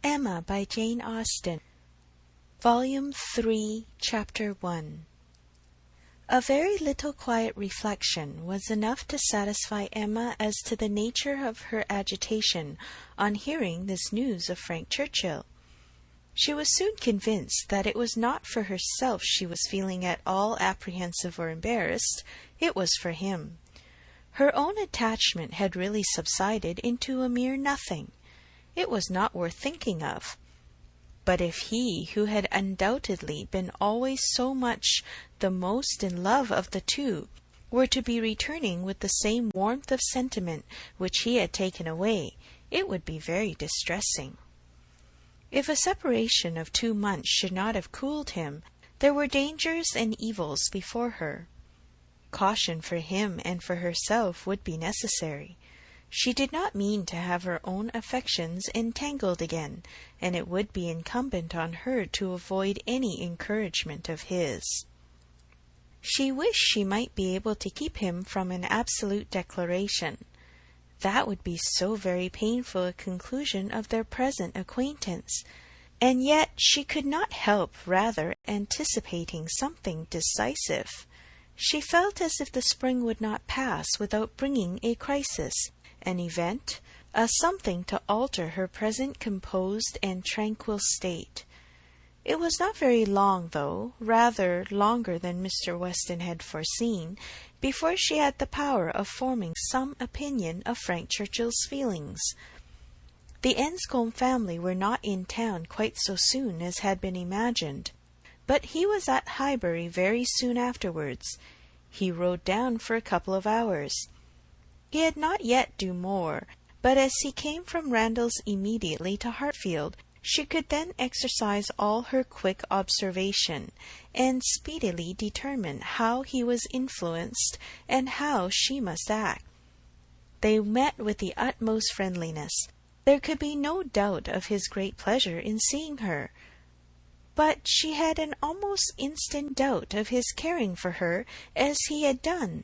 Emma by Jane Austen, Volume 3, Chapter 1. A very little quiet reflection was enough to satisfy Emma as to the nature of her agitation on hearing this news of Frank Churchill. She was soon convinced that it was not for herself she was feeling at all apprehensive or embarrassed, it was for him. Her own attachment had really subsided into a mere nothing. It was not worth thinking of. But if he, who had undoubtedly been always so much the most in love of the two, were to be returning with the same warmth of sentiment which he had taken away, it would be very distressing. If a separation of 2 months should not have cooled him, there were dangers and evils before her. Caution for him and for herself would be necessary. She did not mean to have her own affections entangled again, and it would be incumbent on her to avoid any encouragement of his. She wished she might be able to keep him from an absolute declaration. That would be so very painful a conclusion of their present acquaintance, and yet she could not help rather anticipating something decisive. She felt as if the spring would not pass without bringing a crisis, an event, a something to alter her present composed and tranquil state. It was not very long, though, rather longer than Mr. Weston had foreseen, before she had the power of forming some opinion of Frank Churchill's feelings. The Enscombe family were not in town quite so soon as had been imagined, but he was at Highbury very soon afterwards. He rode down for a couple of hours. He had not yet do more, but as he came from Randalls immediately to Hartfield, she could then exercise all her quick observation, and speedily determine how he was influenced, and how she must act. They met with the utmost friendliness. There could be no doubt of his great pleasure in seeing her, but she had an almost instant doubt of his caring for her as he had done,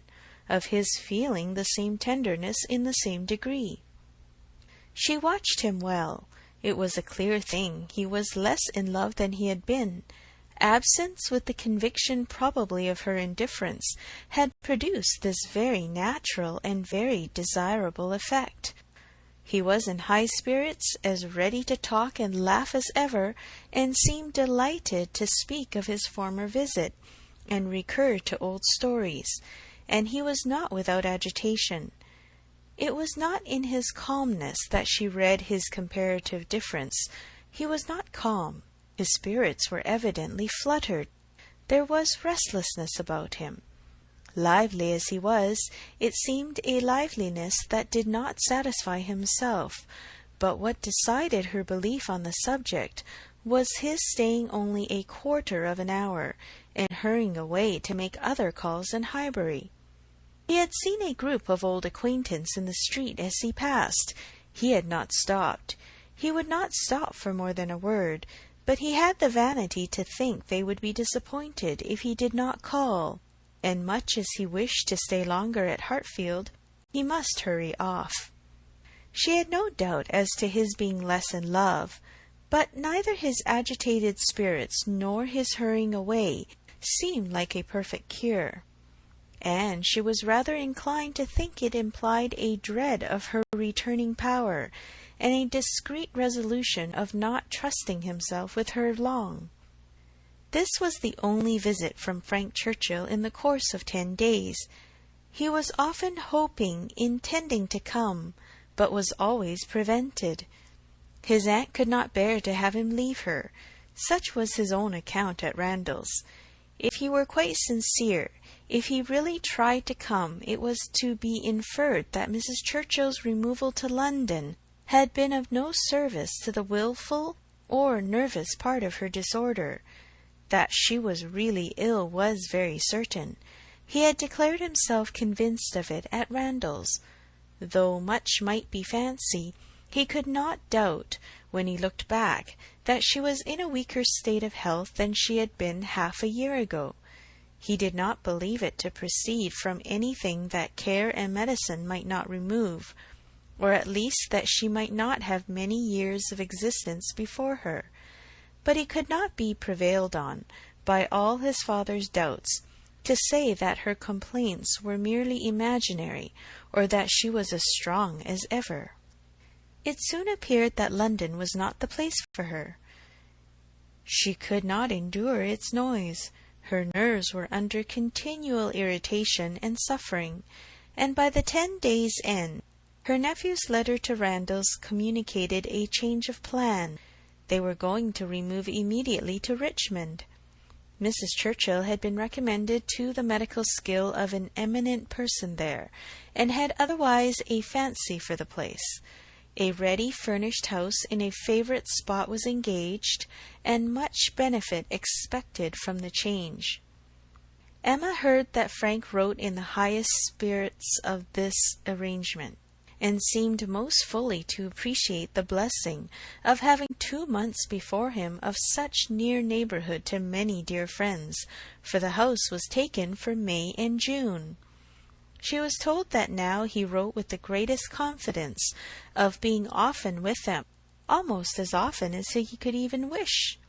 of his feeling the same tenderness in the same degree. She watched him well. It was a clear thing he was less in love than he had been. Absence, with the conviction probably of her indifference, had produced this very natural and very desirable effect. He was in high spirits, as ready to talk and laugh as ever, and seemed delighted to speak of his former visit, and recur to old stories, and he was not without agitation. It was not in his calmness that she read his comparative difference. He was not calm. His spirits were evidently fluttered. There was restlessness about him. Lively as he was, it seemed a liveliness that did not satisfy himself, but what decided her belief on the subject was his staying only a quarter of an hour, and hurrying away to make other calls in Highbury. He had seen a group of old acquaintance in the street as he passed. He had not stopped. He would not stop for more than a word, but he had the vanity to think they would be disappointed if he did not call, and much as he wished to stay longer at Hartfield, he must hurry off. She had no doubt as to his being less in love, but neither his agitated spirits nor his hurrying away seemed like a perfect cure, and she was rather inclined to think it implied a dread of her returning power, and a discreet resolution of not trusting himself with her long. This was the only visit from Frank Churchill in the course of 10 days. He was often hoping, intending to come, but was always prevented. His aunt could not bear to have him leave her. Such was his own account at Randalls. If he were quite sincere, if he really tried to come, it was to be inferred that Mrs. Churchill's removal to London had been of no service to the wilful or nervous part of her disorder. That she was really ill was very certain. He had declared himself convinced of it at Randalls. Though much might be fancy, he could not doubt, when he looked back, that she was in a weaker state of health than she had been half a year ago. He did not believe it to proceed from anything that care and medicine might not remove. or at least that she might not have many years of existence before her. But he could not be prevailed on, by all his father's doubts, to say that her complaints were merely imaginary, or that she was as strong as ever. It soon appeared that London was not the place for her. She could not endure its noise. Her nerves were under continual irritation and suffering, and by the 10 days' end, her nephew's letter to Randalls communicated a change of plan. They were going to remove immediately to Richmond. Mrs. Churchill had been recommended to the medical skill of an eminent person there, and had otherwise a fancy for the place. A ready furnished house in a favourite spot was engaged, and much benefit expected from the change. Emma heard that Frank wrote in the highest spirits of this arrangement, and seemed most fully to appreciate the blessing of having 2 months before him of such near neighbourhood to many dear friends, for the house was taken for May and June. She was told that now he wrote with the greatest confidence of being often with them, almost as often as he could even wish.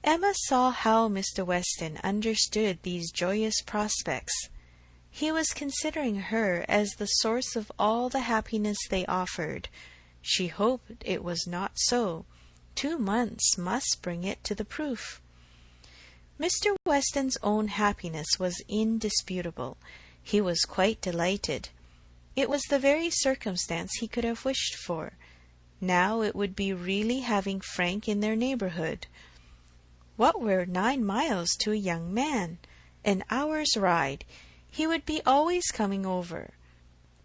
Emma saw how Mr. Weston understood these joyous prospects. He was considering her as the source of all the happiness they offered. She hoped it was not so. 2 months must bring it to the proof. Mr. Weston's own happiness was indisputable. He was quite delighted. It was the very circumstance he could have wished for. Now it would be really having Frank in their neighbourhood. What were 9 miles to a young man? An hour's ride. He would be always coming over.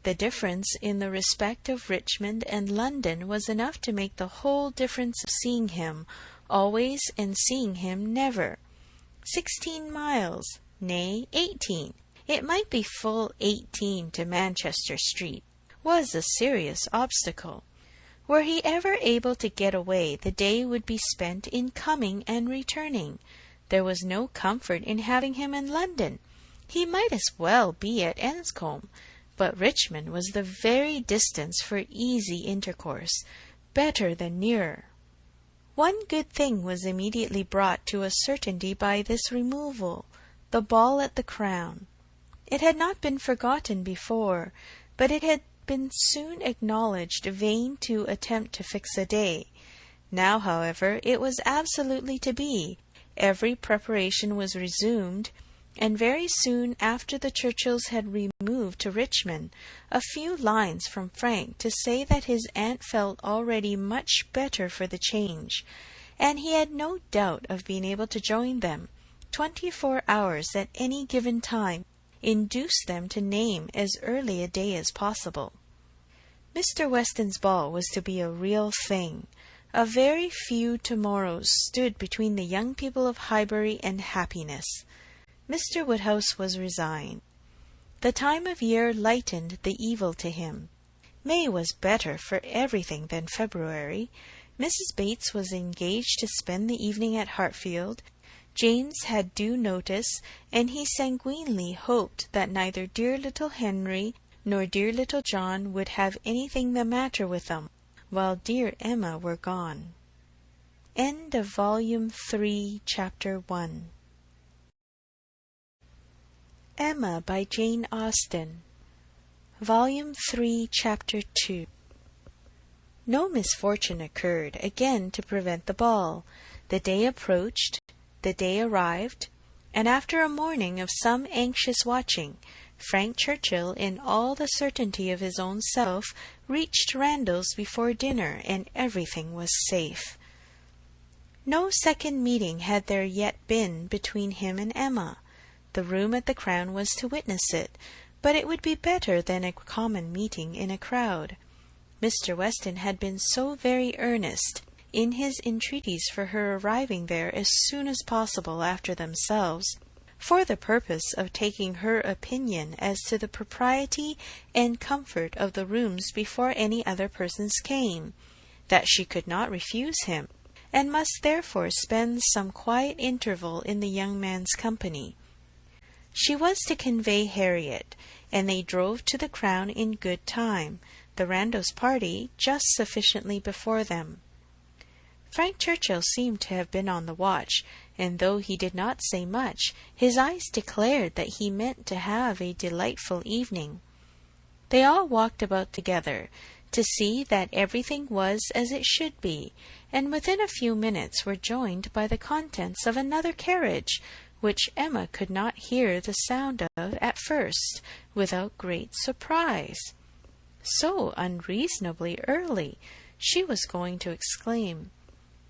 The difference in the respect of Richmond and London was enough to make the whole difference of seeing him always and seeing him never. 16 miles, nay, 18. It might be full 18 to Manchester Street, was a serious obstacle. Were he ever able to get away, the day would be spent in coming and returning. There was no comfort in having him in London. He might as well be at Enscombe, but Richmond was the very distance for easy intercourse, better than nearer. One good thing was immediately brought to a certainty by this removal, the ball at the Crown. It had not been forgotten before, but it had been soon acknowledged vain to attempt to fix a day. Now, however, it was absolutely to be. Every preparation was resumed, and very soon after the Churchills had removed to Richmond, a few lines from Frank to say that his aunt felt already much better for the change, and he had no doubt of being able to join them. 24 hours at any given time induced them to name as early a day as possible. Mr. Weston's ball was to be a real thing. A very few to-morrows stood between the young people of Highbury and happiness. Mr. Woodhouse was resigned. The time of year lightened the evil to him. May was better for everything than February. Mrs. Bates was engaged to spend the evening at Hartfield. James had due notice, and he sanguinely hoped that neither dear little Henry nor dear little John would have anything the matter with them, while dear Emma were gone. End of Volume 3, Chapter 1. Emma by Jane Austen. Volume 3, Chapter 2. No misfortune occurred again to prevent the ball. The day approached, the day arrived, and after a morning of some anxious watching, Frank Churchill, in all the certainty of his own self, reached Randalls before dinner, and everything was safe. No second meeting had there yet been between him and Emma. The room at the Crown was to witness it, but it would be better than a common meeting in a crowd. Mr. Weston had been so very earnest in his entreaties for her arriving there as soon as possible after themselves, for the purpose of taking her opinion as to the propriety and comfort of the rooms before any other persons came, that she could not refuse him, and must therefore spend some quiet interval in the young man's company. She was to convey Harriet, and they drove to the Crown in good time. the Randalls party just sufficiently before them. Frank Churchill seemed to have been on the watch, and though he did not say much, his eyes declared that he meant to have a delightful evening. They all walked about together, to see that everything was as it should be, and within a few minutes were joined by the contents of another carriage, which Emma could not hear the sound of at first without great surprise. So unreasonably early, she was going to exclaim.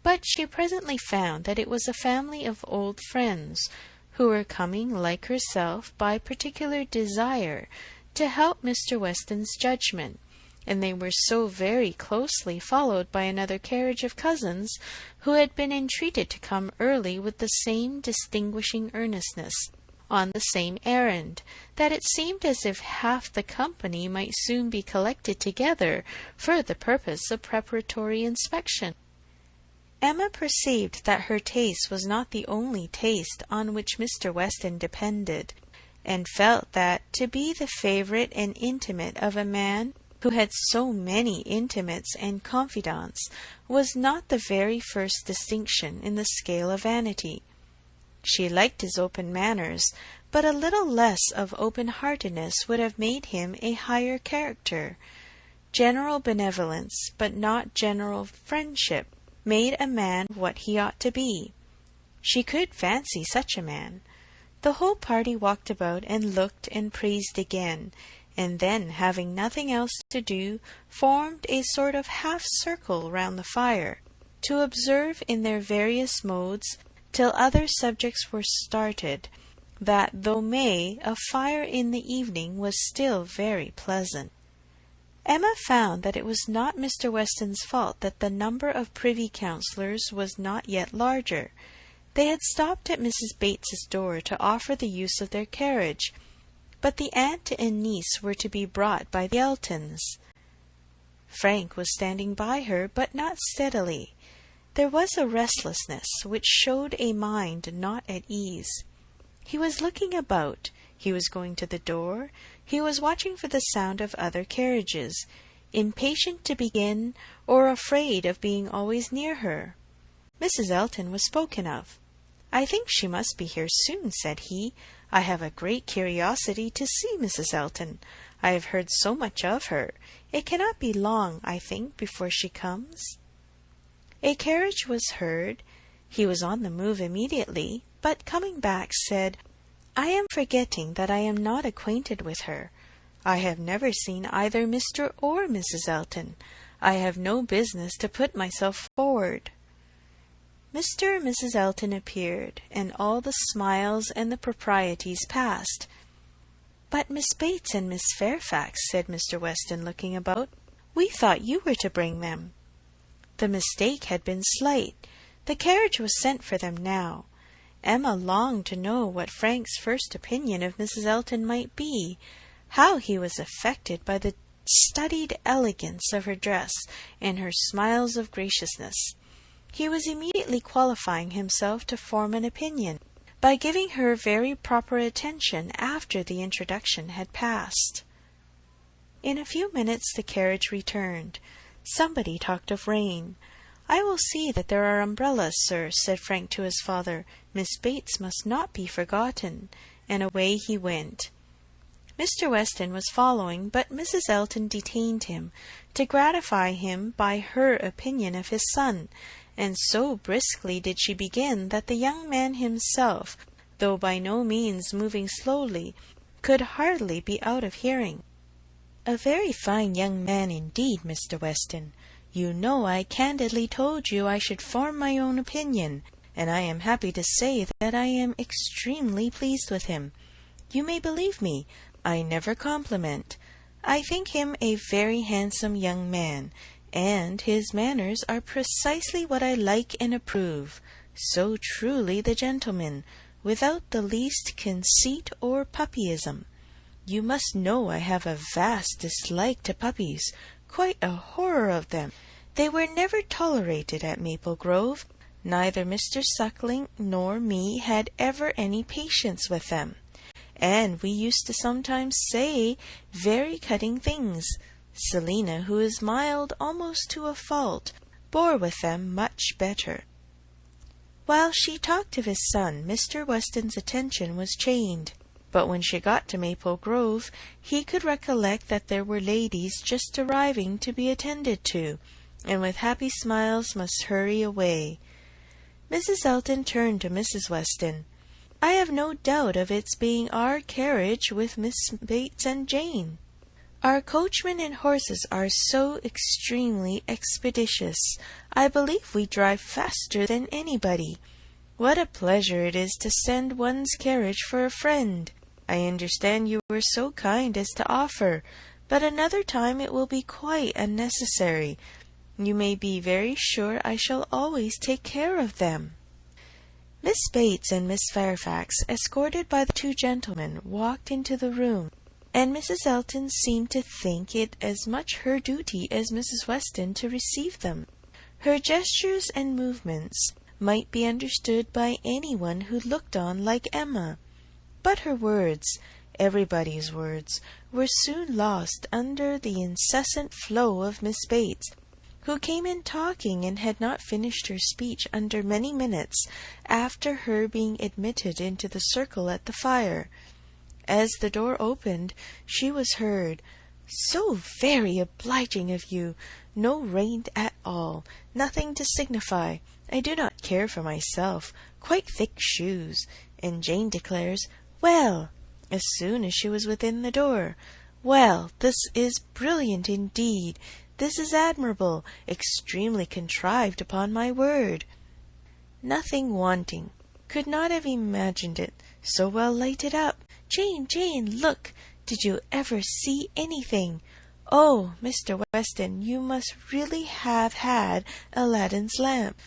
But she presently found that it was a family of old friends, who were coming, like herself, by particular desire, to help Mr. Weston's judgment, and they were so very closely followed by another carriage of cousins, who had been entreated to come early with the same distinguishing earnestness, on the same errand, that it seemed as if half the company might soon be collected together for the purpose of preparatory inspection. Emma perceived that her taste was not the only taste on which Mr. Weston depended, and felt that to be the favourite and intimate of a man who had so many intimates and confidants was not the very first distinction in the scale of vanity. She liked his open manners, but a little less of open-heartedness would have made him a higher character. General benevolence, but not general friendship, made a man what he ought to be. She could fancy such a man. The whole party walked about and looked and praised again, and then, having nothing else to do, formed a sort of half-circle round the fire, to observe in their various modes, till other subjects were started, that though May, a fire in the evening was still very pleasant. Emma found that it was not Mr. Weston's fault that the number of privy councillors was not yet larger. They had stopped at Mrs. Bates's door to offer the use of their carriage, but the aunt and niece were to be brought by the Eltons. Frank was standing by her, but not steadily. There was a restlessness which showed a mind not at ease. He was looking about, he was going to the door, he was watching for the sound of other carriages, impatient to begin, or afraid of being always near her. Mrs. Elton was spoken of. "I think she must be here soon," said he. "I have a great curiosity to see Mrs. Elton. I have heard so much of her. It cannot be long, I think, before she comes." A carriage was heard. He was on the move immediately, but coming back said, "I am forgetting that I am not acquainted with her. I have never seen either Mr. or Mrs. Elton. I have no business to put myself forward." Mr. and Mrs. Elton appeared, and all the smiles and the proprieties passed. "But Miss Bates and Miss Fairfax," said Mr. Weston, looking about, "we thought you were to bring them." The mistake had been slight. The carriage was sent for them now. Emma longed to know what Frank's first opinion of Mrs. Elton might be, how he was affected by the studied elegance of her dress and her smiles of graciousness. He was immediately qualifying himself to form an opinion, by giving her very proper attention after the introduction had passed. In a few minutes the carriage returned. Somebody talked of rain. "I will see that there are umbrellas, sir," said Frank to his father. "Miss Bates must not be forgotten." And away he went. Mr. Weston was following, but Mrs. Elton detained him, to gratify him by her opinion of his son, and so briskly did she begin that the young man himself, though by no means moving slowly, could hardly be out of hearing. "A very fine young man indeed, Mr. Weston. You know I candidly told you I should form my own opinion, and I am happy to say that I am extremely pleased with him. You may believe me, I never compliment. I think him a very handsome young man, and his manners are precisely what I like and approve, so truly the gentleman, without the least conceit or puppyism. You must know I have a vast dislike to puppies, quite a horror of them. They were never tolerated at Maple Grove. Neither Mr. Suckling nor me had ever any patience with them, and we used to sometimes say very cutting things. Selina, who is mild almost to a fault, bore with them much better. While she talked of his son, Mr. Weston's attention was chained, but when she got to Maple Grove, he could recollect that there were ladies just arriving to be attended to, and with happy smiles must hurry away. Mrs. Elton turned to Mrs. Weston. "I have no doubt of its being our carriage with Miss Bates and Jane. Our coachman and horses are so extremely expeditious. I believe we drive faster than anybody. What a pleasure it is to send one's carriage for a friend. I understand you were so kind as to offer, but another time it will be quite unnecessary. You may be very sure I shall always take care of them." Miss Bates and Miss Fairfax, escorted by the two gentlemen, walked into the room, and Mrs. Elton seemed to think it as much her duty as Mrs. Weston to receive them. Her gestures and movements might be understood by anyone who looked on like Emma, but her words, everybody's words, were soon lost under the incessant flow of Miss Bates, who came in talking and had not finished her speech under many minutes after her being admitted into the circle at the fire. As the door opened, she was heard. "So very obliging of you. No rain at all. Nothing to signify. I do not care for myself. Quite thick shoes." And Jane declares, "Well," as soon as she was within the door, "well, this is brilliant indeed. This is admirable. Extremely contrived, upon my word. Nothing wanting. Could not have imagined it. So well lighted up. Jane, Jane, look! Did you ever see anything? Oh, Mr. Weston, you must really have had Aladdin's lamp.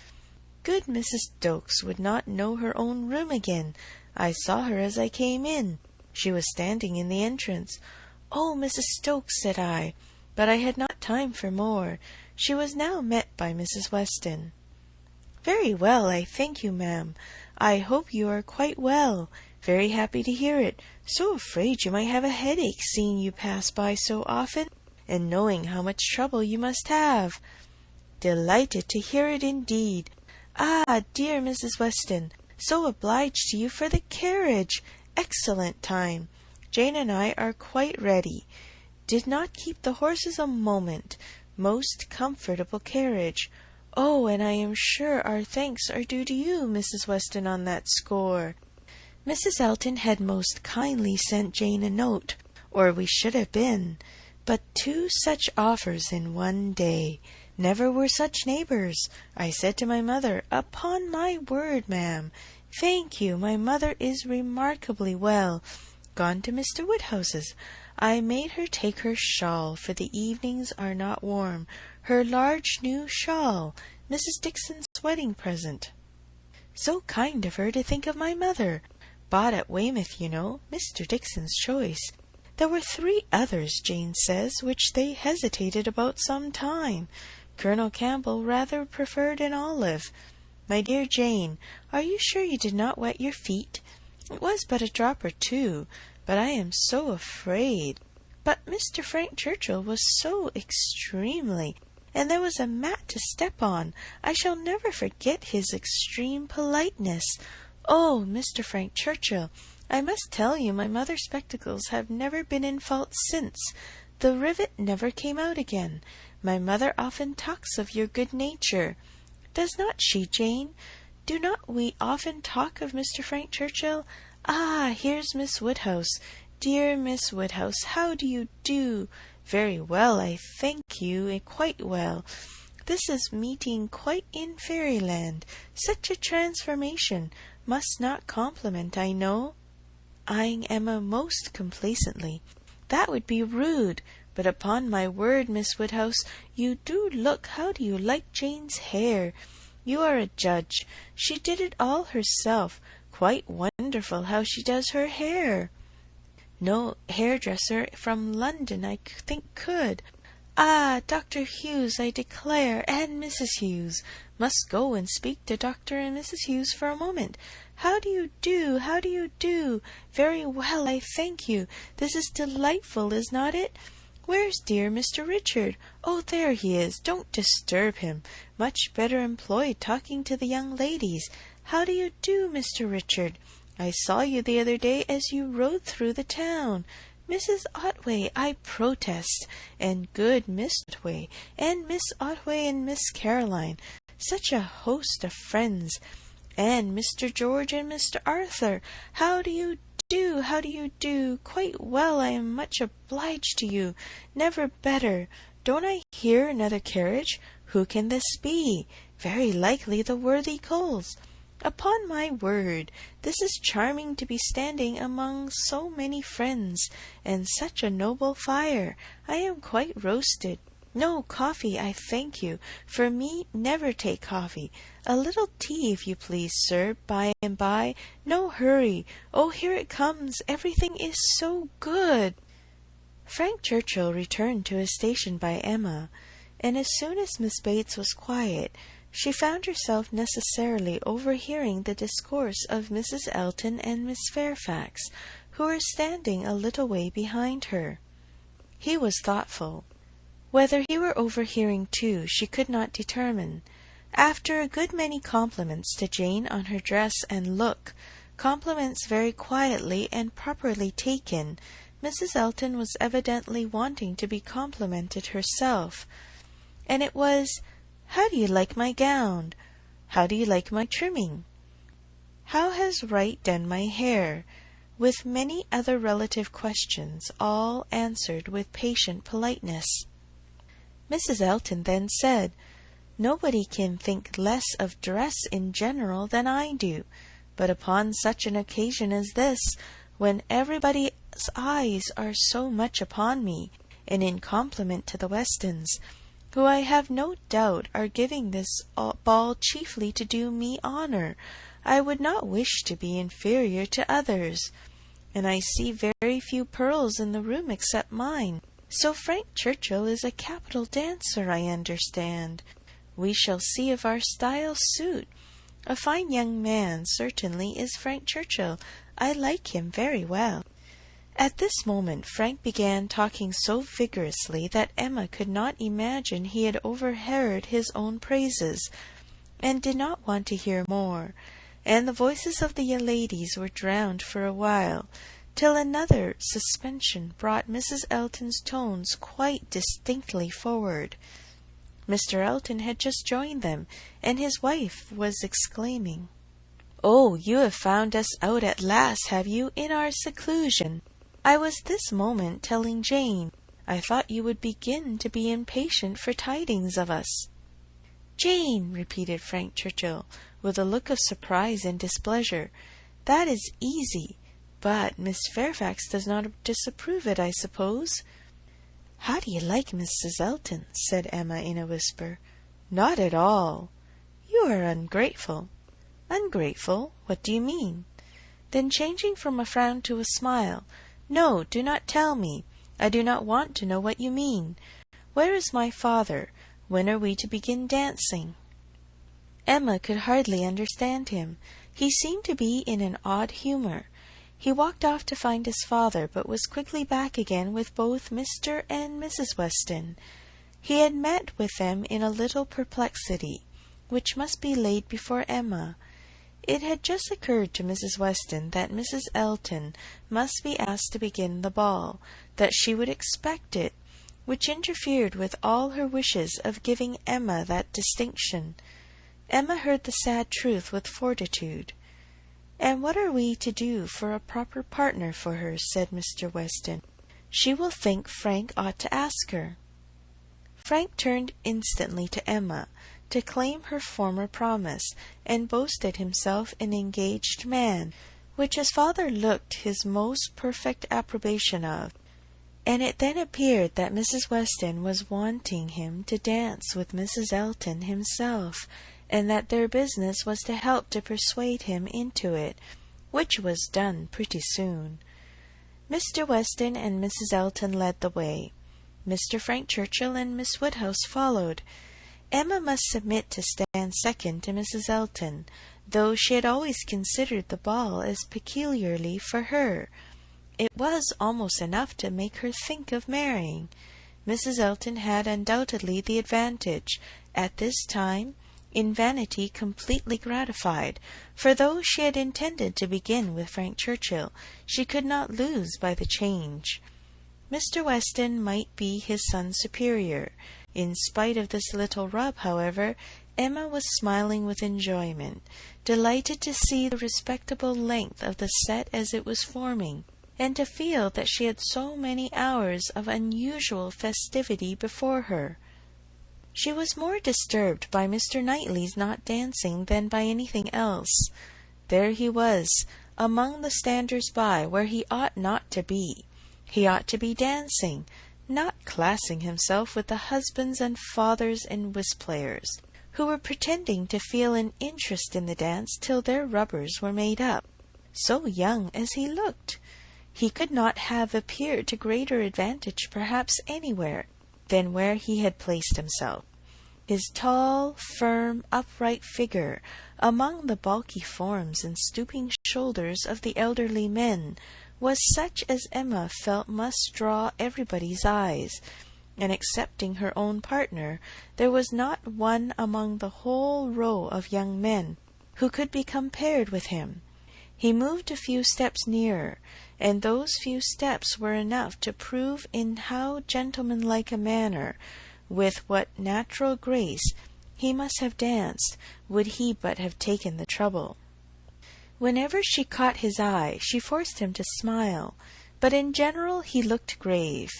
Good Mrs. Stokes would not know her own room again. I saw her as I came in. She was standing in the entrance. 'Oh, Mrs. Stokes,' said I, but I had not time for more." She was now met by Mrs. Weston. "Very well, I thank you, ma'am. I hope you are quite well. Very happy to hear it. So afraid you might have a headache, seeing you pass by so often, and knowing how much trouble you must have." "Delighted to hear it indeed. Ah, dear Mrs. Weston, so obliged to you for the carriage. Excellent time. Jane and I are quite ready. Did not keep the horses a moment. Most comfortable carriage. Oh, and I am sure our thanks are due to you, Mrs. Weston, on that score. Mrs. Elton had most kindly sent Jane a note, or we should have been. But 2 such offers in one day. Never were such neighbours. I said to my mother, 'Upon my word, ma'am, thank you, my mother is remarkably well. Gone to Mr. Woodhouse's. I made her take her shawl, for the evenings are not warm. Her large new shawl, Mrs. Dixon's wedding present. So kind of her to think of my mother. Bought at Weymouth, you know, Mr. Dixon's choice. There were 3 others, Jane says, which they hesitated about some time. Colonel Campbell rather preferred an olive. My dear Jane, are you sure you did not wet your feet? It was but a drop or 2, but I am so afraid. But Mr. Frank Churchill was so extremely, and there was a mat to step on. I shall never forget his extreme politeness. Oh, Mr. Frank Churchill, I must tell you my mother's spectacles have never been in fault since. The rivet never came out again. My mother often talks of your good nature. Does not she, Jane? Do not we often talk of Mr. Frank Churchill? Ah, here's Miss Woodhouse. Dear Miss Woodhouse, how do you do? Very well, I thank you, quite well. This is meeting quite in fairyland. Such a transformation. Must not compliment, I know. Eyeing Emma most complacently. That would be rude. But upon my word, Miss Woodhouse, you do look. How do you like Jane's hair? You are a judge. She did it all herself. Quite wonderful how she does her hair. No hairdresser from London, I think, could. Ah, Dr. Hughes, I declare, and Mrs. Hughes. Must go and speak to Dr. and Mrs. Hughes for a moment. How do you do? How do you do? Very well, I thank you. This is delightful, is not it? Where's dear Mr. Richard? Oh, there he is. Don't disturb him. Much better employed talking to the young ladies. How do you do, Mr. Richard? I saw you the other day as you rode through the town. Mrs. Otway, I protest, and good Miss Otway, and Miss Otway and Miss Caroline, such a host of friends, and Mr. George and Mr. Arthur. How do you do? How do you do? Quite well, I am much obliged to you. Never better. Don't I hear another carriage? Who can this be? Very likely the worthy Coles. Upon my word, this is charming to be standing among so many friends, and such a noble fire. I am quite roasted. No coffee, I thank you. For me, never take coffee. A little tea, if you please, sir, by and by. No hurry. Oh, here it comes. Everything is so good. Frank Churchill returned to his station by Emma, and as soon as Miss Bates was quiet, she found herself necessarily overhearing the discourse of Mrs. Elton and Miss Fairfax, who were standing a little way behind her. He was thoughtful. Whether he were overhearing too, she could not determine. After a good many compliments to Jane on her dress and look, compliments very quietly and properly taken, Mrs. Elton was evidently wanting to be complimented herself, and it was, "How do you like my gown? How do you like my trimming? How has Wright done my hair?" with many other relative questions, all answered with patient politeness. Mrs. Elton then said, "Nobody can think less of dress in general than I do, but upon such an occasion as this, when everybody's eyes are so much upon me, and in compliment to the Westons, who I have no doubt are giving this ball chiefly to do me honour, I would not wish to be inferior to others. And I see very few pearls in the room except mine. So Frank Churchill is a capital dancer, I understand. We shall see if our styles suit. A fine young man, certainly, is Frank Churchill. I like him very well." At this moment Frank began talking so vigorously that Emma could not imagine he had overheard his own praises, and did not want to hear more, and the voices of the ladies were drowned for a while, till another suspension brought Mrs. Elton's tones quite distinctly forward. Mr. Elton had just joined them, and his wife was exclaiming, "Oh, you have found us out at last, have you, in our seclusion? I was this moment telling Jane, I thought you would begin to be impatient for tidings of us." "Jane," repeated Frank Churchill, with a look of surprise and displeasure, "that is easy, but Miss Fairfax does not disapprove it, I suppose?" "How do you like Mrs. Elton?" said Emma in a whisper. "Not at all." "You are ungrateful." "Ungrateful? What do you mean?" Then changing from a frown to a smile, "No, do not tell me. I do not want to know what you mean. Where is my father? When are we to begin dancing?" Emma could hardly understand him. He seemed to be in an odd humour. He walked off to find his father, but was quickly back again with both Mr. and Mrs. Weston. He had met with them in a little perplexity, which must be laid before Emma. It had just occurred to Mrs. Weston that Mrs. Elton must be asked to begin the ball, that she would expect it, which interfered with all her wishes of giving Emma that distinction. Emma heard the sad truth with fortitude. "And what are we to do for a proper partner for her?" said Mr. Weston. "She will think Frank ought to ask her." Frank turned instantly to Emma, to claim her former promise, and boasted himself an engaged man, which his father looked his most perfect approbation of, and it then appeared that Mrs. Weston was wanting him to dance with Mrs. Elton himself, and that their business was to help to persuade him into it, which was done pretty soon. Mr. Weston and Mrs. Elton led the way. Mr. Frank Churchill and Miss Woodhouse followed. Emma must submit to stand second to Mrs. Elton, though she had always considered the ball as peculiarly for her. It was almost enough to make her think of marrying. Mrs. Elton had undoubtedly the advantage, at this time, in vanity completely gratified, for though she had intended to begin with Frank Churchill, she could not lose by the change. Mr. Weston might be his son's superior. In spite of this little rub, however, Emma was smiling with enjoyment, delighted to see the respectable length of the set as it was forming, and to feel that she had so many hours of unusual festivity before her. She was more disturbed by Mr. Knightley's not dancing than by anything else. There he was, among the standers-by, where he ought not to be. He ought to be dancing, not classing himself with the husbands and fathers and whist-players, who were pretending to feel an interest in the dance till their rubbers were made up. So young as he looked, he could not have appeared to greater advantage perhaps anywhere than where he had placed himself. His tall, firm, upright figure, among the bulky forms and stooping shoulders of the elderly men, was such as Emma felt must draw everybody's eyes, and excepting her own partner, there was not one among the whole row of young men who could be compared with him. He moved a few steps nearer, and those few steps were enough to prove in how gentlemanlike a manner, with what natural grace, he must have danced, would he but have taken the trouble. Whenever she caught his eye, she forced him to smile, but in general he looked grave.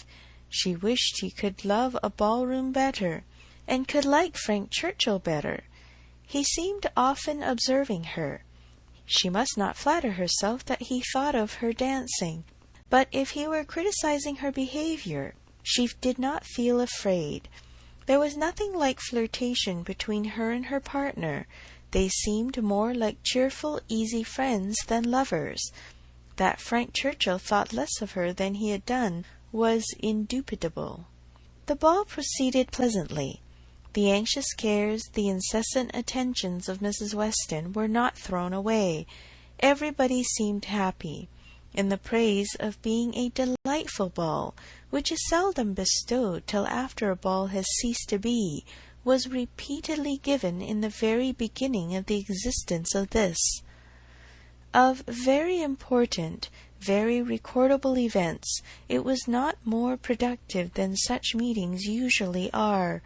She wished he could love a ballroom better, and could like Frank Churchill better. He seemed often observing her. She must not flatter herself that he thought of her dancing, but if he were criticizing her behavior, she did not feel afraid. There was nothing like flirtation between her and her partner. They seemed more like cheerful, easy friends than lovers. That Frank Churchill thought less of her than he had done was indubitable. The ball proceeded pleasantly. The anxious cares, the incessant attentions of Mrs. Weston were not thrown away. Everybody seemed happy, in the praise of being a delightful ball, which is seldom bestowed till after a ball has ceased to be, was repeatedly given in the very beginning of the existence of this. Of very important, very recordable events, it was not more productive than such meetings usually are.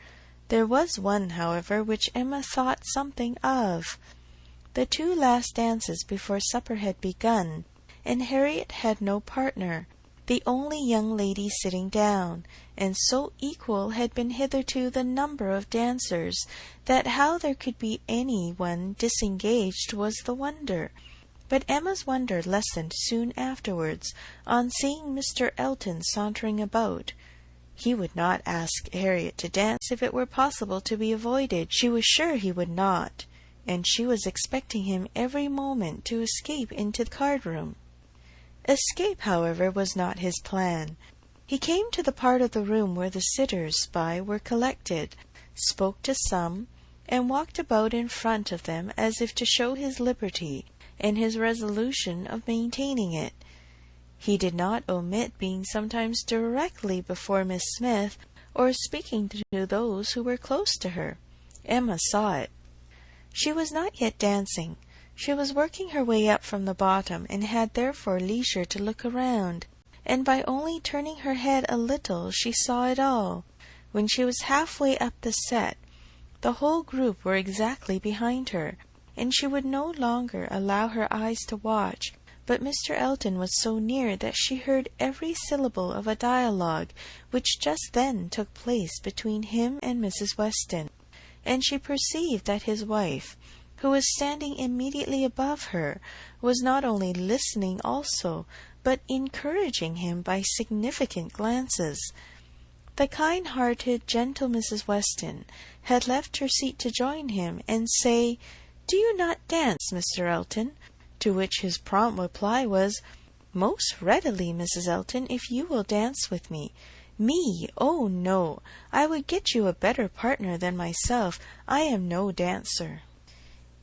There was one, however, which Emma thought something of. The 2 last dances before supper had begun, and Harriet had no partner, the only young lady sitting down, and so equal had been hitherto the number of dancers, that how there could be any one disengaged was the wonder. But Emma's wonder lessened soon afterwards on seeing Mr. Elton sauntering about. He would not ask Harriet to dance if it were possible to be avoided. She was sure he would not, and she was expecting him every moment to escape into the card-room. Escape, however, was not his plan. He came to the part of the room where the sitters-by were collected, spoke to some, and walked about in front of them as if to show his liberty and his resolution of maintaining it. He did not omit being sometimes directly before Miss Smith, or speaking to those who were close to her. Emma saw it. She was not yet dancing. She was working her way up from the bottom, and had therefore leisure to look around, and by only turning her head a little she saw it all. When she was half-way up the set, the whole group were exactly behind her, and she would no longer allow her eyes to watch, but Mr. Elton was so near that she heard every syllable of a dialogue which just then took place between him and Mrs. Weston, and she perceived that his wife, who was standing immediately above her, was not only listening also, but encouraging him by significant glances. The kind-hearted, gentle Mrs. Weston had left her seat to join him and say, "Do you not dance, Mr. Elton?" To which his prompt reply was, "Most readily, Mrs. Elton, if you will dance with me." "Me? Oh, no! I would get you a better partner than myself. I am no dancer."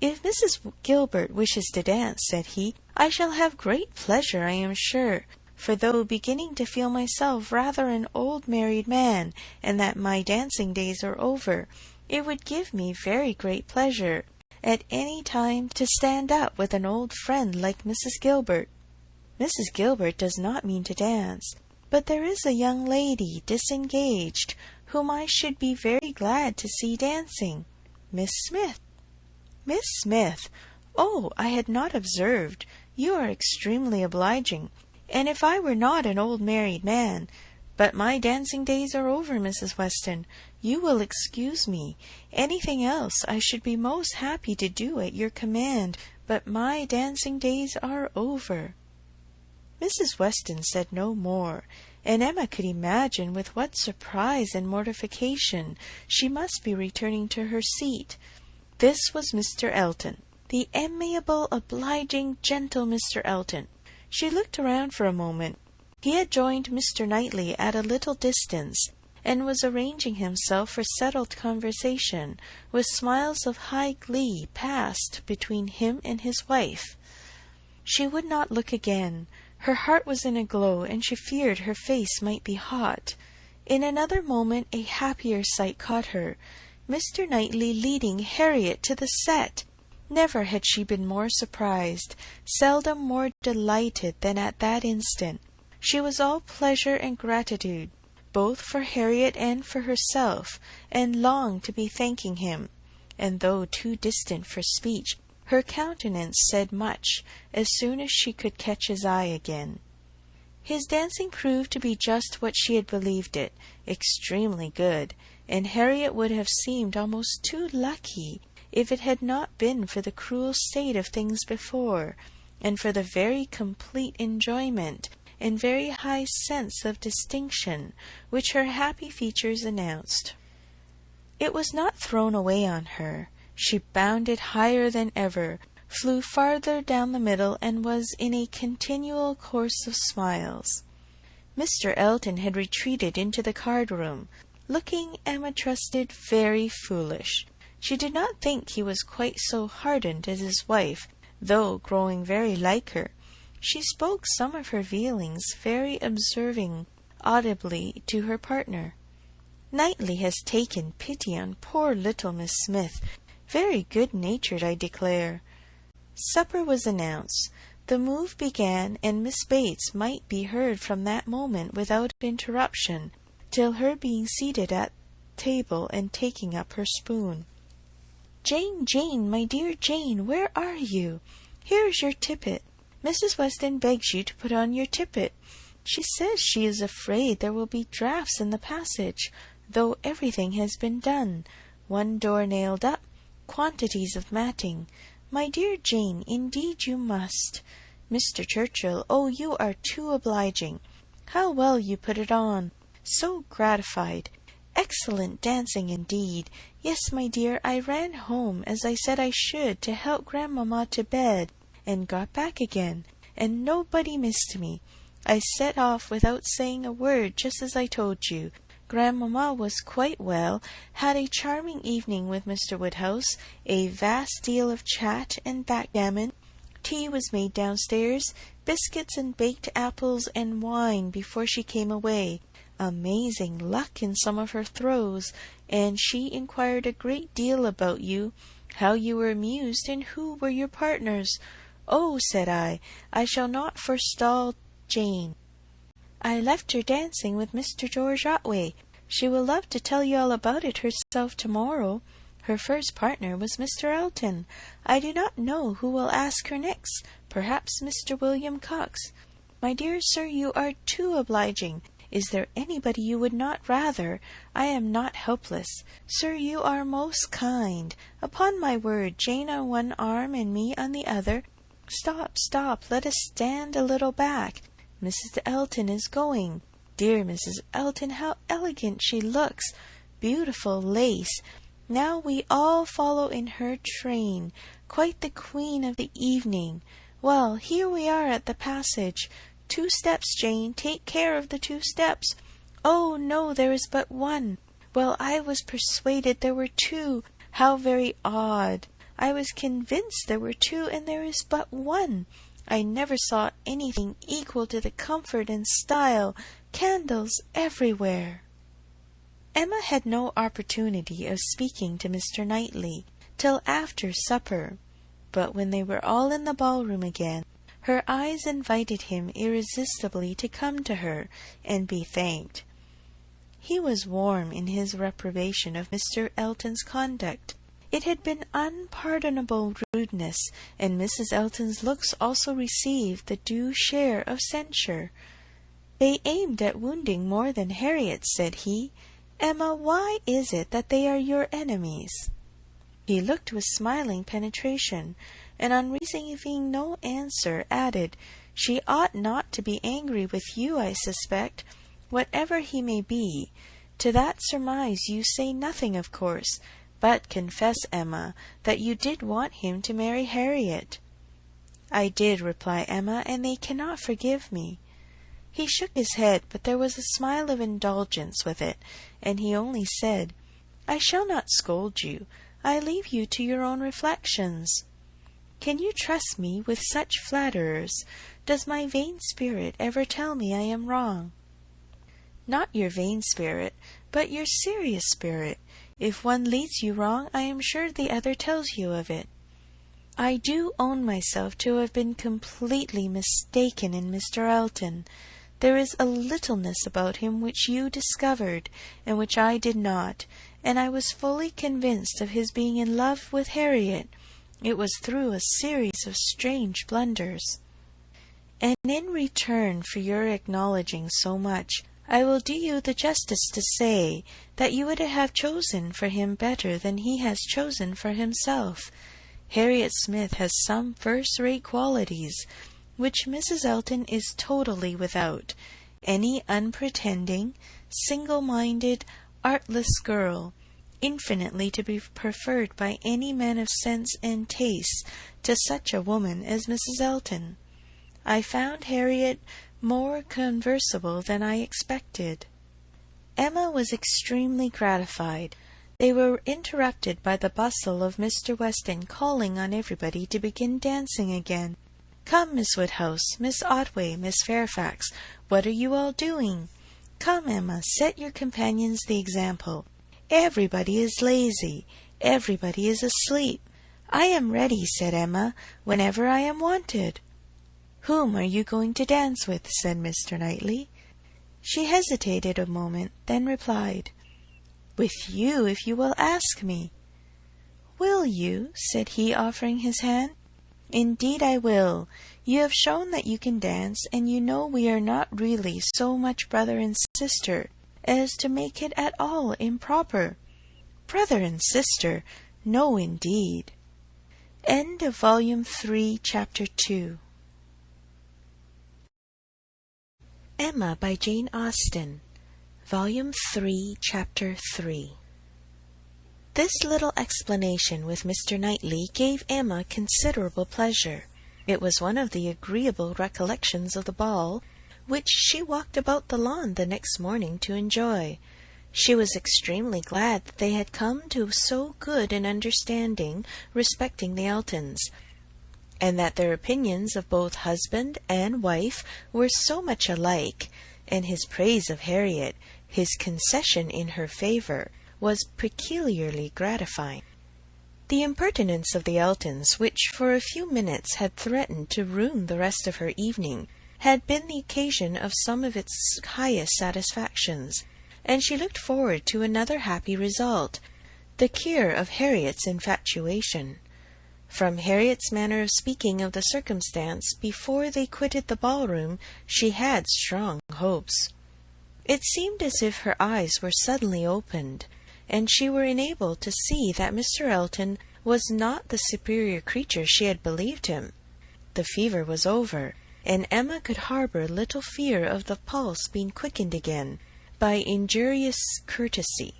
"If Mrs. Gilbert wishes to dance," said he, "I shall have great pleasure, I am sure. for though beginning to feel myself rather an old married man, and that my dancing days are over, it would give me very great pleasure at any time to stand up with an old friend like Mrs. Gilbert. Mrs. Gilbert does not mean to dance, but there is a young lady disengaged whom I should be very glad to see dancing. Miss Smith. Miss Smith! Oh, I had not observed. You are extremely obliging, and if I were not an old married man— But my dancing days are over, Mrs. Weston. You will excuse me. Anything else I should be most happy to do at your command, but my dancing days are over. Mrs. Weston said no more, and Emma could imagine with what surprise and mortification she must be returning to her seat. This was Mr. Elton, the amiable, obliging, gentle Mr. Elton. She looked around for a moment. He had joined Mr. Knightley at a little distance, and was arranging himself for settled conversation, with smiles of high glee passed between him and his wife. She would not look again. Her heart was in a glow, and she feared her face might be hot. In another moment a happier sight caught her. Mr. Knightley leading Harriet to the set! Never had she been more surprised, seldom more delighted than at that instant. She was all pleasure and gratitude, both for Harriet and for herself, and longed to be thanking him, and though too distant for speech, her countenance said much as soon as she could catch his eye again. His dancing proved to be just what she had believed it, extremely good, and Harriet would have seemed almost too lucky if it had not been for the cruel state of things before, and for the very complete enjoyment and very high sense of distinction which her happy features announced. It was not thrown away on her. She bounded higher than ever, flew farther down the middle, and was in a continual course of smiles. Mr. Elton had retreated into the card-room, looking, Emma trusted, very foolish. She did not think he was quite so hardened as his wife, though growing very like her. She spoke some of her feelings very observing audibly to her partner. Knightley has taken pity on poor little Miss Smith. Very good-natured, I declare. Supper was announced. The move began, and Miss Bates might be heard from that moment without interruption, till her being seated at table and taking up her spoon. "Jane, Jane, my dear Jane, where are you? Here is your tippet. Mrs. Weston begs you to put on your tippet. She says she is afraid there will be draughts in the passage, though everything has been done. One door nailed up, quantities of matting. My dear Jane, indeed you must. Mr. Churchill, oh, you are too obliging. How well you put it on! So gratified. Excellent dancing indeed. Yes, my dear, I ran home, as I said I should, to help grandmamma to bed, and got back again, and nobody missed me. I set off without saying a word, just as I told you. Grandmamma was quite well, had a charming evening with Mr. Woodhouse, a vast deal of chat and backgammon. Tea was made downstairs, biscuits and baked apples and wine before she came away. Amazing luck in some of her throws, and she inquired a great deal about you, how you were amused, and who were your partners. Oh, said I shall not forestall Jane. I left her dancing with Mr. George Otway. She will love to tell you all about it herself to-morrow. Her first partner was Mr. Elton. I do not know who will ask her next. Perhaps Mr. William Cox. My dear sir, you are too obliging. Is there anybody you would not rather? I am not helpless. Sir, you are most kind. Upon my word, Jane on one arm and me on the other. Stop, let us stand a little back. Mrs. Elton is going. Dear Mrs. Elton, how elegant she looks! Beautiful lace. Now we all follow in her train. Quite the queen of the evening. Well, here we are at the passage. 2 steps, Jane. Take care of the 2 steps. Oh, no, there is but one. Well, I was persuaded there were 2. How very odd. I was convinced there were 2, and there is but one. I never saw anything equal to the comfort and style. Candles everywhere." Emma had no opportunity of speaking to Mr. Knightley till after supper, but when they were all in the ballroom again, her eyes invited him irresistibly to come to her and be thanked. He was warm in his reprobation of Mr. Elton's conduct. It had been unpardonable rudeness, and Mrs. Elton's looks also received the due share of censure. "They aimed at wounding more than Harriet," said he. "Emma, why is it that they are your enemies?" He looked with smiling penetration, and on receiving no answer, added, "She ought not to be angry with you, I suspect, whatever he may be. To that surmise you say nothing, of course, but confess, Emma, that you did want him to marry Harriet." "I did," replied Emma, "and they cannot forgive me." He shook his head, but there was a smile of indulgence with it, and he only said, "I shall not scold you. I leave you to your own reflections. Can you trust me with such flatterers? Does my vain spirit ever tell me I am wrong?" "Not your vain spirit, but your serious spirit. If one leads you wrong, I am sure the other tells you of it. I do own myself to have been completely mistaken in Mr. Elton. There is a littleness about him which you discovered, and which I did not, and I was fully convinced of his being in love with Harriet. It was through a series of strange blunders. And in return for your acknowledging so much, I will do you the justice to say that you would have chosen for him better than he has chosen for himself. Harriet Smith has some first-rate qualities, which Mrs. Elton is totally without. Any unpretending, single-minded, artless girl, infinitely to be preferred by any man of sense and taste to such a woman as Mrs. Elton. I found Harriet more conversable than I expected." Emma was extremely gratified. They were interrupted by the bustle of Mr. Weston calling on everybody to begin dancing again. "Come, Miss Woodhouse, Miss Otway, Miss Fairfax, what are you all doing? Come, Emma, set your companions the example. Everybody is lazy. Everybody is asleep." "I am ready," said Emma, "whenever I am wanted." "Whom are you going to dance with?" said Mr. Knightley. She hesitated a moment, then replied, "With you, if you will ask me." "Will you?" said he, offering his hand. "Indeed I will. You have shown that you can dance, and you know we are not really so much brother and sister as to make it at all improper." "Brother and sister? No, indeed." End of Volume 3, Chapter 2. Emma by Jane Austen, Volume 3, Chapter 3. This little explanation with Mr. Knightley gave Emma considerable pleasure. It was one of the agreeable recollections of the ball, which she walked about the lawn the next morning to enjoy. She was extremely glad that they had come to so good an understanding respecting the Eltons, and that their opinions of both husband and wife were so much alike, and his praise of Harriet, his concession in her favour, was peculiarly gratifying. The impertinence of the Eltons, which for a few minutes had threatened to ruin the rest of her evening, had been the occasion of some of its highest satisfactions, and she looked forward to another happy result, the cure of Harriet's infatuation. From Harriet's manner of speaking of the circumstance before they quitted the ballroom, she had strong hopes. It seemed as if her eyes were suddenly opened, and she were enabled to see that Mr. Elton was not the superior creature she had believed him. The fever was over, and Emma could harbour little fear of the pulse being quickened again by injurious courtesy.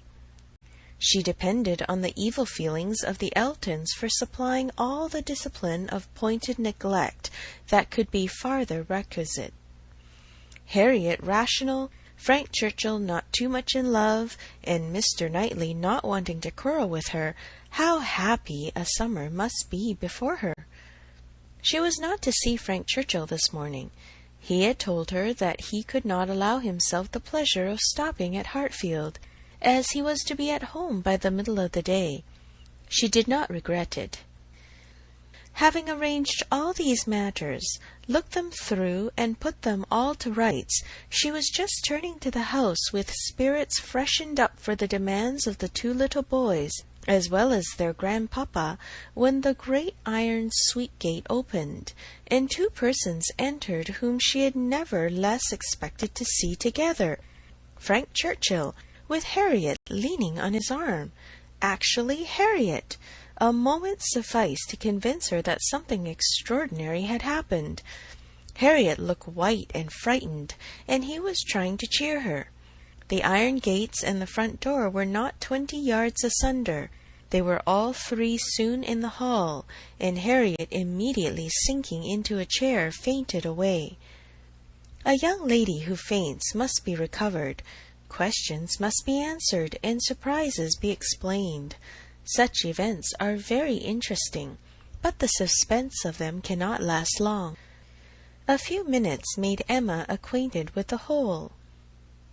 She depended on the evil feelings of the Eltons for supplying all the discipline of pointed neglect that could be farther requisite. Harriet rational, Frank Churchill not too much in love, and Mr. Knightley not wanting to quarrel with her, how happy a summer must be before her! She was not to see Frank Churchill this morning. He had told her that he could not allow himself the pleasure of stopping at Hartfield, as he was to be at home by the middle of the day. She did not regret it. Having arranged all these matters, looked them through, and put them all to rights, she was just turning to the house with spirits freshened up for the demands of the two little boys, as well as their grandpapa, when the great iron sweep-gate opened, and two persons entered whom she had never less expected to see together. Frank Churchill, with Harriet leaning on his arm. Actually Harriet! A moment sufficed to convince her that something extraordinary had happened. Harriet looked white and frightened, and he was trying to cheer her. The iron gates and the front door were not 20 yards asunder. They were all three soon in the hall, and Harriet, immediately sinking into a chair, fainted away. A young lady who faints must be recovered. Questions must be answered, and surprises be explained. Such events are very interesting, but the suspense of them cannot last long. A few minutes made Emma acquainted with the whole.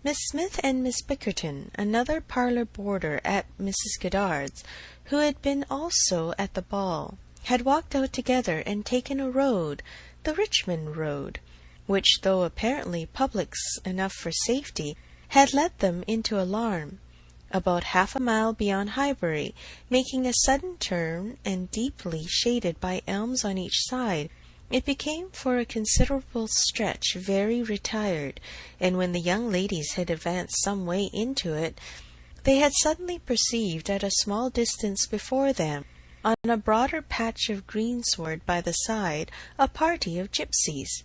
Miss Smith and Miss Bickerton, another parlour boarder at Mrs. Goddard's, who had been also at the ball, had walked out together and taken a road, the Richmond road, which, though apparently public enough for safety, had led them into alarm. About half a mile beyond Highbury, making a sudden turn, and deeply shaded by elms on each side, it became for a considerable stretch very retired, and when the young ladies had advanced some way into it, they had suddenly perceived at a small distance before them, on a broader patch of greensward by the side, a party of gipsies.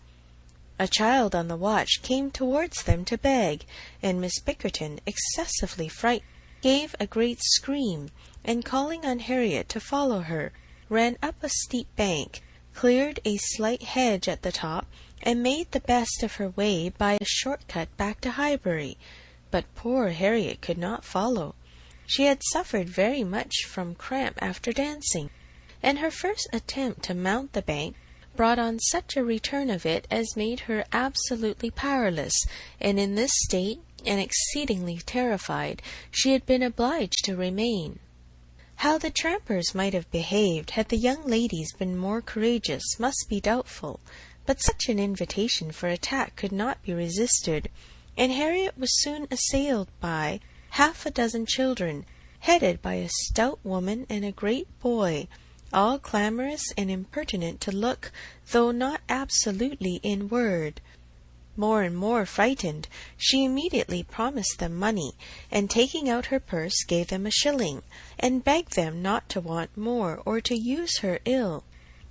A child on the watch came towards them to beg, and Miss Bickerton, excessively frightened, gave a great scream, and calling on Harriet to follow her, ran up a steep bank, cleared a slight hedge at the top, and made the best of her way by a short cut back to Highbury. But poor Harriet could not follow. She had suffered very much from cramp after dancing, and her first attempt to mount the bank brought on such a return of it as made her absolutely powerless, and in this state, and exceedingly terrified, she had been obliged to remain. How the trampers might have behaved had the young ladies been more courageous must be doubtful, but such an invitation for attack could not be resisted, and Harriet was soon assailed by half a dozen children, headed by a stout woman and a great boy, all clamorous and impertinent to look, though not absolutely in word. More and more frightened, she immediately promised them money, and taking out her purse gave them a shilling, and begged them not to want more, or to use her ill.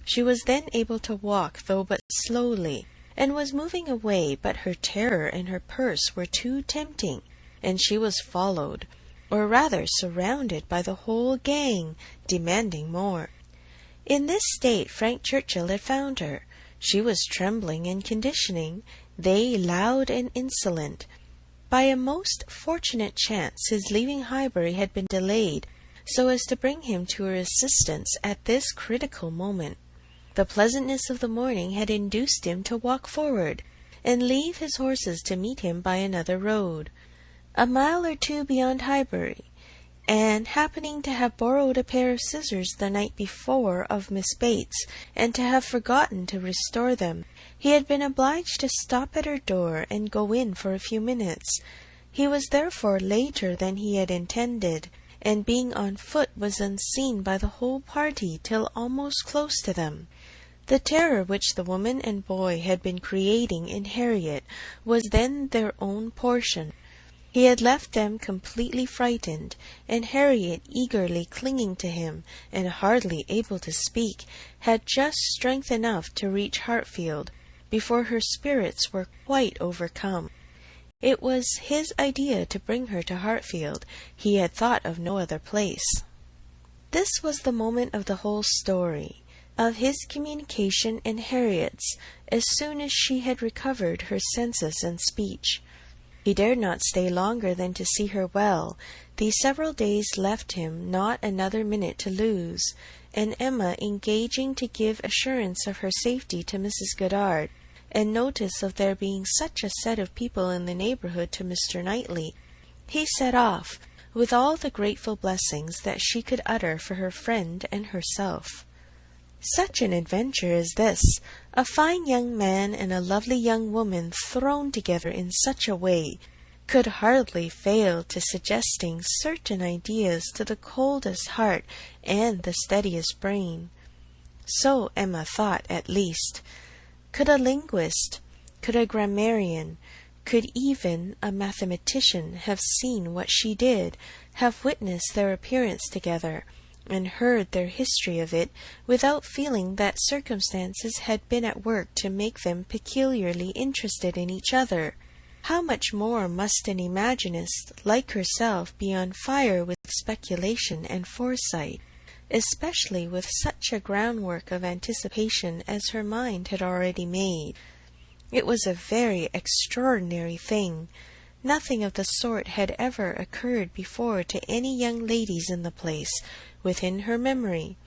She was then able to walk, though but slowly, and was moving away, but her terror and her purse were too tempting, and she was followed, or rather surrounded by the whole gang, demanding more. In this state Frank Churchill had found her. She was trembling and conditioning, they loud and insolent. By a most fortunate chance his leaving Highbury had been delayed, so as to bring him to her assistance at this critical moment. The pleasantness of the morning had induced him to walk forward, and leave his horses to meet him by another road. A mile or two beyond Highbury, and happening to have borrowed a pair of scissors the night before of Miss Bates, and to have forgotten to restore them, he had been obliged to stop at her door and go in for a few minutes. He was therefore later than he had intended, and being on foot was unseen by the whole party till almost close to them. The terror which the woman and boy had been creating in Harriet was then their own portion. He had left them completely frightened, and Harriet, eagerly clinging to him, and hardly able to speak, had just strength enough to reach Hartfield, before her spirits were quite overcome. It was his idea to bring her to Hartfield. He had thought of no other place. This was the moment of the whole story, of his communication and Harriet's, as soon as she had recovered her senses and speech. He dared not stay longer than to see her well. These several days left him not another minute to lose, and Emma engaging to give assurance of her safety to Mrs. Goddard, and notice of there being such a set of people in the neighbourhood to Mr. Knightley, he set off, with all the grateful blessings that she could utter for her friend and herself. Such an adventure as this, a fine young man and a lovely young woman thrown together in such a way, could hardly fail to suggesting certain ideas to the coldest heart and the steadiest brain. So Emma thought, at least. Could a linguist, could a grammarian, could even a mathematician have seen what she did, have witnessed their appearance together, and heard their history of it, without feeling that circumstances had been at work to make them peculiarly interested in each other, how much more must an imaginist like herself be on fire with speculation and foresight, especially with such a groundwork of anticipation as her mind had already made. It was a very extraordinary thing. Nothing of the sort had ever occurred before to any young ladies in the place, within her memory.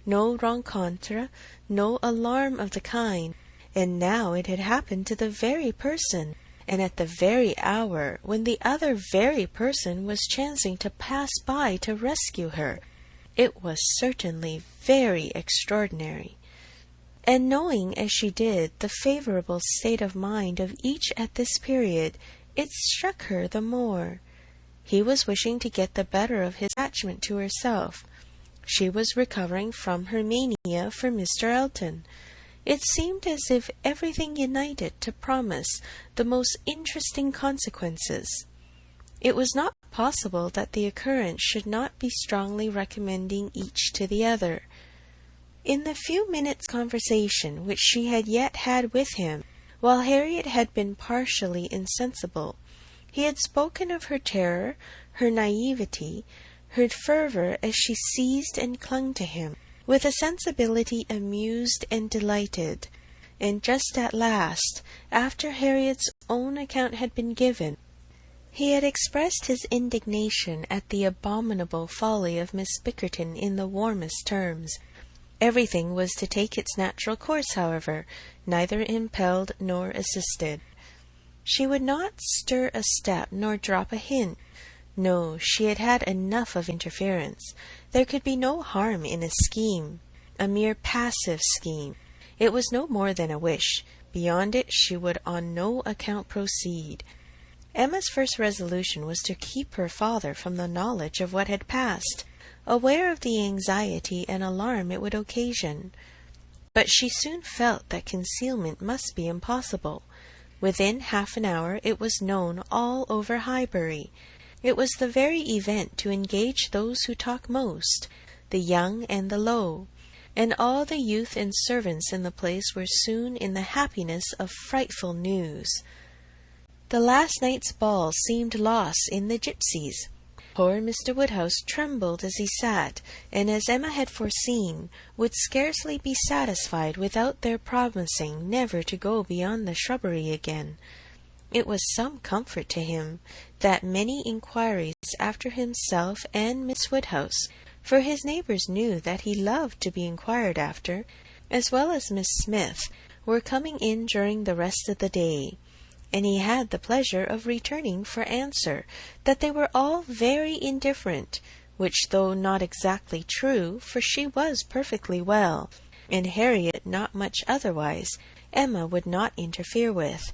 No rencontre, no alarm of the kind, and now it had happened to the very person, and at the very hour when the other very person was chancing to pass by to rescue her. It was certainly very extraordinary. And knowing, as she did, the favourable state of mind of each at this period, it struck her the more. He was wishing to get the better of his attachment to herself. She was recovering from her mania for Mr. Elton. It seemed as if everything united to promise the most interesting consequences. It was not possible that the occurrence should not be strongly recommending each to the other. In the few minutes' conversation which she had yet had with him, while Harriet had been partially insensible, he had spoken of her terror, her naivety, her fervour as she seized and clung to him, with a sensibility amused and delighted, and just at last, after Harriet's own account had been given, he had expressed his indignation at the abominable folly of Miss Bickerton in the warmest terms. Everything was to take its natural course, however, neither impelled nor assisted. She would not stir a step nor drop a hint. No, she had had enough of interference. There could be no harm in a scheme, a mere passive scheme. It was no more than a wish. Beyond it she would on no account proceed. Emma's first resolution was to keep her father from the knowledge of what had passed, aware of the anxiety and alarm it would occasion. But she soon felt that concealment must be impossible. Within half an hour it was known all over Highbury. It was the very event to engage those who talk most, the young and the low, and all the youth and servants in the place were soon in the happiness of frightful news. The last night's ball seemed lost in the gipsies. Poor Mr. Woodhouse trembled as he sat, and, as Emma had foreseen, would scarcely be satisfied without their promising never to go beyond the shrubbery again. It was some comfort to him that many inquiries after himself and Miss Woodhouse, for his neighbours knew that he loved to be inquired after, as well as Miss Smith, were coming in during the rest of the day, and he had the pleasure of returning for answer that they were all very indifferent, which, though not exactly true, for she was perfectly well, and Harriet not much otherwise, Emma would not interfere with.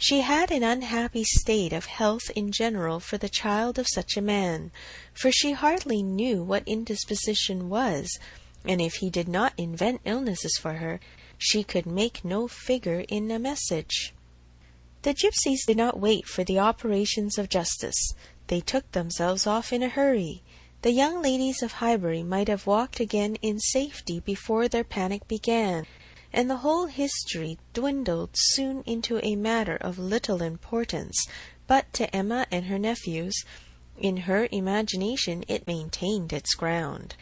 She had an unhappy state of health in general for the child of such a man, for she hardly knew what indisposition was, and if he did not invent illnesses for her, she could make no figure in a message. The gipsies did not wait for the operations of justice. They took themselves off in a hurry. The young ladies of Highbury might have walked again in safety before their panic began, and the whole history dwindled soon into a matter of little importance, but to Emma and her nephews, in her imagination, it maintained its ground.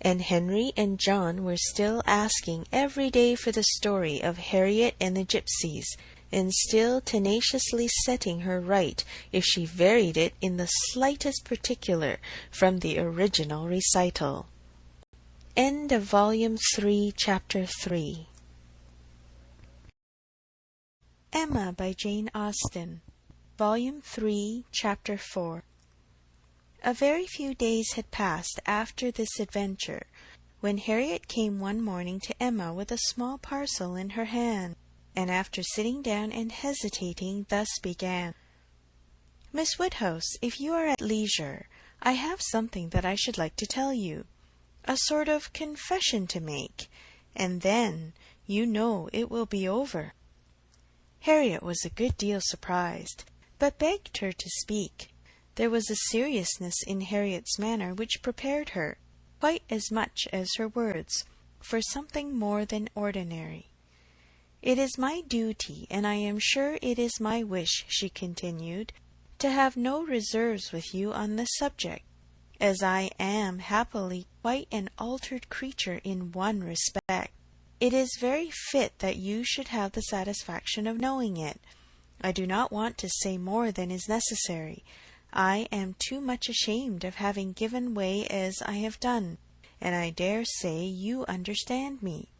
And Henry and John were still asking every day for the story of Harriet and the gipsies, and still tenaciously setting her right if she varied it in the slightest particular from the original recital. End of Volume 3, Chapter 3. Emma by Jane Austen. Volume 3, Chapter 4. A very few days had passed after this adventure, when Harriet came one morning to Emma with a small parcel in her hand, and after sitting down and hesitating, thus began. "Miss Woodhouse, if you are at leisure, I have something that I should like to tell you, a sort of confession to make, and then, you know, it will be over." Harriet was a good deal surprised, but begged her to speak. There was a seriousness in Harriet's manner which prepared her, quite as much as her words, for something more than ordinary. "It is my duty, and I am sure it is my wish," she continued, "to have no reserves with you on this subject, as I am happily quite an altered creature in one respect. It is very fit that you should have the satisfaction of knowing it. I do not want to say more than is necessary. I am too much ashamed of having given way as I have done, and I dare say you understand me."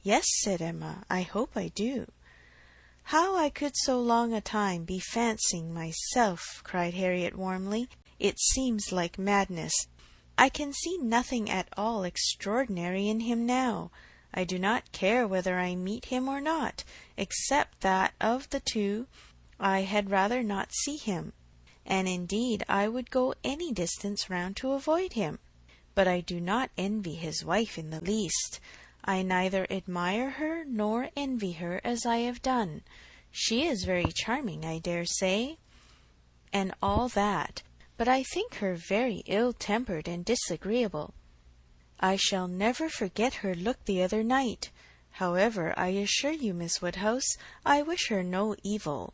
"Yes," said Emma, "I hope I do." "How I could so long a time be fancying myself," cried Harriet warmly, "it seems like madness. I can see nothing at all extraordinary in him now. I do not care whether I meet him or not, except that of the two I had rather not see him, and indeed I would go any distance round to avoid him. But I do not envy his wife in the least. I neither admire her nor envy her as I have done. She is very charming, I dare say, and all that, but I think her very ill-tempered and disagreeable. I shall never forget her look the other night. However, I assure you, Miss Woodhouse, I wish her no evil.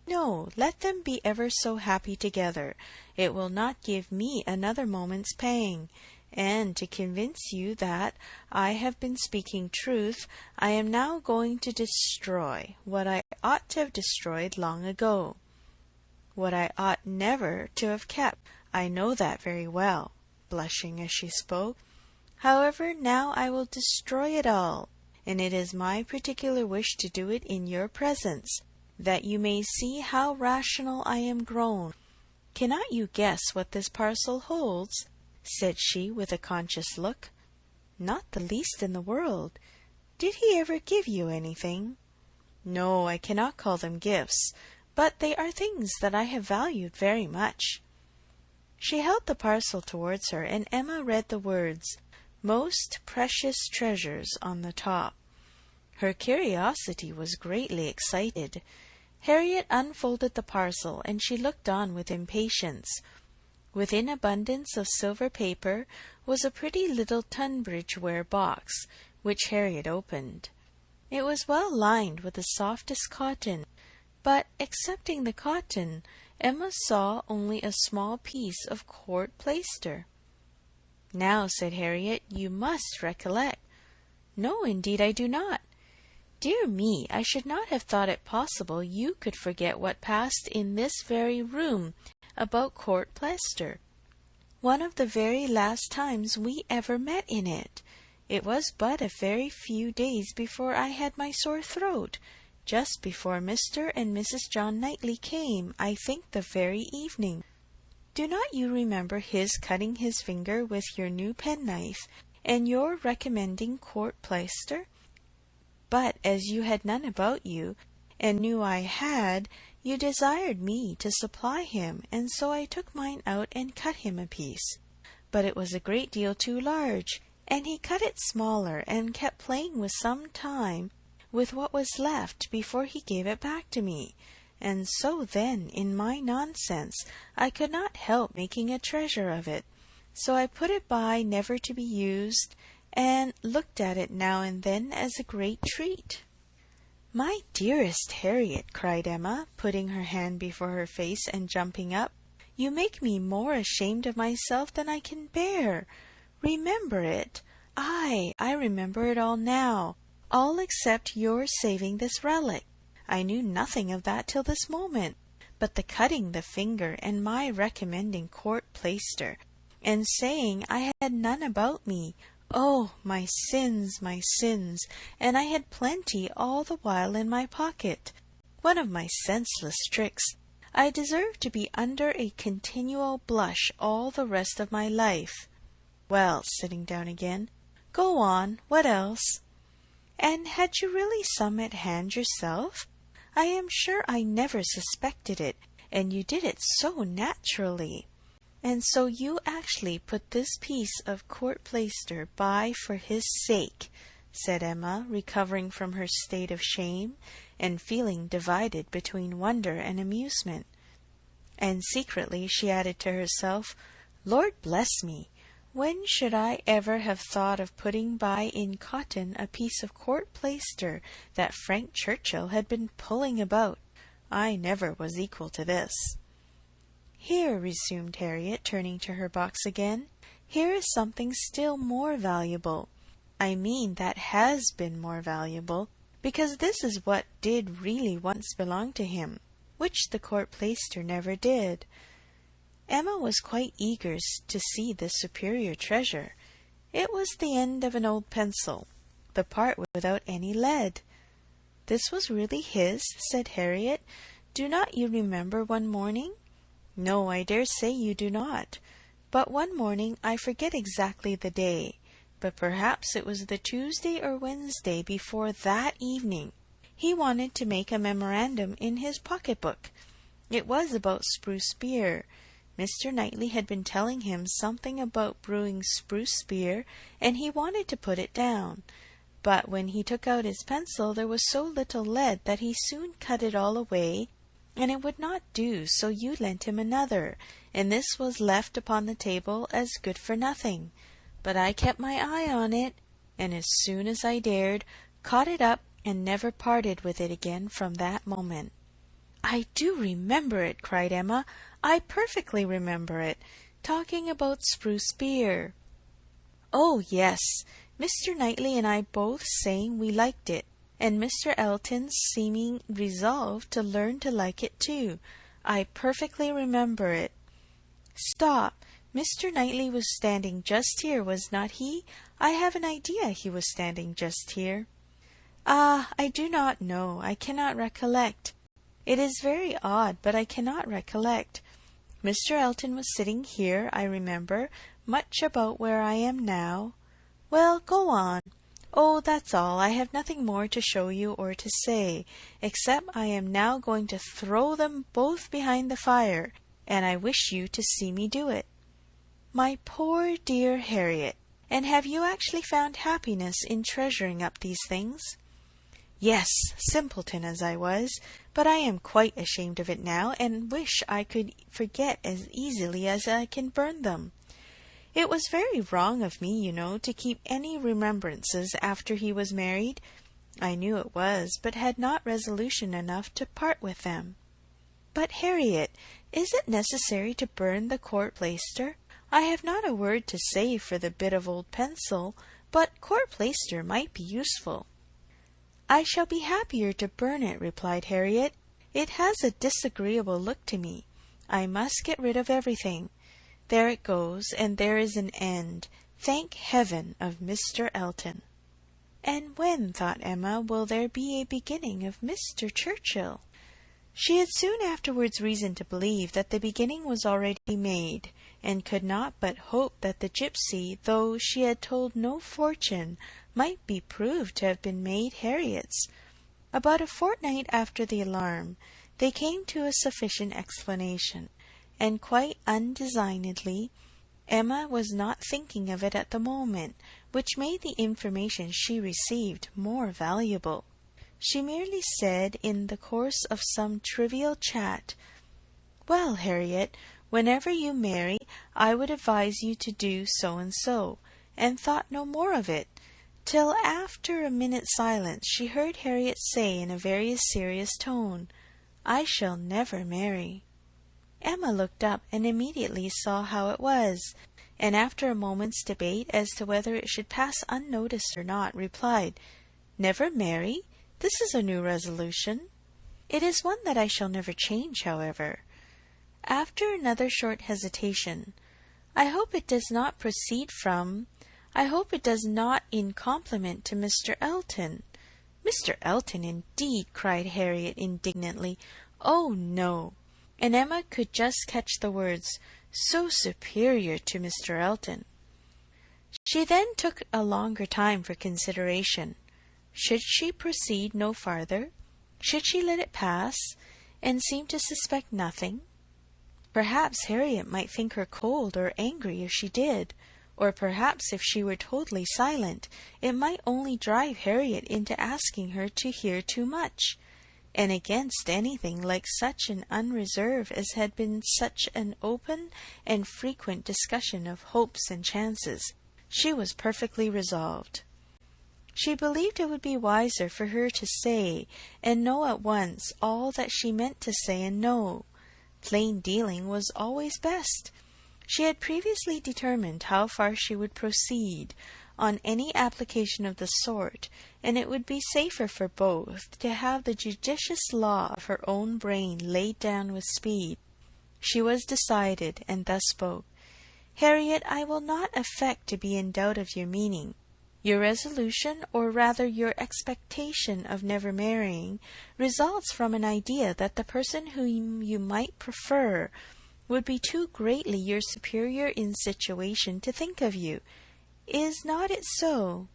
No, let them be ever so happy together. It will not give me another moment's pang. And to convince you that I have been speaking truth, I am now going to destroy what I ought to have destroyed long ago. What I ought never to have kept. I know that very well," blushing as she spoke. "However, now I will destroy it all, and it is my particular wish to do it in your presence, that you may see how rational I am grown. Cannot you guess what this parcel holds?" said she with a conscious look. "Not the least in the world. Did he ever give you anything?" "No, I cannot call them gifts, but they are things that I have valued very much." She held the parcel towards her, and Emma read the words, "Most precious treasures," on the top. Her curiosity was greatly excited. Harriet unfolded the parcel, and she looked on with impatience. Within abundance of silver paper was a pretty little Tunbridge-ware box, which Harriet opened. It was well lined with the softest cotton, but, excepting the cotton, Emma saw only a small piece of court plaister. "Now," said Harriet, "you must recollect." "No, indeed I do not." "Dear me, I should not have thought it possible you could forget what passed in this very room about court plaister. One of the very last times we ever met in it. It was but a very few days before I had my sore throat, just before Mr. and Mrs. John Knightley came, I think the very evening. Do not you remember his cutting his finger with your new penknife, and your recommending court plaister? But as you had none about you, and knew I had, you desired me to supply him, and so I took mine out and cut him a piece. But it was a great deal too large, and he cut it smaller, and kept playing with some time with what was left before he gave it back to me. And so then, in my nonsense, I could not help making a treasure of it. So I put it by never to be used, and looked at it now and then as a great treat." "My dearest Harriet," cried Emma, putting her hand before her face and jumping up, "you make me more ashamed of myself than I can bear. Remember it? I remember it all now, all except your saving this relic. I knew nothing of that till this moment, but the cutting the finger, and my recommending court plaister, and saying I had none about me, Oh, my sins, and I had plenty all the while in my pocket. One of my senseless tricks. I deserve to be under a continual blush all the rest of my life. Well, sitting down again, go on, what else? And had you really some at hand yourself? I am sure I never suspected it, and you did it so naturally. And so you actually put this piece of court plaister by for his sake, said Emma, recovering from her state of shame, and feeling divided between wonder and amusement. And secretly she added to herself, Lord bless me! When should I ever have thought of putting by in cotton a piece of court plaister that Frank Churchill had been pulling about? I never was equal to this. Here, resumed Harriet, turning to her box again, here is something still more valuable. I mean that has been more valuable, because this is what did really once belong to him, which the court plaister never did. Emma was quite eager to see this superior treasure. It was the end of an old pencil, the part without any lead. This was really his, said Harriet. Do not you remember one morning? No, I dare say you do not. But one morning, I forget exactly the day, but perhaps it was the Tuesday or Wednesday before that evening, he wanted to make a memorandum in his pocket-book. It was about spruce beer. Mr. Knightley had been telling him something about brewing spruce beer, and he wanted to put it down. But when he took out his pencil, there was so little lead that he soon cut it all away, and it would not do, so you lent him another, and this was left upon the table as good for nothing. But I kept my eye on it, and as soon as I dared, caught it up, and never parted with it again from that moment. I do remember it, cried Emma. I perfectly remember it. Talking about spruce beer. Oh, yes, Mr. Knightley and I both saying we liked it, and Mr. Elton seeming resolved to learn to like it too. I perfectly remember it. Stop! Mr. Knightley was standing just here, was not he? I have an idea he was standing just here. Ah, I do not know. I cannot recollect. It is very odd, but I cannot recollect. Mr. Elton was sitting here, I remember, much about where I am now. Well, go on. Oh, that's all. I have nothing more to show you or to say, except I am now going to throw them both behind the fire, and I wish you to see me do it. My poor dear Harriet, and have you actually found happiness in treasuring up these things? Yes, simpleton as I was, but I am quite ashamed of it now, and wish I could forget as easily as I can burn them. It was very wrong of me, you know, to keep any remembrances after he was married. I knew it was, but had not resolution enough to part with them. But, Harriet, is it necessary to burn the court plaister? I have not a word to say for the bit of old pencil, but court plaister might be useful. I shall be happier to burn it, replied Harriet. It has a disagreeable look to me. I must get rid of everything. There it goes, and there is an end, thank heaven, of Mr. Elton. And when, thought Emma, will there be a beginning of Mr. Churchill? She had soon afterwards reason to believe that the beginning was already made, and could not but hope that the gipsy, though she had told no fortune, might be proved to have been made Harriet's. About a fortnight after the alarm, they came to a sufficient explanation, and quite undesignedly, Emma was not thinking of it at the moment, which made the information she received more valuable. She merely said, in the course of some trivial chat, "Well, Harriet, whenever you marry, I would advise you to do so and so," and thought no more of it, till after a minute's silence she heard Harriet say in a very serious tone, "I shall never marry." Emma looked up and immediately saw how it was, and after a moment's debate as to whether it should pass unnoticed or not, replied, "Never marry? This is a new resolution. It is one that I shall never change, however." After another short hesitation, "I hope it does not proceed from I hope it does not in compliment to Mr. Elton." "Mr. Elton, indeed!" cried Harriet indignantly. "Oh, no!" And Emma could just catch the words, "so superior to Mr. Elton." She then took a longer time for consideration. Should she proceed no farther? Should she let it pass, and seem to suspect nothing? Perhaps Harriet might think her cold or angry if she did, or perhaps if she were totally silent, it might only drive Harriet into asking her to hear too much. And against anything like such an unreserve as had been such an open and frequent discussion of hopes and chances, she was perfectly resolved. She believed it would be wiser for her to say and know at once all that she meant to say and know. Plain dealing was always best. She had previously determined how far she would proceed on any application of the sort, and it would be safer for both to have the judicious law of her own brain laid down with speed. She was decided, and thus spoke. "Harriet, I will not affect to be in doubt of your meaning. Your resolution, or rather your expectation of never marrying, results from an idea that the person whom you might prefer would be too greatly your superior in situation to think of you. Is not it so?"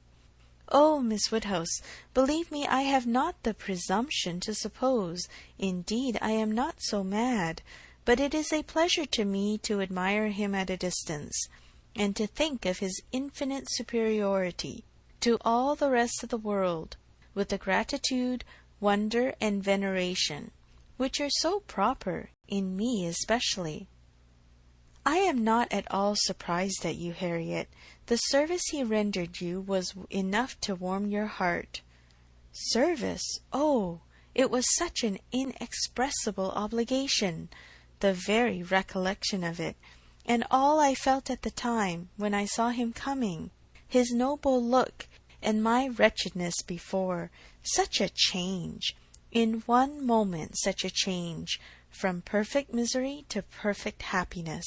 "Oh, Miss Woodhouse, believe me, I have not the presumption to suppose, indeed I am not so mad, but it is a pleasure to me to admire him at a distance, and to think of his infinite superiority to all the rest of the world, with the gratitude, wonder, and veneration, which are so proper, in me especially." "I am not at all surprised at you, Harriet. The service he rendered you was enough to warm your heart." "Service! Oh, it was such an inexpressible obligation! The very recollection of it, and all I felt at the time, when I saw him coming, his noble look, and my wretchedness before, such a change! In one moment such a change, from perfect misery to perfect happiness."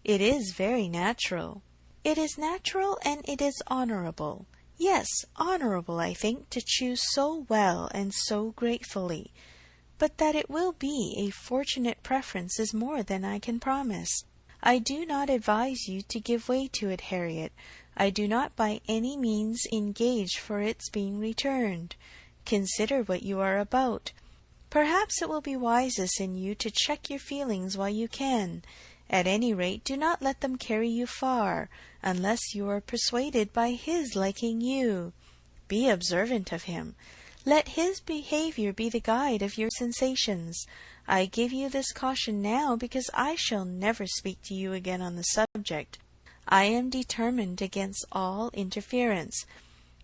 "It is very natural." "It is natural, and it is honourable. Yes, honourable, I think, to choose so well and so gratefully. But that it will be a fortunate preference is more than I can promise. I do not advise you to give way to it, Harriet. I do not by any means engage for its being returned. Consider what you are about. Perhaps it will be wisest in you to check your feelings while you can. At any rate, do not let them carry you far, unless you are persuaded by his liking you. Be observant of him. Let his behaviour be the guide of your sensations. I give you this caution now, because I shall never speak to you again on the subject. I am determined against all interference.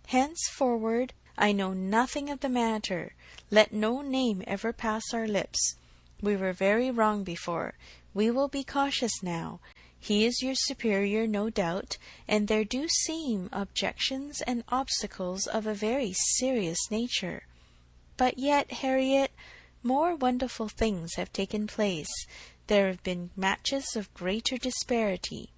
Henceforward I know nothing of the matter. Let no name ever pass our lips. We were very wrong before. We will be cautious now. He is your superior, no doubt, and there do seem objections and obstacles of a very serious nature. But yet, Harriet, more wonderful things have taken place. There have been matches of greater disparity.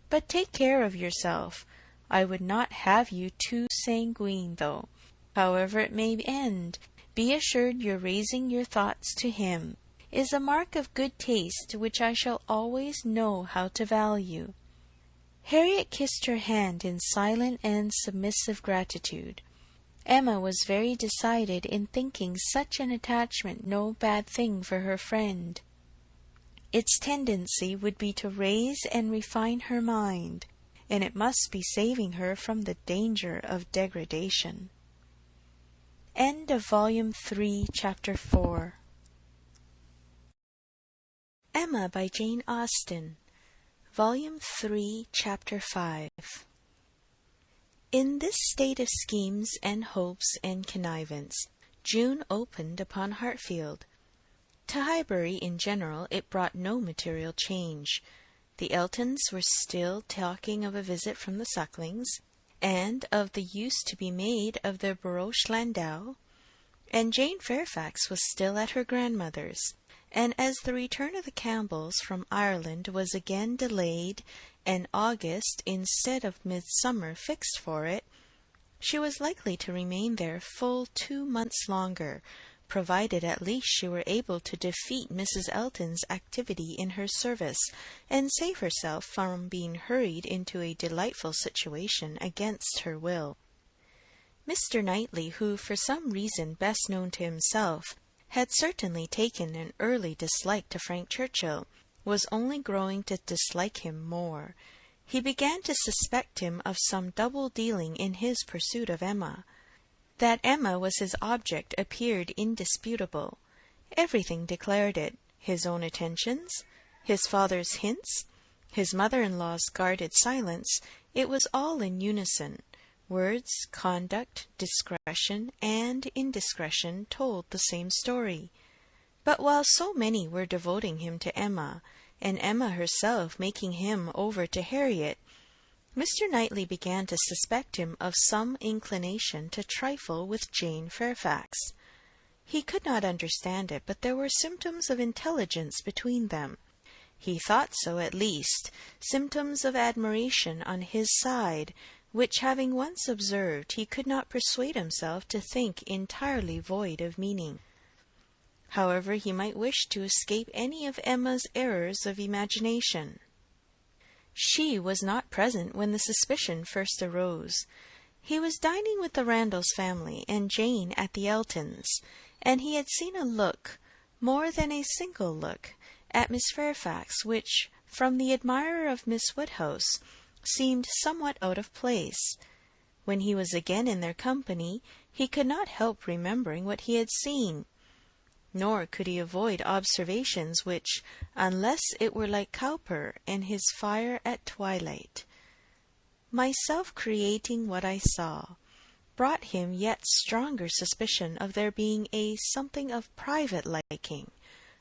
But take care of yourself. I would not have you too sanguine, though. However it may end, be assured your raising your thoughts to him is a mark of good taste which I shall always know how to value." Harriet kissed her hand in silent and submissive gratitude. Emma was very decided in thinking such an attachment no bad thing for her friend. Its tendency would be to raise and refine her mind, and it must be saving her from the danger of degradation. End of Volume 3, Chapter 4. Emma by Jane Austen, Volume 3, Chapter 5. In this state of schemes and hopes and connivance, June opened upon Hartfield. To Highbury in general it brought no material change. The Eltons were still talking of a visit from the Sucklings, and of the use to be made of their barouche landau, and Jane Fairfax was still at her grandmother's, and as the return of the Campbells from Ireland was again delayed, and August instead of midsummer fixed for it, she was likely to remain there full 2 months longer, provided at least she were able to defeat Mrs. Elton's activity in her service, and save herself from being hurried into a delightful situation against her will. Mr. Knightley, who, for some reason best known to himself, had certainly taken an early dislike to Frank Churchill, was only growing to dislike him more. He began to suspect him of some double dealing in his pursuit of Emma. That Emma was his object appeared indisputable. Everything declared it: his own attentions, his father's hints, his mother-in-law's guarded silence. It was all in unison. Words, conduct, discretion, and indiscretion told the same story. But while so many were devoting him to Emma, and Emma herself making him over to Harriet, Mr. Knightley began to suspect him of some inclination to trifle with Jane Fairfax. He could not understand it, but there were symptoms of intelligence between them. He thought so, at least, symptoms of admiration on his side, which, having once observed, he could not persuade himself to think entirely void of meaning. However he might wish to escape any of Emma's errors of imagination, she was not present when the suspicion first arose. He was dining with the Randalls family and Jane at the Eltons, and he had seen a look, more than a single look, at Miss Fairfax, which, from the admirer of Miss Woodhouse, seemed somewhat out of place. When he was again in their company, he could not help remembering what he had seen. Nor could he avoid observations which, unless it were like Cowper and his fire at twilight, myself creating what I saw, brought him yet stronger suspicion of there being a something of private liking,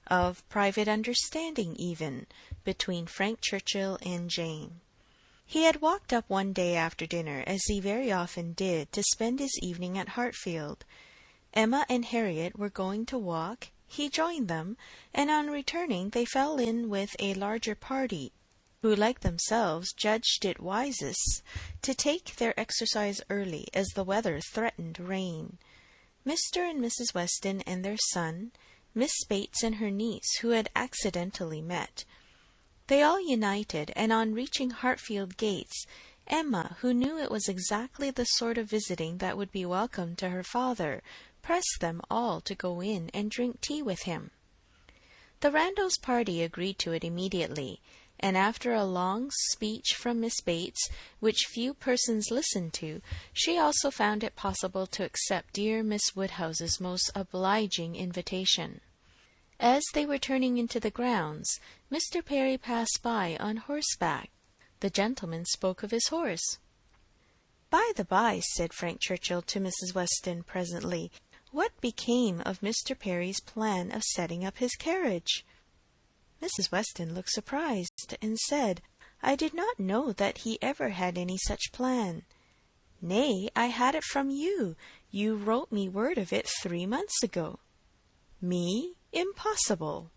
of private understanding even, between Frank Churchill and Jane. He had walked up one day after dinner, as he very often did, to spend his evening at Hartfield. Emma and Harriet were going to walk. He joined them, and on returning they fell in with a larger party, who, like themselves, judged it wisest to take their exercise early, as the weather threatened rain. Mr. and Mrs. Weston and their son, Miss Bates and her niece, who had accidentally met. They all united, and on reaching Hartfield gates, Emma, who knew it was exactly the sort of visiting that would be welcome to her father, pressed them all to go in and drink tea with him. The Randalls party agreed to it immediately, and after a long speech from Miss Bates, which few persons listened to, she also found it possible to accept dear Miss Woodhouse's most obliging invitation. As they were turning into the grounds, Mr. Perry passed by on horseback. The gentleman spoke of his horse. "By the by," said Frank Churchill to Mrs. Weston presently, "what became of Mr. Perry's plan of setting up his carriage?" Mrs. Weston looked surprised, and said, "I did not know that he ever had any such plan." "Nay, I had it from you. You wrote me word of it 3 months ago." "Me? Impossible!"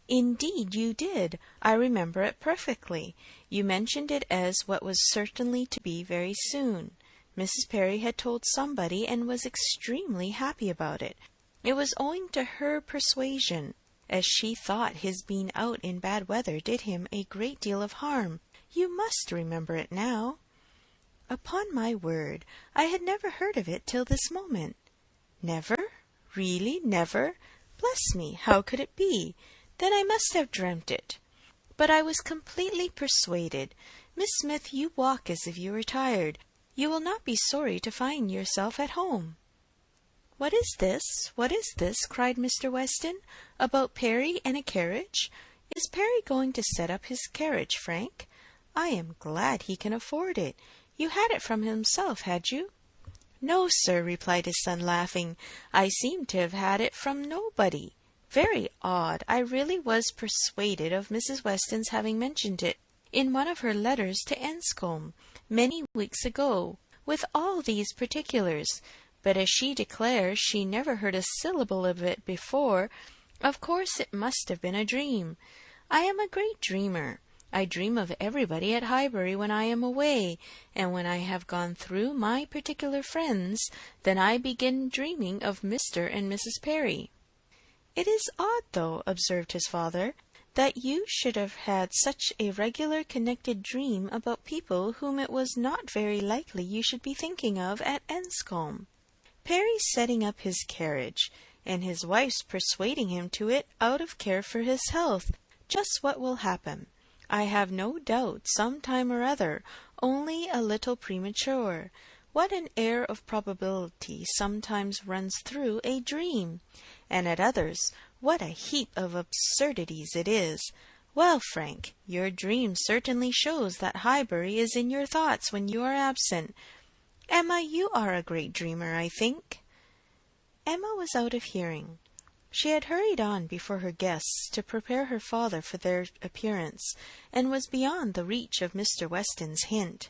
"Indeed you did. I remember it perfectly. You mentioned it as what was certainly to be very soon. Mrs. Perry had told somebody, and was extremely happy about it. It was owing to her persuasion, as she thought his being out in bad weather did him a great deal of harm. You must remember it now." "Upon my word, I had never heard of it till this moment." "Never? Really never? Bless me, how could it be? Then I must have dreamt it. But I was completely persuaded. Miss Smith, you walk as if you were tired. You will not be sorry to find yourself at home." "What is this? What is this?" cried Mr. Weston. "About Perry and a carriage? Is Perry going to set up his carriage, Frank? I am glad he can afford it. You had it from himself, had you?" "No, sir," replied his son, laughing. "I seem to have had it from nobody. Very odd. I really was persuaded of Mrs. Weston's having mentioned it in one of her letters to Enscombe, many weeks ago, with all these particulars. But as she declares she never heard a syllable of it before, Of course it must have been a dream. I am a great dreamer. I dream of everybody at Highbury when I am away, and when I have gone through my particular friends, then I begin dreaming of Mr. and Mrs. Perry." "It is odd, though," observed his father, "that you should have had such a regular connected dream about people whom it was not very likely you should be thinking of at Enscombe. Perry's setting up his carriage, and his wife's persuading him to it out of care for his health. Just what will happen, I have no doubt, some time or other, only a little premature. What an air of probability sometimes runs through a dream! And at others, what a heap of absurdities it is! Well, Frank, your dream certainly shows that Highbury is in your thoughts when you are absent. Emma, you are a great dreamer, I think." Emma was out of hearing. She had hurried on before her guests to prepare her father for their appearance, and was beyond the reach of Mr. Weston's hint.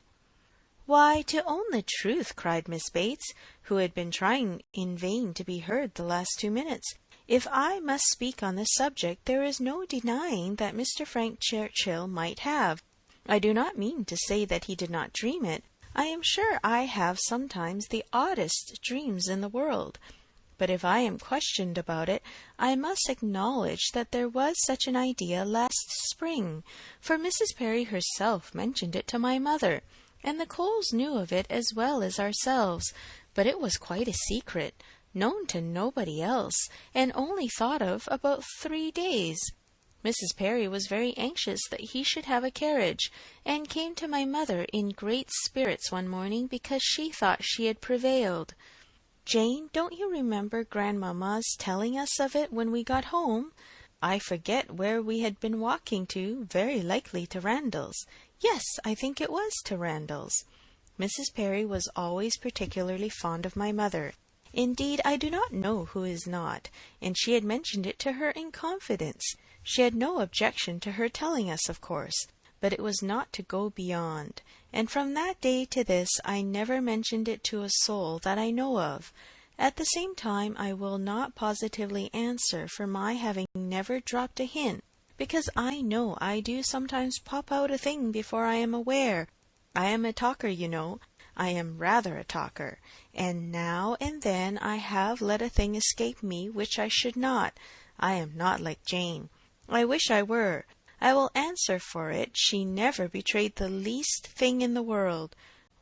"Why, to own the truth," cried Miss Bates, who had been trying in vain to be heard the last 2 minutes, "if I must speak on this subject, there is no denying that Mr. Frank Churchill might have. I do not mean to say that he did not dream it. I am sure I have sometimes the oddest dreams in the world. But if I am questioned about it, I must acknowledge that there was such an idea last spring, for Mrs. Perry herself mentioned it to my mother, and the Coles knew of it as well as ourselves, but it was quite a secret, known to nobody else, and only thought of about 3 days. Mrs. Perry was very anxious that he should have a carriage, and came to my mother in great spirits one morning because she thought she had prevailed. Jane, don't you remember grandmamma's telling us of it when we got home? I forget where we had been walking to, very likely to Randalls. Yes, I think it was to Randalls. Mrs. Perry was always particularly fond of my mother. Indeed, I do not know who is not, and she had mentioned it to her in confidence. She had no objection to her telling us, of course, but it was not to go beyond, and from that day to this I never mentioned it to a soul that I know of. At the same time, I will not positively answer for my having never dropped a hint, because I know I do sometimes pop out a thing before I am aware. I am a talker, you know. I am rather a talker, and now and then I have let a thing escape me which I should not. I am not like Jane. I wish I were. I will answer for it she never betrayed the least thing in the world.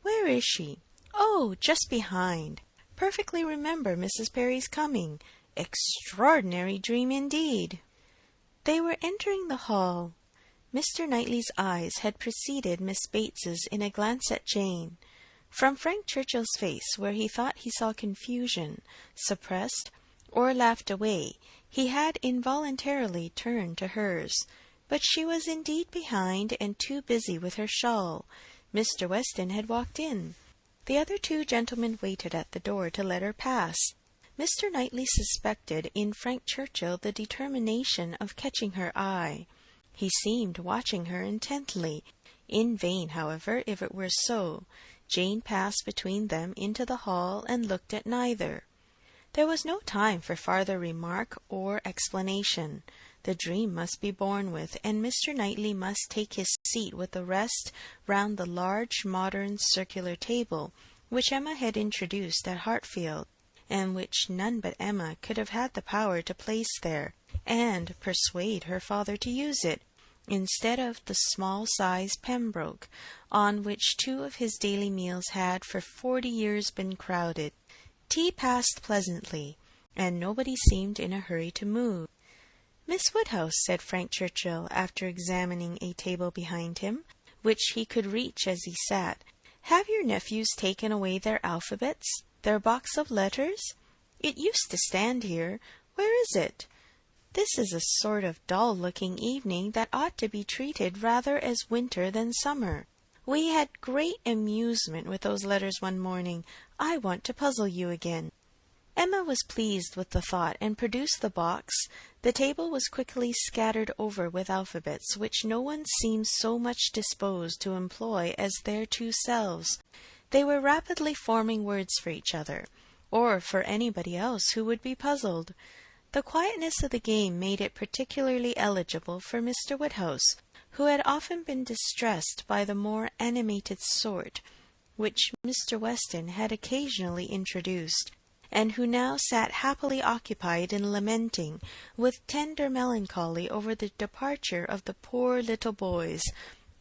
Where is she? Oh, just behind. Perfectly remember Mrs. Perry's coming. Extraordinary dream indeed." They were entering the hall. Mr. Knightley's eyes had preceded Miss Bates's in a glance at Jane. From Frank Churchill's face, where he thought he saw confusion, suppressed, or laughed away, he had involuntarily turned to hers. But she was indeed behind, and too busy with her shawl. Mr. Weston had walked in. The other 2 gentlemen waited at the door to let her pass. Mr. Knightley suspected in Frank Churchill the determination of catching her eye. He seemed watching her intently. In vain, however, if it were so. Jane passed between them into the hall and looked at neither. There was no time for farther remark or explanation. The dream must be borne with, and Mr. Knightley must take his seat with the rest round the large modern circular table which Emma had introduced at Hartfield, and which none but Emma could have had the power to place there, and persuade her father to use it, instead of the small-sized Pembroke, on which 2 of his daily meals had for 40 years been crowded. Tea passed pleasantly, and nobody seemed in a hurry to move. "Miss Woodhouse," said Frank Churchill, after examining a table behind him, which he could reach as he sat, "have your nephews taken away their alphabets, their box of letters? It used to stand here. Where is it? This is a sort of dull-looking evening that ought to be treated rather as winter than summer. We had great amusement with those letters one morning. I want to puzzle you again." Emma was pleased with the thought, and produced the box. The table was quickly scattered over with alphabets, which no one seemed so much disposed to employ as their 2 selves. They were rapidly forming words for each other, or for anybody else who would be puzzled. The quietness of the game made it particularly eligible for Mr. Woodhouse, who had often been distressed by the more animated sort, which Mr. Weston had occasionally introduced, and who now sat happily occupied in lamenting with tender melancholy over the departure of the poor little boys,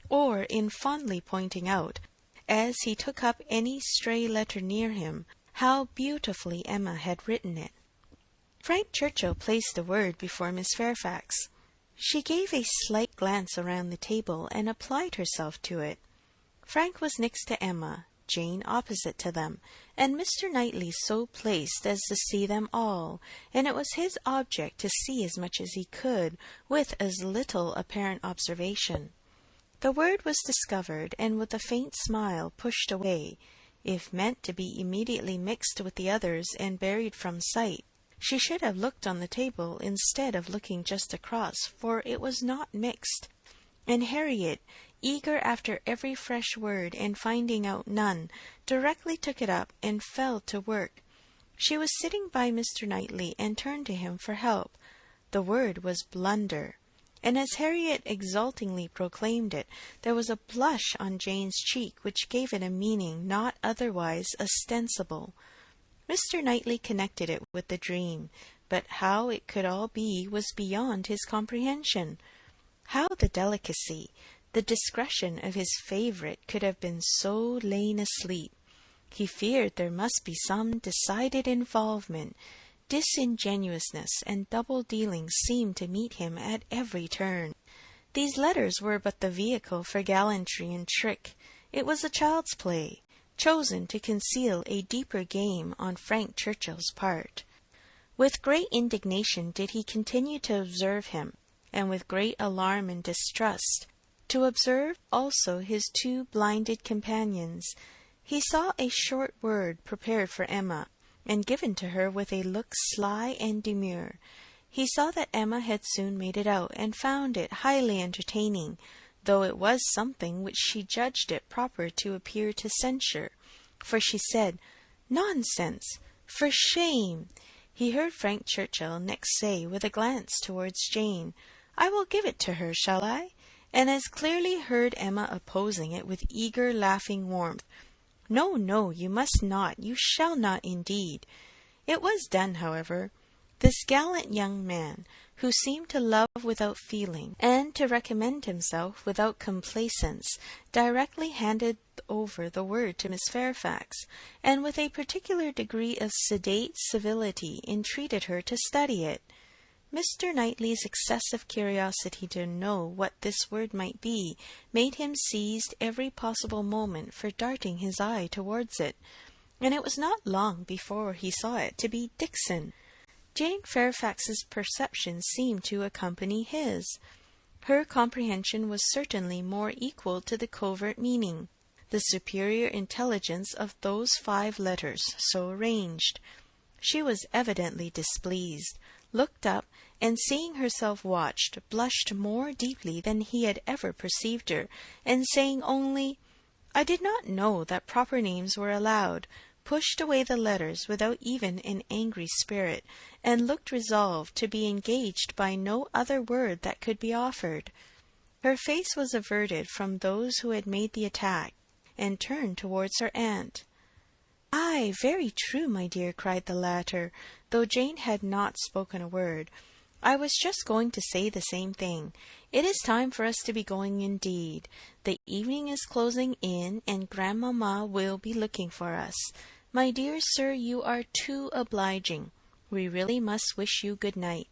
or in fondly pointing out, as he took up any stray letter near him, how beautifully Emma had written it. Frank Churchill placed the word before Miss Fairfax. She gave a slight glance around the table and applied herself to it. Frank was next to Emma, Jane opposite to them, and Mr. Knightley so placed as to see them all, and it was his object to see as much as he could, with as little apparent observation. The word was discovered, and with a faint smile pushed away. If meant to be immediately mixed with the others and buried from sight, she should have looked on the table instead of looking just across, for it was not mixed, and Harriet, eager after every fresh word and finding out none, directly took it up and fell to work. She was sitting by Mr. Knightley and turned to him for help. The word was blunder, and as Harriet exultingly proclaimed it, there was a blush on Jane's cheek which gave it a meaning not otherwise ostensible. Mr. Knightley connected it with the dream, but how it could all be was beyond his comprehension. How the delicacy, the discretion of his favourite could have been so lain asleep. He feared there must be some decided involvement. Disingenuousness and double-dealing seemed to meet him at every turn. These letters were but the vehicle for gallantry and trick. It was a child's play, chosen to conceal a deeper game on Frank Churchill's part. With great indignation did he continue to observe him, and with great alarm and distrust to observe also his two blinded companions. He saw a short word prepared for Emma, and given to her with a look sly and demure. He saw that Emma had soon made it out, and found it highly entertaining, though it was something which she judged it proper to appear to censure, for she said, "Nonsense! For shame!" He heard Frank Churchill next say, with a glance towards Jane, "I will give it to her, shall I?" and as clearly heard Emma opposing it with eager laughing warmth. "No, no, you must not, you shall not indeed." It was done, however. This gallant young man, who seemed to love without feeling, and to recommend himself without complaisance, directly handed over the word to Miss Fairfax, and with a particular degree of sedate civility entreated her to study it. Mr. Knightley's excessive curiosity to know what this word might be made him seize every possible moment for darting his eye towards it, and it was not long before he saw it to be Dixon. Jane Fairfax's perception seemed to accompany his. Her comprehension was certainly more equal to the covert meaning, the superior intelligence of those 5 letters so arranged. She was evidently displeased, looked up, and seeing herself watched, blushed more deeply than he had ever perceived her, and saying only, "I did not know that proper names were allowed," pushed away the letters without even an angry spirit, and looked resolved to be engaged by no other word that could be offered. Her face was averted from those who had made the attack, and turned towards her aunt. "Ay, very true, my dear," cried the latter, though Jane had not spoken a word. "I was just going to say the same thing. It is time for us to be going indeed. The evening is closing in, and grandmamma will be looking for us. My dear sir, you are too obliging. We really must wish you good night."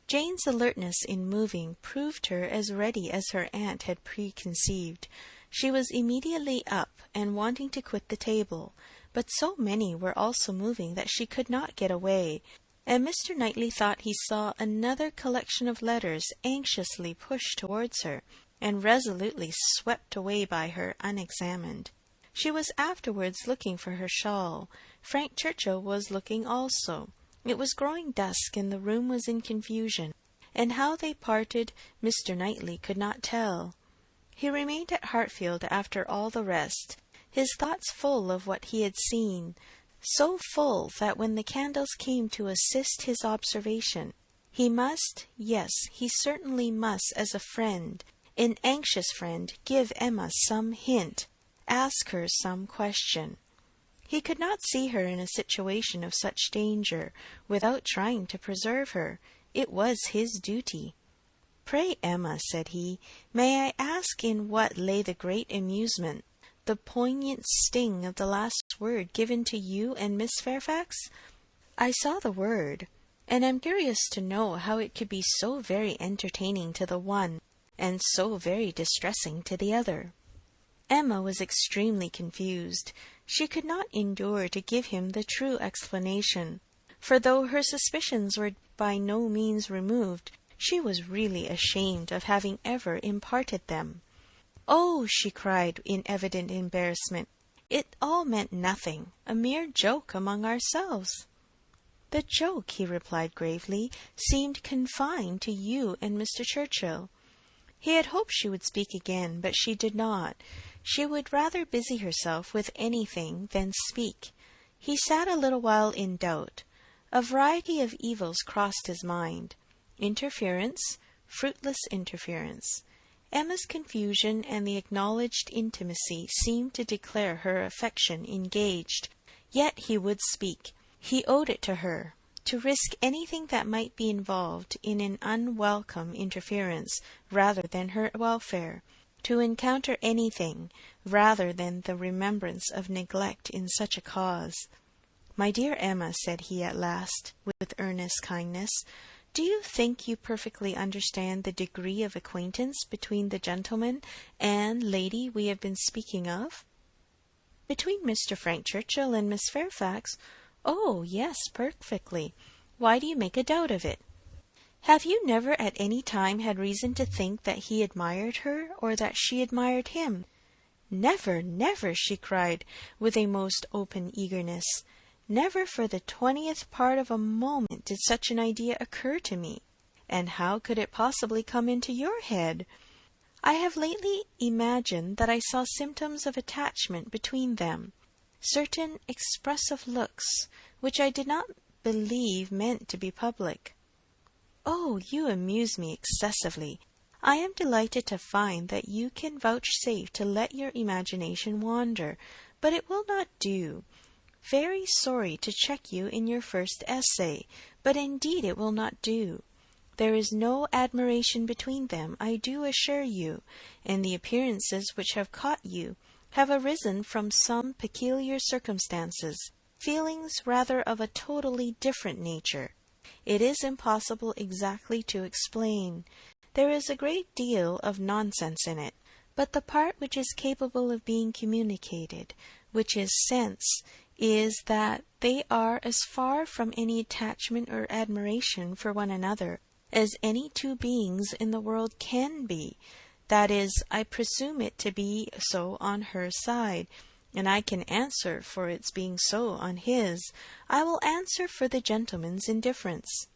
Jane's alertness in moving proved her as ready as her aunt had preconceived. She was immediately up, and wanting to quit the table, but so many were also moving that she could not get away, and Mr. Knightley thought he saw another collection of letters anxiously pushed towards her, and resolutely swept away by her unexamined. She was afterwards looking for her shawl. Frank Churchill was looking also. It was growing dusk, and the room was in confusion, and how they parted Mr. Knightley could not tell. He remained at Hartfield after all the rest, his thoughts full of what he had seen, so full that when the candles came to assist his observation, he must, yes, he certainly must, as a friend, an anxious friend, give Emma some hint, ask her some question. He could not see her in a situation of such danger without trying to preserve her. It was his duty. "Pray, Emma," said he, "may I ask in what lay the great amusement, the poignant sting of the last word given to you and Miss Fairfax? I saw the word, and am curious to know how it could be so very entertaining to the one, and so very distressing to the other." Emma was extremely confused. She could not endure to give him the true explanation, for though her suspicions were by no means removed, she was really ashamed of having ever imparted them. "Oh," she cried in evident embarrassment, "it all meant nothing, a mere joke among ourselves." "The joke," he replied gravely, "seemed confined to you and Mr. Churchill." He had hoped she would speak again, but she did not. She would rather busy herself with anything than speak. He sat a little while in doubt. A variety of evils crossed his mind. Interference, fruitless interference. Emma's confusion and the acknowledged intimacy seemed to declare her affection engaged. Yet he would speak. He owed it to her. To risk anything that might be involved in an unwelcome interference rather than her welfare. To encounter anything rather than the remembrance of neglect in such a cause. "My dear Emma," said he at last, with earnest kindness, "do you think you perfectly understand the degree of acquaintance between the gentleman and lady we have been speaking of?" "Between Mr. Frank Churchill and Miss Fairfax? Oh, yes, perfectly. Why do you make a doubt of it? Have you never at any time had reason to think that he admired her, or that she admired him?" "Never, never!" she cried, with a most open eagerness. "Never for the 20th part of a moment did such an idea occur to me. And how could it possibly come into your head? I have lately imagined that I saw symptoms of attachment between them, certain expressive looks, which I did not believe meant to be public." "Oh, you amuse me excessively. I am delighted to find that you can vouchsafe to let your imagination wander, but it will not do. Very sorry to check you in your first essay, but indeed it will not do. There is no admiration between them, I do assure you, and the appearances which have caught you have arisen from some peculiar circumstances, feelings rather of a totally different nature. It is impossible exactly to explain. There is a great deal of nonsense in it, but the part which is capable of being communicated, which is sense, is that they are as far from any attachment or admiration for one another as any two beings in the world can be. That is, I presume it to be so on her side, and I can answer for its being so on his. I will answer for the gentleman's indifference."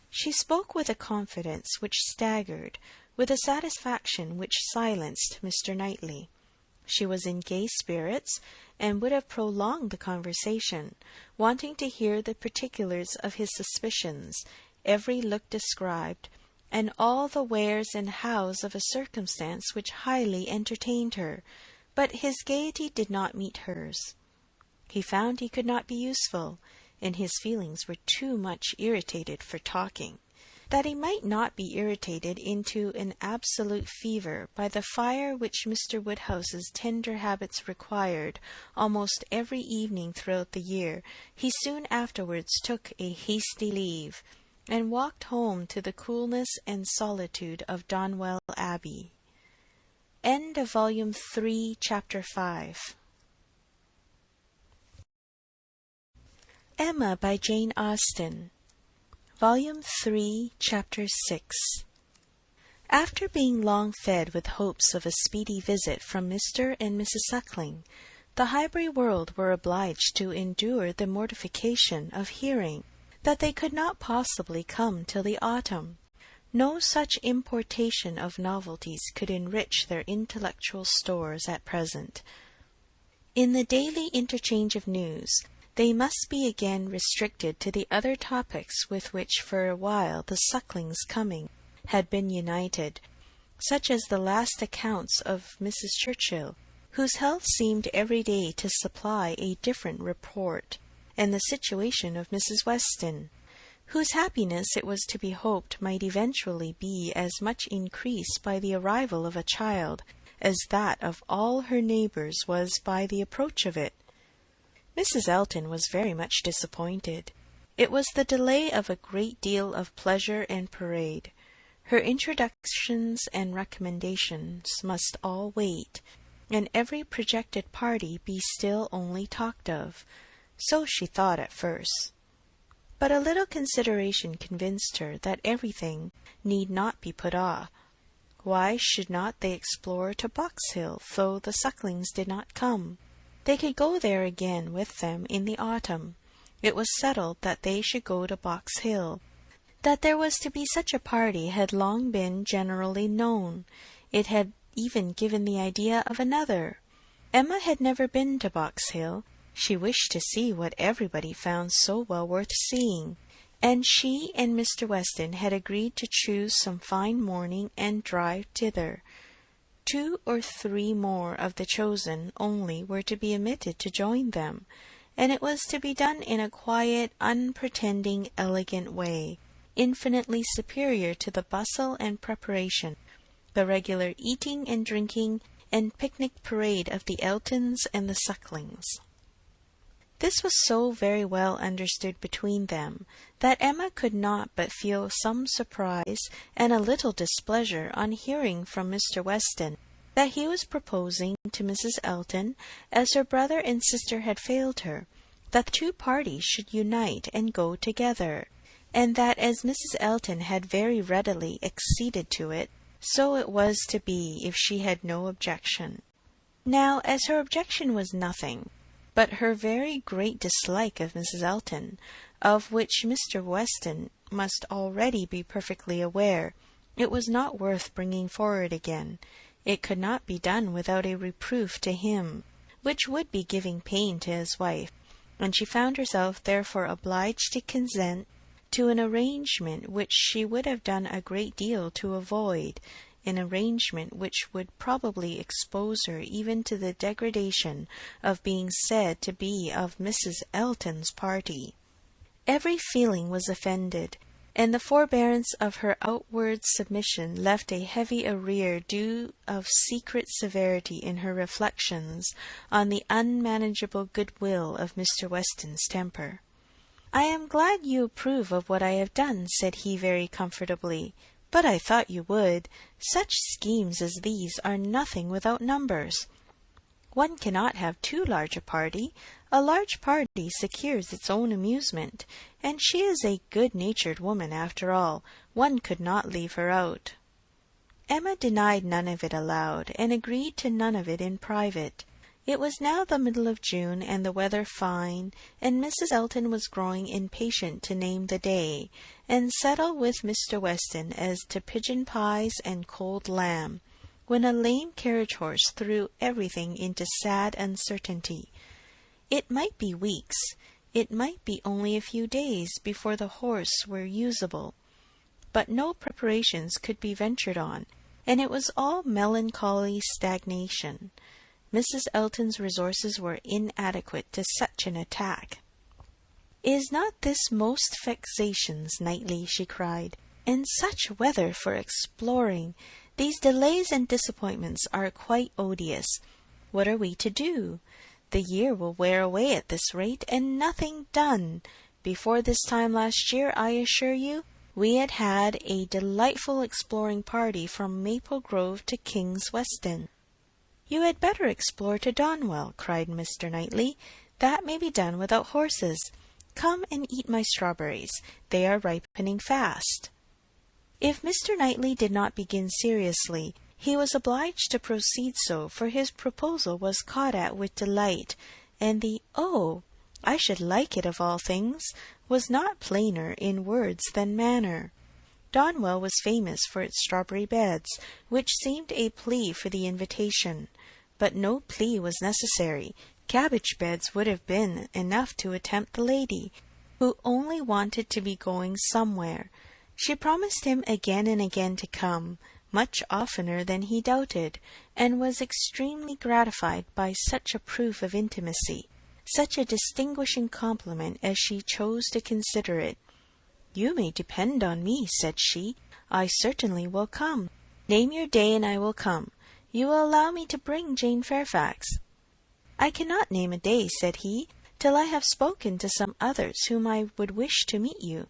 She spoke with a confidence which staggered, with a satisfaction which silenced Mr. Knightley. She was in gay spirits, and would have prolonged the conversation, wanting to hear the particulars of his suspicions, every look described, and all the wheres and hows of a circumstance which highly entertained her, but his gaiety did not meet hers. He found he could not be useful, and his feelings were too much irritated for talking. That he might not be irritated into an absolute fever by the fire which Mr. Woodhouse's tender habits required almost every evening throughout the year, he soon afterwards took a hasty leave, and walked home to the coolness and solitude of Donwell Abbey. End of Volume 3, Chapter 5. Emma by Jane Austen. Volume 3, Chapter 6. After being long fed with hopes of a speedy visit from Mr. and Mrs. Suckling, the Highbury world were obliged to endure the mortification of hearing that they could not possibly come till the autumn. No such importation of novelties could enrich their intellectual stores at present. In the daily interchange of news, they must be again restricted to the other topics with which for a while the Sucklings' coming had been united, such as the last accounts of Mrs. Churchill, whose health seemed every day to supply a different report, and the situation of Mrs. Weston, whose happiness it was to be hoped might eventually be as much increased by the arrival of a child as that of all her neighbours was by the approach of it. Mrs. Elton was very much disappointed. It was the delay of a great deal of pleasure and parade. Her introductions and recommendations must all wait, and every projected party be still only talked of. So she thought at first. But a little consideration convinced her that everything need not be put off. Why should not they explore to Box Hill, though the Sucklings did not come? They could go there again with them in the autumn. It was settled that they should go to Box Hill. That there was to be such a party had long been generally known. It had even given the idea of another. Emma had never been to Box Hill. She wished to see what everybody found so well worth seeing, and she and Mr. Weston had agreed to choose some fine morning and drive thither. 2 or 3 more of the chosen only were to be admitted to join them, and it was to be done in a quiet, unpretending, elegant way, infinitely superior to the bustle and preparation, the regular eating and drinking and picnic parade of the Eltons and the Sucklings. This was so very well understood between them that Emma could not but feel some surprise and a little displeasure on hearing from Mr. Weston that he was proposing to Mrs. Elton, as her brother and sister had failed her, that the 2 parties should unite and go together, and that as Mrs. Elton had very readily acceded to it, so it was to be if she had no objection. Now, as her objection was nothing but her very great dislike of Mrs. Elton, of which Mr. Weston must already be perfectly aware, it was not worth bringing forward again. It could not be done without a reproof to him, which would be giving pain to his wife, and she found herself therefore obliged to consent to an arrangement which she would have done a great deal to avoid, an arrangement which would probably expose her even to the degradation of being said to be of Mrs. Elton's party. Every feeling was offended, and the forbearance of her outward submission left a heavy arrear due of secret severity in her reflections on the unmanageable goodwill of Mr. Weston's temper. "I am glad you approve of what I have done," said he very comfortably, "but I thought you would. Such schemes as these are nothing without numbers. One cannot have too large a party. A large party secures its own amusement, and she is a good-natured woman after all. One could not leave her out." Emma denied none of it aloud, and agreed to none of it in private. It was now the middle of June, and the weather fine, and Mrs. Elton was growing impatient to name the day, and settle with Mr. Weston as to pigeon pies and cold lamb, when a lame carriage-horse threw everything into sad uncertainty. It might be weeks, it might be only a few days before the horse were usable, but no preparations could be ventured on, and it was all melancholy stagnation. Mrs. Elton's resources were inadequate to such an attack. "Is not this most vexations, Knightley?" she cried. "And such weather for exploring! These delays and disappointments are quite odious. What are we to do? The year will wear away at this rate, and nothing done. Before this time last year, I assure you, we had had a delightful exploring party from Maple Grove to King's Weston." "You had better explore to Donwell," cried Mr. Knightley. "That may be done without horses. Come and eat my strawberries. They are ripening fast." If Mr. Knightley did not begin seriously, he was obliged to proceed so, for his proposal was caught at with delight, and the "Oh, I should like it of all things" was not plainer in words than manner. Donwell was famous for its strawberry beds, which seemed a plea for the invitation. But no plea was necessary. Cabbage beds would have been enough to tempt the lady, who only wanted to be going somewhere. She promised him again and again to come, much oftener than he doubted, and was extremely gratified by such a proof of intimacy, such a distinguishing compliment as she chose to consider it. "You may depend on me," said she. "I certainly will come. Name your day and I will come. You will allow me to bring Jane Fairfax." "I cannot name a day," said he, "till I have spoken to some others whom I would wish to meet you."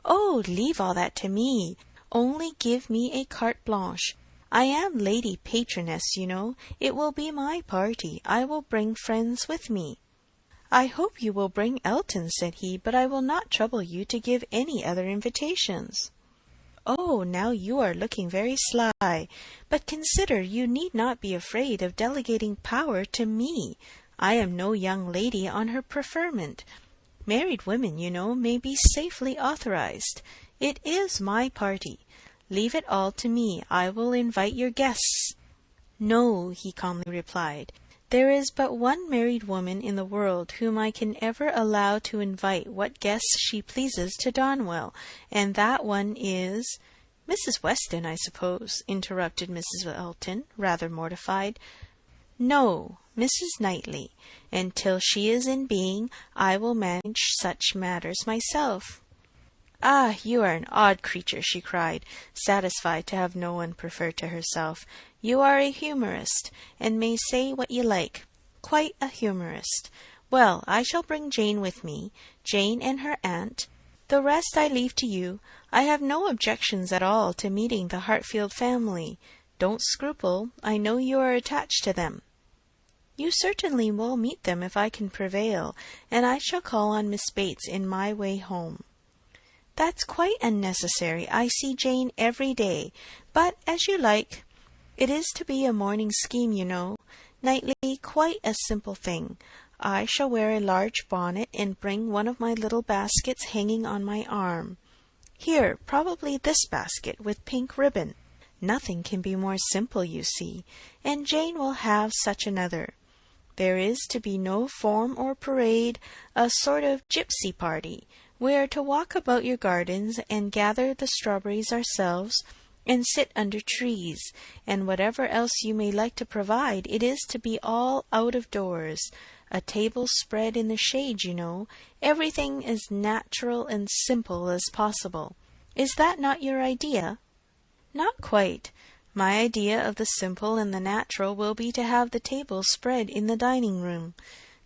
"Oh, leave all that to me. Only give me a carte blanche. I am Lady Patroness, you know. It will be my party. I will bring friends with me." "I hope you will bring Elton," said he, "but I will not trouble you to give any other invitations." "Oh, now you are looking very sly. But consider, you need not be afraid of delegating power to me. I am no young lady on her preferment. Married women, you know, may be safely authorized. It is my party. Leave it all to me. I will invite your guests." "No," he calmly replied. "There is but one married woman in the world whom I can ever allow to invite what guests she pleases to Donwell, and that one is—" "Mrs. Weston, I suppose," interrupted Mrs. Elton, rather mortified. "No, Mrs. Knightley, and till she is in being, I will manage such matters myself." "Ah, you are an odd creature," she cried, satisfied to have no one preferred to herself. "You are a humorist, and may say what you like. Quite a humorist. Well, I shall bring Jane with me, Jane and her aunt. The rest I leave to you. I have no objections at all to meeting the Hartfield family. Don't scruple. I know you are attached to them." "You certainly will meet them if I can prevail, and I shall call on Miss Bates in my way home." "That's quite unnecessary. I see Jane every day. But as you like. It is to be a morning scheme, you know. Knightley, quite a simple thing. I shall wear a large bonnet and bring one of my little baskets hanging on my arm. Here, probably this basket with pink ribbon. Nothing can be more simple, you see, and Jane will have such another. There is to be no form or parade, a sort of gypsy party. We are to walk about your gardens and gather the strawberries ourselves, and sit under trees, and whatever else you may like to provide, it is to be all out of doors. A table spread in the shade, you know. Everything as natural and simple as possible. Is that not your idea?" "Not quite. My idea of the simple and the natural will be to have the table spread in the dining-room.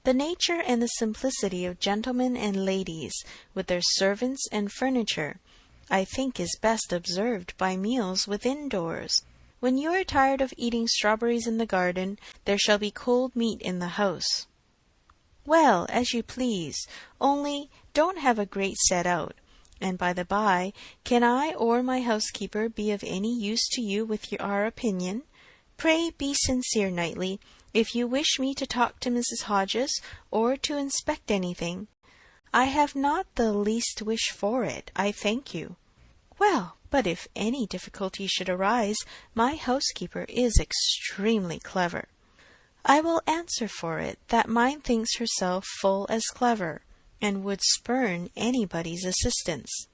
The nature and the simplicity of gentlemen and ladies, with their servants and furniture, I think is best observed by meals within doors. When you are tired of eating strawberries in the garden, there shall be cold meat in the house." "Well, as you please, only don't have a great set out. And by the by, can I or my housekeeper be of any use to you with our opinion? Pray be sincere, Knightley, if you wish me to talk to Mrs. Hodges, or to inspect anything." "I have not the least wish for it, I thank you." "Well, but if any difficulty should arise, my housekeeper is extremely clever." "I will answer for it that mine thinks herself full as clever, and would spurn anybody's assistance."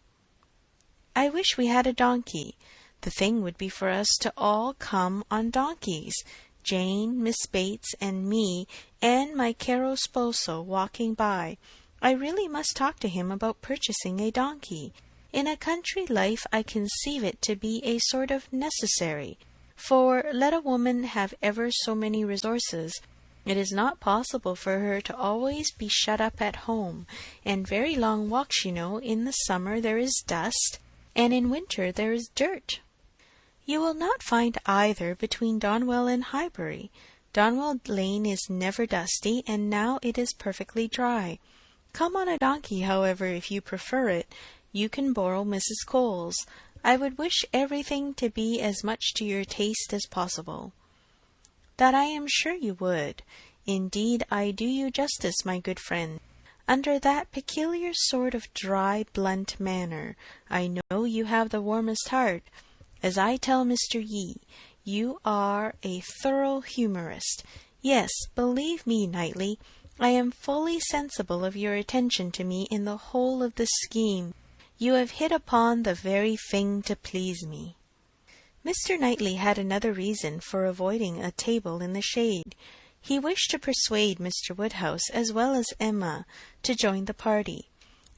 "I wish we had a donkey. The thing would be for us to all come on donkeys, Jane, Miss Bates, and me, and my caro sposo walking by. I really must talk to him about purchasing a donkey. In a country life I conceive it to be a sort of necessary, for let a woman have ever so many resources, it is not possible for her to always be shut up at home, and very long walks, you know. In the summer there is dust, and in winter there is dirt." "You will not find either between Donwell and Highbury. Donwell Lane is never dusty, and now it is perfectly dry. Come on a donkey, however, if you prefer it. You can borrow Mrs. Cole's. I would wish everything to be as much to your taste as possible." "That I am sure you would. Indeed, I do you justice, my good friend. Under that peculiar sort of dry, blunt manner, I know you have the warmest heart. As I tell Mr. Yee, you are a thorough humorist. Yes, believe me, Knightley, I am fully sensible of your attention to me in the whole of the scheme. You have hit upon the very thing to please me." Mr. Knightley had another reason for avoiding a table in the shade. He wished to persuade Mr. Woodhouse as well as Emma to join the party,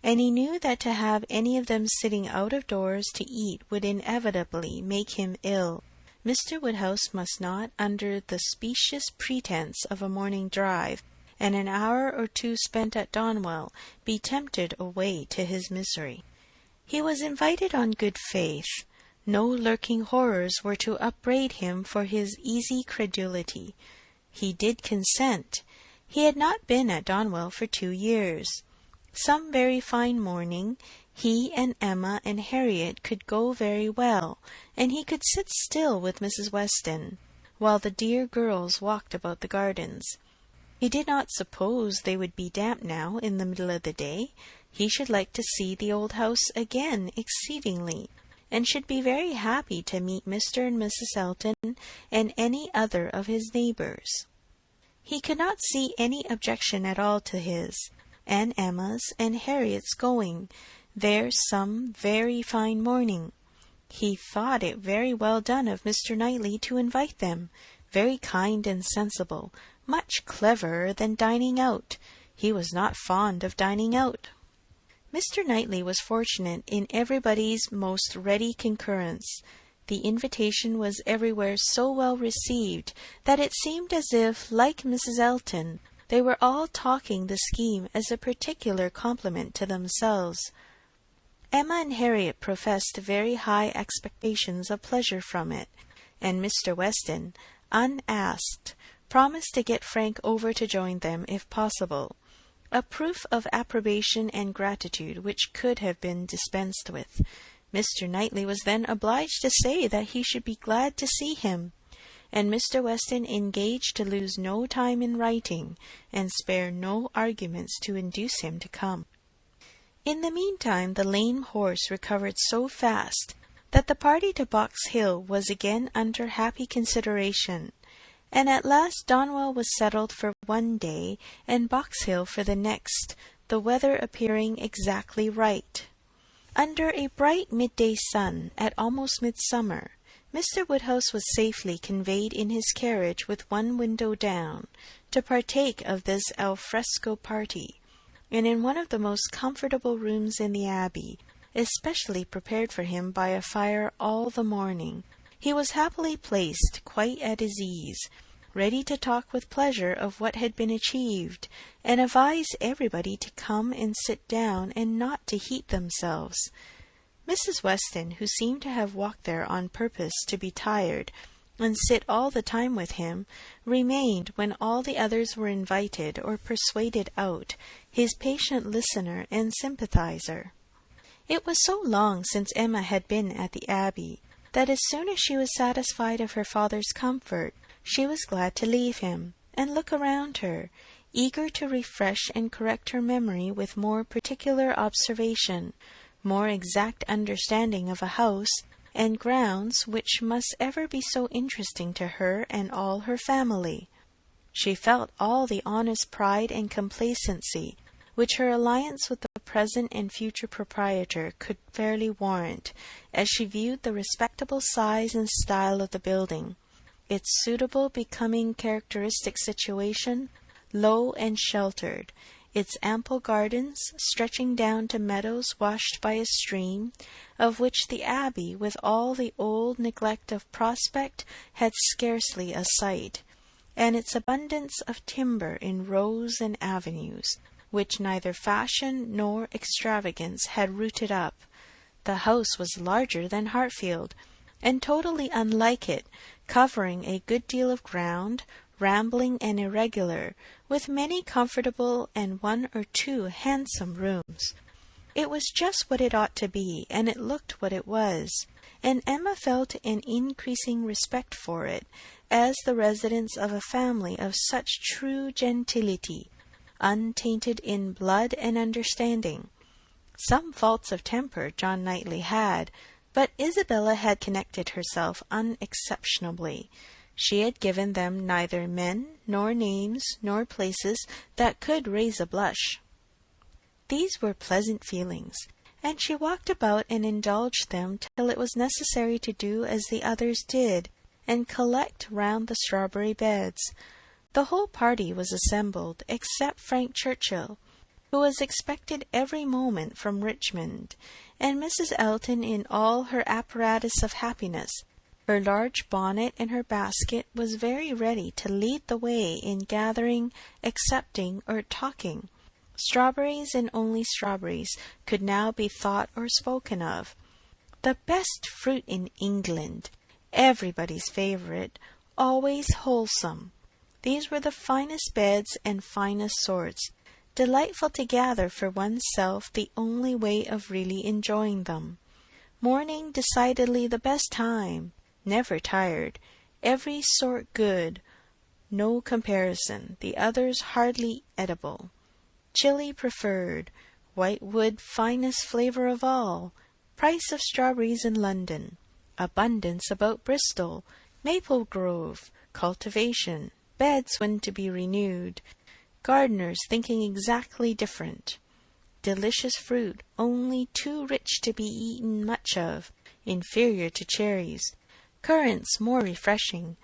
and he knew that to have any of them sitting out of doors to eat would inevitably make him ill. Mr. Woodhouse must not, under the specious pretence of a morning drive, and an hour or two spent at Donwell, be tempted away to his misery. He was invited on good faith. No lurking horrors were to upbraid him for his easy credulity. He did consent. He had not been at Donwell for 2 years. Some very fine morning, he and Emma and Harriet could go very well, and he could sit still with Mrs. Weston, while the dear girls walked about the gardens. He did not suppose they would be damp now in the middle of the day. He should like to see the old house again exceedingly, and should be very happy to meet Mr. and Mrs. Elton and any other of his neighbours. He could not see any objection at all to his, and Emma's, and Harriet's going there some very fine morning. He thought it very well done of Mr. Knightley to invite them, very kind and sensible, much cleverer than dining out. He was not fond of dining out. Mr. Knightley was fortunate in everybody's most ready concurrence. The invitation was everywhere so well received that it seemed as if, like Mrs. Elton, they were all talking the scheme as a particular compliment to themselves. Emma and Harriet professed very high expectations of pleasure from it, and Mr. Weston, unasked, promised to get Frank over to join them if possible, a proof of approbation and gratitude which could have been dispensed with. Mr. Knightley was then obliged to say that he should be glad to see him, and Mr. Weston engaged to lose no time in writing, and spare no arguments to induce him to come. In the meantime the lame horse recovered so fast that the party to Box Hill was again under happy consideration, and at last Donwell was settled for one day, and Box Hill for the next, the weather appearing exactly right. Under a bright midday sun, at almost midsummer, Mr. Woodhouse was safely conveyed in his carriage with one window down, to partake of this al fresco party, and in one of the most comfortable rooms in the Abbey, especially prepared for him by a fire all the morning, he was happily placed quite at his ease, ready to talk with pleasure of what had been achieved, and advise everybody to come and sit down and not to heat themselves. Mrs. Weston, who seemed to have walked there on purpose to be tired, and sit all the time with him, remained when all the others were invited or persuaded out, his patient listener and sympathizer. It was so long since Emma had been at the Abbey, that as soon as she was satisfied of her father's comfort, she was glad to leave him, and look around her, eager to refresh and correct her memory with more particular observation, more exact understanding of a house and grounds which must ever be so interesting to her and all her family. She felt all the honest pride and complacency which her alliance with the present and future proprietor could fairly warrant, as she viewed the respectable size and style of the building, its suitable, becoming, characteristic situation, low and sheltered, its ample gardens, stretching down to meadows washed by a stream, of which the Abbey, with all the old neglect of prospect, had scarcely a sight, and its abundance of timber in rows and avenues, which neither fashion nor extravagance had rooted up. The house was larger than Hartfield, and totally unlike it, covering a good deal of ground, rambling and irregular, with many comfortable and 1 or 2 handsome rooms. It was just what it ought to be, and it looked what it was, and Emma felt an increasing respect for it, as the residence of a family of such true gentility, untainted in blood and understanding. Some faults of temper John Knightley had, but Isabella had connected herself unexceptionably. She had given them neither men, nor names, nor places that could raise a blush. These were pleasant feelings, and she walked about and indulged them till it was necessary to do as the others did, and collect round the strawberry beds. The whole party was assembled, except Frank Churchill, who was expected every moment from Richmond, and Mrs. Elton in all her apparatus of happiness. Her large bonnet and her basket was very ready to lead the way in gathering, accepting, or talking. Strawberries and only strawberries could now be thought or spoken of. The best fruit in England, everybody's favourite, always wholesome. These were the finest beds and finest sorts, delightful to gather for oneself, the only way of really enjoying them. Morning decidedly the best time, never tired, every sort good, no comparison, the others hardly edible. Chili preferred, white wood finest flavour of all, price of strawberries in London, abundance about Bristol, maple grove, cultivation, beds when to be renewed, gardeners thinking exactly different, delicious fruit, only too rich to be eaten much of, inferior to cherries, currants more refreshing.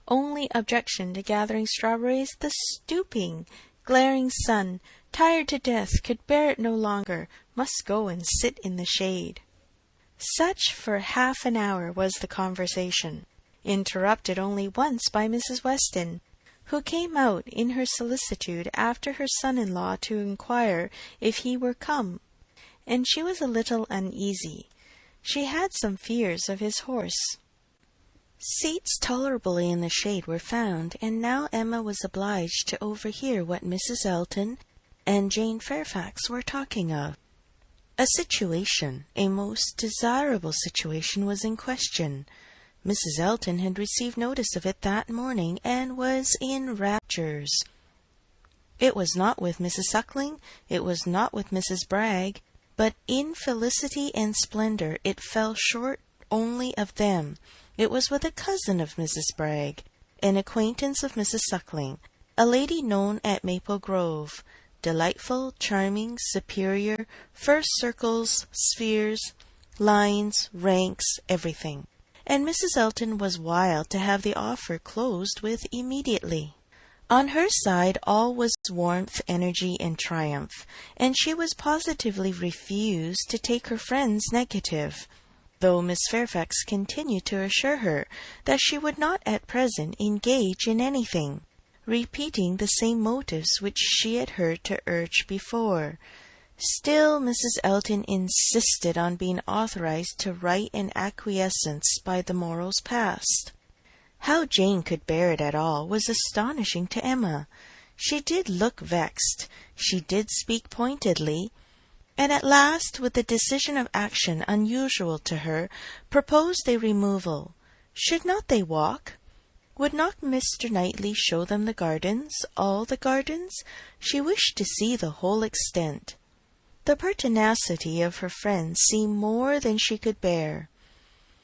Only objection to gathering strawberries, the stooping, glaring sun, tired to death, could bear it no longer, must go and sit in the shade. Such for half an hour was the conversation, interrupted only once by Mrs. Weston, who came out in her solicitude after her son-in-law to inquire if he were come, and she was a little uneasy. She had some fears of his horse. Seats tolerably in the shade were found, and now Emma was obliged to overhear what Mrs. Elton and Jane Fairfax were talking of. A situation, a most desirable situation, was in question. Mrs. Elton had received notice of it that morning, and was in raptures. It was not with Mrs. Suckling, it was not with Mrs. Bragg, but in felicity and splendour it fell short only of them. It was with a cousin of Mrs. Bragg, an acquaintance of Mrs. Suckling, a lady known at Maple Grove, delightful, charming, superior, first circles, spheres, lines, ranks, everything. And Mrs. Elton was wild to have the offer closed with immediately. On her side all was warmth, energy, and triumph, and she was positively refused to take her friend's negative, though Miss Fairfax continued to assure her that she would not at present engage in anything, repeating the same motives which she had heard to urge before. Still Mrs. Elton insisted on being authorized to write an acquiescence by the morrow's past. How Jane could bear it at all was astonishing to Emma. She did look vexed, she did speak pointedly, and at last, with a decision of action unusual to her, proposed a removal. Should not they walk? Would not Mr. Knightley show them the gardens, all the gardens? She wished to see the whole extent. The pertinacity of her friend seemed more than she could bear.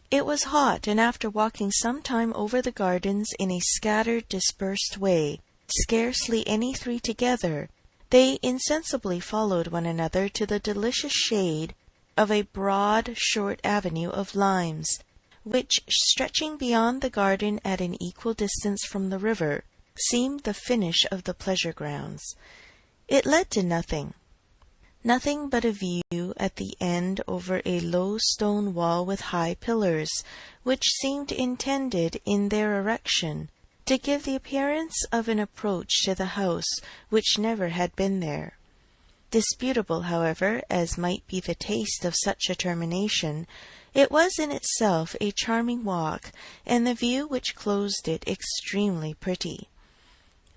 It was hot, and after walking some time over the gardens in a scattered, dispersed way, scarcely any three together, they insensibly followed one another to the delicious shade of a broad, short avenue of limes, which, stretching beyond the garden at an equal distance from the river, seemed the finish of the pleasure grounds. It led to nothing but a view at the end over a low stone wall with high pillars, which seemed intended in their erection to give the appearance of an approach to the house which never had been there. Disputable, however, as might be the taste of such a termination, it was in itself a charming walk, and the view which closed it extremely pretty.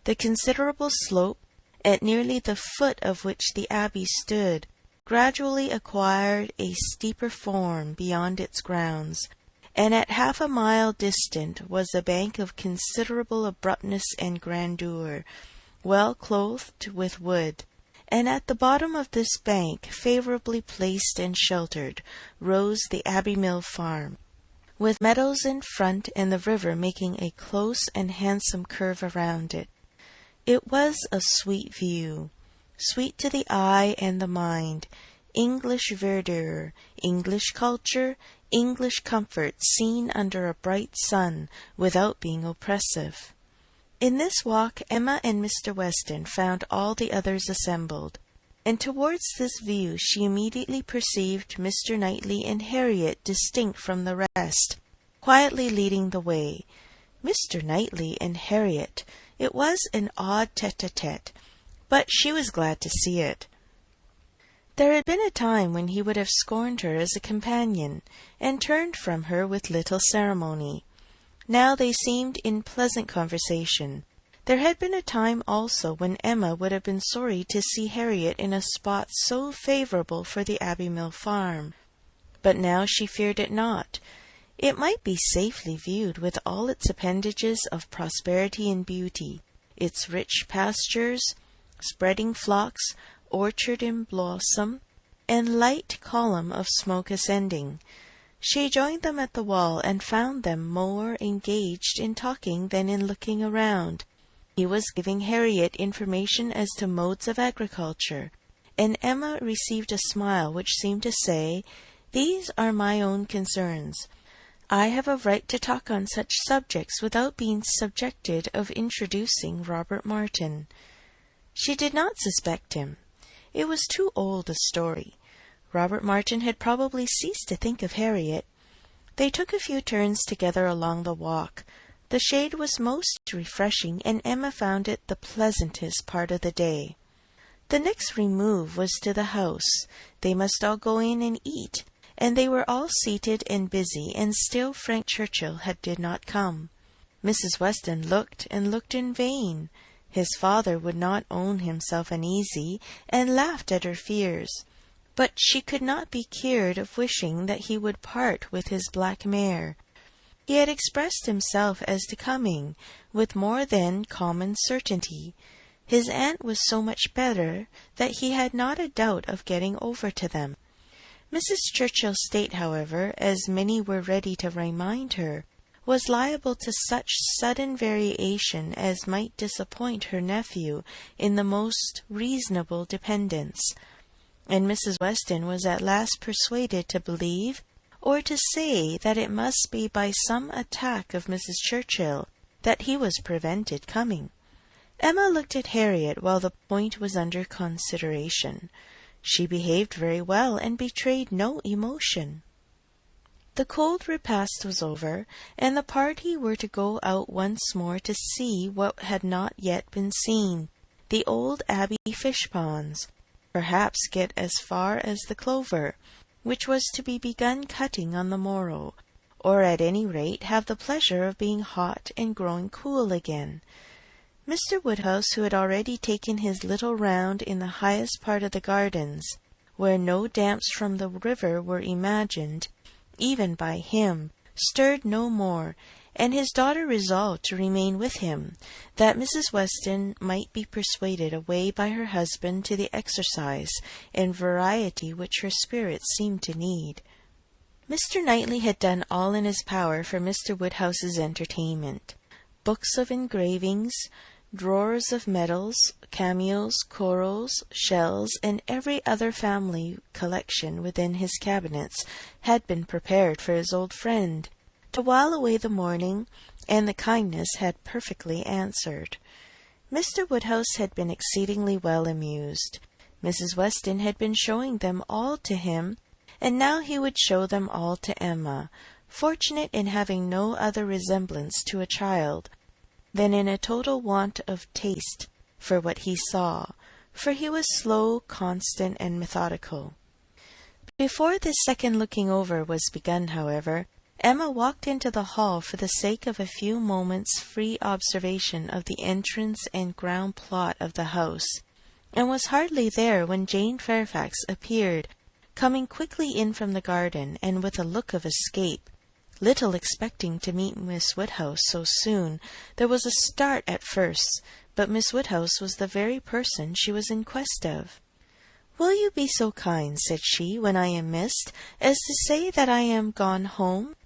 The considerable slope, at nearly the foot of which the abbey stood, gradually acquired a steeper form beyond its grounds, and at half a mile distant was a bank of considerable abruptness and grandeur, well clothed with wood, and at the bottom of this bank, favourably placed and sheltered, rose the Abbey Mill farm, with meadows in front and the river making a close and handsome curve around it. It was a sweet view, sweet to the eye and the mind, English verdure, English culture, English comfort seen under a bright sun without being oppressive. In this walk Emma and Mr. Weston found all the others assembled, and towards this view she immediately perceived Mr. Knightley and Harriet distinct from the rest, quietly leading the way. Mr. Knightley and Harriet! It was an odd tete-a-tete, but she was glad to see it. There had been a time when he would have scorned her as a companion, and turned from her with little ceremony. Now they seemed in pleasant conversation. There had been a time also when Emma would have been sorry to see Harriet in a spot so favourable for the Abbey Mill farm, but now she feared it not. It might be safely viewed with all its appendages of prosperity and beauty, its rich pastures, spreading flocks, orchard in blossom, and light column of smoke ascending. She joined them at the wall, and found them more engaged in talking than in looking around. He was giving Harriet information as to modes of agriculture, and Emma received a smile which seemed to say, "These are my own concerns. I have a right to talk on such subjects without being subjected of introducing Robert Martin." She did not suspect him. It was too old a story. Robert Martin had probably ceased to think of Harriet. They took a few turns together along the walk. The shade was most refreshing, and Emma found it the pleasantest part of the day. The next remove was to the house. They must all go in and eat, and they were all seated and busy, and still Frank Churchill did not come. Mrs. Weston looked and looked in vain. His father would not own himself uneasy, and laughed at her fears, but she could not be cured of wishing that he would part with his black mare. He had expressed himself as to coming, with more than common certainty. His aunt was so much better that he had not a doubt of getting over to them. Mrs. Churchill's state, however, as many were ready to remind her, was liable to such sudden variation as might disappoint her nephew in the most reasonable dependence, and Mrs. Weston was at last persuaded to believe, or to say, that it must be by some attack of Mrs. Churchill that he was prevented coming. Emma looked at Harriet while the point was under consideration. She behaved very well, and betrayed no emotion. The cold repast was over, and the party were to go out once more to see what had not yet been seen, the old Abbey fish-ponds, perhaps get as far as the clover, which was to be begun cutting on the morrow, or at any rate have the pleasure of being hot and growing cool again. Mr. Woodhouse, who had already taken his little round in the highest part of the gardens, where no damps from the river were imagined, even by him, stirred no more, and his daughter resolved to remain with him, that Mrs. Weston might be persuaded away by her husband to the exercise and variety which her spirits seemed to need. Mr. Knightley had done all in his power for Mr. Woodhouse's entertainment. Books of engravings, drawers of medals, cameos, corals, shells, and every other family collection within his cabinets had been prepared for his old friend, to while away the morning, and the kindness had perfectly answered. Mr. Woodhouse had been exceedingly well amused. Mrs. Weston had been showing them all to him, and now he would show them all to Emma, fortunate in having no other resemblance to a child than in a total want of taste for what he saw, for he was slow, constant, and methodical. Before this second looking over was begun, however, Emma walked into the hall for the sake of a few moments' free observation of the entrance and ground plot of the house, and was hardly there when Jane Fairfax appeared, coming quickly in from the garden, and with a look of escape. Little expecting to meet Miss Woodhouse so soon, there was a start at first, but Miss Woodhouse was the very person she was in quest of. "Will you be so kind," said she, "when I am missed, as to say that I am gone home?"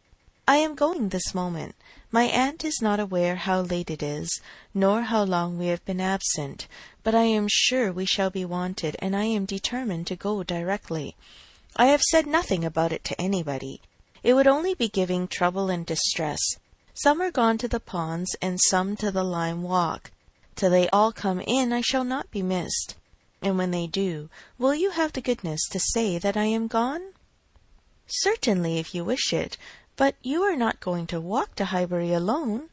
I am going this moment. My aunt is not aware how late it is, nor how long we have been absent, but I am sure we shall be wanted, and I am determined to go directly. I have said nothing about it to anybody. It would only be giving trouble and distress. Some are gone to the ponds, and some to the lime walk. Till they all come in, I shall not be missed. And when they do, will you have the goodness to say that I am gone? Certainly, if you wish it. But you are not going to walk to Highbury alone?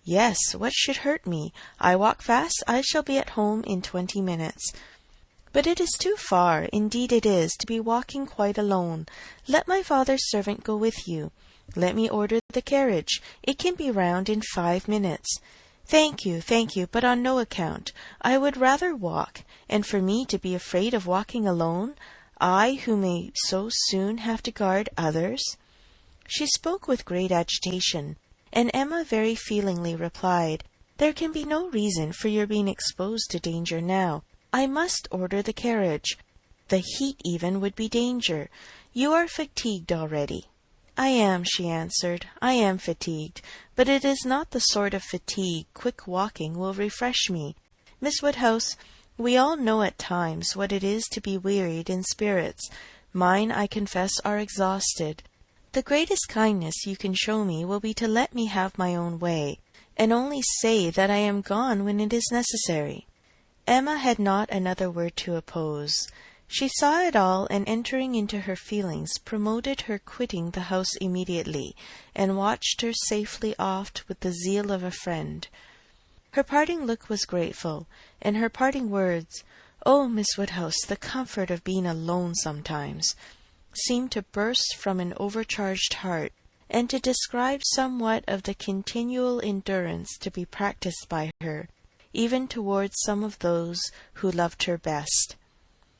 Yes, what should hurt me? I walk fast, I shall be at home in 20 minutes. But it is too far, indeed it is, to be walking quite alone. Let my father's servant go with you. Let me order the carriage. It can be round in 5 minutes. Thank you, but on no account. I would rather walk, and for me to be afraid of walking alone, I who may so soon have to guard others. She spoke with great agitation, and Emma very feelingly replied, There can be no reason for your being exposed to danger now. I must order the carriage. The heat even would be danger. You are fatigued already. I am, she answered. I am fatigued, but it is not the sort of fatigue quick walking will refresh me. Miss Woodhouse, we all know at times what it is to be wearied in spirits. Mine, I confess, are exhausted. The greatest kindness you can show me will be to let me have my own way, and only say that I am gone when it is necessary. Emma had not another word to oppose. She saw it all, and entering into her feelings, promoted her quitting the house immediately, and watched her safely off with the zeal of a friend. Her parting look was grateful, and her parting words, "Oh, Miss Woodhouse, the comfort of being alone sometimes," seemed to burst from an overcharged heart, and to describe somewhat of the continual endurance to be practised by her, even towards some of those who loved her best.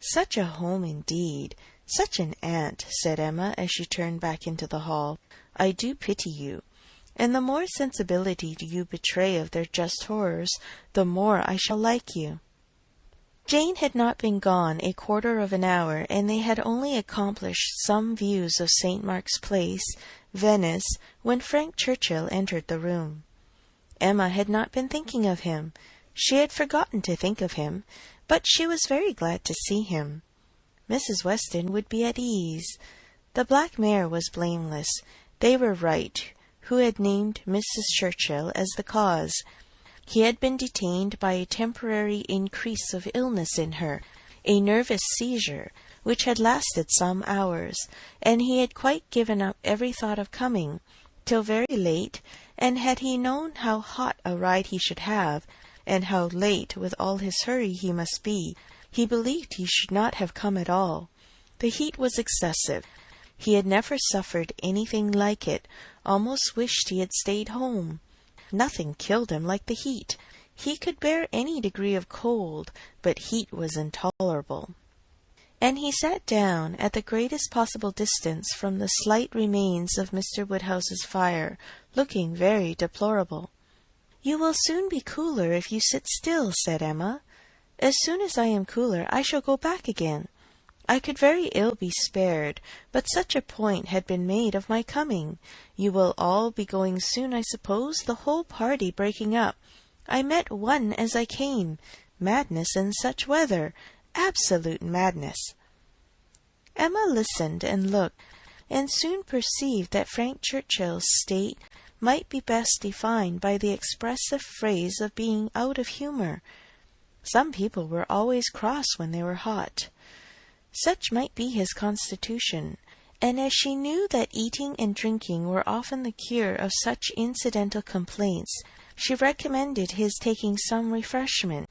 "Such a home indeed! Such an aunt!" said Emma, as she turned back into the hall. "I do pity you. And the more sensibility you betray of their just horrors, the more I shall like you." Jane had not been gone a quarter of an hour, and they had only accomplished some views of St. Mark's Place, Venice, when Frank Churchill entered the room. Emma had not been thinking of him. She had forgotten to think of him, but she was very glad to see him. Mrs. Weston would be at ease. The black mare was blameless. They were right, who had named Mrs. Churchill as the cause. He had been detained by a temporary increase of illness in her, a nervous seizure, which had lasted some hours, and he had quite given up every thought of coming, till very late, and had he known how hot a ride he should have, and how late with all his hurry he must be, he believed he should not have come at all. The heat was excessive. He had never suffered anything like it, almost wished he had stayed home. Nothing killed him like the heat. He could bear any degree of cold, but heat was intolerable. And he sat down at the greatest possible distance from the slight remains of Mr. Woodhouse's fire, looking very deplorable. "You will soon be cooler if you sit still," said Emma. "As soon as I am cooler, I shall go back again. I could very ill be spared, but such a point had been made of my coming. You will all be going soon, I suppose, the whole party breaking up. I met one as I came. Madness in such weather! Absolute madness!" Emma listened and looked, and soon perceived that Frank Churchill's state might be best defined by the expressive phrase of being out of humour. Some people were always cross when they were hot. Such might be his constitution, and as she knew that eating and drinking were often the cure of such incidental complaints, she recommended his taking some refreshment.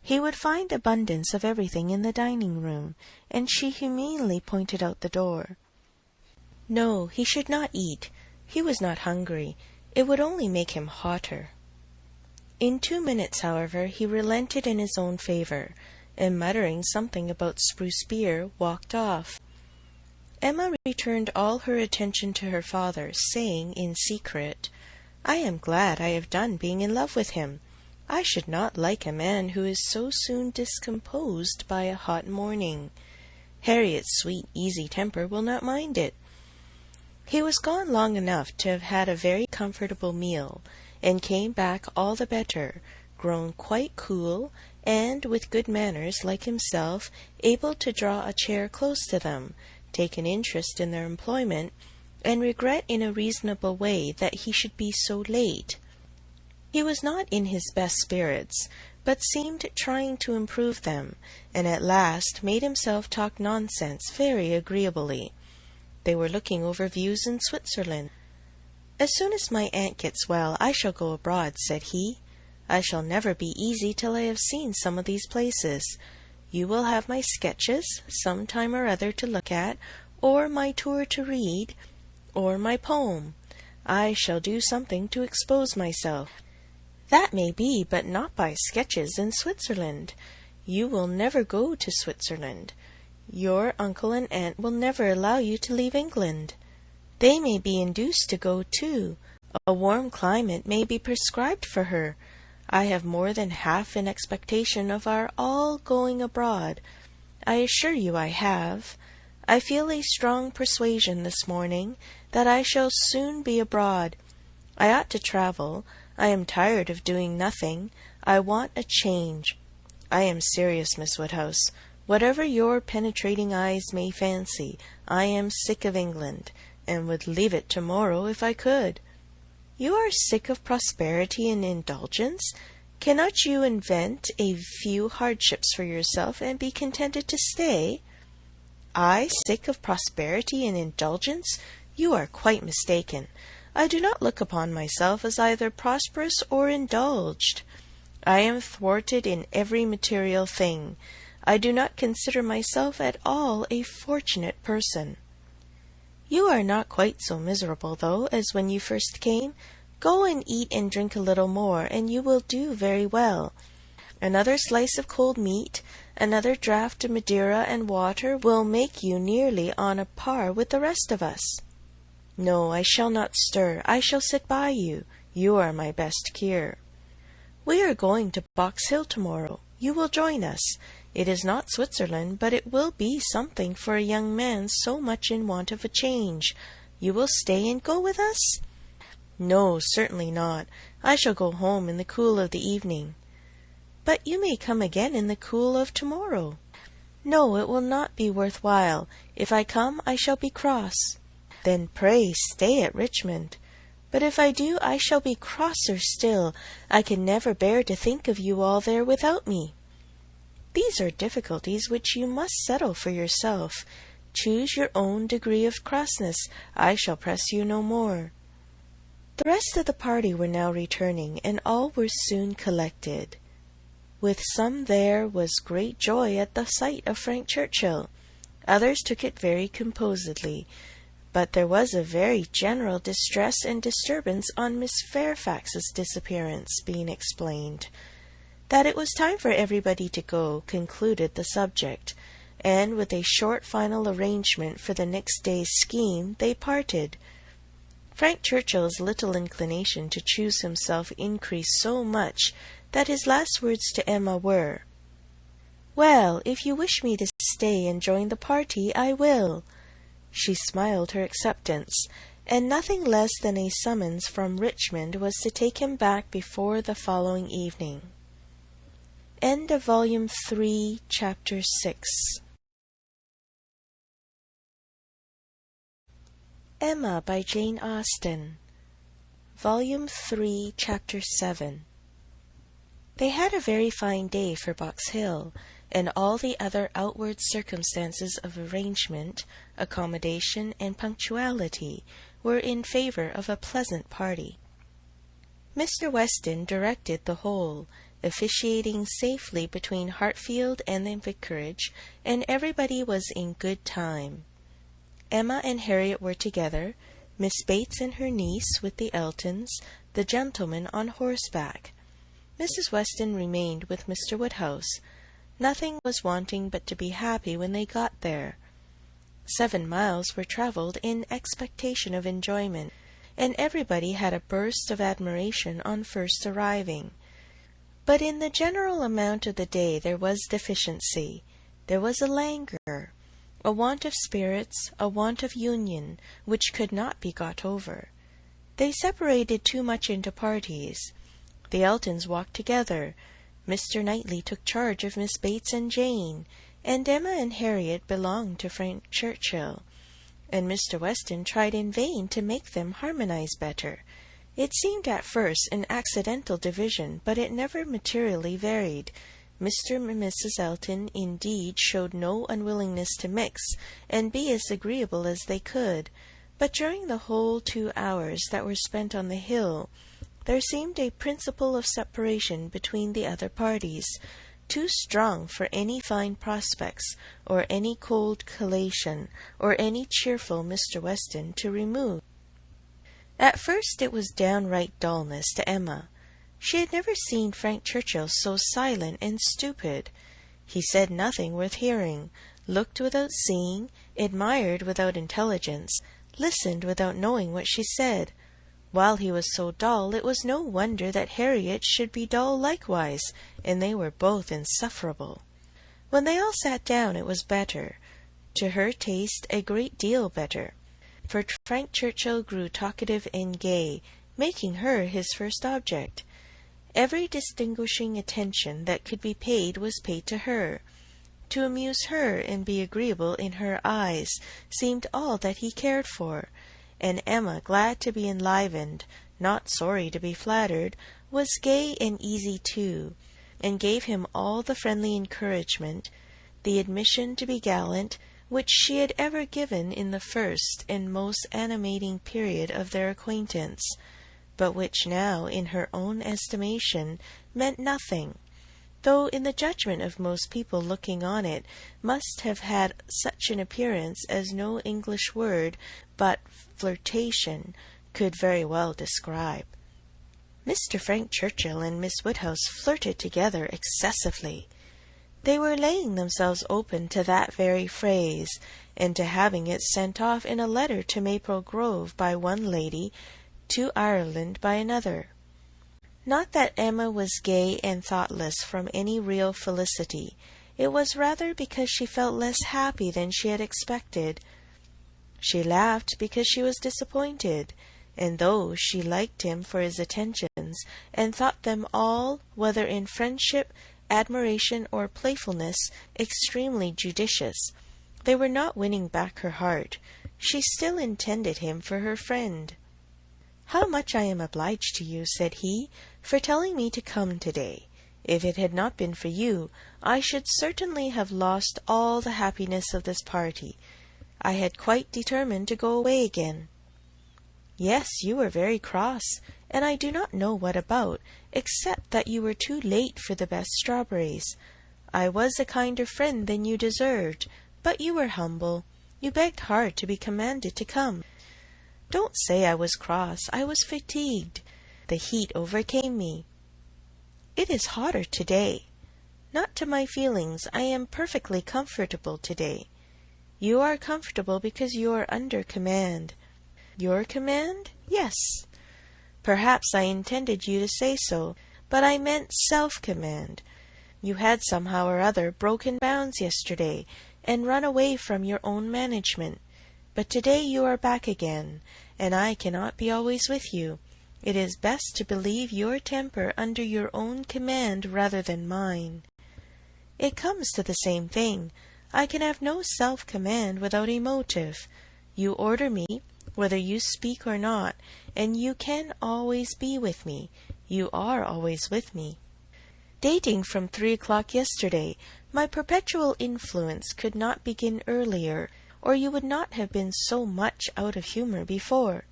He would find abundance of everything in the dining-room, and she humanely pointed out the door. No, he should not eat. He was not hungry. It would only make him hotter. In 2 minutes, however, he relented in his own favour, and muttering something about spruce beer, walked off. Emma returned all her attention to her father, saying in secret, "I am glad I have done being in love with him. I should not like a man who is so soon discomposed by a hot morning. Harriet's sweet, easy temper will not mind it." He was gone long enough to have had a very comfortable meal, and came back all the better, grown quite cool, and, with good manners like himself, able to draw a chair close to them, take an interest in their employment, and regret in a reasonable way that he should be so late. He was not in his best spirits, but seemed trying to improve them, and at last made himself talk nonsense very agreeably. They were looking over views in Switzerland. "As soon as my aunt gets well, I shall go abroad," said he. "I shall never be easy till I have seen some of these places. You will have my sketches, some time or other, to look at, or my tour to read, or my poem. I shall do something to expose myself." "That may be, but not by sketches in Switzerland. You will never go to Switzerland. Your uncle and aunt will never allow you to leave England. They may be induced to go too. A warm climate may be prescribed for her. I have more than half an expectation of our all going abroad. I assure you I have. I feel a strong persuasion this morning that I shall soon be abroad. I ought to travel. I am tired of doing nothing. I want a change. I am serious, Miss Woodhouse. Whatever your penetrating eyes may fancy, I am sick of England, and would leave it tomorrow if I could." "You are sick of prosperity and indulgence? Cannot you invent a few hardships for yourself, and be contented to stay?" "I sick of prosperity and indulgence? You are quite mistaken. I do not look upon myself as either prosperous or indulged. I am thwarted in every material thing. I do not consider myself at all a fortunate person." "You are not quite so miserable, though, as when you first came. Go and eat and drink a little more, and you will do very well. Another slice of cold meat, another draught of Madeira and water will make you nearly on a par with the rest of us." "No, I shall not stir. I shall sit by you. You are my best cure." "We are going to Box Hill tomorrow. You will join us. It is not Switzerland, but it will be something for a young man so much in want of a change. You will stay and go with us?" "No, certainly not. I shall go home in the cool of the evening." "But you may come again in the cool of tomorrow." "No, it will not be worth while. If I come, I shall be cross." "Then pray stay at Richmond." "But if I do, I shall be crosser still. I can never bear to think of you all there without me." "These are difficulties which you must settle for yourself. Choose your own degree of crossness. I shall press you no more." The rest of the party were now returning, and all were soon collected. With some there was great joy at the sight of Frank Churchill. Others took it very composedly, but there was a very general distress and disturbance on Miss Fairfax's disappearance being explained. That it was time for everybody to go concluded the subject, and with a short final arrangement for the next day's scheme they parted. Frank Churchill's little inclination to choose himself increased so much that his last words to Emma were, "Well, if you wish me to stay and join the party, I will." She smiled her acceptance, and nothing less than a summons from Richmond was to take him back before the following evening. End of Volume 3, Chapter 6. Emma by Jane Austen. Volume 3, Chapter 7. They had a very fine day for Box Hill, and all the other outward circumstances of arrangement, accommodation, and punctuality were in favour of a pleasant party. Mr. Weston directed the whole, officiating safely between Hartfield and the vicarage, and everybody was in good time. Emma and Harriet were together, Miss Bates and her niece with the Eltons, the gentleman on horseback. Mrs. Weston remained with Mr. Woodhouse. Nothing was wanting but to be happy when they got there. 7 miles were travelled in expectation of enjoyment, and everybody had a burst of admiration on first arriving. But in the general amount of the day there was deficiency. There was a languor. a want of spirits, a want of union, which could not be got over. They separated too much into parties. The Eltons walked together. Mr. Knightley took charge of Miss Bates and Jane, and Emma and Harriet belonged to Frank Churchill, and Mr. Weston tried in vain to make them harmonize better. It seemed at first an accidental division, but it never materially varied. Mr. and Mrs. Elton, indeed, showed no unwillingness to mix and be as agreeable as they could, but during the whole 2 hours that were spent on the hill, there seemed a principle of separation between the other parties, too strong for any fine prospects, or any cold collation, or any cheerful Mr. Weston to remove. At first it was downright dullness to Emma. She had never seen Frank Churchill so silent and stupid. He said nothing worth hearing, looked without seeing, admired without intelligence, listened without knowing what she said. While he was so dull, it was no wonder that Harriet should be dull likewise, and they were both insufferable. When they all sat down it was better, to her taste a great deal better, for Frank Churchill grew talkative and gay, making her his first object. Every distinguishing attention that could be paid was paid to her. To amuse her and be agreeable in her eyes seemed all that he cared for, and Emma, glad to be enlivened, not sorry to be flattered, was gay and easy too, and gave him all the friendly encouragement, the admission to be gallant, which she had ever given in the first and most animating period of their acquaintance, but which now, in her own estimation, meant nothing, though in the judgment of most people looking on it must have had such an appearance as no English word but flirtation could very well describe. Mr. Frank Churchill and Miss Woodhouse flirted together excessively. They were laying themselves open to that very phrase, and to having it sent off in a letter to Maple Grove by one lady, to Ireland by another. Not that Emma was gay and thoughtless from any real felicity. It was rather because she felt less happy than she had expected. She laughed because she was disappointed, and though she liked him for his attentions, and thought them all, whether in friendship, admiration, or playfulness, extremely judicious, they were not winning back her heart. She still intended him for her friend. "How much I am obliged to you," said he, "for telling me to come to-day. If it had not been for you, I should certainly have lost all the happiness of this party. I had quite determined to go away again." "Yes, you were very cross, and I do not know what about, except that you were too late for the best strawberries. I was a kinder friend than you deserved, but you were humble. You begged hard to be commanded to come." "Don't say I was cross. I was fatigued. The heat overcame me." "It is hotter to-day." "Not to my feelings. I am perfectly comfortable to-day." "You are comfortable because you are under command." "Your command?" "Yes." "Perhaps I intended you to say so, but I meant self-command. You had somehow or other broken bounds yesterday, and run away from your own management. But to-day you are back again, and I cannot be always with you. It is best to believe your temper under your own command rather than mine." "It comes to the same thing. I can have no self-command without a motive. You order me, whether you speak or not, and you can always be with me. You are always with me. Dating from 3 o'clock yesterday, my perpetual influence could not begin earlier, or you would not have been so much out of humour before."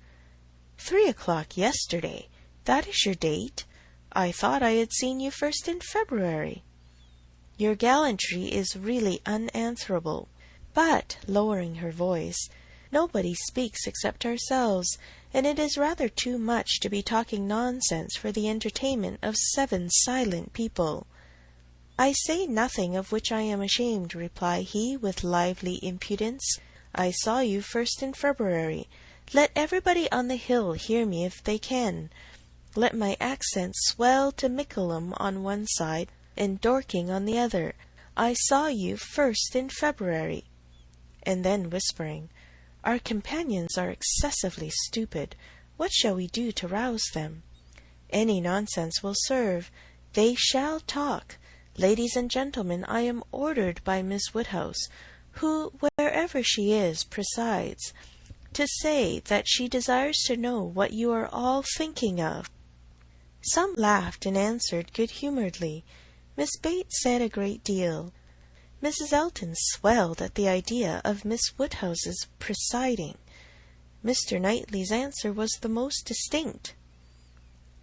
3 o'clock yesterday! That is your date? I thought I had seen you first in February. Your gallantry is really unanswerable. But, lowering her voice, nobody speaks except ourselves, and it is rather too much to be talking nonsense for the entertainment of 7 silent people. "I say nothing of which I am ashamed," replied he, with lively impudence. "I saw you first in February. Let everybody on the hill hear me if they can. Let my accent swell to Mickleham on one side, and Dorking on the other. I saw you first in February." and then whispering, "Our companions are excessively stupid. What shall we do to rouse them?" "Any nonsense will serve. They shall talk. Ladies and gentlemen, I am ordered by Miss Woodhouse, who, wherever she is, presides, to say that she desires to know what you are all thinking of." Some laughed and answered good-humouredly. Miss Bates said a great deal. Mrs. Elton swelled at the idea of Miss Woodhouse's presiding. Mr. Knightley's answer was the most distinct.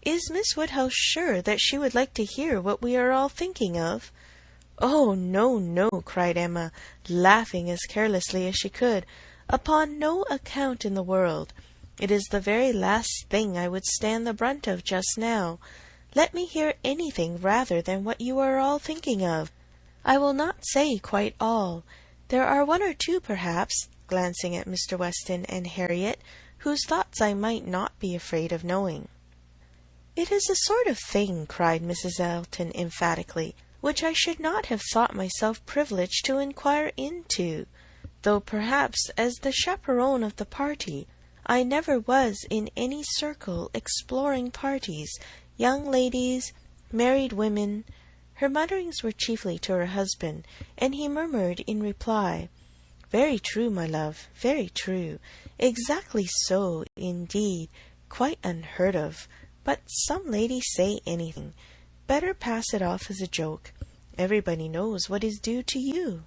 "Is Miss Woodhouse sure that she would like to hear what we are all thinking of?" "Oh, no, no," cried Emma, laughing as carelessly as she could. "Upon no account in the world. It is the very last thing I would stand the brunt of just now. Let me hear anything rather than what you are all thinking of. I will not say quite all. There are one or two, perhaps," glancing at Mr. Weston and Harriet, "whose thoughts I might not be afraid of knowing." "It is a sort of thing," cried Mrs. Elton emphatically, "which I should not have thought myself privileged to inquire into, though perhaps as the chaperone of the party I never was in any circle exploring parties, young ladies, married women." Her mutterings were chiefly to her husband, and he murmured in reply, "Very true, my love, very true. Exactly so, indeed. Quite unheard of. But some ladies say anything. Better pass it off as a joke. Everybody knows what is due to you."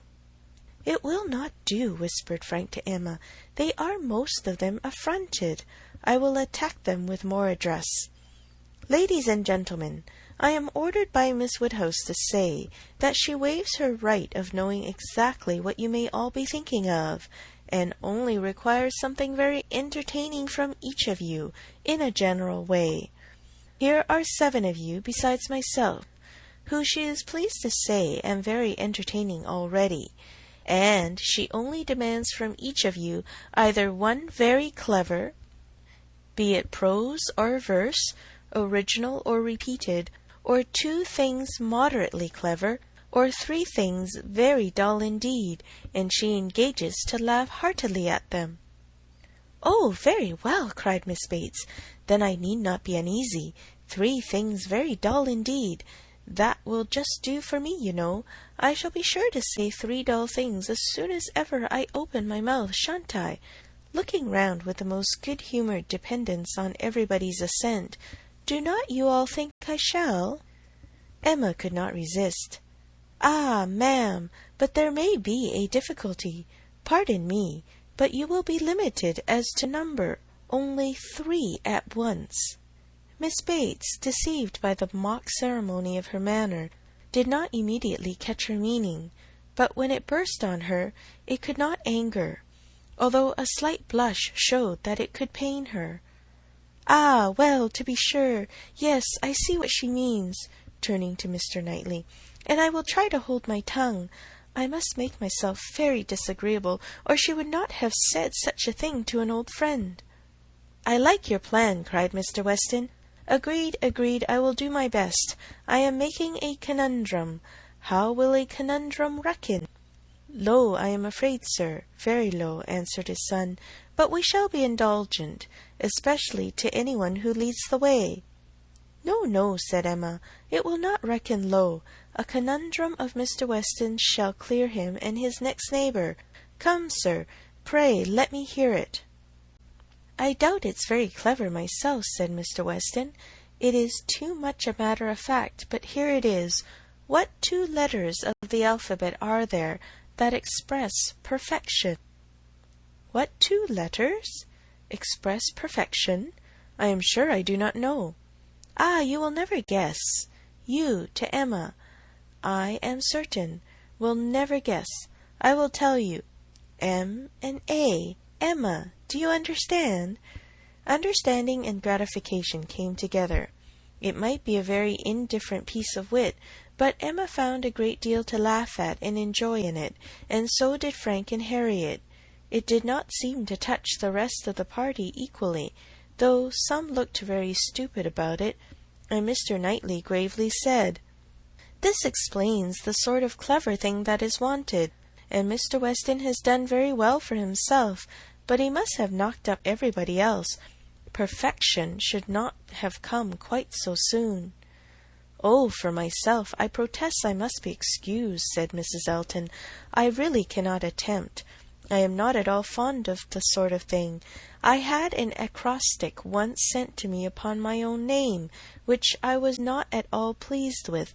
"It will not do," whispered Frank to Emma. "They are most of them affronted. I will attack them with more address. Ladies and gentlemen, I am ordered by Miss Woodhouse to say that she waives her right of knowing exactly what you may all be thinking of, and only requires something very entertaining from each of you, in a general way. Here are 7 of you, besides myself, who she is pleased to say am very entertaining already, and she only demands from each of you either one very clever, be it prose or verse, original or repeated, or 2 things moderately clever, or 3 things very dull indeed, and she engages to laugh heartily at them." "Oh, very well," cried Miss Bates. "Then I need not be uneasy. 3 things very dull indeed. That will just do for me, you know. I shall be sure to say 3 dull things as soon as ever I open my mouth, shan't I?" Looking round with the most good-humoured dependence on everybody's assent. "Do not you all think I shall?" Emma could not resist. "Ah, ma'am, but there may be a difficulty. Pardon me, but you will be limited as to number, only 3 at once." Miss Bates, deceived by the mock ceremony of her manner, did not immediately catch her meaning, but when it burst on her, it could not anger, although a slight blush showed that it could pain her. "Ah, well, to be sure, yes, I see what she means," turning to Mr. Knightley, "and I will try to hold my tongue. I must make myself very disagreeable, or she would not have said such a thing to an old friend." "I like your plan," cried Mr. Weston. "Agreed, agreed, I will do my best. I am making a conundrum. How will a conundrum reckon?" "Low, I am afraid, sir, very low," answered his son, "but we shall be indulgent, especially to any one who leads the way." "No, no," said Emma, "it will not reckon low. A conundrum of Mr. Weston's shall clear him and his next neighbour. Come, sir, pray let me hear it." "I doubt it's very clever myself," said Mr. Weston. "It is too much a matter of fact, but here it is. What 2 letters of the alphabet are there that express perfection?" "What 2 letters express perfection? I am sure I do not know." "Ah, you will never guess. You to Emma, I am certain, will never guess. I will tell you. M and A. Emma, do you understand?" Understanding and gratification came together. It might be a very indifferent piece of wit, but Emma found a great deal to laugh at and enjoy in it, and so did Frank and Harriet. It did not seem to touch the rest of the party equally, though some looked very stupid about it, and Mr. Knightley gravely said, "This explains the sort of clever thing that is wanted. and Mr. Weston has done very well for himself, but he must have knocked up everybody else. Perfection should not have come quite so soon." "Oh, for myself, I protest I must be excused," said Mrs. Elton. "I really cannot attempt. I am not at all fond of the sort of thing. I had an acrostic once sent to me upon my own name, which I was not at all pleased with.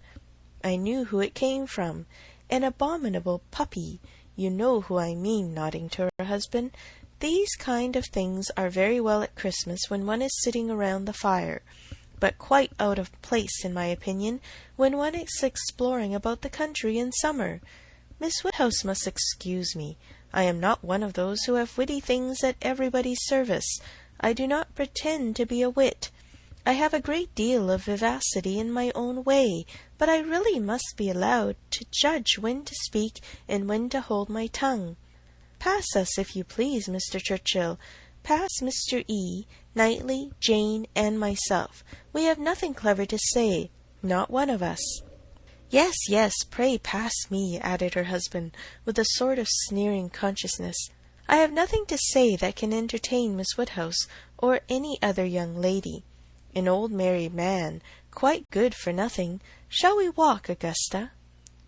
I knew who it came from. An abominable puppy. You know who I mean," nodding to her husband. "These kind of things are very well at Christmas when one is sitting around the fire, but quite out of place, in my opinion, when one is exploring about the country in summer. Miss Woodhouse must excuse me. I am not one of those who have witty things at everybody's service. I do not pretend to be a wit. I have a great deal of vivacity in my own way, but I really must be allowed to judge when to speak and when to hold my tongue. Pass us, if you please, Mr. Churchill. Pass Mr. E., Knightley, Jane, and myself. We have nothing clever to say, not one of us." "Yes, yes, pray pass me," added her husband, with a sort of sneering consciousness. "I have nothing to say that can entertain Miss Woodhouse, or any other young lady. An old married man, quite good for nothing. Shall we walk, Augusta?"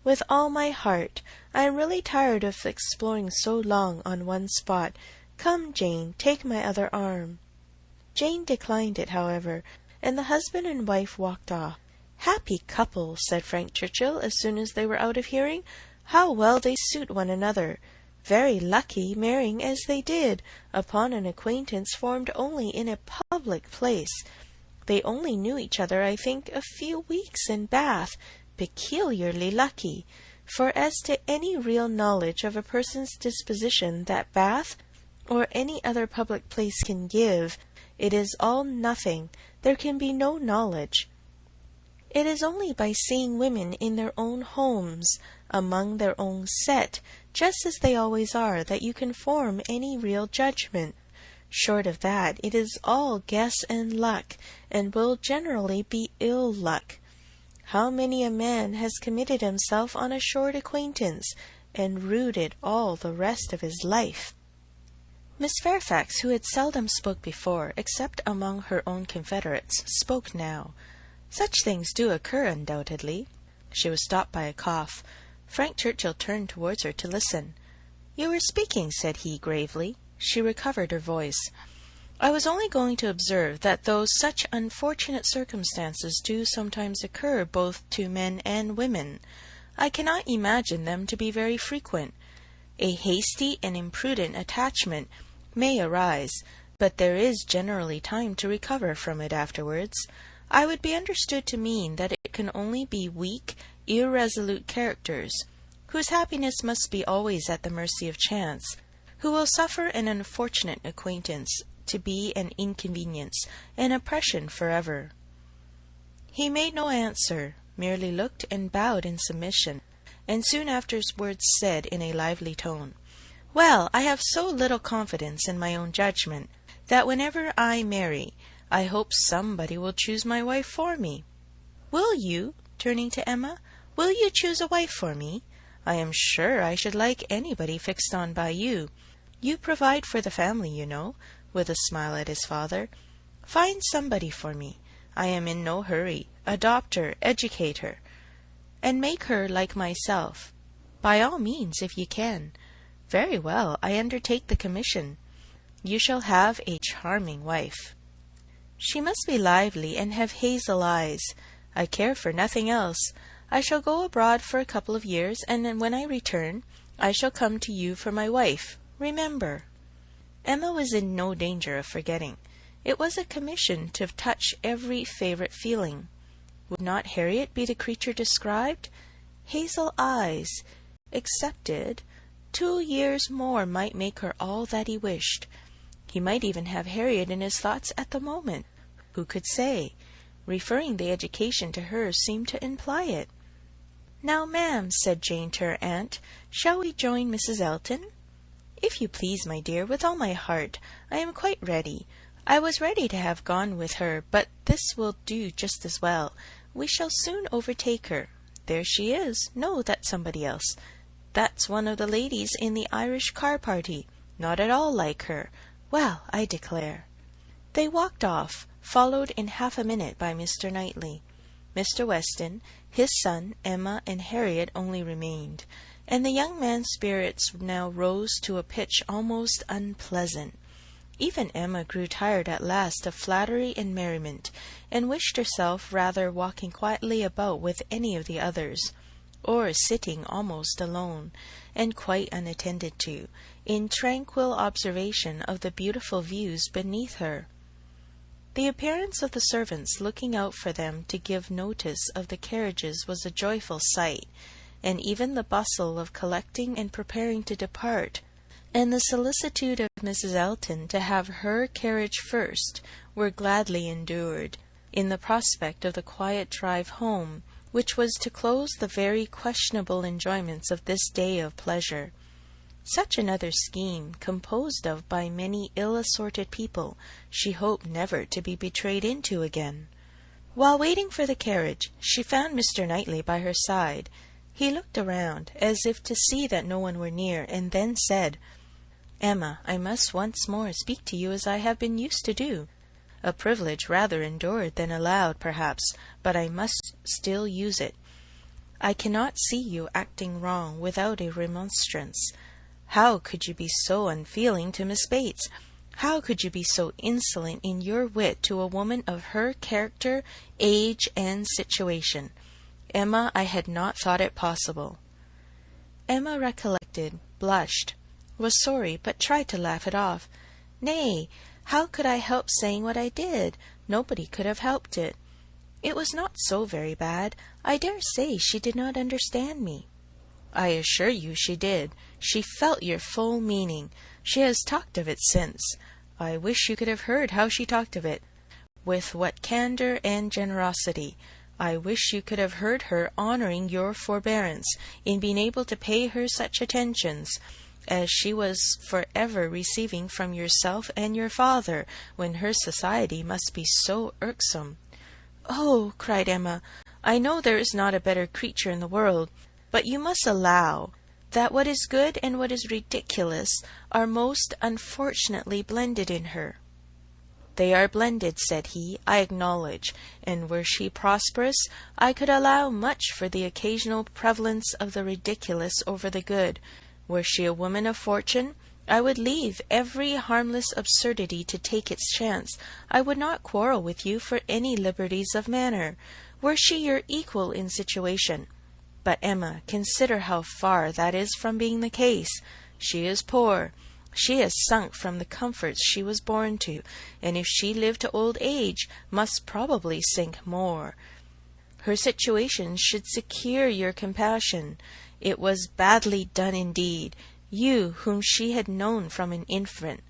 "With all my heart. I am really tired of exploring so long on one spot. Come, Jane, take my other arm." Jane declined it, however, and the husband and wife walked off. "Happy couple," said Frank Churchill, as soon as they were out of hearing. "How well they suit one another! Very lucky, marrying as they did, upon an acquaintance formed only in a public place. They only knew each other, I think, a few weeks in Bath. Peculiarly lucky, for as to any real knowledge of a person's disposition that Bath or any other public place can give, it is all nothing. There can be no knowledge. It is only by seeing women in their own homes, among their own set, just as they always are, that you can form any real judgment. Short of that, it is all guess and luck, and will generally be ill luck. How many a man has committed himself on a short acquaintance, and rooted all the rest of his life?" Miss Fairfax, who had seldom spoke before, except among her own confederates, spoke now. "Such things do occur, undoubtedly." She was stopped by a cough. Frank Churchill turned towards her to listen. "You were speaking," said he, gravely. She recovered her voice. "I was only going to observe that though such unfortunate circumstances do sometimes occur both to men and women, I cannot imagine them to be very frequent. A hasty and imprudent attachment may arise, but there is generally time to recover from it afterwards. I would be understood to mean that it can only be weak, irresolute characters, whose happiness must be always at the mercy of chance, who will suffer an unfortunate acquaintance to be an inconvenience, an oppression forever." He made no answer, merely looked and bowed in submission, and soon afterwards said in a lively tone, "Well, I have so little confidence in my own judgment, that whenever I marry, I hope somebody will choose my wife for me. Will you?" turning to Emma. "Will you choose a wife for me? I am sure I should like anybody fixed on by you. You provide for the family, you know," with a smile at his father. "Find somebody for me. I am in no hurry. Adopt her, educate her, and make her like myself. By all means, if you can. Very well, I undertake the commission. You shall have a charming wife. She must be lively and have hazel eyes. I care for nothing else. I shall go abroad for a couple of years, and then when I return, I shall come to you for my wife. Remember." Emma was in no danger of forgetting. It was a commission to touch every favourite feeling. Would not Harriet be the creature described? Hazel eyes. Accepted. 2 years more might make her all that he wished. He might even have Harriet in his thoughts at the moment. Who could say? Referring the education to her seemed to imply it. "Now, ma'am," said Jane to her aunt, "shall we join Mrs. Elton?" "If you please, my dear, with all my heart. I am quite ready. I was ready to have gone with her, but this will do just as well. We shall soon overtake her. There she is. No, that's somebody else. That's one of the ladies in the Irish car party. Not at all like her. Well, I declare." They walked off, followed in half a minute by Mr. Knightley. Mr. Weston, his son, Emma, and Harriet only remained, and the young man's spirits now rose to a pitch almost unpleasant. Even Emma grew tired at last of flattery and merriment, and wished herself rather walking quietly about with any of the others, or sitting almost alone, and quite unattended to, in tranquil observation of the beautiful views beneath her. The appearance of the servants looking out for them to give notice of the carriages was a joyful sight, and even the bustle of collecting and preparing to depart, and the solicitude of Mrs. Elton to have her carriage first, were gladly endured, in the prospect of the quiet drive home, which was to close the very questionable enjoyments of this day of pleasure. Such another scheme, composed of by many ill-assorted people, she hoped never to be betrayed into again. While waiting for the carriage, she found Mr. Knightley by her side. He looked around, as if to see that no one were near, and then said, "Emma, I must once more speak to you as I have been used to do. A privilege rather endured than allowed, perhaps, but I must still use it. I cannot see you acting wrong without a remonstrance. How could you be so unfeeling to Miss Bates? How could you be so insolent in your wit to a woman of her character, age, and situation? Emma, I had not thought it possible." Emma recollected, blushed, was sorry, but tried to laugh it off. "Nay, how could I help saying what I did? Nobody could have helped it. It was not so very bad. I dare say she did not understand me." "I assure you she did. She felt your full meaning. She has talked of it since. I wish you could have heard how she talked of it. With what candour and generosity. I wish you could have heard her honouring your forbearance in being able to pay her such attentions as she was for ever receiving from yourself and your father, when her society must be so irksome." "Oh," cried Emma, "I know there is not a better creature in the world, but you must allow that what is good and what is ridiculous are most unfortunately blended in her." "They are blended," said he, "I acknowledge, and were she prosperous, I could allow much for the occasional prevalence of the ridiculous over the good. Were she a woman of fortune, I would leave every harmless absurdity to take its chance. I would not quarrel with you for any liberties of manner, were she your equal in situation. But, Emma, consider how far that is from being the case. She is poor. She has sunk from the comforts she was born to, and if she lived to old age, must probably sink more. Her situation should secure your compassion. It was badly done indeed. You, whom she had known from an infant,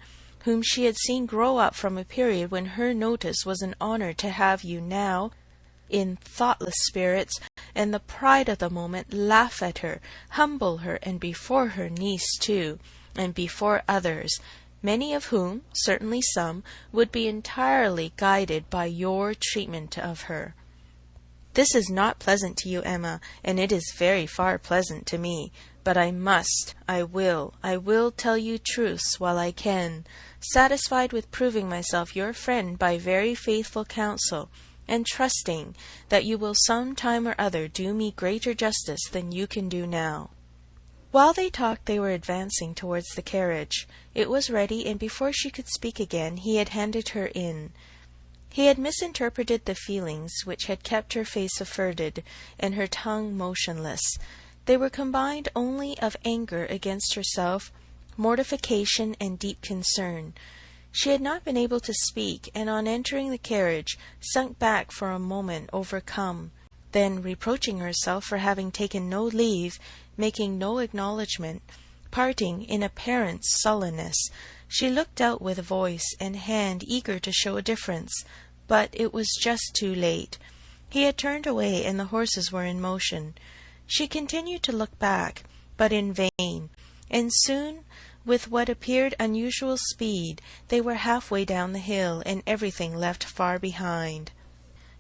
whom she had seen grow up from a period when her notice was an honour, to have you now, in thoughtless spirits and the pride of the moment, laugh at her, humble her, and before her niece too, and before others, many of whom, certainly some, would be entirely guided by your treatment of her. This is not pleasant to you, Emma, and it is very far pleasant to me. But I will tell you truths while I can, satisfied with proving myself your friend by very faithful counsel, and trusting that you will some time or other do me greater justice than you can do now." While they talked, they were advancing towards the carriage. It was ready, and before she could speak again, he had handed her in. He had misinterpreted the feelings which had kept her face averted and her tongue motionless. They were combined only of anger against herself, mortification, and deep concern. She had not been able to speak, and on entering the carriage, sunk back for a moment overcome. Then, reproaching herself for having taken no leave, making no acknowledgment, parting in apparent sullenness, she looked out with voice and hand eager to show a difference, but it was just too late. He had turned away, and the horses were in motion. She continued to look back, but in vain, and soon, with what appeared unusual speed, they were half-way down the hill, and everything left far behind.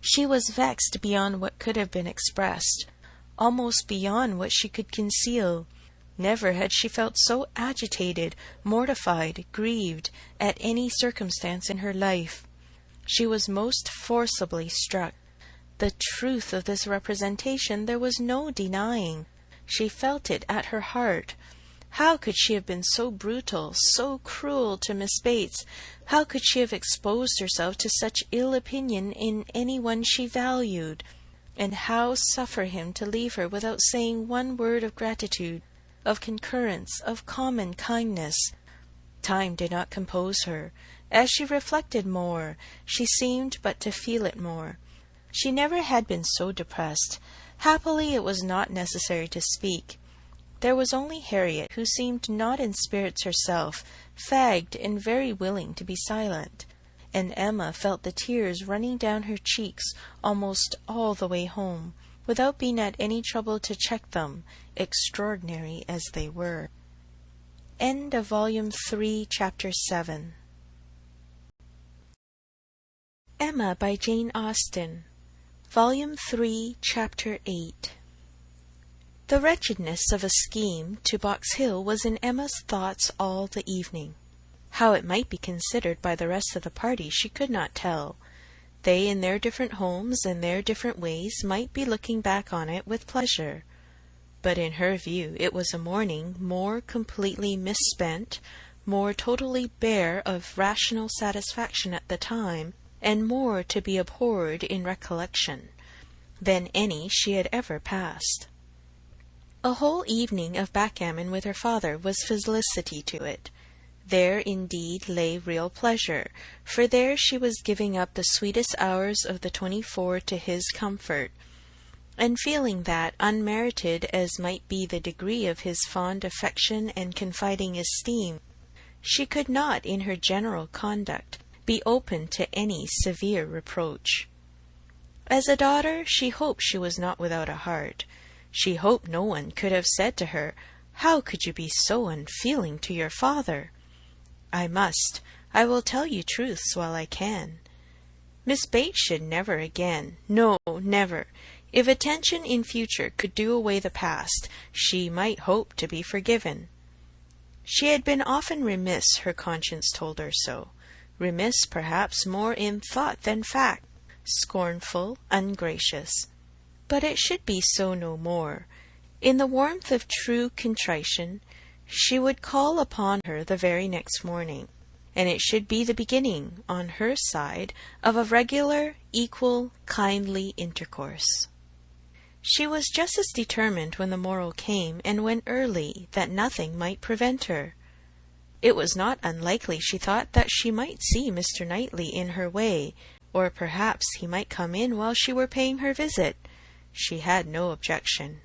She was vexed beyond what could have been expressed, almost beyond what she could conceal. Never had she felt so agitated, mortified, grieved, at any circumstance in her life. She was most forcibly struck. The truth of this representation there was no denying. She felt it at her heart. How could she have been so brutal, so cruel to Miss Bates? How could she have exposed herself to such ill opinion in any one she valued? And how suffer him to leave her without saying one word of gratitude, of concurrence, of common kindness? Time did not compose her. As she reflected more, she seemed but to feel it more. She never had been so depressed. Happily it was not necessary to speak. There was only Harriet, who seemed not in spirits herself, fagged and very willing to be silent, and Emma felt the tears running down her cheeks almost all the way home, without being at any trouble to check them, extraordinary as they were. End of Volume 3, Chapter 7. Emma by Jane Austen, Volume 3, Chapter 8. The wretchedness of a scheme to Box Hill was in Emma's thoughts all the evening. How it might be considered by the rest of the party she could not tell. They in their different homes and their different ways might be looking back on it with pleasure. But in her view it was a morning more completely misspent, more totally bare of rational satisfaction at the time, and more to be abhorred in recollection, than any she had ever passed. A whole evening of backgammon with her father was felicity to it. There indeed lay real pleasure, for there she was giving up the sweetest hours of the 24 to his comfort, and feeling that, unmerited as might be the degree of his fond affection and confiding esteem, she could not in her general conduct be open to any severe reproach. As a daughter, she hoped she was not without a heart. She hoped no one could have said to her, "How could you be so unfeeling to your father?" I will tell you truths while I can. Miss Bates should never again, no, never. If attention in future could do away the past, she might hope to be forgiven. She had been often remiss, her conscience told her so. Remiss, perhaps, more in thought than fact, scornful, ungracious. But it should be so no more. In the warmth of true contrition, she would call upon her the very next morning, and it should be the beginning, on her side, of a regular, equal, kindly intercourse. She was just as determined when the morrow came, and went early, that nothing might prevent her. It was not unlikely, she thought, that she might see Mr. Knightley in her way, or perhaps he might come in while she were paying her visit. She had no objection.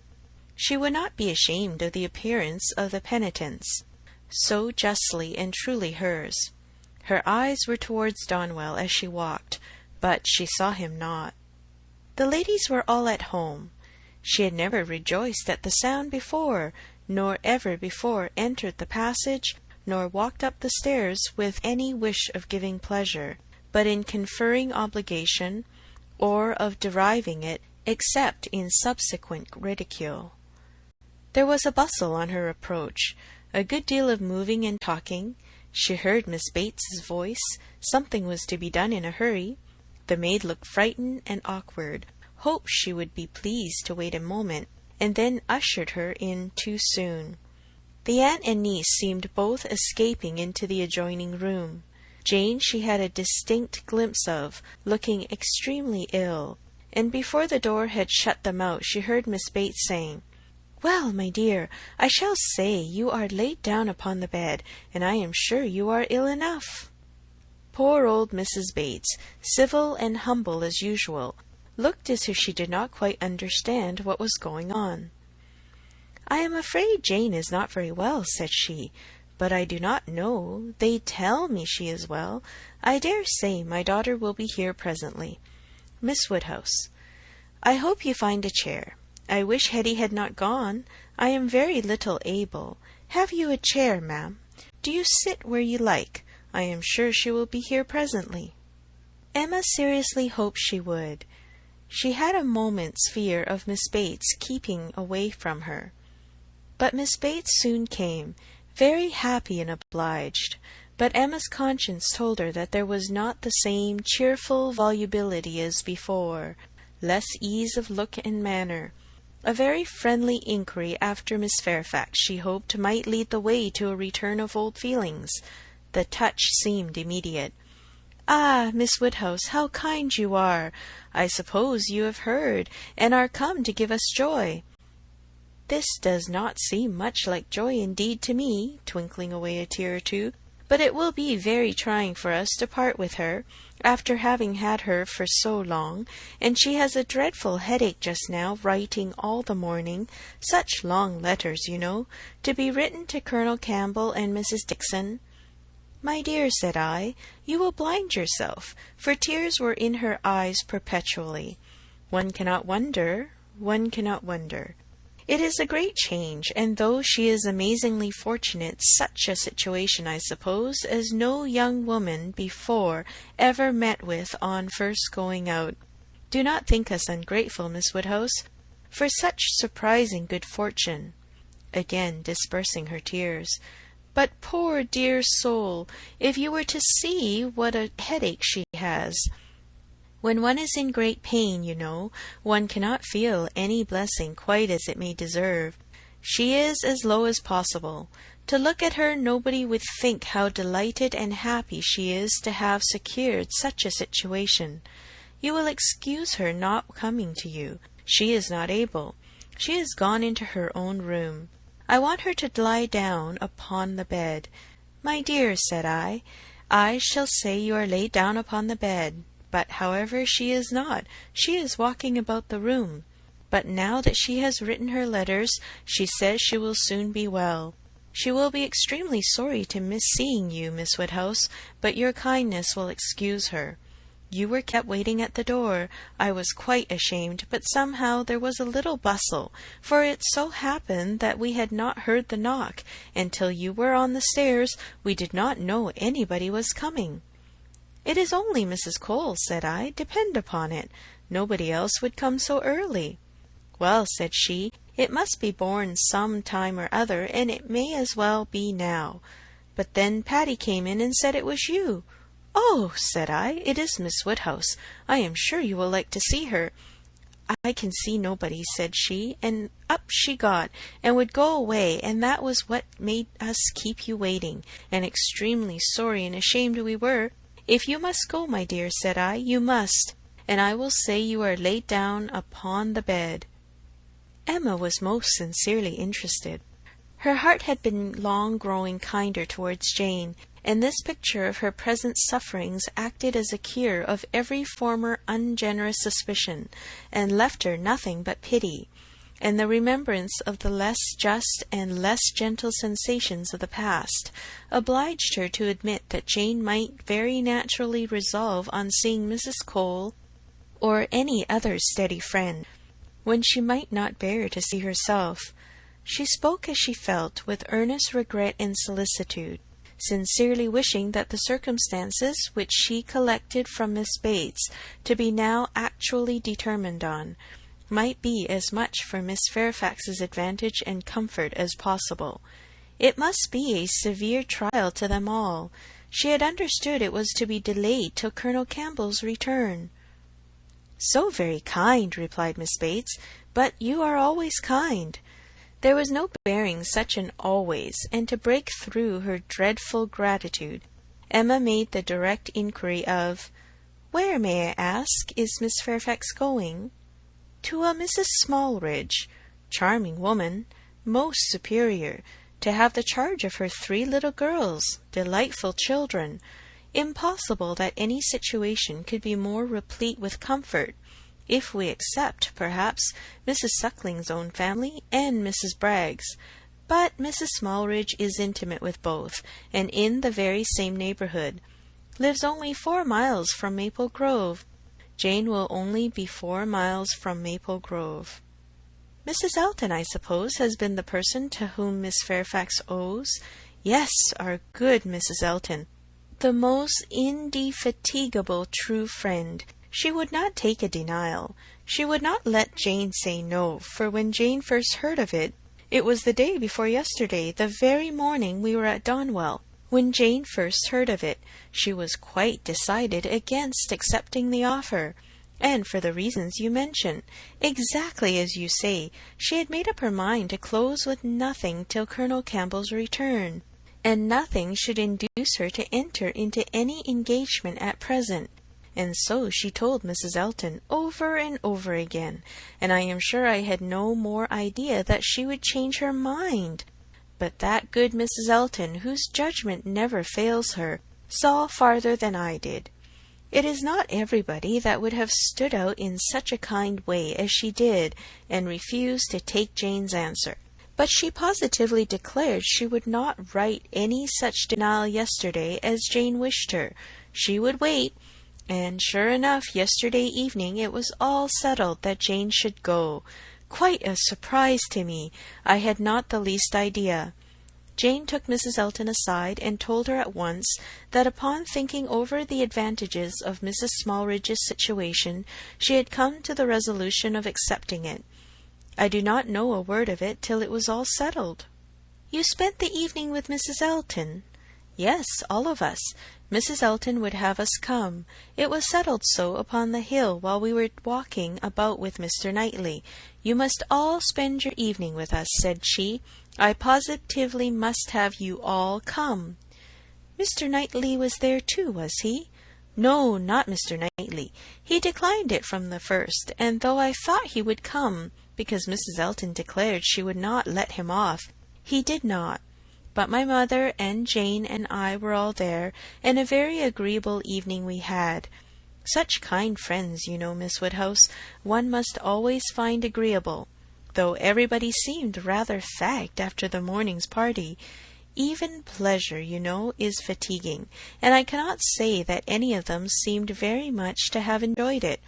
She would not be ashamed of the appearance of the penitents, so justly and truly hers. Her eyes were towards Donwell as she walked, but she saw him not. The ladies were all at home. She had never rejoiced at the sound before, nor ever before entered the passage, nor walked up the stairs with any wish of giving pleasure, but in conferring obligation, or of deriving it, except in subsequent ridicule. There was a bustle on her approach, a good deal of moving and talking. She heard Miss Bates's voice. Something was to be done in a hurry. The maid looked frightened and awkward, hoped she would be pleased to wait a moment, and then ushered her in too soon. The aunt and niece seemed both escaping into the adjoining room. Jane she had a distinct glimpse of, looking extremely ill, and before the door had shut them out she heard Miss Bates saying, "Well, my dear, I shall say you are laid down upon the bed, and I am sure you are ill enough." Poor old Mrs. Bates, civil and humble as usual, looked as if she did not quite understand what was going on. "I am afraid Jane is not very well," said she, "but I do not know. They tell me she is well. I dare say my daughter will be here presently. Miss Woodhouse, I hope you find a chair. I wish Hetty had not gone. I am very little able. Have you a chair, ma'am? Do you sit where you like. I am sure she will be here presently." Emma seriously hoped she would. She had a moment's fear of Miss Bates keeping away from her. But Miss Bates soon came, very happy and obliged. But Emma's conscience told her that there was not the same cheerful volubility as before, less ease of look and manner. A very friendly inquiry after Miss Fairfax, she hoped, might lead the way to a return of old feelings. The touch seemed immediate. "Ah, Miss Woodhouse, how kind you are! I suppose you have heard, and are come to give us joy." "This does not seem much like joy indeed to me," twinkling away a tear or two, "but it will be very trying for us to part with her, after having had her for so long, and she has a dreadful headache just now, writing all the morning, such long letters, you know, to be written to Colonel Campbell and Mrs. Dixon." "My dear," said I, "you will blind yourself," for tears were in her eyes perpetually. One cannot wonder. It is a great change, and though she is amazingly fortunate, such a situation, I suppose, as no young woman before ever met with on first going out. Do not think us ungrateful, Miss Woodhouse, for such surprising good fortune," again dispersing her tears. "But poor dear soul, if you were to see what a headache she has! When one is in great pain, you know, one cannot feel any blessing quite as it may deserve. She is as low as possible. To look at her, nobody would think how delighted and happy she is to have secured such a situation. You will excuse her not coming to you. She is not able. She has gone into her own room. I want her to lie down upon the bed." "My dear," said I shall say you are laid down upon the bed. But, however, she is not. She is walking about the room. But now that she has written her letters, she says she will soon be well. She will be extremely sorry to miss seeing you, Miss Woodhouse, but your kindness will excuse her. You were kept waiting at the door. I was quite ashamed, but somehow there was a little bustle, for it so happened that we had not heard the knock, and till you were on the stairs we did not know anybody was coming." "It is only Mrs. Cole," said I. "Depend upon it, nobody else would come so early." "Well," said she, "it must be borne some time or other, and it may as well be now. But then Patty came in and said it was you." "Oh," said I, "it is Miss Woodhouse. I am sure you will like to see her." "I can see nobody," said she, and up she got, and would go away, and that was what made us keep you waiting, and extremely sorry and ashamed we were. "If you must go, my dear," said I, "you must, and I will say you are laid down upon the bed." Emma was most sincerely interested. Her heart had been long growing kinder towards Jane, and this picture of her present sufferings acted as a cure of every former ungenerous suspicion, and left her nothing but pity, and the remembrance of the less just and less gentle sensations of the past obliged her to admit that Jane might very naturally resolve on seeing Mrs. Cole or any other steady friend, when she might not bear to see herself. She spoke as she felt, with earnest regret and solicitude, sincerely wishing that the circumstances which she collected from Miss Bates to be now actually determined on might be as much for Miss Fairfax's advantage and comfort as possible. It must be a severe trial to them all. She had understood it was to be delayed till Colonel Campbell's return. "So very kind," replied Miss Bates, "but you are always kind." There was no bearing such an always, and to break through her dreadful gratitude, Emma made the direct inquiry of, "Where, may I ask, is Miss Fairfax going?" "To a Mrs. Smallridge, charming woman, most superior, to have the charge of her 3 little girls, delightful children. Impossible that any situation could be more replete with comfort, if we except, perhaps, Mrs. Suckling's own family and Mrs. Bragg's. But Mrs. Smallridge is intimate with both, and in the very same neighbourhood. Lives only 4 miles from Maple Grove. Jane will only be 4 miles from Maple Grove." "Mrs. Elton, I suppose, has been the person to whom Miss Fairfax owes?" "Yes, our good Mrs. Elton. The most indefatigable true friend. She would not take a denial. She would not let Jane say no, for when Jane first heard of it, It was the day before yesterday, the very morning we were at Donwell, when Jane first heard of it. She was quite decided against accepting the offer, and for the reasons you mention. Exactly as you say, she had made up her mind to close with nothing till Colonel Campbell's return, and nothing should induce her to enter into any engagement at present. And so she told Mrs. Elton over and over again, and I am sure I had no more idea that she would change her mind. But that good Mrs. Elton, whose judgment never fails her, saw farther than I did. It is not everybody that would have stood out in such a kind way as she did, and refused to take Jane's answer. But she positively declared she would not write any such denial yesterday as Jane wished her. She would wait. And sure enough, yesterday evening it was all settled that Jane should go. Quite a surprise to me. I had not the least idea. Jane took Mrs. Elton aside and told her at once that upon thinking over the advantages of Mrs. Smallridge's situation, she had come to the resolution of accepting it. I do not know a word of it till it was all settled. You spent the evening with Mrs. Elton? Yes, all of us. Mrs. Elton would have us come. It was settled so upon the hill while we were walking about with Mr. Knightley. You must all spend your evening with us, said she. I positively must have you all come. Mr. Knightley was there too, was he? No, not Mr. Knightley. He declined it from the first, and though I thought he would come, because Mrs. Elton declared she would not let him off, he did not. But my mother and Jane and I were all there, and a very agreeable evening we had. Such kind friends, you know, Miss Woodhouse, one must always find agreeable, though everybody seemed rather fagged after the morning's party. Even pleasure, you know, is fatiguing, and I cannot say that any of them seemed very much to have enjoyed it.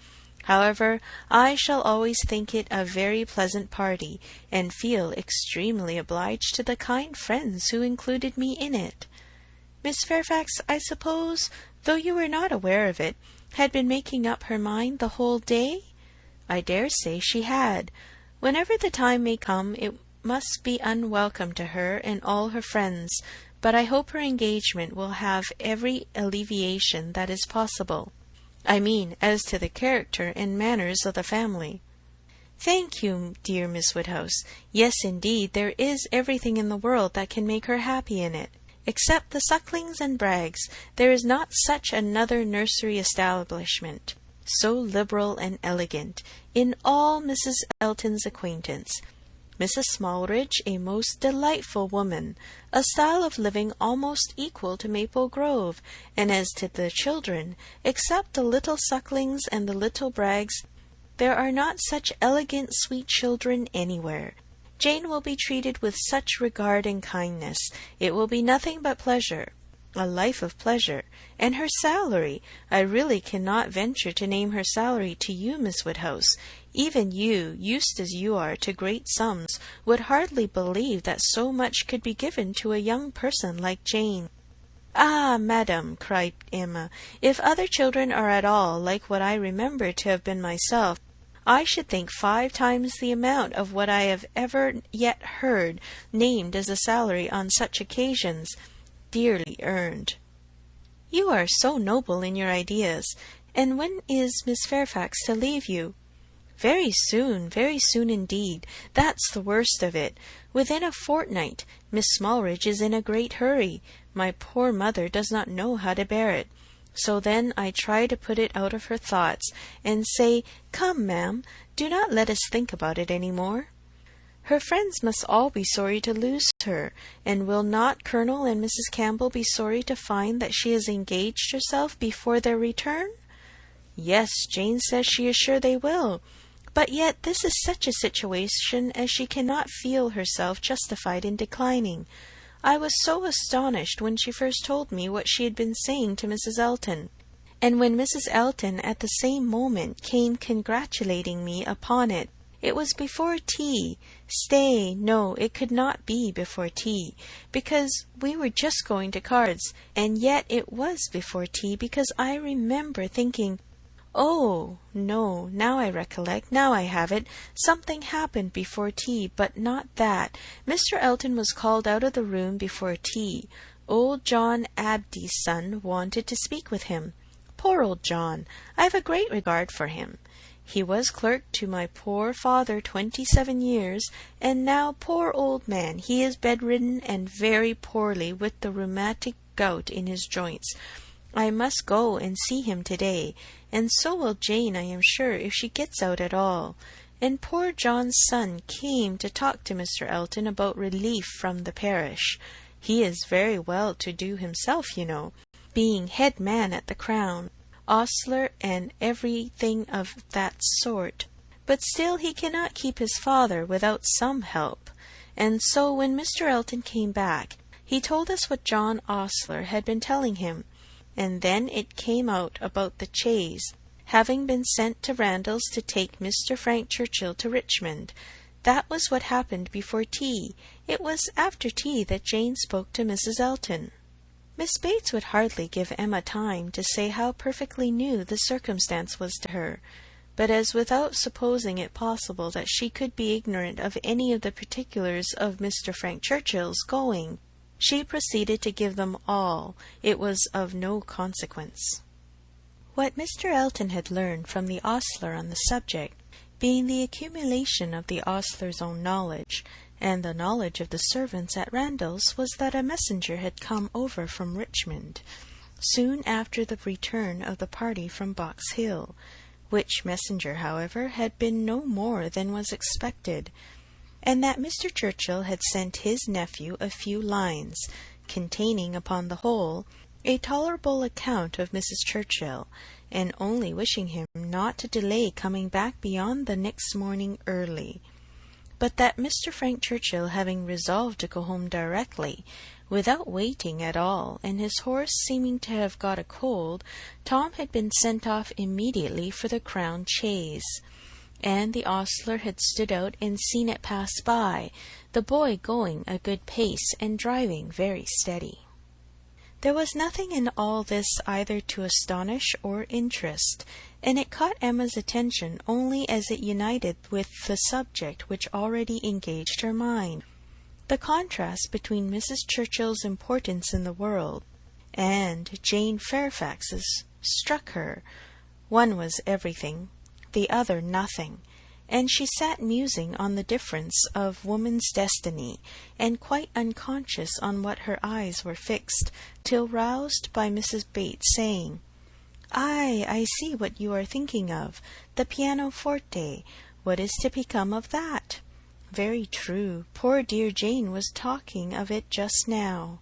However, I shall always think it a very pleasant party, and feel extremely obliged to the kind friends who included me in it. Miss Fairfax, I suppose, though you were not aware of it, had been making up her mind the whole day? I dare say she had. Whenever the time may come, it must be unwelcome to her and all her friends, but I hope her engagement will have every alleviation that is possible. I mean, as to the character and manners of the family. Thank you, dear Miss Woodhouse. Yes, indeed, there is everything in the world that can make her happy in it. Except the Sucklings and Braggs, there is not such another nursery establishment, so liberal and elegant, in all Mrs. Elton's acquaintance. Mrs. Smallridge, a most delightful woman, a style of living almost equal to Maple Grove, and as to the children, except the little Sucklings and the little Braggs, there are not such elegant sweet children anywhere. Jane will be treated with such regard and kindness. It will be nothing but pleasure, a life of pleasure. And her salary! I really cannot venture to name her salary to you, Miss Woodhouse. Even you, used as you are to great sums, would hardly believe that so much could be given to a young person like Jane. Ah, madam, cried Emma, if other children are at all like what I remember to have been myself, I should think 5 times the amount of what I have ever yet heard named as a salary on such occasions, dearly earned. You are so noble in your ideas. And when is Miss Fairfax to leave you? Very soon indeed. That's the worst of it. Within a fortnight. Miss Smallridge is in a great hurry. My poor mother does not know how to bear it. So then I try to put it out of her thoughts, and say, Come, ma'am, do not let us think about it any more. Her friends must all be sorry to lose her, and will not Colonel and Mrs. Campbell be sorry to find that she has engaged herself before their return? Yes, Jane says she is sure they will. But yet this is such a situation as she cannot feel herself justified in declining. I was so astonished when she first told me what she had been saying to Mrs. Elton, and when Mrs. Elton at the same moment came congratulating me upon it. It was before tea. Stay, no, it could not be before tea, because we were just going to cards, and yet it was before tea, because I remember thinking, Oh, no, now I recollect, now I have it. Something happened before tea, but not that. Mr. Elton was called out of the room before tea. Old John Abdy's son wanted to speak with him. Poor old John! I've a great regard for him. He was clerk to my poor father 27 years, and now, poor old man, he is bedridden and very poorly with the rheumatic gout in his joints. I must go and see him to-day, and so will Jane, I am sure, if she gets out at all. And poor John's son came to talk to Mr. Elton about relief from the parish. He is very well to do himself, you know, being head man at the Crown, ostler, and everything of that sort. But still he cannot keep his father without some help. And so when Mr. Elton came back, he told us what John Ostler had been telling him, and then it came out about the chaise having been sent to Randalls to take Mr. Frank Churchill to Richmond. That was what happened before tea. It was after tea that Jane spoke to Mrs. Elton. Miss Bates would hardly give Emma time to say how perfectly new the circumstance was to her, but as without supposing it possible that she could be ignorant of any of the particulars of Mr. Frank Churchill's going, she proceeded to give them all. It was of no consequence. What Mr. Elton had learned from the ostler on the subject, being the accumulation of the ostler's own knowledge, and the knowledge of the servants at Randalls, was that a messenger had come over from Richmond, soon after the return of the party from Box Hill, which messenger, however, had been no more than was expected, and that Mr. Churchill had sent his nephew a few lines, containing, upon the whole, a tolerable account of Mrs. Churchill, and only wishing him not to delay coming back beyond the next morning early. But that Mr. Frank Churchill having resolved to go home directly, without waiting at all, and his horse seeming to have got a cold, Tom had been sent off immediately for the Crown chaise, and the ostler had stood out and seen it pass by, the boy going a good pace and driving very steady. There was nothing in all this either to astonish or interest, and it caught Emma's attention only as it united with the subject which already engaged her mind. The contrast between Mrs. Churchill's importance in the world and Jane Fairfax's struck her. One was everything, the other nothing, and she sat musing on the difference of woman's destiny, and quite unconscious on what her eyes were fixed, till roused by Mrs. Bates saying, "Ay, I see what you are thinking of, the pianoforte. What is to become of that?" "Very true. Poor dear Jane was talking of it just now."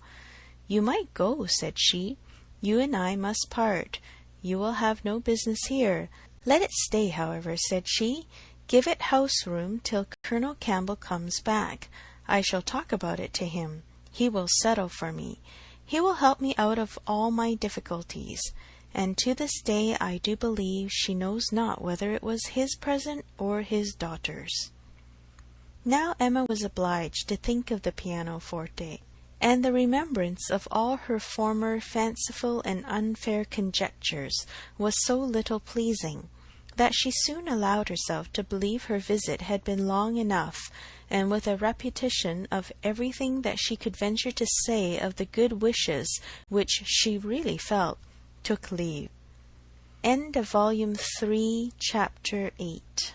"You might go," said she. "You and I must part. You will have no business here. Let it stay, however," said she. "Give it house-room till Colonel Campbell comes back. I shall talk about it to him. He will settle for me. He will help me out of all my difficulties." And to this day I do believe she knows not whether it was his present or his daughter's. Now Emma was obliged to think of the pianoforte, and the remembrance of all her former fanciful and unfair conjectures was so little pleasing, that she soon allowed herself to believe her visit had been long enough, and with a repetition of everything that she could venture to say of the good wishes which she really felt, took leave. End of Volume 3, Chapter 8.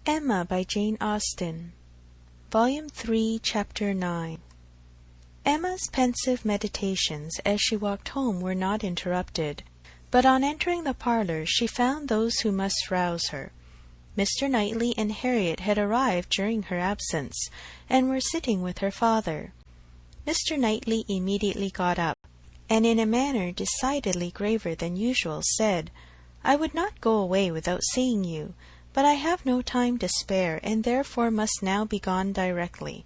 Emma by Jane Austen. Volume 3, Chapter 9. Emma's pensive meditations as she walked home were not interrupted, but on entering the parlour she found those who must rouse her. Mr. Knightley and Harriet had arrived during her absence, and were sitting with her father. Mr. Knightley immediately got up, and in a manner decidedly graver than usual said, "I would not go away without seeing you, but I have no time to spare, and therefore must now be gone directly.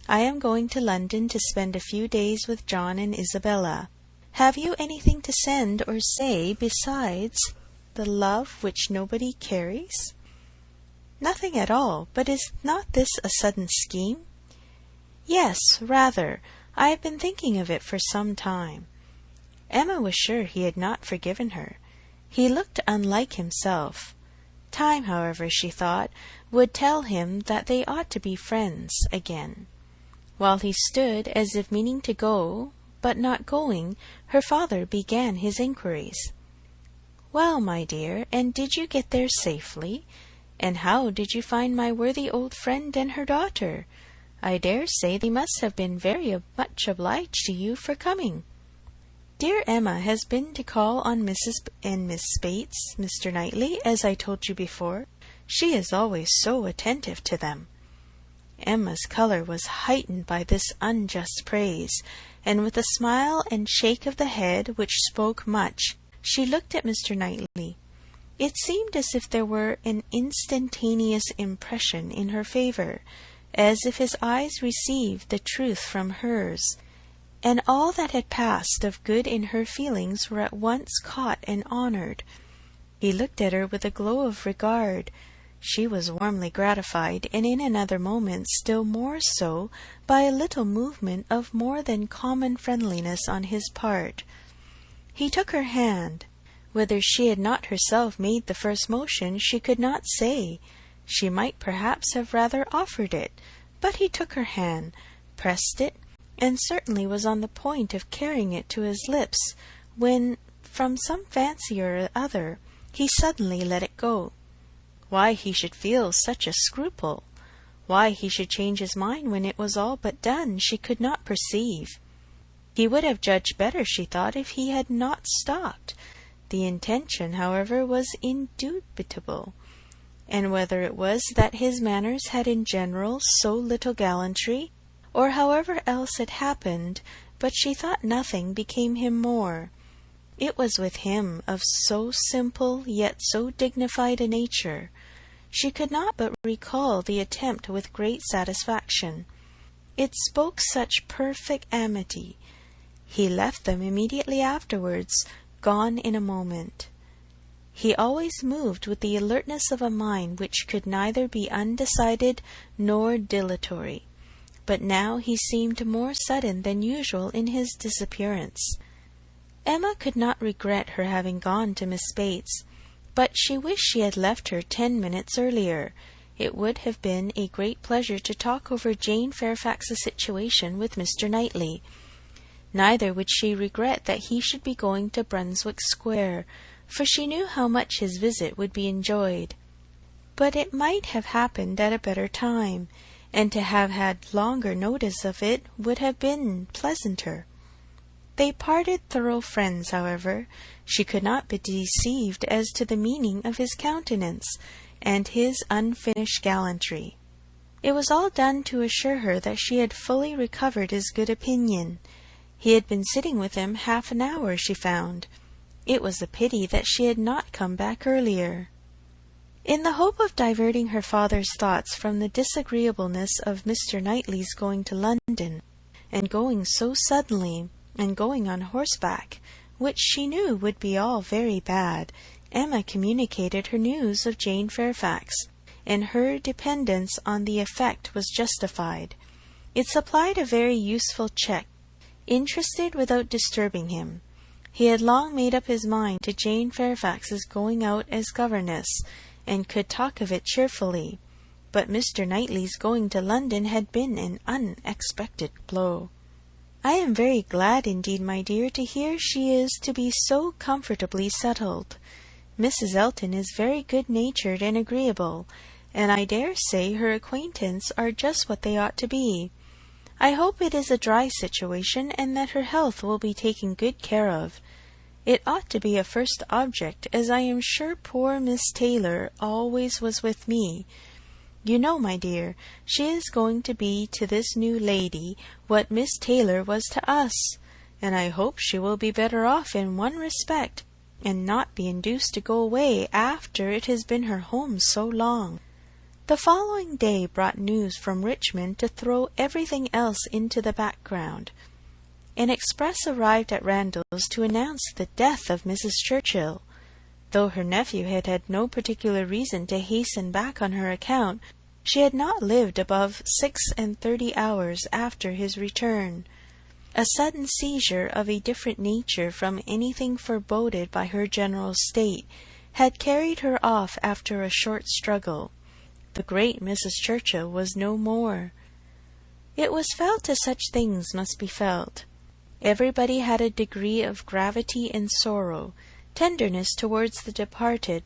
I am going to London to spend a few days with John and Isabella. Have you anything to send or say besides the love which nobody carries?" "Nothing at all. But is not this a sudden scheme?" "Yes, rather. I have been thinking of it for some time." Emma was sure he had not forgiven her. He looked unlike himself. Time, however, she thought, would tell him that they ought to be friends again. While he stood as if meaning to go, but not going, her father began his inquiries. "Well, my dear, and did you get there safely? And how did you find my worthy old friend and her daughter? I dare say they must have been very much obliged to you for coming." "Dear Emma has been to call on Mrs. and Miss Bates, Mr. Knightley, as I told you before. She is always so attentive to them." Emma's colour was heightened by this unjust praise, and with a smile and shake of the head which spoke much, she looked at Mr. Knightley. It seemed as if there were an instantaneous impression in her favour, as if his eyes received the truth from hers, and all that had passed of good in her feelings were at once caught and honoured. He looked at her with a glow of regard. She was warmly gratified, and in another moment still more so, by a little movement of more than common friendliness on his part. He took her hand. Whether she had not herself made the first motion, she could not say. She might perhaps have rather offered it, but he took her hand, pressed it, and certainly was on the point of carrying it to his lips, when, from some fancy or other, he suddenly let it go. Why he should feel such a scruple, why he should change his mind when it was all but done, she could not perceive. He would have judged better, she thought, if he had not stopped. The intention, however, was indubitable, and whether it was that his manners had in general so little gallantry, or however else it happened, but she thought nothing became him more. It was with him of so simple yet so dignified a nature. She could not but recall the attempt with great satisfaction. It spoke such perfect amity. He left them immediately afterwards, gone in a moment. He always moved with the alertness of a mind which could neither be undecided nor dilatory, but now he seemed more sudden than usual in his disappearance. Emma could not regret her having gone to Miss Bates, but she wished she had left her 10 minutes earlier. It would have been a great pleasure to talk over Jane Fairfax's situation with Mr. Knightley. Neither would she regret that he should be going to Brunswick Square, for she knew how much his visit would be enjoyed. But it might have happened at a better time, and to have had longer notice of it would have been pleasanter. They parted thorough friends, however. She could not be deceived as to the meaning of his countenance, and his unfinished gallantry. It was all done to assure her that she had fully recovered his good opinion. He had been sitting with him half an hour, she found. It was a pity that she had not come back earlier. In the hope of diverting her father's thoughts from the disagreeableness of Mr. Knightley's going to London, and going so suddenly, and going on horseback, which she knew would be all very bad, Emma communicated her news of Jane Fairfax, and her dependence on the effect was justified. It supplied a very useful check, interested without disturbing him. He had long made up his mind to Jane Fairfax's going out as governess, and could talk of it cheerfully, but Mr. Knightley's going to London had been an unexpected blow. "I am very glad indeed, my dear, to hear she is to be so comfortably settled. Mrs. Elton is very good-natured and agreeable, and I dare say her acquaintance are just what they ought to be. I hope it is a dry situation, and that her health will be taken good care of. It ought to be a first object, as I am sure poor Miss Taylor always was with me. You know, my dear, she is going to be to this new lady what Miss Taylor was to us, and I hope she will be better off in one respect, and not be induced to go away after it has been her home so long." The following day brought news from Richmond to throw everything else into the background. An express arrived at Randalls to announce the death of Mrs. Churchill. Though her nephew had had no particular reason to hasten back on her account, she had not lived above 36 hours after his return. A sudden seizure of a different nature from anything foreboded by her general state had carried her off after a short struggle. The great Mrs. Churchill was no more. It was felt as such things must be felt. Everybody had a degree of gravity and sorrow, tenderness towards the departed,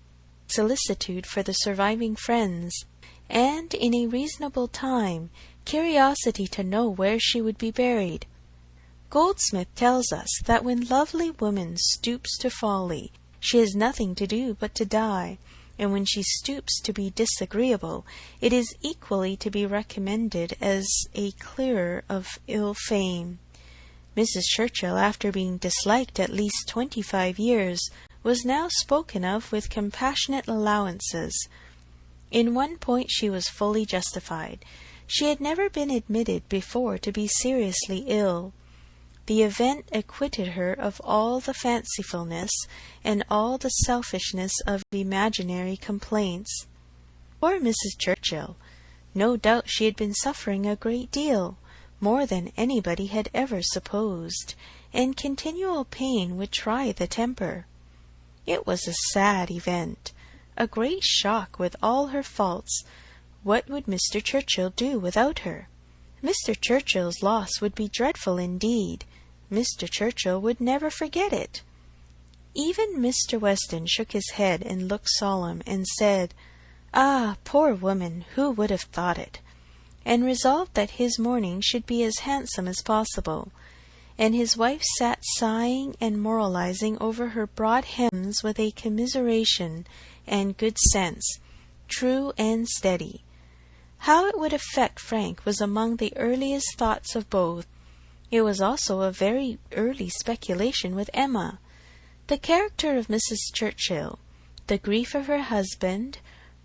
solicitude for the surviving friends, and, in a reasonable time, curiosity to know where she would be buried. Goldsmith tells us that when lovely woman stoops to folly, she has nothing to do but to die, and when she stoops to be disagreeable, it is equally to be recommended as a clearer of ill fame. Mrs. Churchill, after being disliked at least 25 years, was now spoken of with compassionate allowances. In one point she was fully justified. She had never been admitted before to be seriously ill. The event acquitted her of all the fancifulness and all the selfishness of imaginary complaints. Poor Mrs. Churchill! No doubt she had been suffering a great deal, more than anybody had ever supposed, and continual pain would try the temper. It was a sad event, a great shock with all her faults. What would Mr. Churchill do without her? Mr. Churchill's loss would be dreadful indeed. Mr. Churchill would never forget it. Even Mr. Weston shook his head and looked solemn, and said, "Ah, poor woman, who would have thought it?" and resolved that his mourning should be as handsome as possible. And his wife sat sighing and moralizing over her broad hems with a commiseration and good sense, true and steady. How it would affect Frank was among the earliest thoughts of both. It was also a very early speculation with Emma. The character of Mrs. Churchill, the grief of her husband,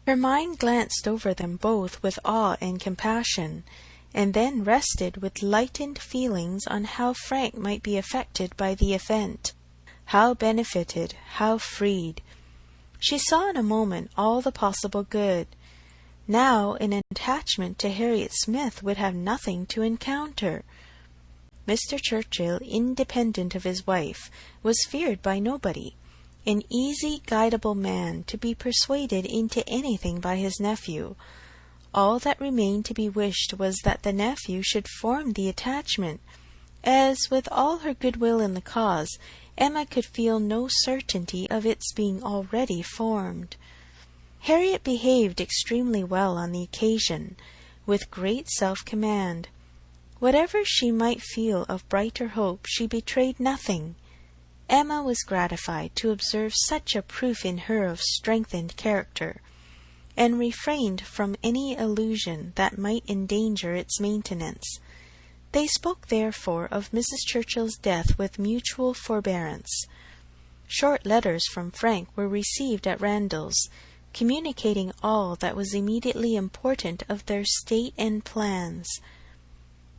her mind glanced over them both with awe and compassion, and then rested with lightened feelings on how Frank might be affected by the event, how benefited, how freed. She saw in a moment all the possible good. Now an attachment to Harriet Smith would have nothing to encounter. Mr. Churchill, independent of his wife, was feared by nobody, an easy, guidable man, to be persuaded into anything by his nephew. All that remained to be wished was that the nephew should form the attachment, as, with all her goodwill in the cause, Emma could feel no certainty of its being already formed. Harriet behaved extremely well on the occasion, with great self-command. Whatever she might feel of brighter hope, she betrayed nothing. Emma was gratified to observe such a proof in her of strengthened character, and refrained from any allusion that might endanger its maintenance. They spoke therefore of Mrs. Churchill's death with mutual forbearance. Short letters from Frank were received at Randalls, communicating all that was immediately important of their state and plans.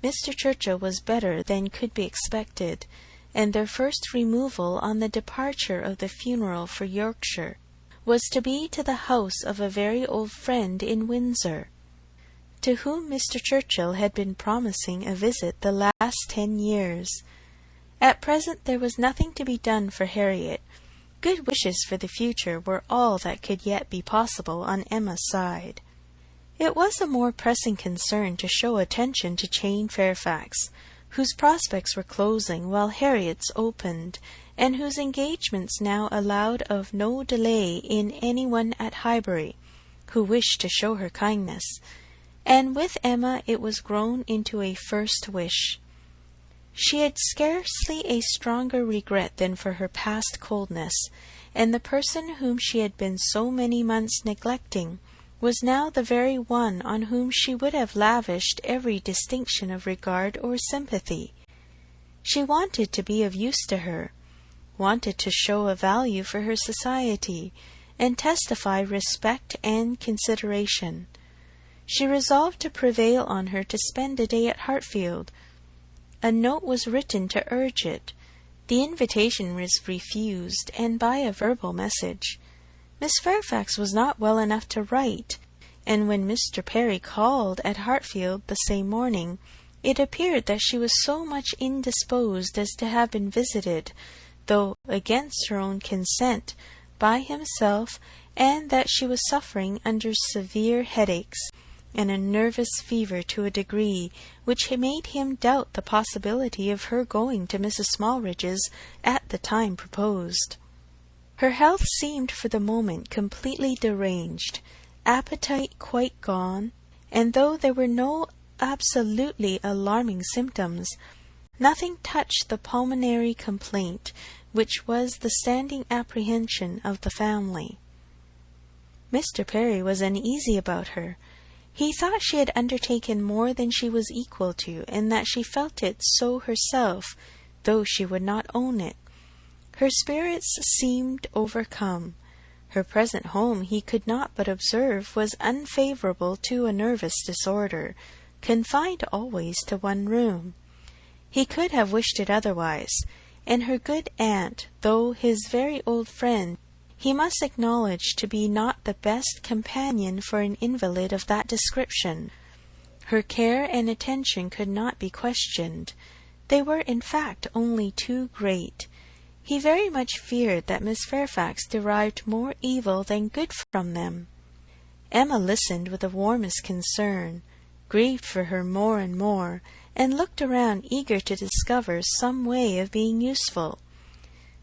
Mr. Churchill was better than could be expected, and their first removal on the departure of the funeral for Yorkshire was to be to the house of a very old friend in Windsor, to whom Mr. Churchill had been promising a visit the last 10 years. At present there was nothing to be done for Harriet. Good wishes for the future were all that could yet be possible on Emma's side. It was a more pressing concern to show attention to Jane Fairfax, whose prospects were closing while Harriet's opened, and whose engagements now allowed of no delay in any one at Highbury, who wished to show her kindness, and with Emma it was grown into a first wish. She had scarcely a stronger regret than for her past coldness, and the person whom she had been so many months neglecting was now the very one on whom she would have lavished every distinction of regard or sympathy. She wanted to be of use to her, wanted to show a value for her society, and testify respect and consideration. She resolved to prevail on her to spend a day at Hartfield. A note was written to urge it. The invitation was refused, and by a verbal message. Miss Fairfax was not well enough to write, and when Mr. Perry called at Hartfield the same morning, It appeared that she was so much indisposed as to have been visited, though against her own consent, by himself, and that she was suffering under severe headaches and a nervous fever to a degree which made him doubt the possibility of her going to Mrs. Smallridge's at the time proposed. Her health seemed for the moment completely deranged, appetite quite gone, and though there were no absolutely alarming symptoms, nothing touched the pulmonary complaint, which was the standing apprehension of the family. Mr. Perry was uneasy about her. He thought she had undertaken more than she was equal to, and that she felt it so herself, though she would not own it. Her spirits seemed overcome. Her present home, he could not but observe, was unfavourable to a nervous disorder, confined always to one room. He could have wished it otherwise, and her good aunt, though his very old friend, he must acknowledge to be not the best companion for an invalid of that description. Her care and attention could not be questioned. They were, in fact, only too great. He very much feared that Miss Fairfax derived more evil than good from them. Emma listened with the warmest concern, grieved for her more and more, and looked around eager to discover some way of being useful.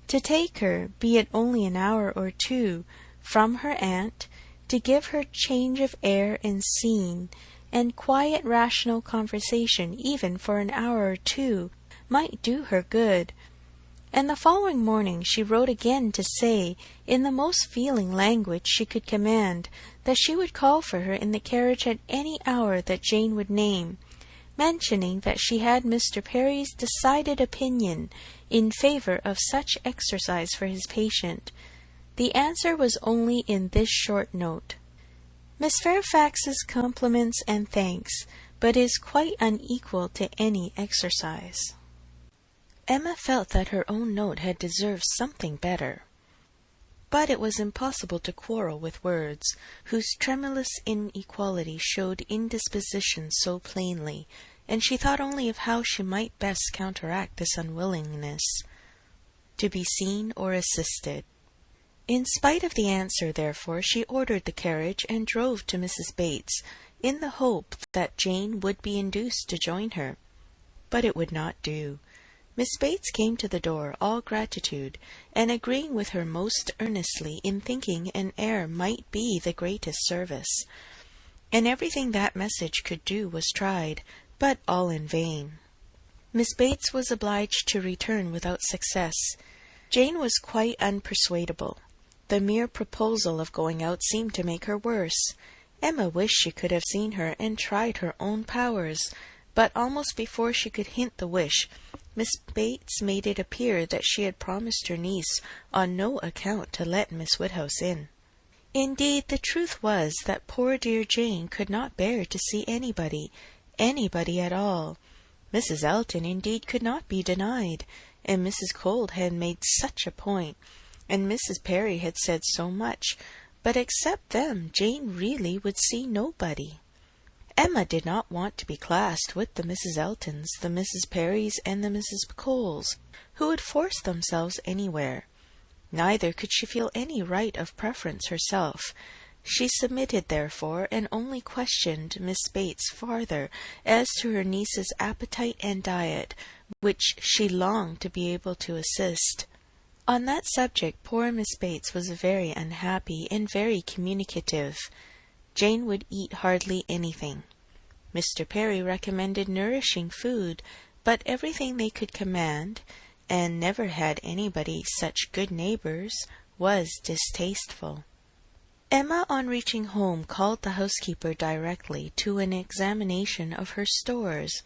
To take her, be it only an hour or two, from her aunt, to give her change of air and scene, and quiet rational conversation even for an hour or two, might do her good. And the following morning she wrote again to say, in the most feeling language she could command, that she would call for her in the carriage at any hour that Jane would name, mentioning that she had Mr. Perry's decided opinion in favour of such exercise for his patient. The answer was only in this short note: Miss Fairfax's compliments and thanks, but is quite unequal to any exercise. Emma felt that her own note had deserved something better. But it was impossible to quarrel with words, whose tremulous inequality showed indisposition so plainly, and she thought only of how she might best counteract this unwillingness to be seen or assisted. In spite of the answer, therefore, she ordered the carriage and drove to Mrs. Bates, in the hope that Jane would be induced to join her. But it would not do. Miss Bates came to the door, all gratitude, and agreeing with her most earnestly in thinking an air might be the greatest service. And everything that message could do was tried, but all in vain. Miss Bates was obliged to return without success. Jane was quite unpersuadable. The mere proposal of going out seemed to make her worse. Emma wished she could have seen her and tried her own powers, but almost before she could hint the wish, Miss Bates made it appear that she had promised her niece on no account to let Miss Woodhouse in. Indeed, the truth was that poor dear Jane could not bear to see anybody at all. Mrs. Elton, indeed, could not be denied, and Mrs. Cold had made such a point, and Mrs. Perry had said so much, but except them, Jane really would see nobody. Emma did not want to be classed with the Mrs. Eltons, the Mrs. Perrys, and the Mrs. Coles, who would force themselves anywhere. Neither could she feel any right of preference herself. She submitted, therefore, and only questioned Miss Bates farther as to her niece's appetite and diet, which she longed to be able to assist. On that subject poor Miss Bates was very unhappy and very communicative. Jane would eat hardly anything. Mr. Perry recommended nourishing food, but everything they could command, and never had anybody such good neighbours, was distasteful. Emma, on reaching home, called the housekeeper directly to an examination of her stores,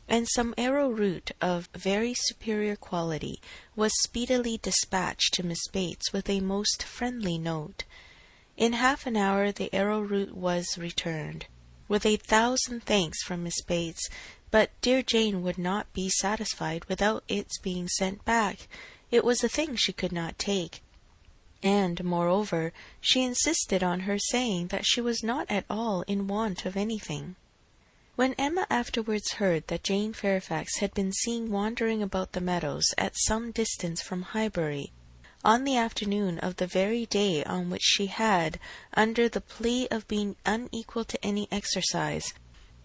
and some arrowroot of very superior quality was speedily dispatched to Miss Bates with a most friendly note. In half an hour the arrowroot was returned, with 1,000 thanks from Miss Bates, but dear Jane would not be satisfied without its being sent back. It was a thing she could not take, and, moreover, she insisted on her saying that she was not at all in want of anything. When Emma afterwards heard that Jane Fairfax had been seen wandering about the meadows at some distance from Highbury, on the afternoon of the very day on which she had, under the plea of being unequal to any exercise,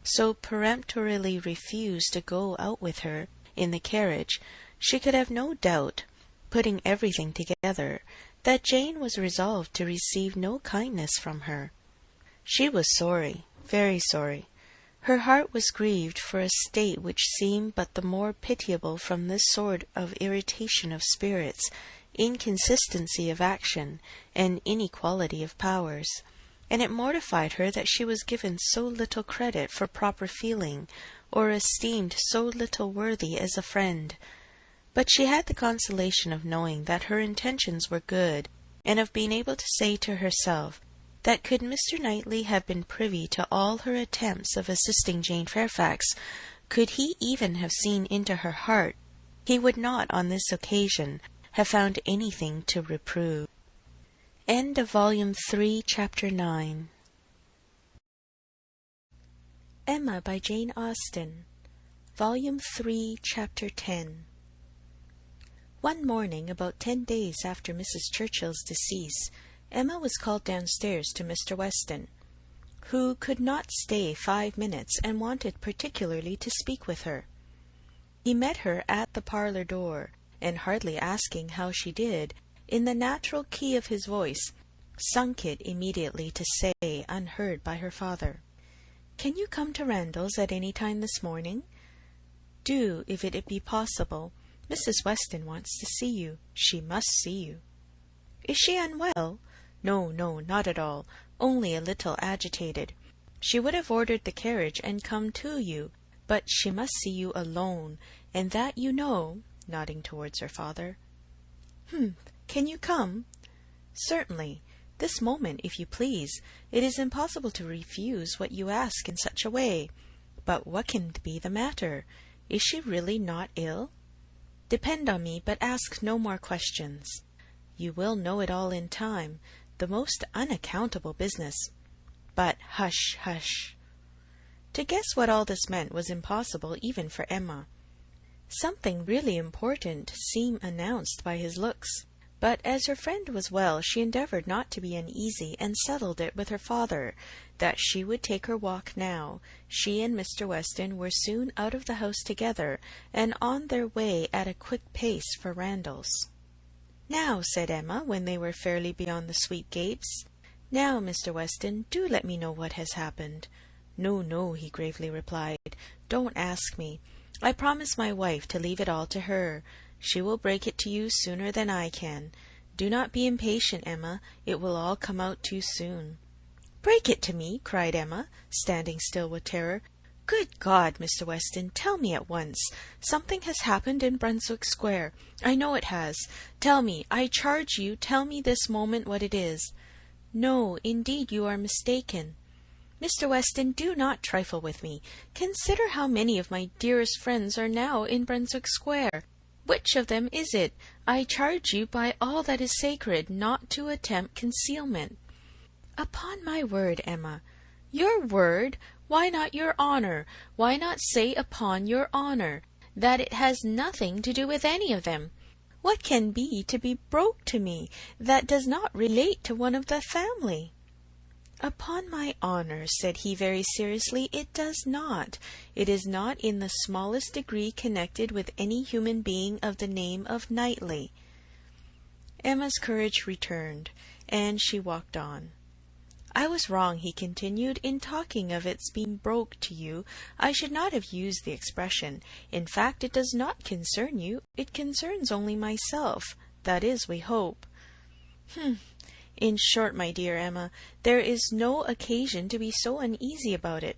so peremptorily refused to go out with her in the carriage, she could have no doubt, putting everything together, that Jane was resolved to receive no kindness from her. She was sorry, very sorry. Her heart was grieved for a state which seemed but the more pitiable from this sort of irritation of spirits, inconsistency of action, and inequality of powers, and it mortified her that she was given so little credit for proper feeling, or esteemed so little worthy as a friend. But she had the consolation of knowing that her intentions were good, and of being able to say to herself that could Mr. Knightley have been privy to all her attempts of assisting Jane Fairfax, could he even have seen into her heart, he would not on this occasion have found anything to reprove. End of Volume 3, Chapter 9. Emma by Jane Austen, Volume 3, Chapter 10. One morning, about 10 days after Mrs. Churchill's decease, Emma was called downstairs to Mr. Weston, who could not stay 5 minutes and wanted particularly to speak with her. He met her at the parlour door, and hardly asking how she did, in the natural key of his voice, sunk it immediately to say, unheard by her father, "Can you come to Randalls at any time this morning? Do, if it be possible. Mrs. Weston wants to see you. She must see you." "Is she unwell?" "No, not at all. Only a little agitated. She would have ordered the carriage and come to you, but she must see you alone, and that you know," nodding towards her father. "Can you come?" "Certainly. This moment, if you please. It is impossible to refuse what you ask in such a way. But what can be the matter? Is she really not ill?" "Depend on me, but ask no more questions." "You will know it all in time. The most unaccountable business. But hush, hush." To guess what all this meant was impossible even for Emma. Something really important seemed announced by his looks, but as her friend was well, she endeavoured not to be uneasy, and settled it with her father that she would take her walk now. She and Mr. Weston were soon out of the house together, and on their way at a quick pace for Randalls. "Now," said Emma, when they were fairly beyond the sweet gates, "now, Mr. Weston, do let me know what has happened." No, he gravely replied. "Don't ask me. I promised my wife to leave it all to her. She will break it to you sooner than I can. Do not be impatient, Emma. It will all come out too soon." "Break it to me!" cried Emma, standing still with terror. "Good God, Mr. Weston, tell me at once. Something has happened in Brunswick Square. I know it has. Tell me, I charge you, tell me this moment what it is." "No, indeed you are mistaken." "Mr. Weston, do not trifle with me. Consider how many of my dearest friends are now in Brunswick Square. Which of them is it? I charge you by all that is sacred not to attempt concealment." "Upon my word, Emma." "Your word? Why not your honour? Why not say upon your honour that it has nothing to do with any of them? What can be to be broke to me that does not relate to one of the family?" "Upon my honour," said he very seriously, "it does not. It is not in the smallest degree connected with any human being of the name of Knightley." Emma's courage returned, and she walked on. "I was wrong," he continued, "in talking of its being broke to you. I should not have used the expression. In fact, it does not concern you. It concerns only myself. That is, we hope." In short, my dear Emma, there is no occasion to be so uneasy about it.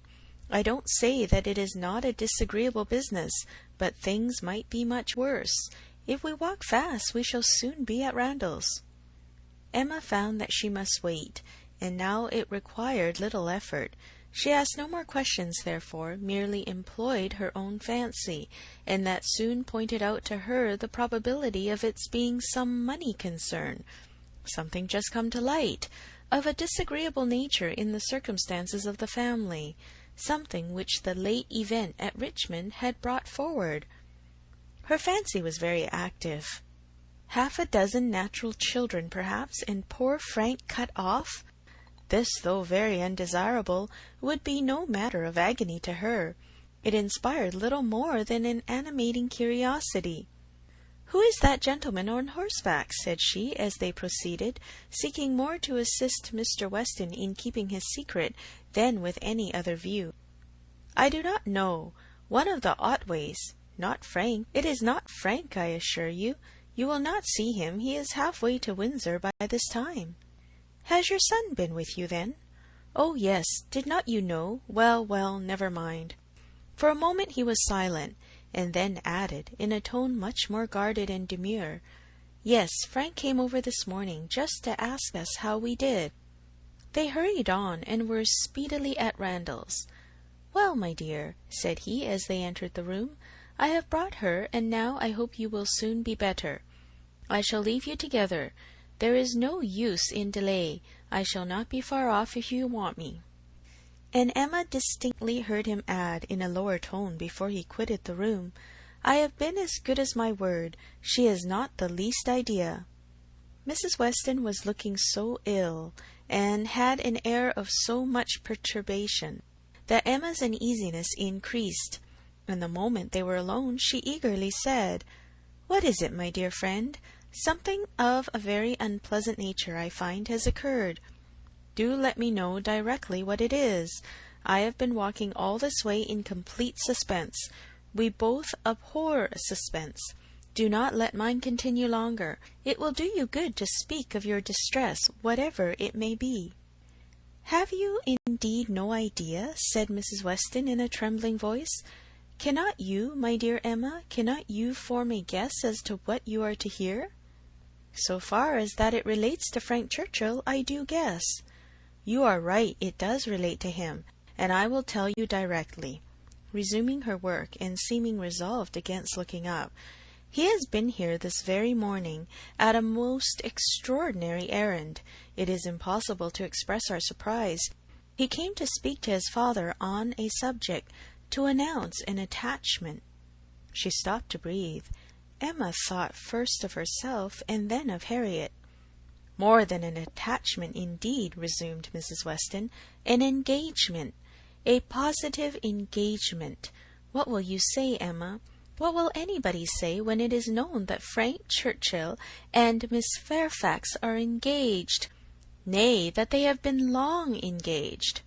I don't say that it is not a disagreeable business, but things might be much worse. If we walk fast, we shall soon be at Randalls." Emma found that she must wait, and now it required little effort. She asked no more questions, therefore, merely employed her own fancy, and that soon pointed out to her the probability of its being some money concern, something just come to light, of a disagreeable nature in the circumstances of the family, something which the late event at Richmond had brought forward. Her fancy was very active. 6 natural children, perhaps, and poor Frank cut off? This, though very undesirable, would be no matter of agony to her. It inspired little more than an animating curiosity. "Who is that gentleman on horseback?" said she, as they proceeded, seeking more to assist Mr. Weston in keeping his secret than with any other view. "I do not know. One of the Otways. Not Frank. It is not Frank, I assure you. You will not see him. He is half-way to Windsor by this time." "Has your son been with you, then?" "Oh, yes. Did not you know? Well, well, never mind." For a moment he was silent, and then added, in a tone much more guarded and demure, "Yes, Frank came over this morning, just to ask us how we did." They hurried on, and were speedily at Randalls. "Well, my dear," said he, as they entered the room, "I have brought her, and now I hope you will soon be better. I shall leave you together. There is no use in delay. I shall not be far off if you want me." And Emma distinctly heard him add, in a lower tone before he quitted the room, "I have been as good as my word. She has not the least idea." Mrs. Weston was looking so ill, and had an air of so much perturbation, that Emma's uneasiness increased, and the moment they were alone she eagerly said, "What is it, my dear friend? Something of a very unpleasant nature, I find, has occurred. Do let me know directly what it is. I have been walking all this way in complete suspense. We both abhor suspense. Do not let mine continue longer. It will do you good to speak of your distress, whatever it may be." "Have you indeed no idea?" said Mrs. Weston in a trembling voice. "Cannot you, my dear Emma, cannot you form a guess as to what you are to hear?" "So far as that it relates to Frank Churchill, I do guess." "You are right, it does relate to him, and I will tell you directly." Resuming her work, and seeming resolved against looking up, "He has been here this very morning, at a most extraordinary errand. It is impossible to express our surprise. He came to speak to his father on a subject, to announce an attachment." She stopped to breathe. Emma thought first of herself, and then of Harriet. "More than an attachment, indeed," resumed Mrs. Weston. "An engagement. A positive engagement. What will you say, Emma? What will anybody say when it is known that Frank Churchill and Miss Fairfax are engaged? Nay, that they have been long engaged."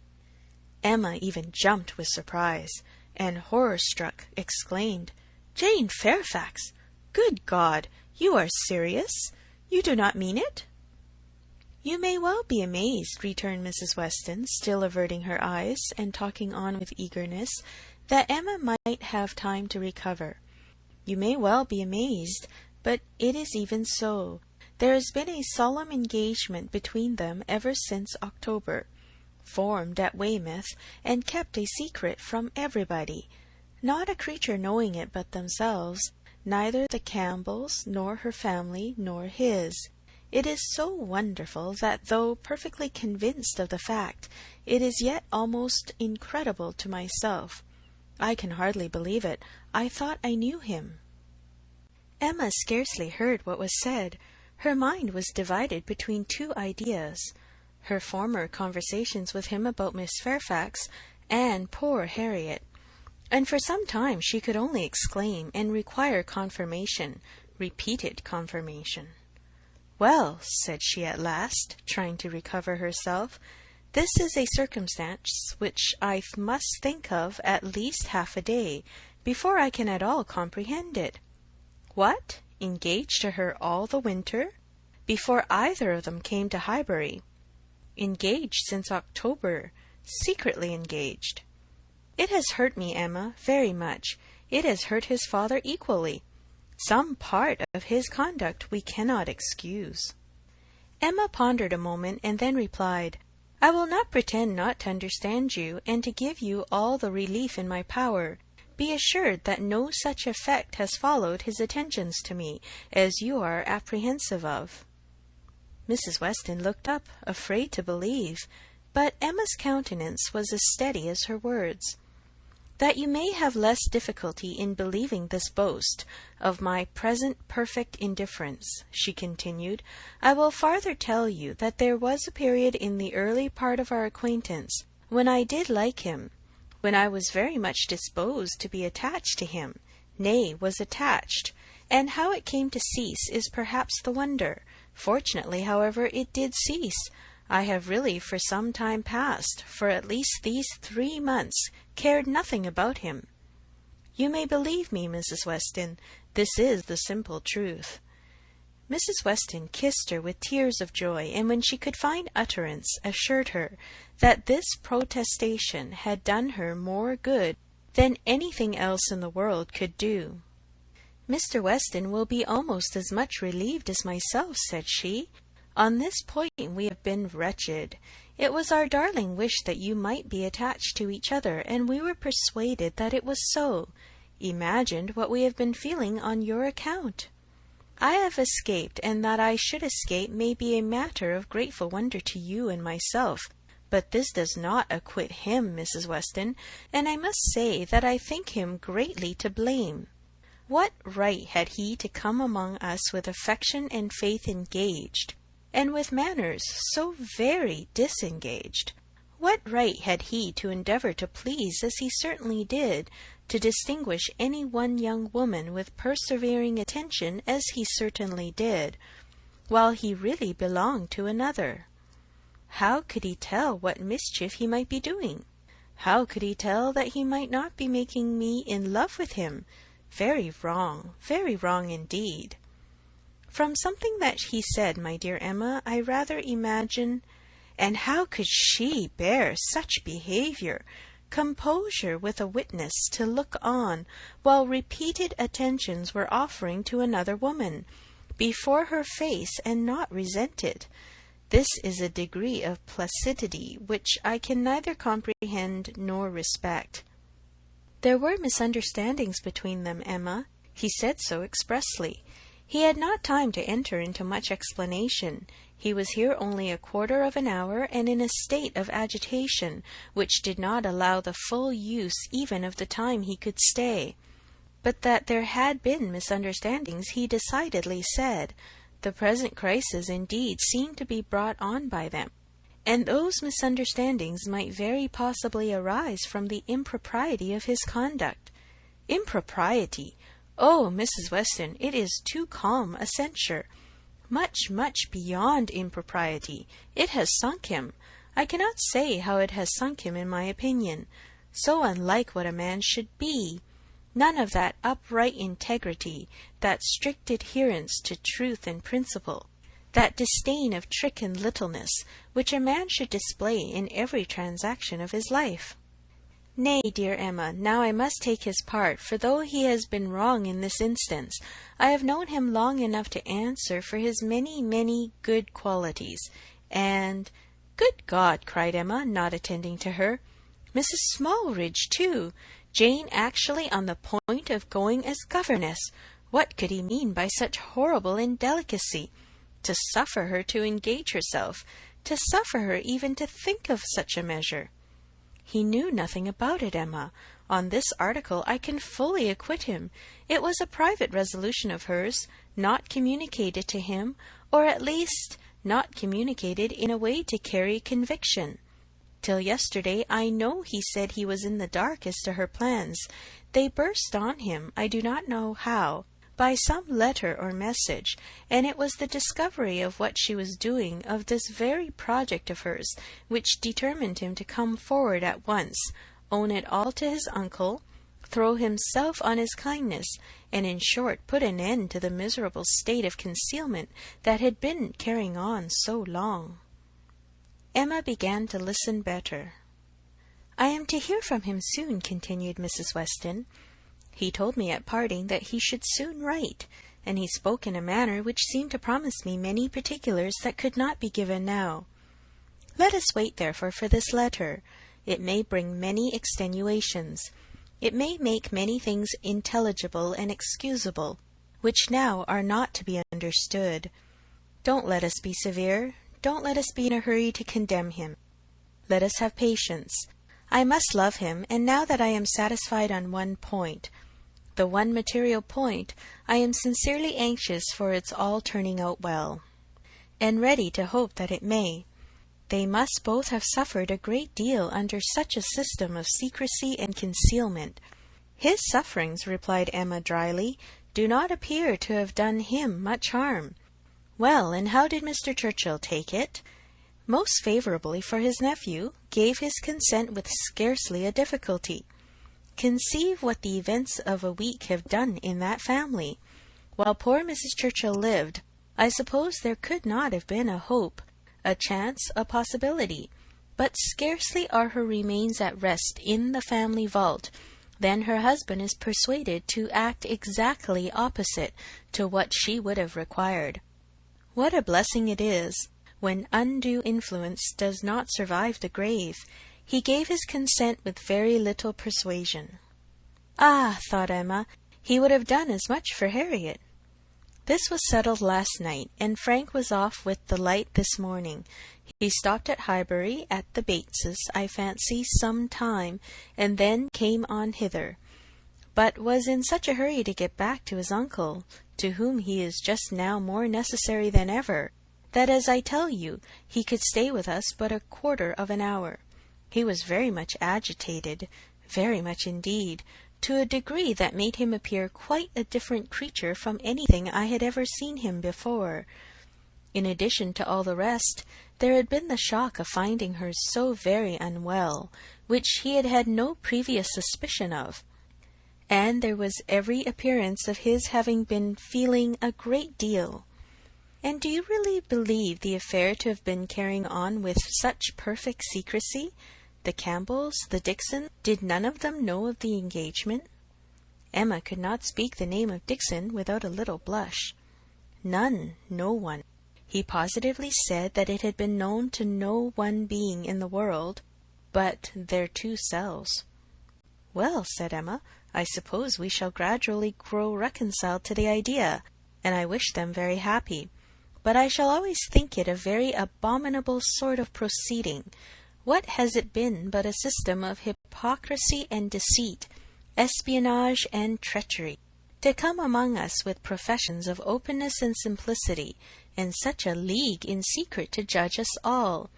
Emma even jumped with surprise, and horror-struck exclaimed, "Jane Fairfax! Good God! You are serious? You do not mean it?" "You may well be amazed," returned Mrs. Weston, still averting her eyes, and talking on with eagerness, that Emma might have time to recover. "You may well be amazed, but it is even so. There has been a solemn engagement between them ever since October, formed at Weymouth, and kept a secret from everybody, not a creature knowing it but themselves, neither the Campbells, nor her family, nor his. It is so wonderful that, though perfectly convinced of the fact, it is yet almost incredible to myself. I can hardly believe it. I thought I knew him." Emma scarcely heard what was said. Her mind was divided between two ideas: her former conversations with him about Miss Fairfax, and poor Harriet. And for some time she could only exclaim, and require confirmation, repeated confirmation. "Well," said she at last, trying to recover herself, "this is a circumstance which I must think of at least half a day, before I can at all comprehend it. What? Engaged to her all the winter? Before either of them came to Highbury? Engaged since October, secretly engaged. It has hurt me, Emma, very much. It has hurt his father equally. Some part of his conduct we cannot excuse." Emma pondered a moment, and then replied, "I will not pretend not to understand you, and to give you all the relief in my power. Be assured that no such effect has followed his attentions to me, as you are apprehensive of." Mrs. Weston looked up, afraid to believe. but Emma's countenance was as steady as her words. "That you may have less difficulty in believing this boast of my present perfect indifference," she continued, "I will farther tell you that there was a period in the early part of our acquaintance when I did like him, when I was very much disposed to be attached to him, nay, was attached, and how it came to cease is perhaps the wonder. Fortunately, however, it did cease. I have really for some time past, for at least these 3 months, cared nothing about him. You may believe me, Mrs. Weston, this is the simple truth." Mrs. Weston kissed her with tears of joy, and when she could find utterance, assured her that this protestation had done her more good than anything else in the world could do. "Mr. Weston will be almost as much relieved as myself," said she. "On this point we have been wretched. It was our darling wish that you might be attached to each other, and we were persuaded that it was so. Imagined what we have been feeling on your account. I have escaped, and that I should escape may be a matter of grateful wonder to you and myself, but this does not acquit him, Mrs. Weston, and I must say that I think him greatly to blame. What right had he to come among us with affection and faith engaged, and with manners so very disengaged? What right had he to endeavour to please, as he certainly did, to distinguish any one young woman with persevering attention, as he certainly did, while he really belonged to another? How could he tell what mischief he might be doing? How could he tell that he might not be making me in love with him? Very wrong indeed. From something that he said, my dear Emma, I rather imagine— And how could she bear such behaviour? Composure with a witness to look on while repeated attentions were offering to another woman before her face, and not resent it. This is a degree of placidity which I can neither comprehend nor respect. There were misunderstandings between them, Emma. He said so expressly. He had not time to enter into much explanation. He was here only a quarter of an hour, and in a state of agitation which did not allow the full use even of the time he could stay. But that there had been misunderstandings he decidedly said. The present crisis indeed seemed to be brought on by them, and those misunderstandings might very possibly arise from the impropriety of his conduct. Impropriety! Oh, Mrs. Weston, it is too calm a censure. Much, much beyond impropriety. It has sunk him. I cannot say how it has sunk him in my opinion. So unlike what a man should be. None of that upright integrity, that strict adherence to truth and principle, that disdain of trick and littleness, which a man should display in every transaction of his life. Nay, dear Emma, now I must take his part, for though he has been wrong in this instance, I have known him long enough to answer for his many, many good qualities, and— Good God! cried Emma, not attending to her. Mrs. Smallridge, too! Jane actually on the point of going as governess! What could he mean by such horrible indelicacy? To suffer her to engage herself, to suffer her even to think of such a measure! He knew nothing about it, Emma. On this article I can fully acquit him. It was a private resolution of hers, not communicated to him, or at least not communicated in a way to carry conviction. Till yesterday I know he said he was in the dark as to her plans. They burst on him, I do not know how, by some letter or message, and it was the discovery of what she was doing, of this very project of hers, which determined him to come forward at once, own it all to his uncle, throw himself on his kindness, and in short put an end to the miserable state of concealment that had been carrying on so long. Emma began to listen better. "I am to hear from him soon," continued Mrs. Weston. "He told me at parting that he should soon write, and he spoke in a manner which seemed to promise me many particulars that could not be given now. Let us wait, therefore, for this letter. It may bring many extenuations. It may make many things intelligible and excusable, which now are not to be understood. Don't let us be severe. Don't let us be in a hurry to condemn him. Let us have patience. I must love him, and now that I am satisfied on one point, the one material point, I am sincerely anxious for its all turning out well, and ready to hope that it may. They must both have suffered a great deal under such a system of secrecy and concealment. His sufferings, replied Emma dryly, do not appear to have done him much harm. Well, and how did Mr. Churchill take it? Most favourably for his nephew, gave his consent with scarcely a difficulty. Conceive what the events of a week have done in that family. While poor Mrs. Churchill lived, I suppose there could not have been a hope, a chance, a possibility. But scarcely are her remains at rest in the family vault, than her husband is persuaded to act exactly opposite to what she would have required. What a blessing it is, when undue influence does not survive the grave. He gave his consent with very little persuasion. Ah, thought Emma, he would have done as much for Harriet. This was settled last night, and Frank was off with the light this morning. He stopped at Highbury, at the Bateses, I fancy, some time, and then came on hither, but was in such a hurry to get back to his uncle, to whom he is just now more necessary than ever, that, as I tell you, he could stay with us but a quarter of an hour. He was very much agitated, very much indeed, to a degree that made him appear quite a different creature from anything I had ever seen him before. In addition to all the rest, there had been the shock of finding her so very unwell, which he had had no previous suspicion of, and there was every appearance of his having been feeling a great deal. And do you really believe the affair to have been carrying on with such perfect secrecy? The Campbells, the Dixon, did none of them know of the engagement? Emma could not speak the name of Dixon without a little blush. None, no one. He positively said that it had been known to no one being in the world but their two selves. Well, said Emma, I suppose we shall gradually grow reconciled to the idea, and I wish them very happy. But I shall always think it a very abominable sort of proceeding. What has it been but a system of hypocrisy and deceit, espionage and treachery, to come among us with professions of openness and simplicity, and such a league in secret to judge us all?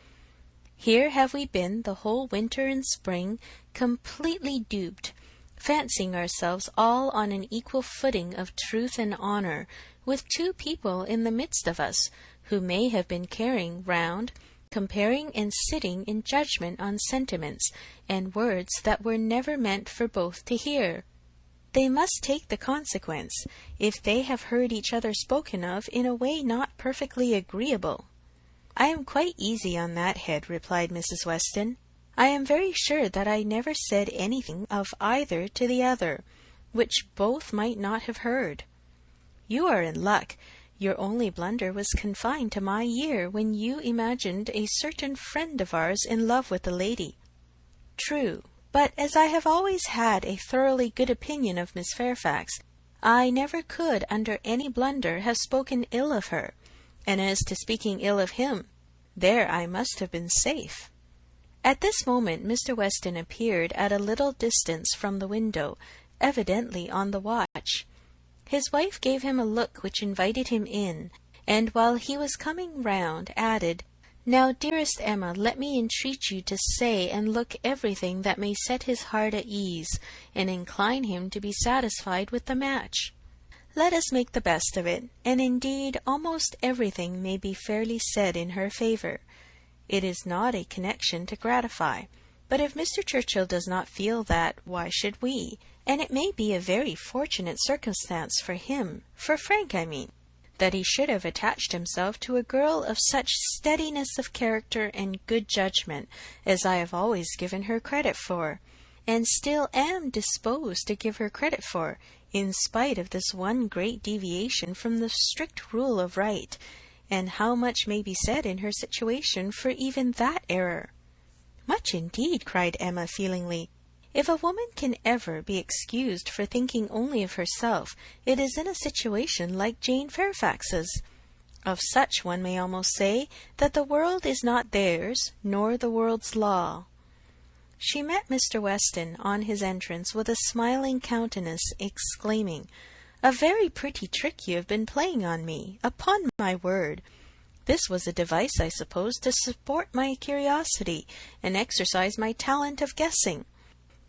Here have we been the whole winter and spring completely duped, fancying ourselves all on an equal footing of truth and honour, with two people in the midst of us, who may have been carrying round, comparing and sitting in judgment on sentiments and words that were never meant for both to hear. They must take the consequence, if they have heard each other spoken of in a way not perfectly agreeable. I am quite easy on that head, replied Mrs. Weston. I am very sure that I never said anything of either to the other, which both might not have heard. You are in luck. Your only blunder was confined to my year, when you imagined a certain friend of ours in love with a lady. True, but as I have always had a thoroughly good opinion of Miss Fairfax, I never could under any blunder have spoken ill of her, and as to speaking ill of him, there I must have been safe. At this moment Mr. Weston appeared at a little distance from the window, evidently on the watch. His wife gave him a look which invited him in, and while he was coming round, added, Now, dearest Emma, let me entreat you to say and look everything that may set his heart at ease, and incline him to be satisfied with the match. Let us make the best of it, and indeed almost everything may be fairly said in her favour. It is not a connection to gratify, but if Mr. Churchill does not feel that, why should we? And it may be a very fortunate circumstance for him, for Frank, I mean, that he should have attached himself to a girl of such steadiness of character and good judgment as I have always given her credit for, and still am disposed to give her credit for, in spite of this one great deviation from the strict rule of right, and how much may be said in her situation for even that error. Much indeed, cried Emma feelingly. If a woman can ever be excused for thinking only of herself, it is in a situation like Jane Fairfax's. Of such one may almost say that the world is not theirs, nor the world's law. She met Mr. Weston on his entrance with a smiling countenance, exclaiming, "A very pretty trick you have been playing on me, upon my word! This was a device, I suppose, to support my curiosity and exercise my talent of guessing.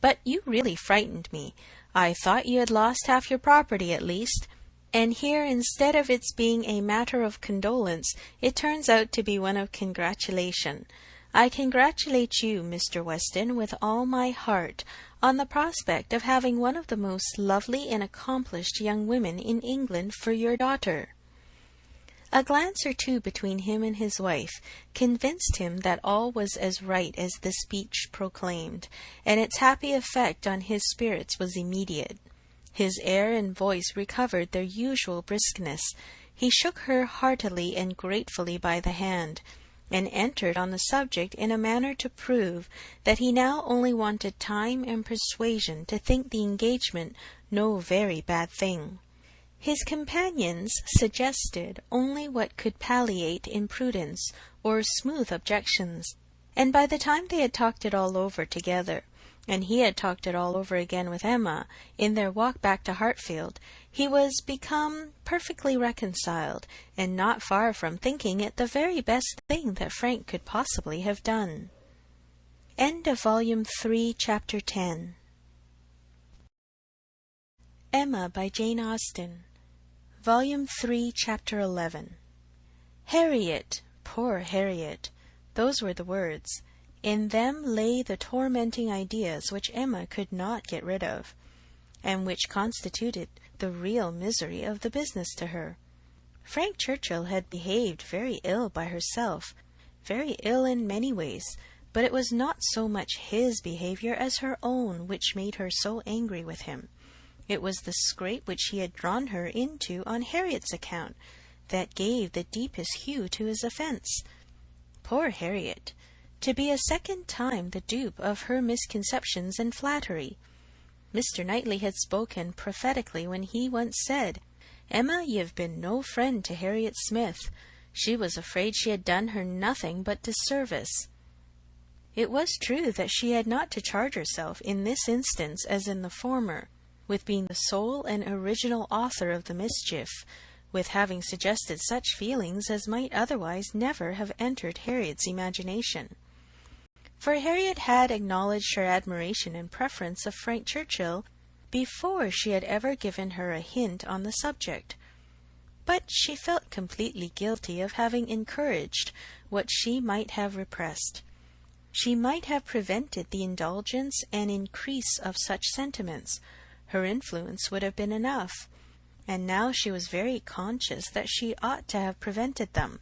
But you really frightened me. I thought you had lost half your property at least, and here, instead of its being a matter of condolence, it turns out to be one of congratulation. I congratulate you, Mr. Weston, with all my heart, on the prospect of having one of the most lovely and accomplished young women in England for your daughter." A glance or two between him and his wife convinced him that all was as right as the speech proclaimed, and its happy effect on his spirits was immediate. His air and voice recovered their usual briskness. He shook her heartily and gratefully by the hand, and entered on the subject in a manner to prove that he now only wanted time and persuasion to think the engagement no very bad thing. His companions suggested only what could palliate imprudence or smooth objections, and by the time they had talked it all over together, and he had talked it all over again with Emma in their walk back to Hartfield, he was become perfectly reconciled, and not far from thinking it the very best thing that Frank could possibly have done. End of Volume 3, Chapter 10. Emma by Jane Austen. Volume 3, Chapter 11. Harriet, poor Harriet! Those were the words. In them lay the tormenting ideas which Emma could not get rid of, and which constituted the real misery of the business to her. Frank Churchill had behaved very ill by herself, very ill in many ways, but it was not so much his behaviour as her own which made her so angry with him. It was the scrape which he had drawn her into on Harriet's account that gave the deepest hue to his offence. Poor Harriet! To be a second time the dupe of her misconceptions and flattery. Mr. Knightley had spoken prophetically when he once said, "Emma, you've been no friend to Harriet Smith. She was afraid she had done her nothing but disservice." It was true that she had not to charge herself, in this instance as in the former, with being the sole and original author of the mischief, with having suggested such feelings as might otherwise never have entered Harriet's imagination. For Harriet had acknowledged her admiration and preference of Frank Churchill before she had ever given her a hint on the subject. But she felt completely guilty of having encouraged what she might have repressed. She might have prevented the indulgence and increase of such sentiments. Her influence would have been enough, and now she was very conscious that she ought to have prevented them.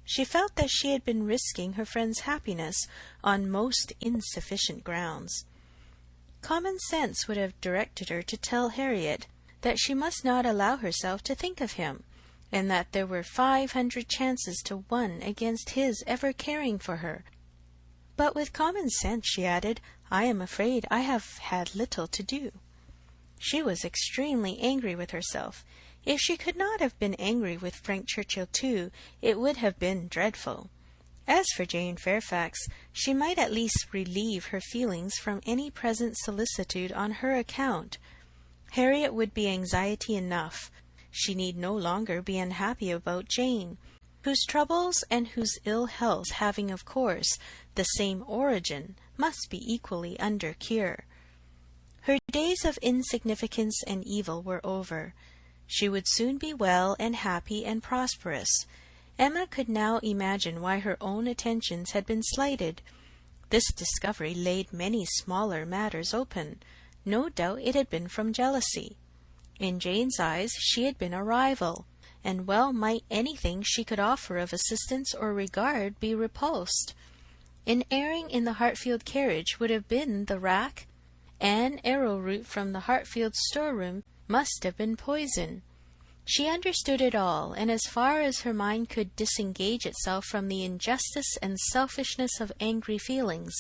She felt that she had been risking her friend's happiness on most insufficient grounds. Common sense would have directed her to tell Harriet that she must not allow herself to think of him, and that there were 500 chances to 1 against his ever caring for her. But with common sense, she added, I am afraid I have had little to do. She was extremely angry with herself. If she could not have been angry with Frank Churchill too, it would have been dreadful. As for Jane Fairfax, she might at least relieve her feelings from any present solicitude on her account. Harriet would be anxiety enough. She need no longer be unhappy about Jane, whose troubles and whose ill health, having of course the same origin, must be equally under cure. Her days of insignificance and evil were over. She would soon be well and happy and prosperous. Emma could now imagine why her own attentions had been slighted. This discovery laid many smaller matters open. No doubt it had been from jealousy. In Jane's eyes she had been a rival, and well might anything she could offer of assistance or regard be repulsed. An airing in the Hartfield carriage would have been the rack. An arrowroot from the Hartfield storeroom must have been poison. She understood it all, and as far as her mind could disengage itself from the injustice and selfishness of angry feelings,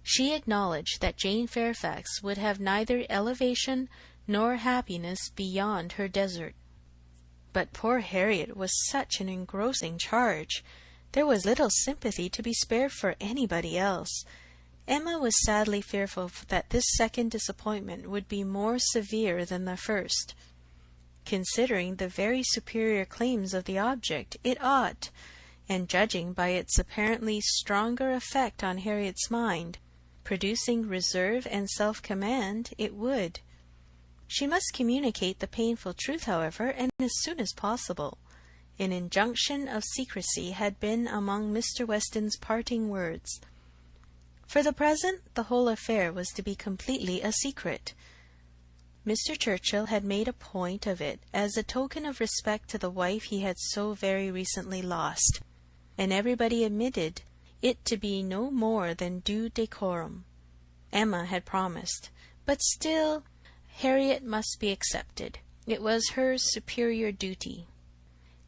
she acknowledged that Jane Fairfax would have neither elevation nor happiness beyond her desert. But poor Harriet was such an engrossing charge. There was little sympathy to be spared for anybody else. Emma was sadly fearful that this second disappointment would be more severe than the first. Considering the very superior claims of the object, it ought, and judging by its apparently stronger effect on Harriet's mind, producing reserve and self-command, it would. She must communicate the painful truth, however, and as soon as possible. An injunction of secrecy had been among Mr. Weston's parting words. For the present, the whole affair was to be completely a secret. Mr. Churchill had made a point of it as a token of respect to the wife he had so very recently lost, and everybody admitted it to be no more than due decorum. Emma had promised, but still Harriet must be accepted. It was her superior duty.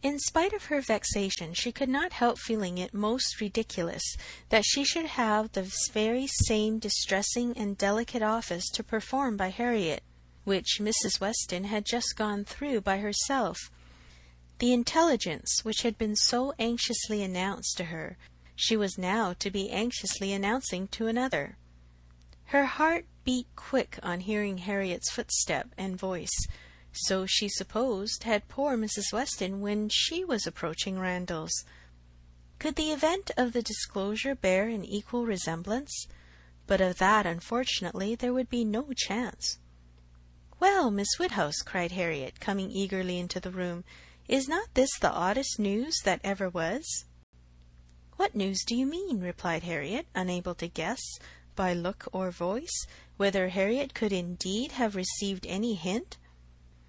In spite of her vexation, she could not help feeling it most ridiculous that she should have the very same distressing and delicate office to perform by Harriet, which Mrs. Weston had just gone through by herself. The intelligence which had been so anxiously announced to her, she was now to be anxiously announcing to another. Her heart beat quick on hearing Harriet's footstep and voice. So she supposed had poor Mrs. Weston when she was approaching Randalls. Could the event of the disclosure bear an equal resemblance? But of that, unfortunately, there would be no chance. "Well, Miss Woodhouse," cried Harriet, coming eagerly into the room, "is not this the oddest news that ever was?" "What news do you mean?" replied Harriet, unable to guess, by look or voice, whether Harriet could indeed have received any hint.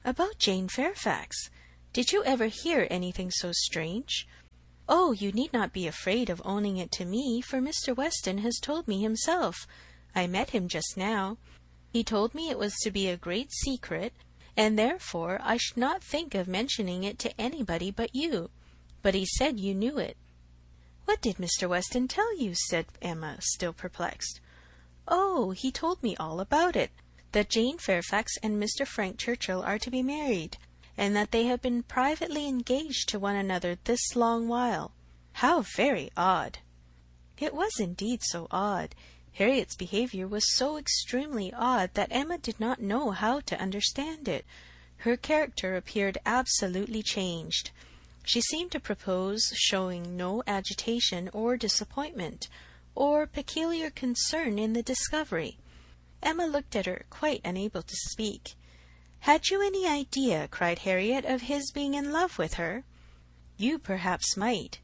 "About Jane Fairfax. Did you ever hear anything so strange? Oh, you need not be afraid of owning it to me, for Mr. Weston has told me himself. I met him just now. He told me it was to be a great secret, and therefore I should not think of mentioning it to anybody but you. But he said you knew it." "What did Mr. Weston tell you?" said Emma, still perplexed. "Oh, he told me all about it. That Jane Fairfax and Mr. Frank Churchill are to be married, and that they have been privately engaged to one another this long while. How very odd!" It was indeed so odd. Harriet's behaviour was so extremely odd that Emma did not know how to understand it. Her character appeared absolutely changed. She seemed to propose showing no agitation or disappointment, or peculiar concern in the discovery. Emma looked at her, quite unable to speak. "Had you any idea," cried Harriet, "of his being in love with her? You perhaps might.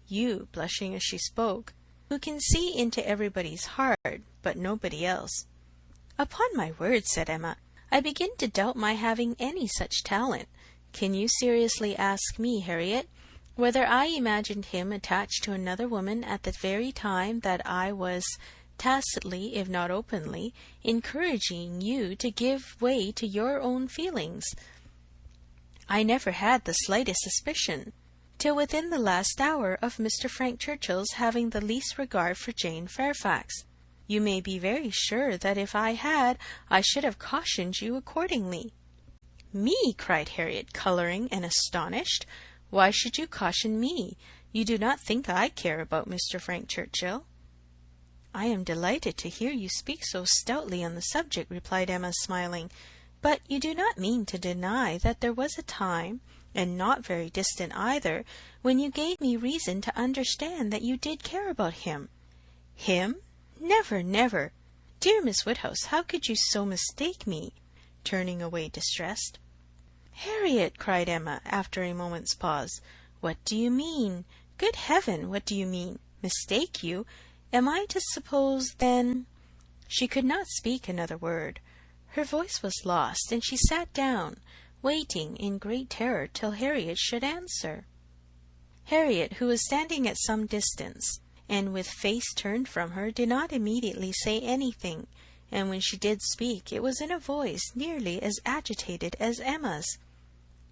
You," blushing as she spoke, "who can see into everybody's heart, but nobody else." "Upon my word," said Emma, "I begin to doubt my having any such talent. Can you seriously ask me, Harriet, whether I imagined him attached to another woman at the very time that I was tacitly, if not openly, encouraging you to give way to your own feelings? I never had the slightest suspicion, till within the last hour, of Mr. Frank Churchill's having the least regard for Jane Fairfax. You may be very sure that if I had, I should have cautioned you accordingly." "Me!" cried Harriet, colouring and astonished. "Why should you caution me? You do not think I care about Mr. Frank Churchill?" "I am delighted to hear you speak so stoutly on the subject," replied Emma, smiling. "But you do not mean to deny that there was a time, and not very distant either, when you gave me reason to understand that you did care about him?" "Him? Never, never! Dear Miss Woodhouse, how could you so mistake me?" turning away distressed. "Harriet!" cried Emma, after a moment's pause, "what do you mean? Good heaven, what do you mean? Mistake you? Am I to suppose, then—" She could not speak another word. Her voice was lost, and she sat down, waiting in great terror till Harriet should answer. Harriet, who was standing at some distance, and with face turned from her, did not immediately say anything, and when she did speak, it was in a voice nearly as agitated as Emma's.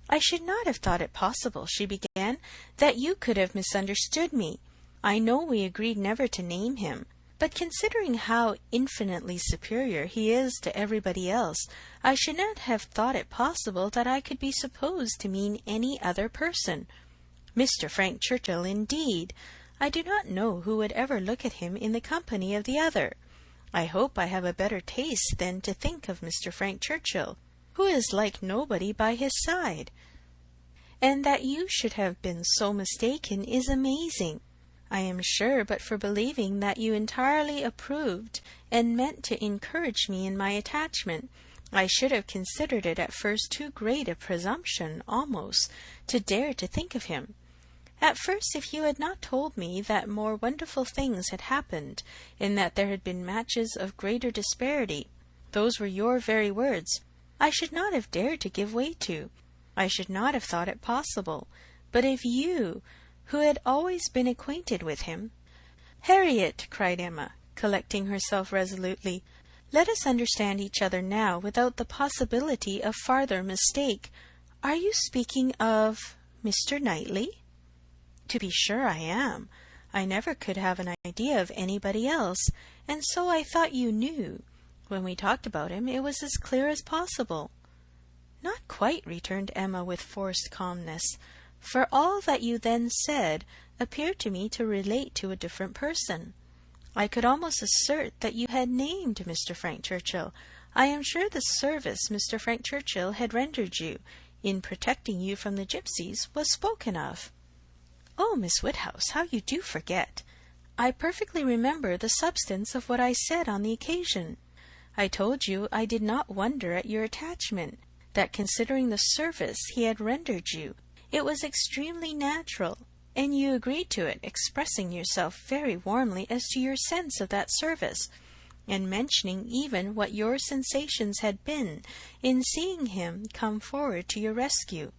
"I should not have thought it possible," she began, "that you could have misunderstood me. I know we agreed never to name him, But considering how infinitely superior he is to everybody else, I should not have thought it possible that I could be supposed to mean any other person. Mr. Frank Churchill, indeed! I do not know who would ever look at him in the company of the other. I hope I have a better taste than to think of Mr. Frank Churchill, who is like nobody by his side. And that you should have been so mistaken is amazing. I am sure but for believing that you entirely approved and meant to encourage me in my attachment, I should have considered it at first too great a presumption, almost, to dare to think of him. At first, if you had not told me that more wonderful things had happened, and that there had been matches of greater disparity, those were your very words, I should not have dared to give way to. I should not have thought it possible. But if you, who had always been acquainted with him— "Harriet," cried Emma, collecting herself resolutely, "let us understand each other now without the possibility of farther mistake. Are you speaking of Mr. Knightley?" "To be sure I am. I never could have an idea of anybody else, and so I thought you knew. When we talked about him, it was as clear as possible." "Not quite," returned Emma with forced calmness, "for all that you then said appeared to me to relate to a different person. I could almost assert that you had named Mr. Frank Churchill. I am sure the service Mr. Frank Churchill had rendered you, in protecting you from the gipsies, was spoken of." "Oh, Miss Woodhouse, how you do forget! I perfectly remember the substance of what I said on the occasion. I told you I did not wonder at your attachment, that considering the service he had rendered you, it was extremely natural, and you agreed to it, expressing yourself very warmly as to your sense of that service, and mentioning even what your sensations had been in seeing him come forward to your rescue.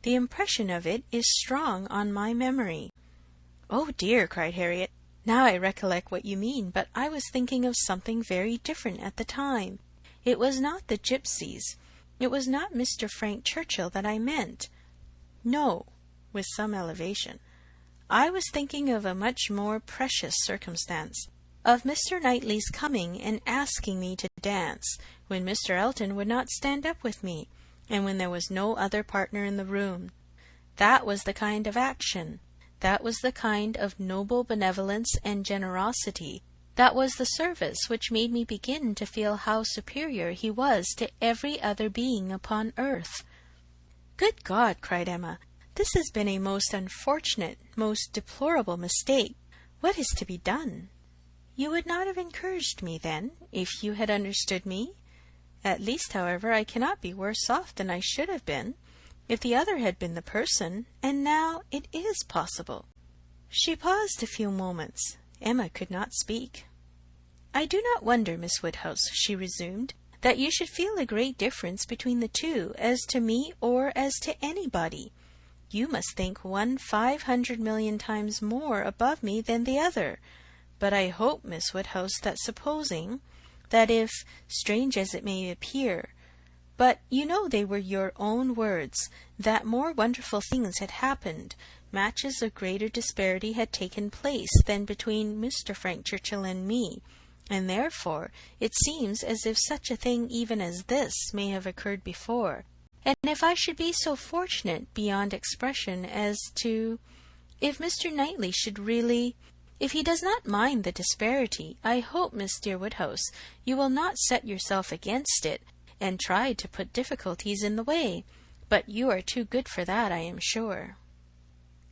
The impression of it is strong on my memory." "Oh dear!" cried Harriet. "Now I recollect what you mean, but I was thinking of something very different at the time. It was not the gipsies. It was not Mr. Frank Churchill that I meant. No," with some elevation, "I was thinking of a much more precious circumstance, of Mr. Knightley's coming and asking me to dance, when Mr. Elton would not stand up with me, and when there was no other partner in the room. That was the kind of action, that was the kind of noble benevolence and generosity, that was the service which made me begin to feel how superior he was to every other being upon earth." "Good God!" cried Emma, "this has been a most unfortunate, most deplorable mistake. What is to be done?" "You would not have encouraged me, then, if you had understood me? At least, however, I cannot be worse off than I should have been, if the other had been the person, and now it is possible." She paused a few moments. Emma could not speak. "I do not wonder, Miss Woodhouse," she resumed, "that you should feel a great difference between the two, as to me or as to anybody. You must think one 500 million times more above me than the other. But I hope, Miss Woodhouse, that supposing that, if strange as it may appear, but you know they were your own words, that more wonderful things had happened, matches of greater disparity had taken place than between Mr. Frank Churchill and me, and therefore it seems as if such a thing even as this may have occurred before, and if I should be so fortunate beyond expression as to— if Mr. Knightley should really— if he does not mind the disparity, I hope, Miss dear Woodhouse, you will not set yourself against it, and try to put difficulties in the way. But you are too good for that, I am sure."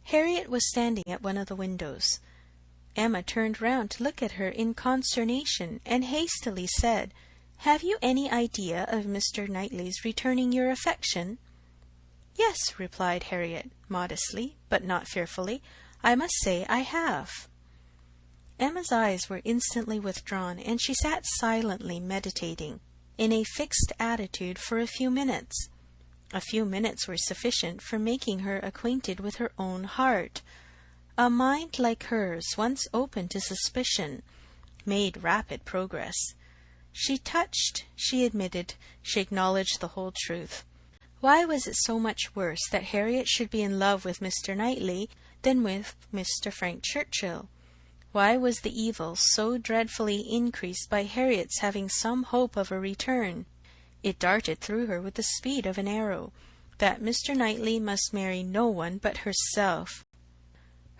Harriet was standing at one of the windows. Emma turned round to look at her in consternation, and hastily said, "Have you any idea of Mr. Knightley's returning your affection?" "Yes," replied Harriet, modestly, but not fearfully, "I must say I have." Emma's eyes were instantly withdrawn, and she sat silently meditating, in a fixed attitude, for a few minutes. A few minutes were sufficient for making her acquainted with her own heart. A mind like hers, once open to suspicion, made rapid progress. She touched, she admitted, she acknowledged the whole truth. Why was it so much worse that Harriet should be in love with Mr. Knightley than with Mr. Frank Churchill? Why was the evil so dreadfully increased by Harriet's having some hope of a return? It darted through her with the speed of an arrow, that Mr. Knightley must marry no one but herself.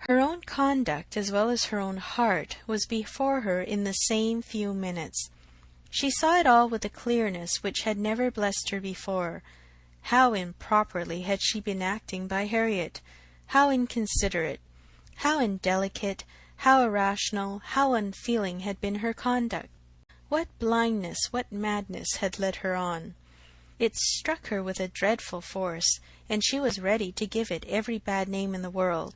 Her own conduct, as well as her own heart, was before her in the same few minutes. She saw it all with a clearness which had never blessed her before. How improperly had she been acting by Harriet! How inconsiderate, how indelicate, how irrational, how unfeeling had been her conduct! What blindness, what madness had led her on! It struck her with a dreadful force, and she was ready to give it every bad name in the world.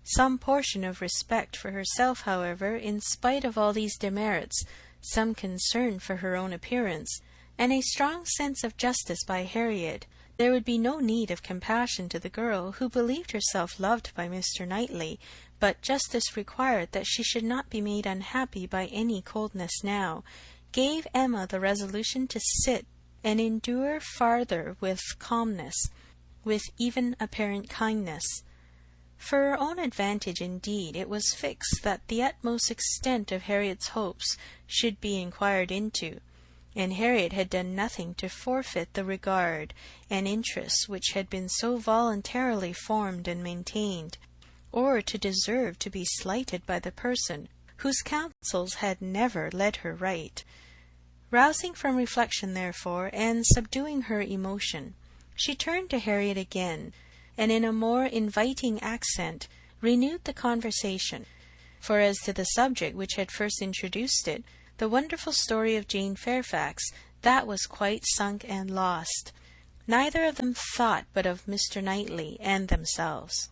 Some portion of respect for herself, however, in spite of all these demerits, some concern for her own appearance, and a strong sense of justice by Harriet, there would be no need of compassion to the girl, who believed herself loved by Mr. Knightley, but justice required that she should not be made unhappy by any coldness now, gave Emma the resolution to sit and endure farther with calmness, with even apparent kindness. For her own advantage, indeed, it was fixed that the utmost extent of Harriet's hopes should be inquired into, and Harriet had done nothing to forfeit the regard and interest which had been so voluntarily formed and maintained, or to deserve to be slighted by the person whose counsels had never led her right. Rousing from reflection, therefore, and subduing her emotion, she turned to Harriet again, and in a more inviting accent renewed the conversation. For as to the subject which had first introduced it, the wonderful story of Jane Fairfax, that was quite sunk and lost. Neither of them thought but of Mr. Knightley and themselves.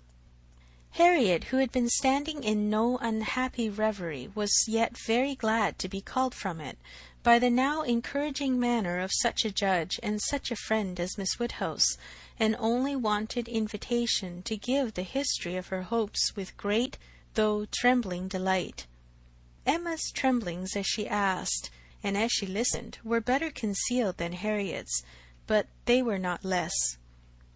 Harriet, who had been standing in no unhappy reverie, was yet very glad to be called from it by the now encouraging manner of such a judge and such a friend as Miss Woodhouse, and only wanted invitation to give the history of her hopes with great, though trembling delight. Emma's tremblings as she asked, and as she listened, were better concealed than Harriet's, but they were not less.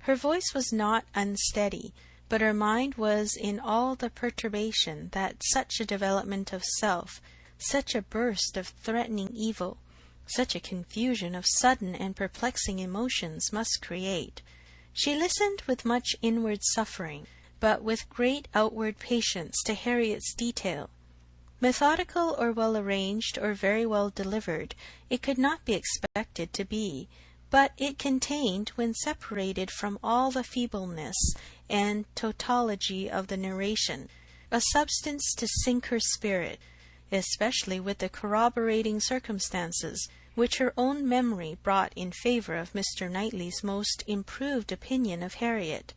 Her voice was not unsteady, but her mind was in all the perturbation that such a development of self, such a burst of threatening evil, such a confusion of sudden and perplexing emotions must create. She listened with much inward suffering, but with great outward patience to Harriet's detail. Methodical or well arranged or very well delivered, it could not be expected to be, but it contained, when separated from all the feebleness and tautology of the narration, a substance to sink her spirit, especially with the corroborating circumstances which her own memory brought in favour of Mr. Knightley's most improved opinion of Harriet.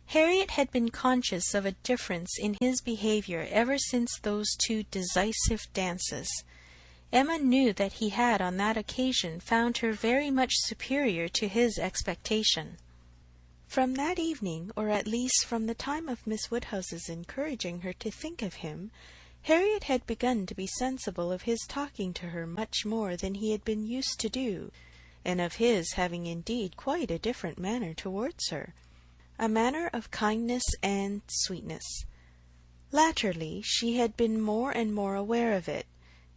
Harriet had been conscious of a difference in his behaviour ever since those two decisive dances. Emma knew that he had on that occasion found her very much superior to his expectation. From that evening, or at least from the time of Miss Woodhouse's encouraging her to think of him, Harriet had begun to be sensible of his talking to her much more than he had been used to do, and of his having indeed quite a different manner towards her, a manner of kindness and sweetness. Latterly she had been more and more aware of it.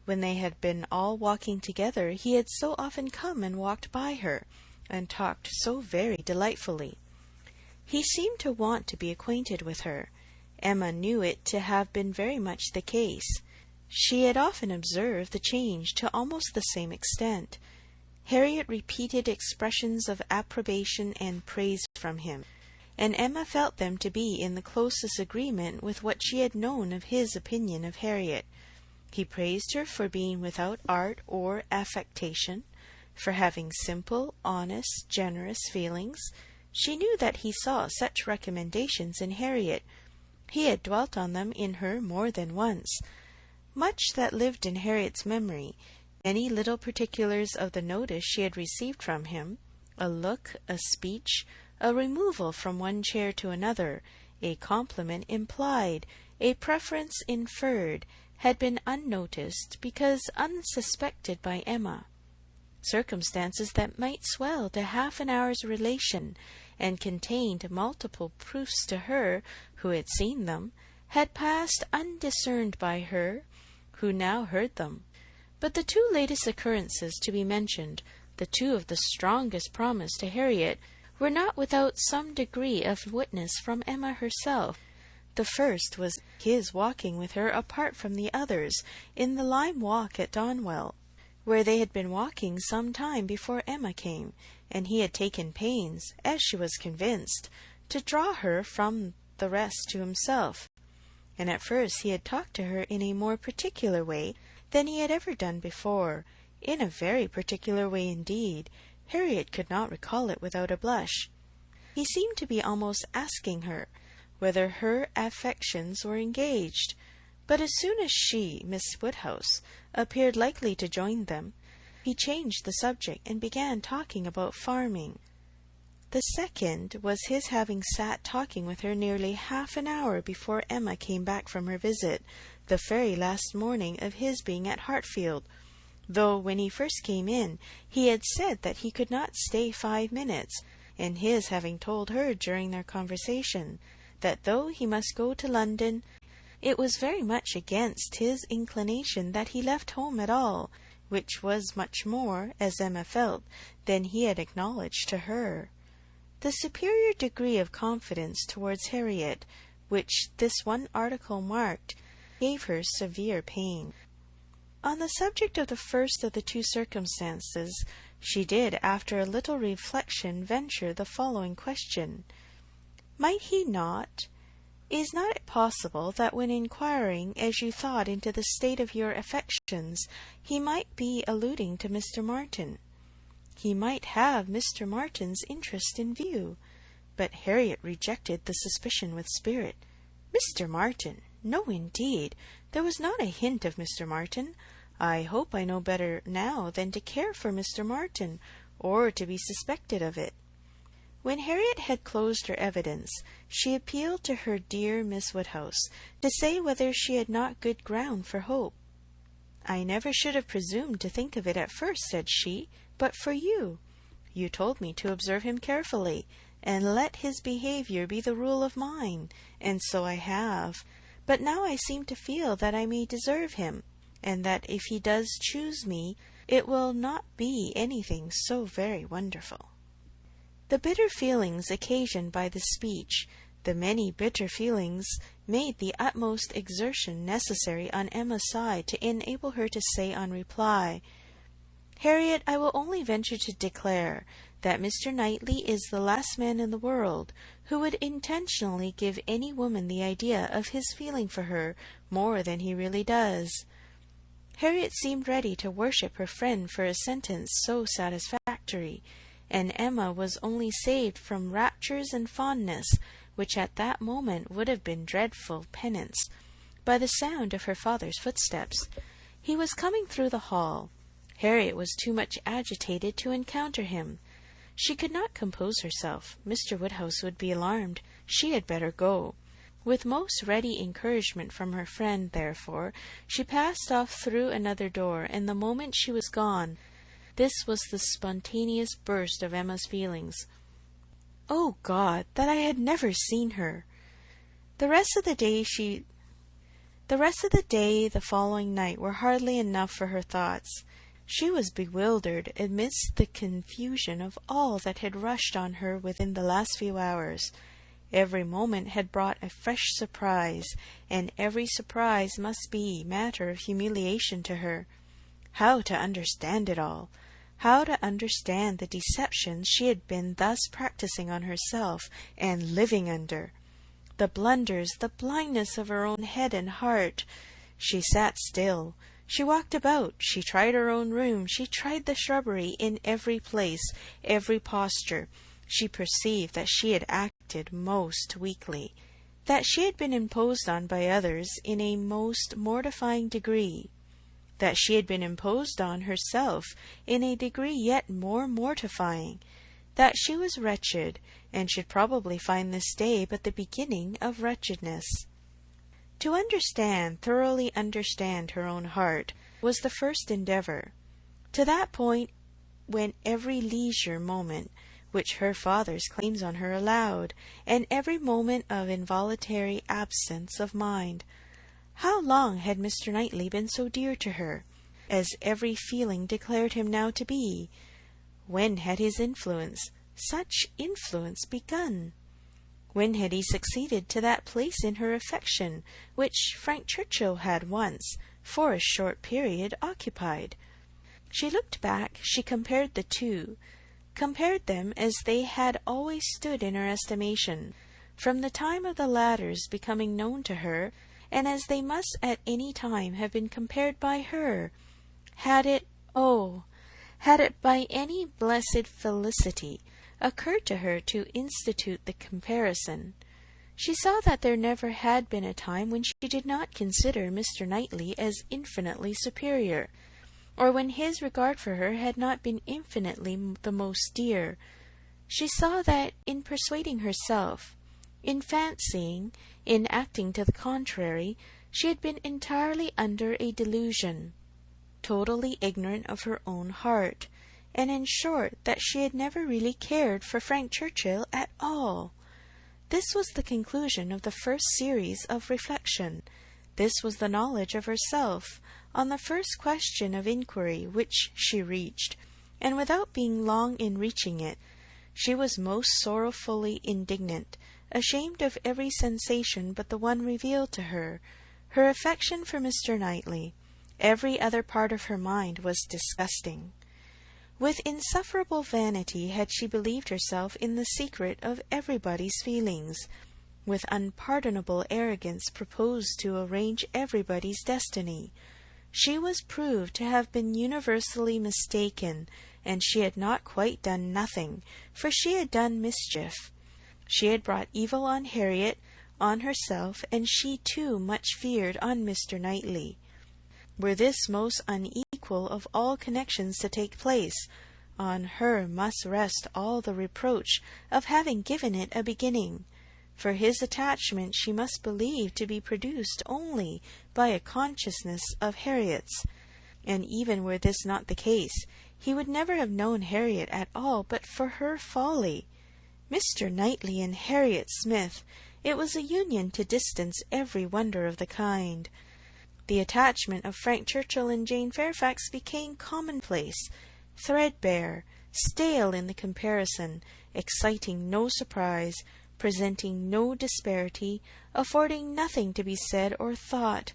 When they had been all walking together, he had so often come and walked by her, and talked so very delightfully. He seemed to want to be acquainted with her. Emma knew it to have been very much the case. She had often observed the change to almost the same extent. Harriet repeated expressions of approbation and praise from him, and Emma felt them to be in the closest agreement with what she had known of his opinion of Harriet. He praised her for being without art or affectation, for having simple, honest, generous feelings. She knew that he saw such recommendations in Harriet. He had dwelt on them in her more than once. Much that lived in Harriet's memory, many little particulars of the notice she had received from him, a look, a speech, a removal from one chair to another, a compliment implied, a preference inferred, had been unnoticed because unsuspected by Emma. Circumstances that might swell to half an hour's relation, and contained multiple proofs to her, who had seen them, had passed undiscerned by her, who now heard them. But the two latest occurrences to be mentioned, the two of the strongest promise to Harriet, were not without some degree of witness from Emma herself. The first was his walking with her apart from the others in the lime walk at Donwell, where they had been walking some time before Emma came, and he had taken pains, as she was convinced, to draw her from the rest to himself. And at first he had talked to her in a more particular way than he had ever done before, in a very particular way indeed. Harriet could not recall it without a blush. He seemed to be almost asking her whether her affections were engaged. But as soon as she, Miss Woodhouse, appeared likely to join them, he changed the subject and began talking about farming. The second was his having sat talking with her nearly half an hour before Emma came back from her visit, the very last morning of his being at Hartfield, though when he first came in he had said that he could not stay 5 minutes, and his having told her during their conversation that though he must go to London, it was very much against his inclination that he left home at all, which was much more, as Emma felt, than he had acknowledged to her. The superior degree of confidence towards Harriet, which this one article marked, gave her severe pain. On the subject of the first of the two circumstances, she did, after a little reflection, venture the following question: Might he not? Is not it possible that when inquiring, as you thought, into the state of your affections, he might be alluding to Mr. Martin? He might have Mr. Martin's interest in view. But Harriet rejected the suspicion with spirit. Mr. Martin! No, indeed. There was not a hint of Mr. Martin. I hope I know better now than to care for Mr. Martin, or to be suspected of it. When Harriet had closed her evidence, she appealed to her dear Miss Woodhouse to say whether she had not good ground for hope. I never should have presumed to think of it at first, said she, but for you. You told me to observe him carefully, and let his behaviour be the rule of mine, and so I have. But now I seem to feel that I may deserve him, and that if he does choose me, it will not be anything so very wonderful. The bitter feelings occasioned by this speech, the many bitter feelings, made the utmost exertion necessary on Emma's side to enable her to say on reply, Harriet, I will only venture to declare that Mr. Knightley is the last man in the world who would intentionally give any woman the idea of his feeling for her more than he really does. Harriet seemed ready to worship her friend for a sentence so satisfactory, and Emma was only saved from raptures and fondness, which at that moment would have been dreadful penance, by the sound of her father's footsteps. He was coming through the hall. Harriet was too much agitated to encounter him. She could not compose herself. Mr. Woodhouse would be alarmed. She had better go. With most ready encouragement from her friend, therefore, she passed off through another door, and the moment she was gone, this was the spontaneous burst of Emma's feelings. Oh God, that I had never seen her! The rest of the day the following night were hardly enough for her thoughts. She was bewildered amidst the confusion of all that had rushed on her within the last few hours. Every moment had brought a fresh surprise, and every surprise must be matter of humiliation to her. How to understand it all? How to understand the deceptions she had been thus practising on herself and living under? The blunders, the blindness of her own head and heart. She sat still. She walked about. She tried her own room. She tried the shrubbery in every place, every posture. She perceived that she had acted most weakly, that she had been imposed on by others in a most mortifying degree, that she had been imposed on herself in a degree yet more mortifying, that she was wretched, and should probably find this day but the beginning of wretchedness. To understand, thoroughly understand her own heart, was the first endeavour. To that point, when every leisure moment which her father's claims on her allowed, and every moment of involuntary absence of mind. How long had Mr. Knightley been so dear to her, as every feeling declared him now to be? When had his influence, such influence, begun? When had he succeeded to that place in her affection which Frank Churchill had once, for a short period, occupied? She looked back, she compared the two, compared them as they had always stood in her estimation, from the time of the latter's becoming known to her, and as they must at any time have been compared by her. Had it by any blessed felicity occurred to her to institute the comparison, she saw that there never had been a time when she did not consider Mr. Knightley as infinitely superior, or when his regard for her had not been infinitely the most dear. She saw that in persuading herself, in fancying, in acting to the contrary, she had been entirely under a delusion, totally ignorant of her own heart, and in short that she had never really cared for Frank Churchill at all. This was the conclusion of the first series of reflection. This was the knowledge of herself, on the first question of inquiry which she reached, and without being long in reaching it, she was most sorrowfully indignant, ashamed of every sensation but the one revealed to her, her affection for Mr. Knightley. Every other part of her mind was disgusting. With insufferable vanity had she believed herself in the secret of everybody's feelings, with unpardonable arrogance proposed to arrange everybody's destiny. She was proved to have been universally mistaken, and she had not quite done nothing, for she had done mischief. She had brought evil on Harriet, on herself, and she too much feared on Mr. Knightley. Were this most unequal of all connections to take place, on her must rest all the reproach of having given it a beginning, for his attachment she must believe to be produced only by a consciousness of Harriet's, and even were this not the case, he would never have known Harriet at all but for her folly. Mr. Knightley and Harriet Smith, it was a union to distance every wonder of the kind. The attachment of Frank Churchill and Jane Fairfax became commonplace, threadbare, stale in the comparison, exciting no surprise, presenting no disparity, affording nothing to be said or thought.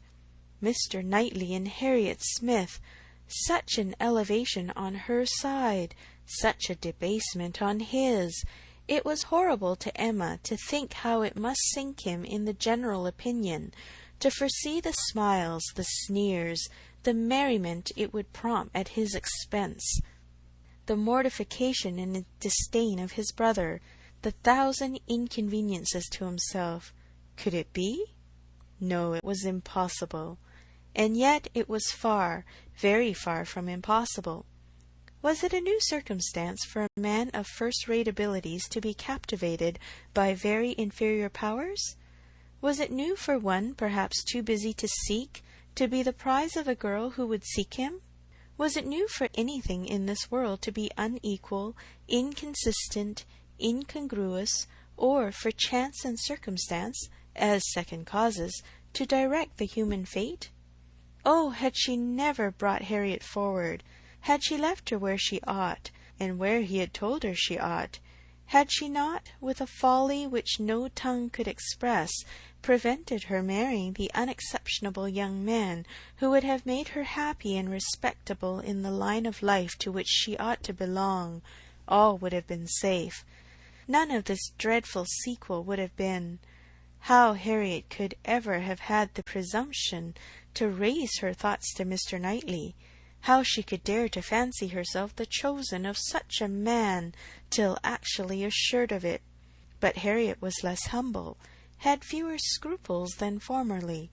Mr. Knightley and Harriet Smith, such an elevation on her side, such a debasement on his! It was horrible to Emma to think how it must sink him in the general opinion, to foresee the smiles, the sneers, the merriment it would prompt at his expense, the mortification and disdain of his brother, the thousand inconveniences to himself. Could it be? No, it was impossible. And yet it was far, very far from impossible. Was it a new circumstance for a man of first-rate abilities to be captivated by very inferior powers? Was it new for one perhaps too busy to seek, to be the prize of a girl who would seek him? Was it new for anything in this world to be unequal, inconsistent, incongruous, or for chance and circumstance, as second causes, to direct the human fate? Oh, had she never brought Harriet forward, had she left her where she ought, and where he had told her she ought, had she not, with a folly which no tongue could express, prevented her marrying the unexceptionable young man who would have made her happy and respectable in the line of life to which she ought to belong, all would have been safe. None of this dreadful sequel would have been. How Harriet could ever have had the presumption to raise her thoughts to Mr. Knightley, how she could dare to fancy herself the chosen of such a man, till actually assured of it. But Harriet was less humble, had fewer scruples than formerly.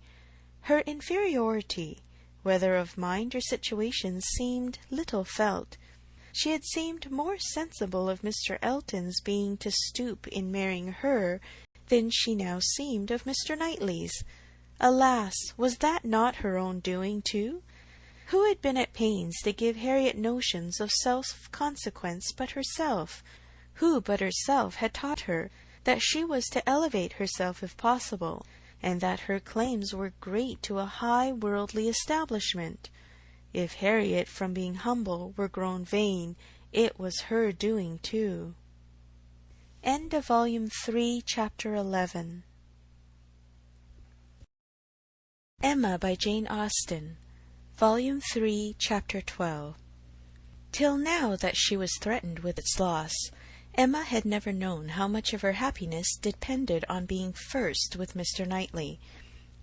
Her inferiority, whether of mind or situation, seemed little felt. She had seemed more sensible of Mr. Elton's being to stoop in marrying her than she now seemed of Mr. Knightley's. Alas, was that not her own doing too? Who had been at pains to give Harriet notions of self-consequence but herself? Who but herself had taught her that she was to elevate herself if possible, and that her claims were great to a high worldly establishment? If Harriet, from being humble, were grown vain, it was her doing too. End of Volume 3, Chapter 11. Emma by Jane Austen, Volume 3, Chapter 12. Till now that she was threatened with its loss, Emma had never known how much of her happiness depended on being first with Mr. Knightley,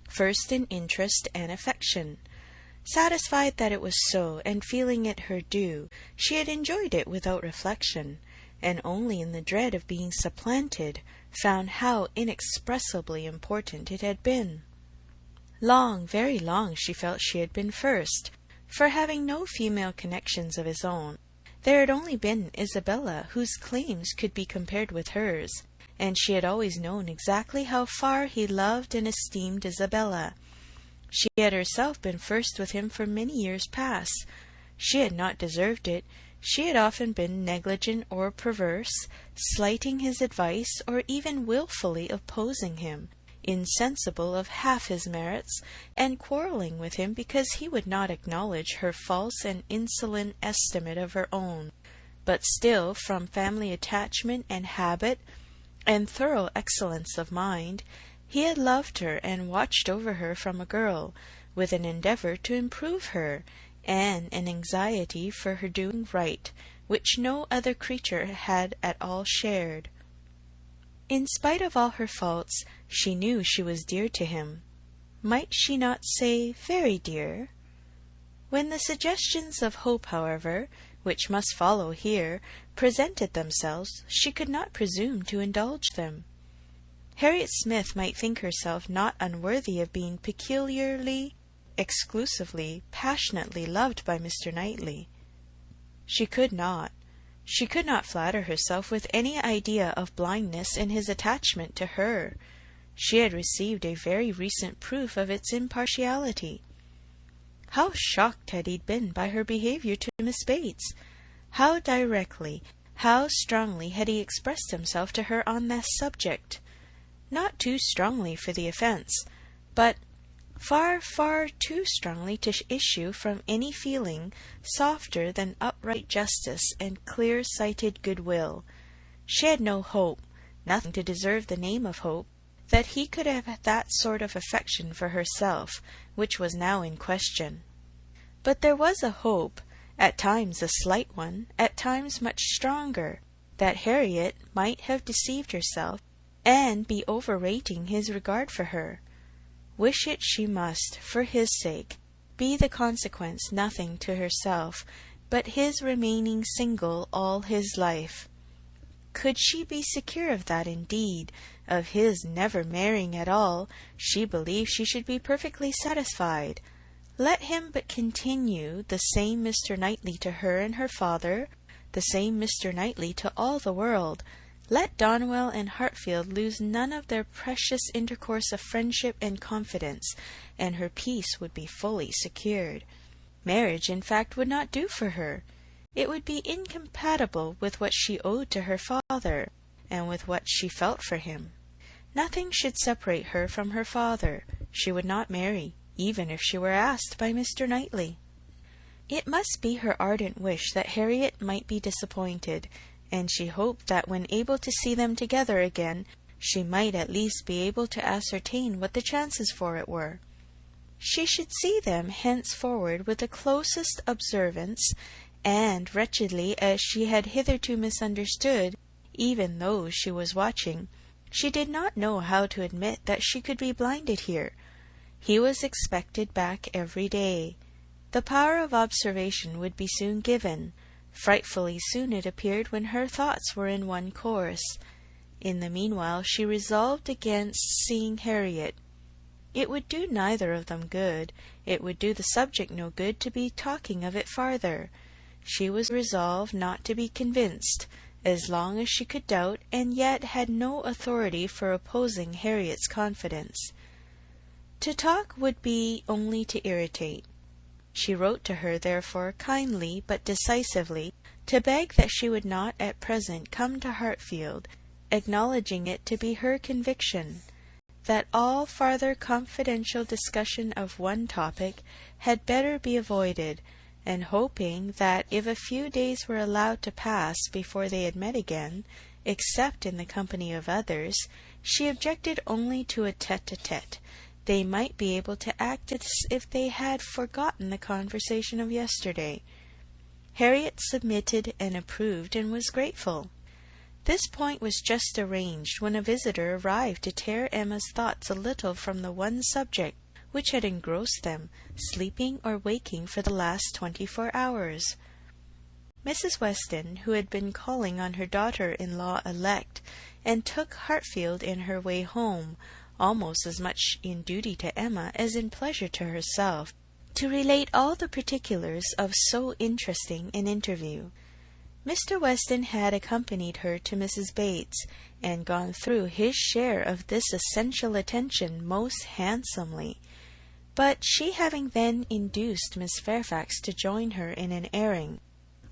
first in interest and affection. Satisfied that it was so, and feeling it her due, she had enjoyed it without reflection, and only in the dread of being supplanted found how inexpressibly important it had been. Long, very long, she felt she had been first, for having no female connections of his own, there had only been Isabella, whose claims could be compared with hers, and she had always known exactly how far he loved and esteemed Isabella. She had herself been first with him for many years past. She had not deserved it. She had often been negligent or perverse, slighting his advice, or even wilfully opposing him, insensible of half his merits, and quarrelling with him because he would not acknowledge her false and insolent estimate of her own. But still, from family attachment and habit, and thorough excellence of mind, he had loved her and watched over her from a girl, with an endeavour to improve her, and an anxiety for her doing right, which no other creature had at all shared. In spite of all her faults, she knew she was dear to him. Might she not say very dear? When the suggestions of hope, however, which must follow here, presented themselves, she could not presume to indulge them. Harriet Smith might think herself not unworthy of being peculiarly, exclusively, passionately loved by Mr. Knightley. She could not flatter herself with any idea of blindness in his attachment to her. She had received a very recent proof of its impartiality. How shocked had he been by her behaviour to Miss Bates! How directly, how strongly had he expressed himself to her on this subject! Not too strongly for the offence, but far, far too strongly to issue from any feeling softer than upright justice and clear-sighted goodwill. She had no hope, nothing to deserve the name of hope, that he could have that sort of affection for herself, which was now in question. But there was a hope, at times a slight one, at times much stronger, that Harriet might have deceived herself, and be overrating his regard for her. Wish it she must, for his sake, be the consequence nothing to herself, but his remaining single all his life. Could she be secure of that indeed, of his never marrying at all, she believed she should be perfectly satisfied. Let him but continue the same Mr. Knightley to her and her father, the same Mr. Knightley to all the world. Let Donwell and Hartfield lose none of their precious intercourse of friendship and confidence, and her peace would be fully secured. Marriage, in fact, would not do for her. It would be incompatible with what she owed to her father, and with what she felt for him. Nothing should separate her from her father. She would not marry, even if she were asked by Mr. Knightley. It must be her ardent wish that Harriet might be disappointed, and she hoped that when able to see them together again, she might at least be able to ascertain what the chances for it were. She should see them henceforward with the closest observance, and, wretchedly as she had hitherto misunderstood even those she was watching, she did not know how to admit that she could be blinded here. He was expected back every day. The power of observation would be soon given. Frightfully soon it appeared when her thoughts were in one course. In the meanwhile she resolved against seeing Harriet. It would do neither of them good. It would do the subject no good to be talking of it farther. She was resolved not to be convinced, as long as she could doubt, and yet had no authority for opposing Harriet's confidence. To talk would be only to irritate. She wrote to her, therefore, kindly but decisively, to beg that she would not at present come to Hartfield, acknowledging it to be her conviction that all farther confidential discussion of one topic had better be avoided, and hoping that if a few days were allowed to pass before they had met again, except in the company of others, she objected only to a tete-a-tete. They might be able to act as if they had forgotten the conversation of yesterday. Harriet submitted and approved, and was grateful. This point was just arranged when a visitor arrived to tear Emma's thoughts a little from the one subject which had engrossed them, sleeping or waking for the last 24 hours. Mrs. Weston, who had been calling on her daughter-in-law elect, and took Hartfield in her way home, almost as much in duty to Emma as in pleasure to herself, to relate all the particulars of so interesting an interview. Mr. Weston had accompanied her to Mrs. Bates, and gone through his share of this essential attention most handsomely. But she, having then induced Miss Fairfax to join her in an airing,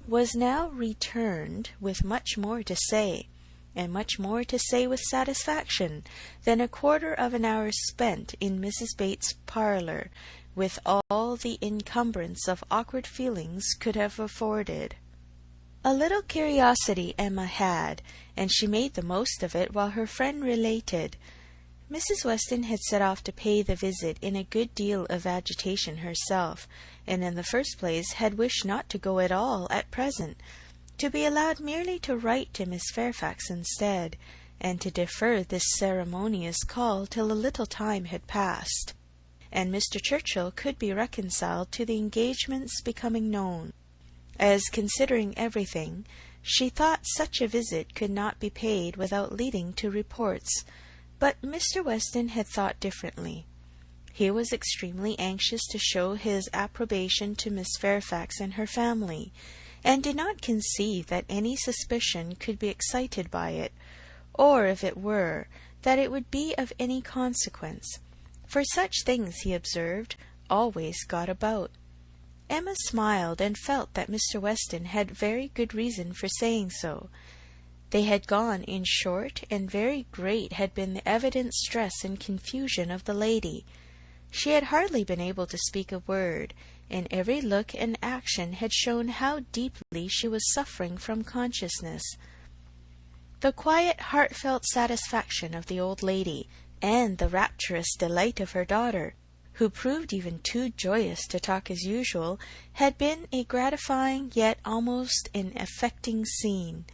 was now returned with much more to say, and much more to say with satisfaction, than a quarter of an hour spent in Mrs. Bates's parlour, with all the encumbrance of awkward feelings could have afforded. A little curiosity Emma had, and she made the most of it while her friend related. Mrs. Weston had set off to pay the visit in a good deal of agitation herself, and in the first place had wished not to go at all at present, to be allowed merely to write to Miss Fairfax instead, and to defer this ceremonious call till a little time had passed, and Mr. Churchill could be reconciled to the engagements becoming known. As, considering everything, she thought such a visit could not be paid without leading to reports, but Mr. Weston had thought differently. He was extremely anxious to show his approbation to Miss Fairfax and her family, and did not conceive that any suspicion could be excited by it, or, if it were, that it would be of any consequence, for such things, he observed, always got about. Emma smiled, and felt that Mr. Weston had very good reason for saying so. They had gone, in short, and very great had been the evident stress and confusion of the lady. She had hardly been able to speak a word, and every look and action had shown how deeply she was suffering from consciousness. The quiet, heartfelt satisfaction of the old lady, and the rapturous delight of her daughter, who proved even too joyous to talk as usual, had been a gratifying yet almost an affecting scene.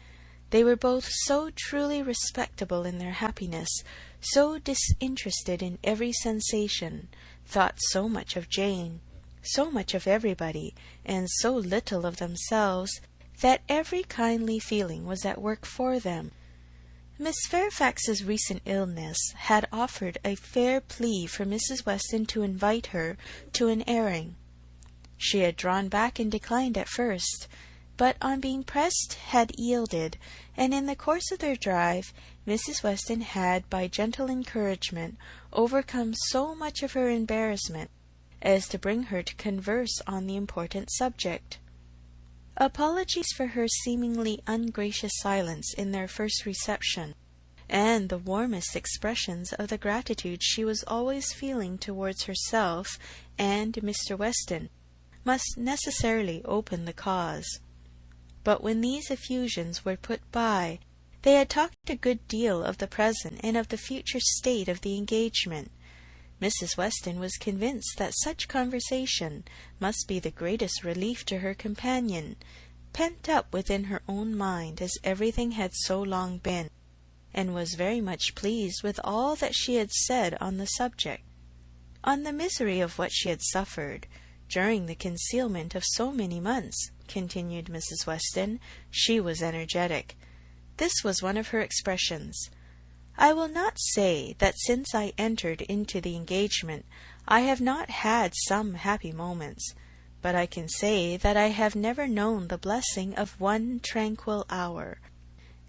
They were both so truly respectable in their happiness, so disinterested in every sensation, thought so much of Jane, so much of everybody, and so little of themselves, that every kindly feeling was at work for them. Miss Fairfax's recent illness had offered a fair plea for Mrs. Weston to invite her to an airing. She had drawn back and declined at first, but on being pressed had yielded, and in the course of their drive Mrs. Weston had, by gentle encouragement, overcome so much of her embarrassment as to bring her to converse on the important subject. Apologies for her seemingly ungracious silence in their first reception, and the warmest expressions of the gratitude she was always feeling towards herself and Mr. Weston, must necessarily open the cause. But when these effusions were put by, they had talked a good deal of the present and of the future state of the engagement. Mrs. Weston was convinced that such conversation must be the greatest relief to her companion, pent up within her own mind as everything had so long been, and was very much pleased with all that she had said on the subject. On the misery of what she had suffered during the concealment of so many months, continued Mrs. Weston, she was energetic. This was one of her expressions. I will not say that since I entered into the engagement I have not had some happy moments, but I can say that I have never known the blessing of one tranquil hour.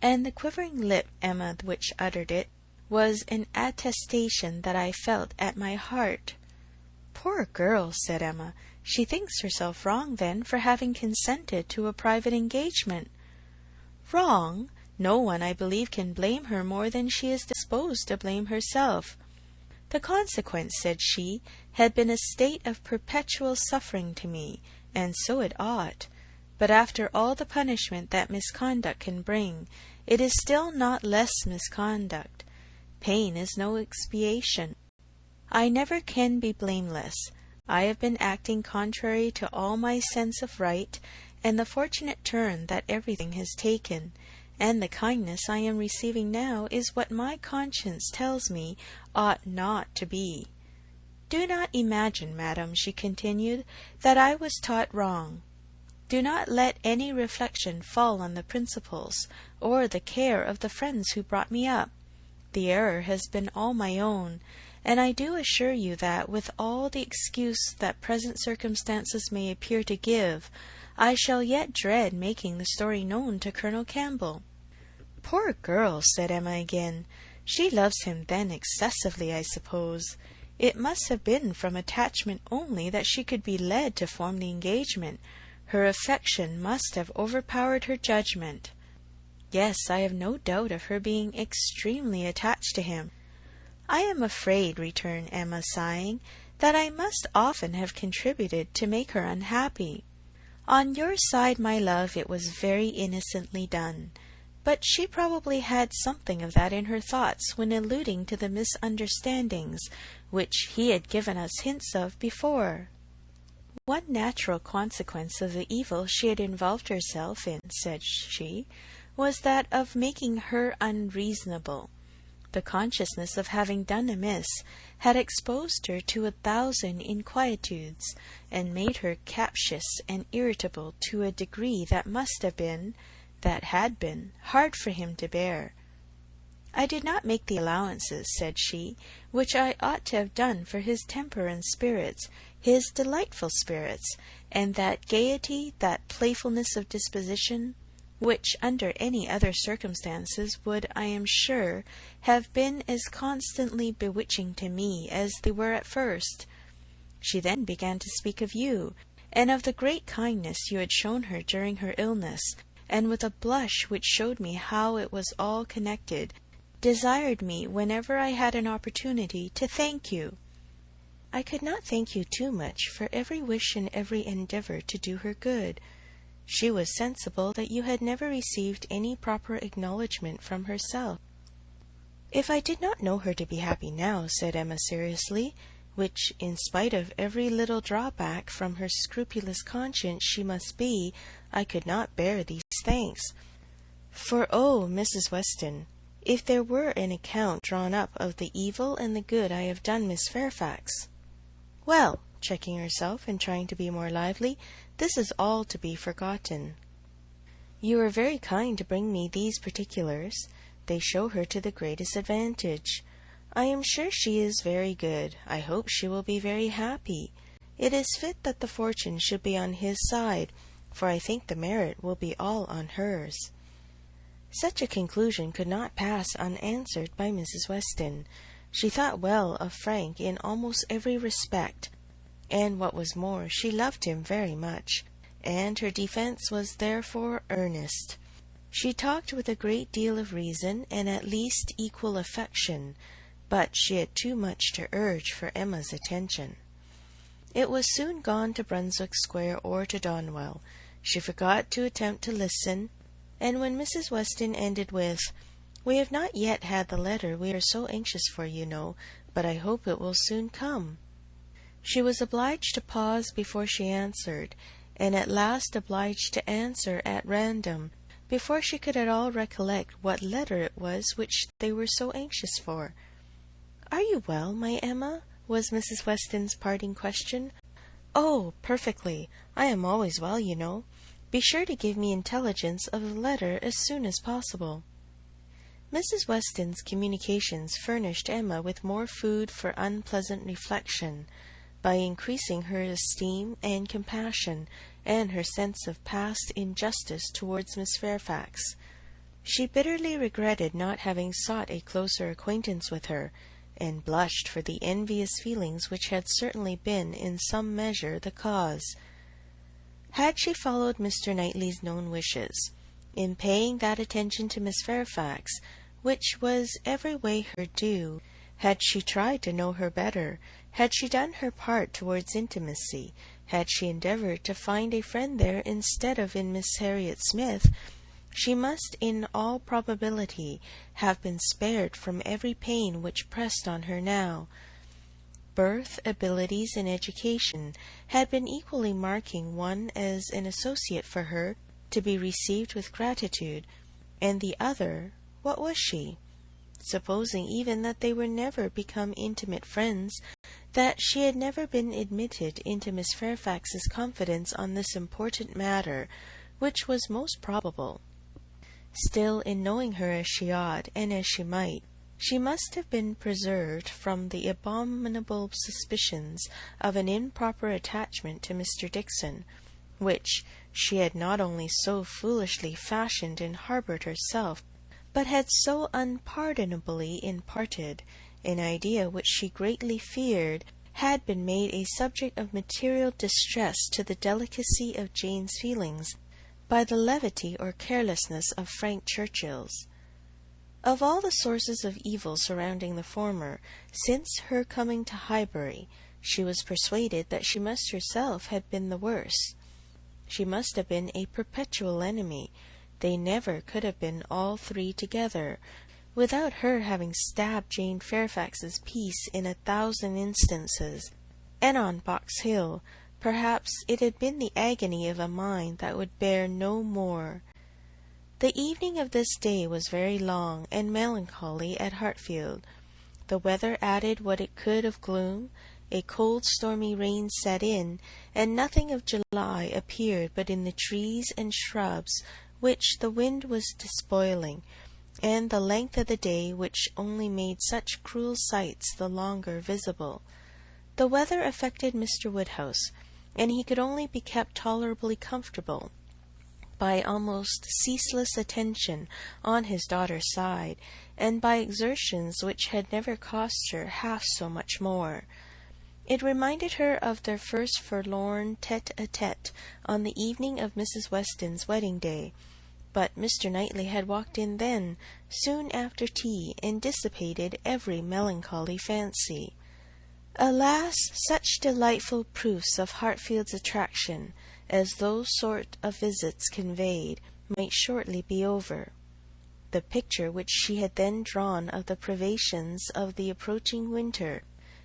And the quivering lip, Emma, which uttered it, was an attestation that I felt at my heart. Poor girl, said Emma, She thinks herself wrong, then, for having consented to a private engagement. Wrong? No one, I believe, can blame her more than she is disposed to blame herself. The consequence, said she, had been a state of perpetual suffering to me, and so it ought. But after all the punishment that misconduct can bring, it is still not less misconduct. Pain is no expiation. I never can be blameless. I have been acting contrary to all my sense of right, and the fortunate turn that everything has taken, and the kindness I am receiving now, is what my conscience tells me ought not to be. Do not imagine, madam, she continued, that I was taught wrong. Do not let any reflection fall on the principles, or the care of the friends who brought me up. The error has been all my own, and I do assure you that, with all the excuse that present circumstances may appear to give, I shall yet dread making the story known to Colonel Campbell. Poor girl, said Emma again. She loves him then excessively, I suppose. It must have been from attachment only that she could be led to form the engagement. Her affection must have overpowered her judgment. Yes, I have no doubt of her being extremely attached to him. I am afraid, returned Emma, sighing, that I must often have contributed to make her unhappy. On your side, my love, it was very innocently done, but she probably had something of that in her thoughts when alluding to the misunderstandings which he had given us hints of before. One natural consequence of the evil she had involved herself in, said she, was that of making her unreasonable. The consciousness of having done amiss had exposed her to 1,000 inquietudes, and made her captious and irritable to a degree that must have been, that had been, hard for him to bear. I did not make the allowances, said she, which I ought to have done for his temper and spirits, his delightful spirits, and that gaiety, that playfulness of disposition, which under any other circumstances would, I am sure, have been as constantly bewitching to me as they were at first. She then began to speak of you, and of the great kindness you had shown her during her illness, and with a blush which showed me how it was all connected, desired me, whenever I had an opportunity, to thank you. I could not thank you too much for every wish and every endeavour to do her good. She was sensible that you had never received any proper acknowledgment from herself. If I did not know her to be happy now, said Emma seriously, which, in spite of every little drawback from her scrupulous conscience, she must be, I could not bear these thanks. For, oh, Mrs. Weston, if there were an account drawn up of the evil and the good I have done Miss Fairfax— Well, checking herself and trying to be more lively, this is all to be forgotten. You are very kind to bring me these particulars. They show her to the greatest advantage. I am sure she is very good. I hope she will be very happy. It is fit that the fortune should be on his side, for I think the merit will be all on hers. Such a conclusion could not pass unanswered by Mrs. Weston. She thought well of Frank in almost every respect, and what was more, she loved him very much, and her defence was therefore earnest. She talked with a great deal of reason and at least equal affection, but she had too much to urge for Emma's attention. It was soon gone to Brunswick Square or to Donwell. She forgot to attempt to listen, and when Mrs. Weston ended with, "We have not yet had the letter we are so anxious for, you know, but I hope it will soon come," she was obliged to pause before she answered, and at last obliged to answer at random, before she could at all recollect what letter it was which they were so anxious for. "Are you well, my Emma?" was Mrs. Weston's parting question. "Oh, perfectly. I am always well, you know. Be sure to give me intelligence of the letter as soon as possible." Mrs. Weston's communications furnished Emma with more food for unpleasant reflection, by increasing her esteem and compassion, and her sense of past injustice towards Miss Fairfax. She bitterly regretted not having sought a closer acquaintance with her, and blushed for the envious feelings which had certainly been in some measure the cause. Had she followed Mr. Knightley's known wishes, in paying that attention to Miss Fairfax which was every way her due, had she tried to know her better, had she done her part towards intimacy, had she endeavoured to find a friend there instead of in Miss Harriet Smith, she must in all probability have been spared from every pain which pressed on her now. Birth, abilities, and education had been equally marking one as an associate for her to be received with gratitude, and the other, what was she? Supposing even that they were never become intimate friends, that she had never been admitted into Miss Fairfax's confidence on this important matter, which was most probable. Still, in knowing her as she ought, and as she might, she must have been preserved from the abominable suspicions of an improper attachment to Mr. Dickson, which she had not only so foolishly fashioned and harboured herself, but had so unpardonably imparted, an idea which she greatly feared had been made a subject of material distress to the delicacy of Jane's feelings by the levity or carelessness of Frank Churchill's. Of all the sources of evil surrounding the former, since her coming to Highbury, she was persuaded that she must herself have been the worse. She must have been a perpetual enemy. They never could have been all three together, without her having stabbed Jane Fairfax's peace in 1,000 instances, and on Box Hill, perhaps it had been the agony of a mind that would bear no more. The evening of this day was very long and melancholy at Hartfield. The weather added what it could of gloom. A cold stormy rain set in, and nothing of July appeared but in the trees and shrubs, which the wind was despoiling, and the length of the day, which only made such cruel sights the longer visible. The weather affected Mr. Woodhouse, and he could only be kept tolerably comfortable by almost ceaseless attention on his daughter's side, and by exertions which had never cost her half so much more. It reminded her of their first forlorn tete-a-tete on the evening of Mrs. Weston's wedding day, but Mr. Knightley had walked in then, soon after tea, and dissipated every melancholy fancy. Alas, such delightful proofs of Hartfield's attraction as those sort of visits conveyed might shortly be over. The picture which she had then drawn of the privations of the approaching winter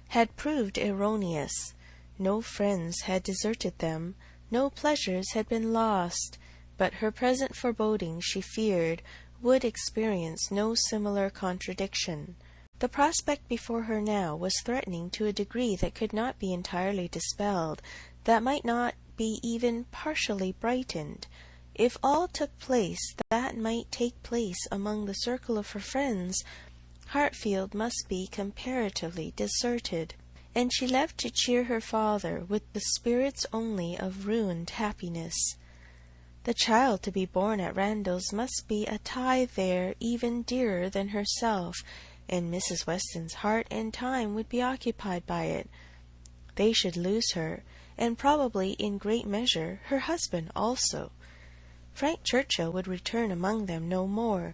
had proved erroneous. No friends had deserted them, no pleasures had been lost, but her present foreboding, she feared, would experience no similar contradiction. The prospect before her now was threatening to a degree that could not be entirely dispelled, that might not be even partially brightened. If all took place that might take place among the circle of her friends, Hartfield must be comparatively deserted, and she left to cheer her father with the spirits only of ruined happiness. The child to be born at Randalls must be a tie there even dearer than herself, and Mrs. Weston's heart and time would be occupied by it. They should lose her, and probably in great measure her husband also. Frank Churchill would return among them no more,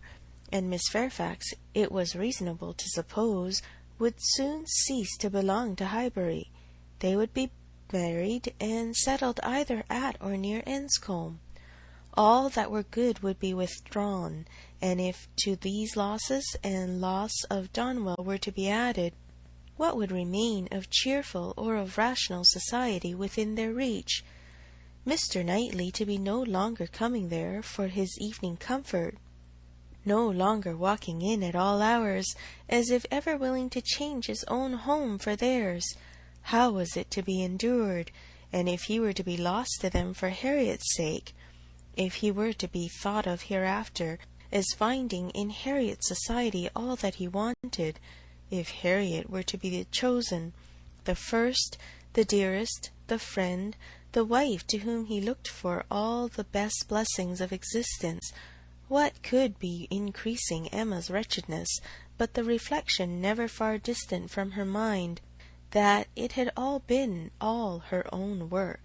and Miss Fairfax, it was reasonable to suppose, would soon cease to belong to Highbury. They would be married and settled either at or near Enscombe. All that were good would be withdrawn, and if to these losses and loss of Donwell were to be added, what would remain of cheerful or of rational society within their reach? Mr. Knightley to be no longer coming there for his evening comfort, no longer walking in at all hours, as if ever willing to change his own home for theirs. How was it to be endured? And if he were to be lost to them for Harriet's sake, if he were to be thought of hereafter as finding in Harriet's society all that he wanted, if Harriet were to be the chosen, the first, the dearest, the friend, the wife to whom he looked for all the best blessings of existence, What could be increasing Emma's wretchedness but the reflection, never far distant from her mind, that it had all been all her own work?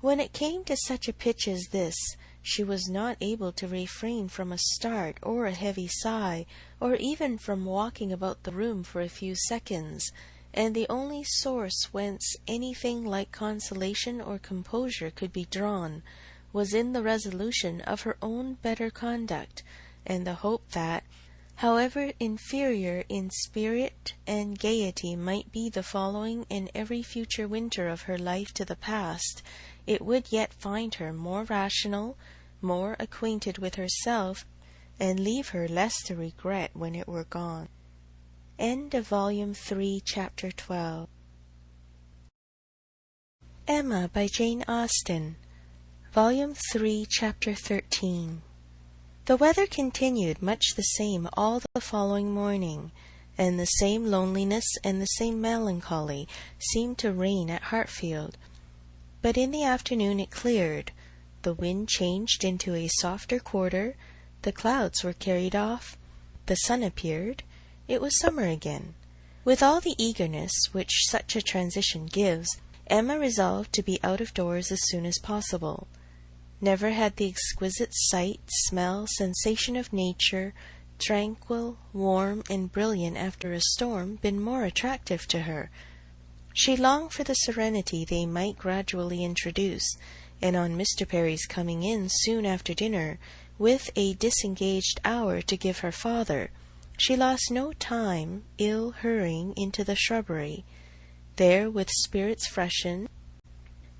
When it came to such a pitch as this, she was not able to refrain from a start or a heavy sigh, or even from walking about the room for a few seconds, and the only source whence anything like consolation or composure could be drawn was in the resolution of her own better conduct, and the hope that, however inferior in spirit and gaiety might be the following and every future winter of her life to the past, it would yet find her more rational, more acquainted with herself, and leave her less to regret when it were gone. End of Volume 3, Chapter 12. Emma by Jane Austen, Volume 3, Chapter 13. The weather continued much the same all the following morning, and the same loneliness and the same melancholy seemed to reign at Hartfield. But in the afternoon it cleared, the wind changed into a softer quarter, the clouds were carried off, the sun appeared, it was summer again. With all the eagerness which such a transition gives, Emma resolved to be out of doors as soon as possible. Never had the exquisite sight, smell, sensation of nature, tranquil, warm, and brilliant after a storm, been more attractive to her. She longed for the serenity they might gradually introduce, and on Mr. Perry's coming in soon after dinner, with a disengaged hour to give her father, she lost no time hurrying into the shrubbery. There, with spirits freshened,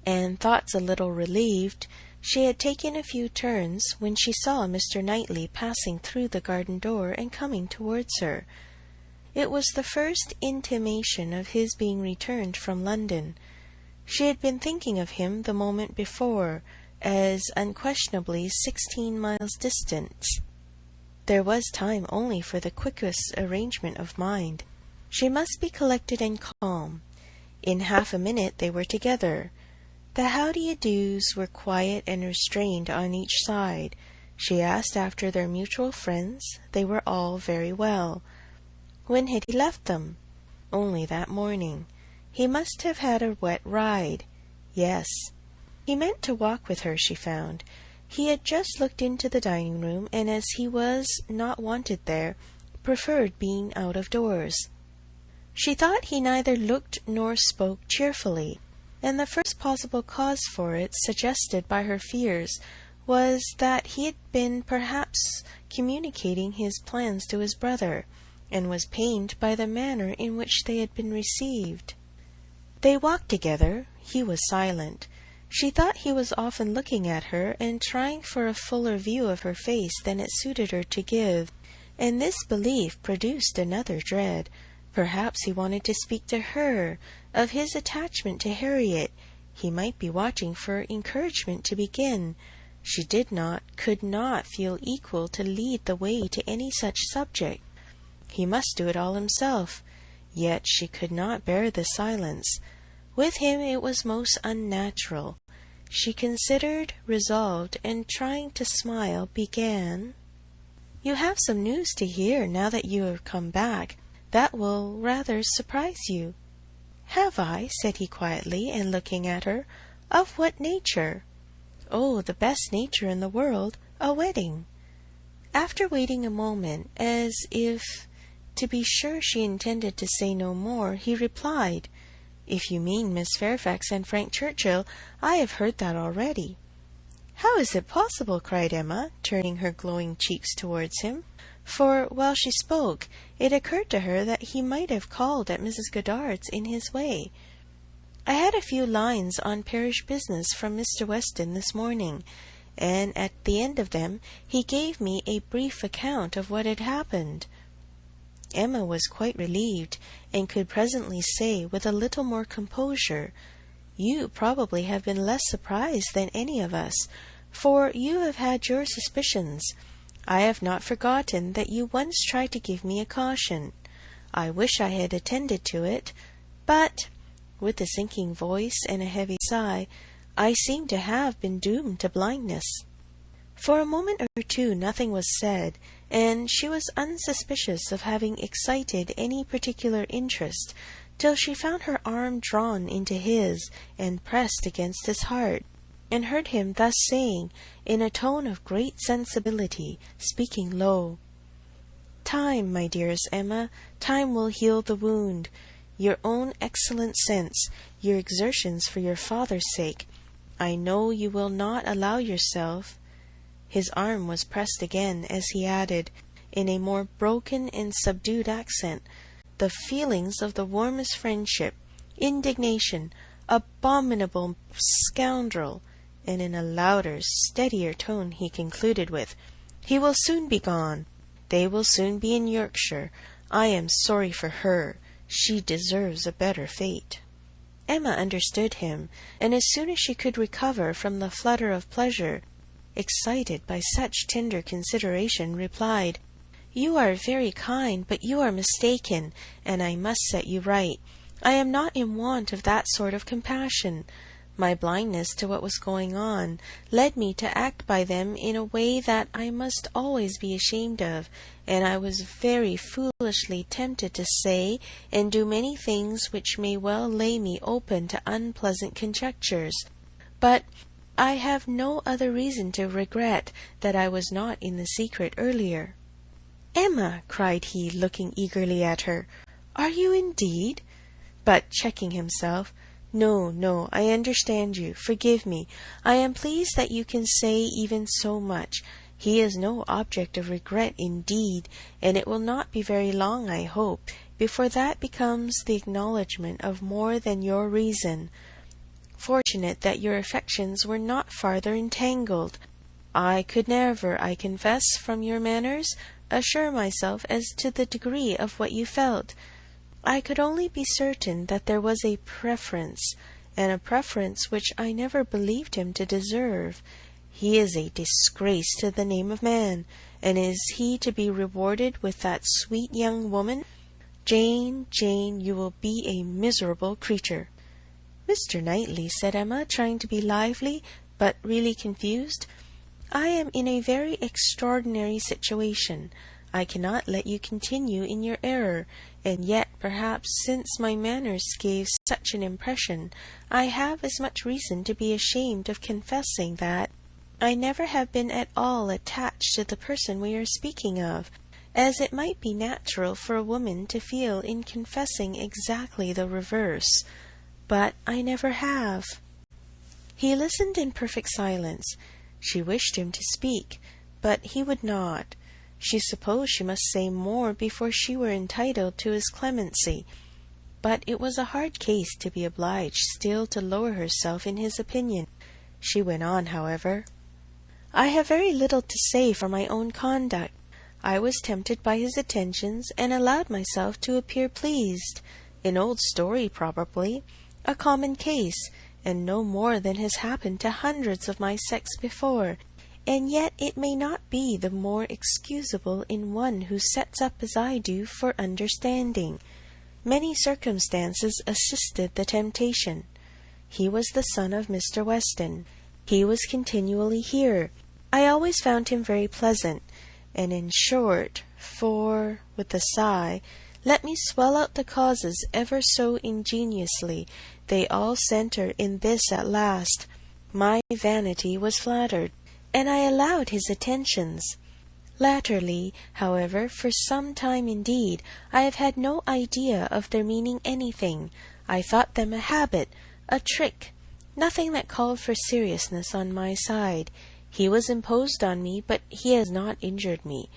and thoughts a little relieved, she had taken a few turns, when she saw Mr. Knightley passing through the garden door and coming towards her. It was the first intimation of his being returned from London. She had been thinking of him the moment before, as unquestionably 16 miles distant. There was time only for the quickest arrangement of mind. She must be collected and calm. In half a minute they were together. The how-do-you-dos were quiet and restrained on each side. She asked after their mutual friends. They were all very well. When had he left them? Only that morning. He must have had a wet ride. Yes. He meant to walk with her, she found. He had just looked into the dining-room, and as he was not wanted there, preferred being out of doors. She thought he neither looked nor spoke cheerfully, and the first possible cause for it, suggested by her fears, was that he had been perhaps communicating his plans to his brother, and was pained by the manner in which they had been received. They walked together. He was silent. She thought he was often looking at her, and trying for a fuller view of her face than it suited her to give, and this belief produced another dread. Perhaps he wanted to speak to her of his attachment to Harriet. He might be watching for encouragement to begin. She could not feel equal to lead the way to any such subject. He must do it all himself. Yet she could not bear the silence. With him it was most unnatural. She considered, resolved, and trying to smile, began, "You have some news to hear now that you have come back. That will rather surprise you." "Have I?" said he quietly, and looking at her. "Of what nature?" "Oh, the best nature in the world, a wedding." After waiting a moment, as if to be sure she intended to say no more, he replied, "If you mean Miss Fairfax and Frank Churchill, I have heard that already." "How is it possible?" cried Emma, turning her glowing cheeks towards him, for, while she spoke, it occurred to her that he might have called at Mrs. Goddard's in his way. "I had a few lines on parish business from Mr. Weston this morning, and at the end of them he gave me a brief account of what had happened." Emma was quite relieved, and could presently say, with a little more composure, "You probably have been less surprised than any of us, for you have had your suspicions. I have not forgotten that you once tried to give me a caution. I wish I had attended to it, but," with a sinking voice and a heavy sigh, "I seem to have been doomed to blindness." For a moment or two nothing was said, and she was unsuspicious of having excited any particular interest, till she found her arm drawn into his and pressed against his heart, and heard him thus saying, in a tone of great sensibility, speaking low, "Time, my dearest Emma, time will heal the wound. Your own excellent sense, your exertions for your father's sake, I know you will not allow yourself—" His arm was pressed again, as he added, in a more broken and subdued accent, "The feelings of the warmest friendship, indignation, abominable scoundrel," and in a louder, steadier tone he concluded with, "He will soon be gone. They will soon be in Yorkshire. I am sorry for her. She deserves a better fate." Emma understood him, and as soon as she could recover from the flutter of pleasure, excited by such tender consideration, replied, "You are very kind, but you are mistaken, and I must set you right. I am not in want of that sort of compassion. My blindness to what was going on led me to act by them in a way that I must always be ashamed of, and I was very foolishly tempted to say and do many things which may well lay me open to unpleasant conjectures. But I have no other reason to regret that I was not in the secret earlier." "Emma," cried he, looking eagerly at her, "are you indeed—" But checking himself, "No, no, I understand you. Forgive me. I am pleased that you can say even so much. He is no object of regret indeed, and it will not be very long, I hope, before that becomes the acknowledgment of more than your reason. Fortunate that your affections were not farther entangled. I could never, I confess, from your manners, assure myself as to the degree of what you felt. I could only be certain that there was a preference, and a preference which I never believed him to deserve. He is a disgrace to the name of man, and is he to be rewarded with that sweet young woman? Jane, Jane, you will be a miserable creature." "Mr. Knightley," said Emma, trying to be lively, but really confused, "I am in a very extraordinary situation. I cannot let you continue in your error, and yet, perhaps, since my manners gave such an impression, I have as much reason to be ashamed of confessing that I never have been at all attached to the person we are speaking of, as it might be natural for a woman to feel in confessing exactly the reverse. But I never have." He listened in perfect silence. She wished him to speak, but he would not. She supposed she must say more before she were entitled to his clemency, but it was a hard case to be obliged still to lower herself in his opinion. She went on, however, "I have very little to say for my own conduct. I was tempted by his attentions, and allowed myself to appear pleased. An old story, probably, a common case, and no more than has happened to hundreds of my sex before, and yet it may not be the more excusable in one who sets up as I do for understanding. Many circumstances assisted the temptation. He was the son of Mr. Weston. He was continually here. I always found him very pleasant, and in short, for," with a sigh, "let me swell out the causes ever so ingeniously, they all centre in this at last. My vanity was flattered, and I allowed his attentions. Latterly, however, for some time indeed, I have had no idea of their meaning anything. I thought them a habit, a trick, nothing that called for seriousness on my side. He was imposed on me, but he has not injured me.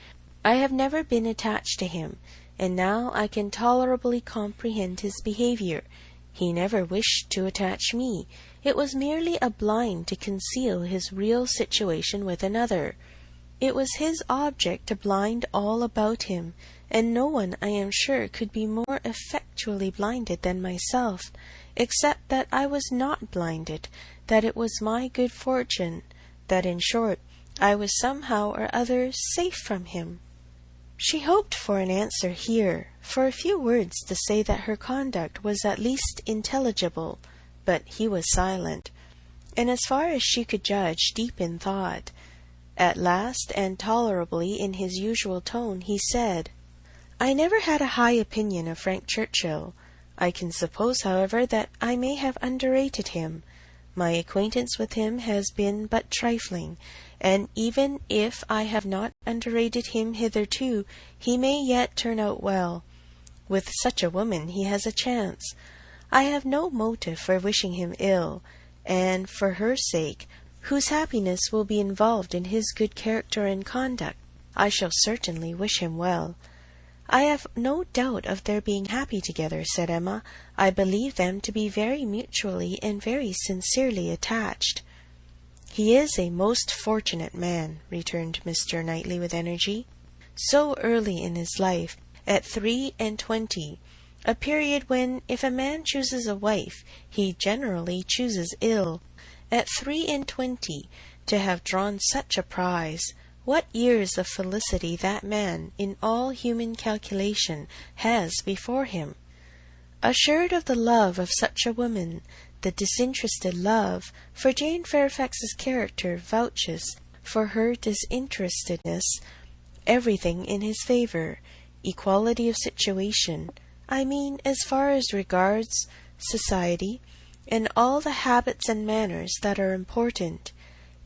I have never been attached to him, and now I can tolerably comprehend his behaviour. He never wished to attach me. It was merely a blind to conceal his real situation with another. It was his object to blind all about him, and no one, I am sure, could be more effectually blinded than myself, except that I was not blinded, that it was my good fortune, that, in short, I was somehow or other safe from him." She hoped for an answer here, for a few words to say that her conduct was at least intelligible, but he was silent, and as far as she could judge, deep in thought. At last, and tolerably in his usual tone, he said, "I never had a high opinion of Frank Churchill. I can suppose, however, that I may have underrated him. My acquaintance with him has been but trifling, and even if I have not underrated him hitherto, he may yet turn out well. With such a woman he has a chance. I have no motive for wishing him ill, and for her sake, whose happiness will be involved in his good character and conduct, I shall certainly wish him well." "I have no doubt of their being happy together," said Emma. "I believe them to be very mutually and very sincerely attached." "He is a most fortunate man," returned Mr. Knightley with energy. "So early in his life, at 23, a period when, if a man chooses a wife, he generally chooses ill. At 23, to have drawn such a prize! What years of felicity that man, in all human calculation, has before him! Assured of the love of such a woman, the disinterested love, for Jane Fairfax's character vouches for her disinterestedness, everything in his favour, equality of situation, I mean as far as regards society, and all the habits and manners that are important,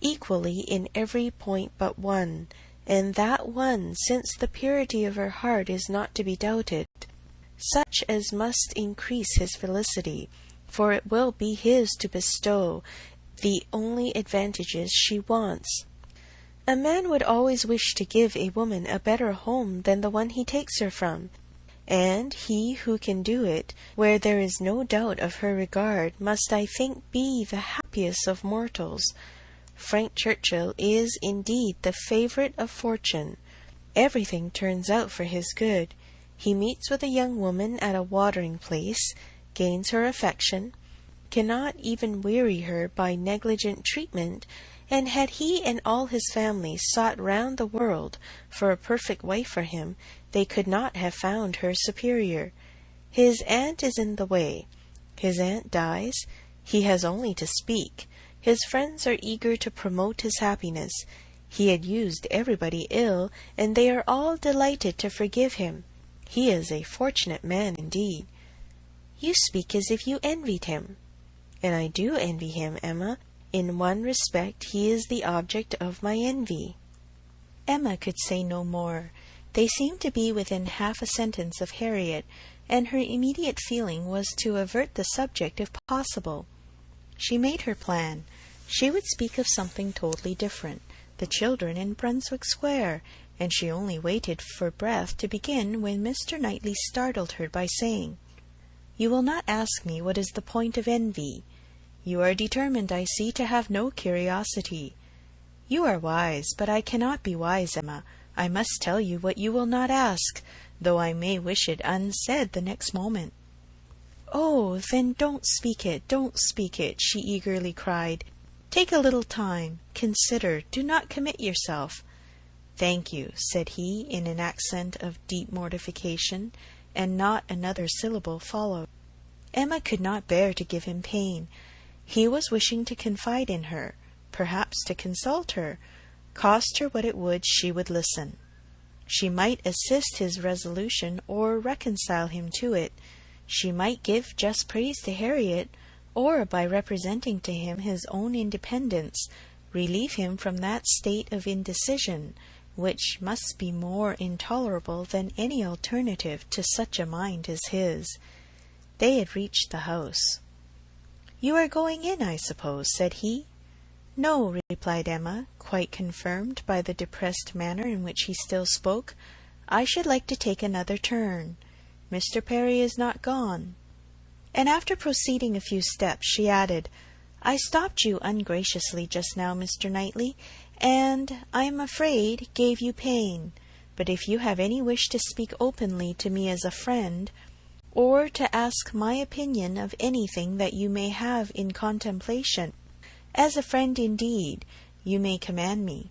equally in every point but one, and that one, since the purity of her heart is not to be doubted, such as must increase his felicity, for it will be his to bestow the only advantages she wants. A man would always wish to give a woman a better home than the one he takes her from, and he who can do it, where there is no doubt of her regard, must, I think, be the happiest of mortals. Frank Churchill is indeed the favourite of fortune. Everything turns out for his good. He meets with a young woman at a watering place, gains her affection, cannot even weary her by negligent treatment, and had he and all his family sought round the world for a perfect wife for him, they could not have found her superior. His aunt is in the way. His aunt dies. He has only to speak. His friends are eager to promote his happiness. He had used everybody ill, and they are all delighted to forgive him. He is a fortunate man indeed." "You speak as if you envied him." "And I do envy him, Emma. In one respect he is the object of my envy." Emma could say no more. They seemed to be within half a sentence of Harriet, and her immediate feeling was to avert the subject if possible. She made her plan. She would speak of something totally different, the children in Brunswick Square, and she only waited for breath to begin when Mr. Knightley startled her by saying, "You will not ask me what is the point of envy. You are determined, I see, to have no curiosity. You are wise, but I cannot be wise, Emma. I must tell you what you will not ask, though I may wish it unsaid the next moment." "Oh, then don't speak it, don't speak it," she eagerly cried. "Take a little time. Consider. Do not commit yourself." "Thank you," said he, in an accent of deep mortification, and not another syllable followed. Emma could not bear to give him pain. He was wishing to confide in her, perhaps to consult her. Cost her what it would, she would listen. She might assist his resolution or reconcile him to it. She might give just praise to Harriet, or, by representing to him his own independence, relieve him from that state of indecision, which must be more intolerable than any alternative to such a mind as his. They had reached the house. "You are going in, I suppose?" said he. "No," replied Emma, quite confirmed by the depressed manner in which he still spoke. "I should like to take another turn. Mr. Perry is not gone." And after proceeding a few steps, she added, "I stopped you ungraciously just now, Mr. Knightley, and, I am afraid, gave you pain. But if you have any wish to speak openly to me as a friend, or to ask my opinion of anything that you may have in contemplation, as a friend indeed, you may command me.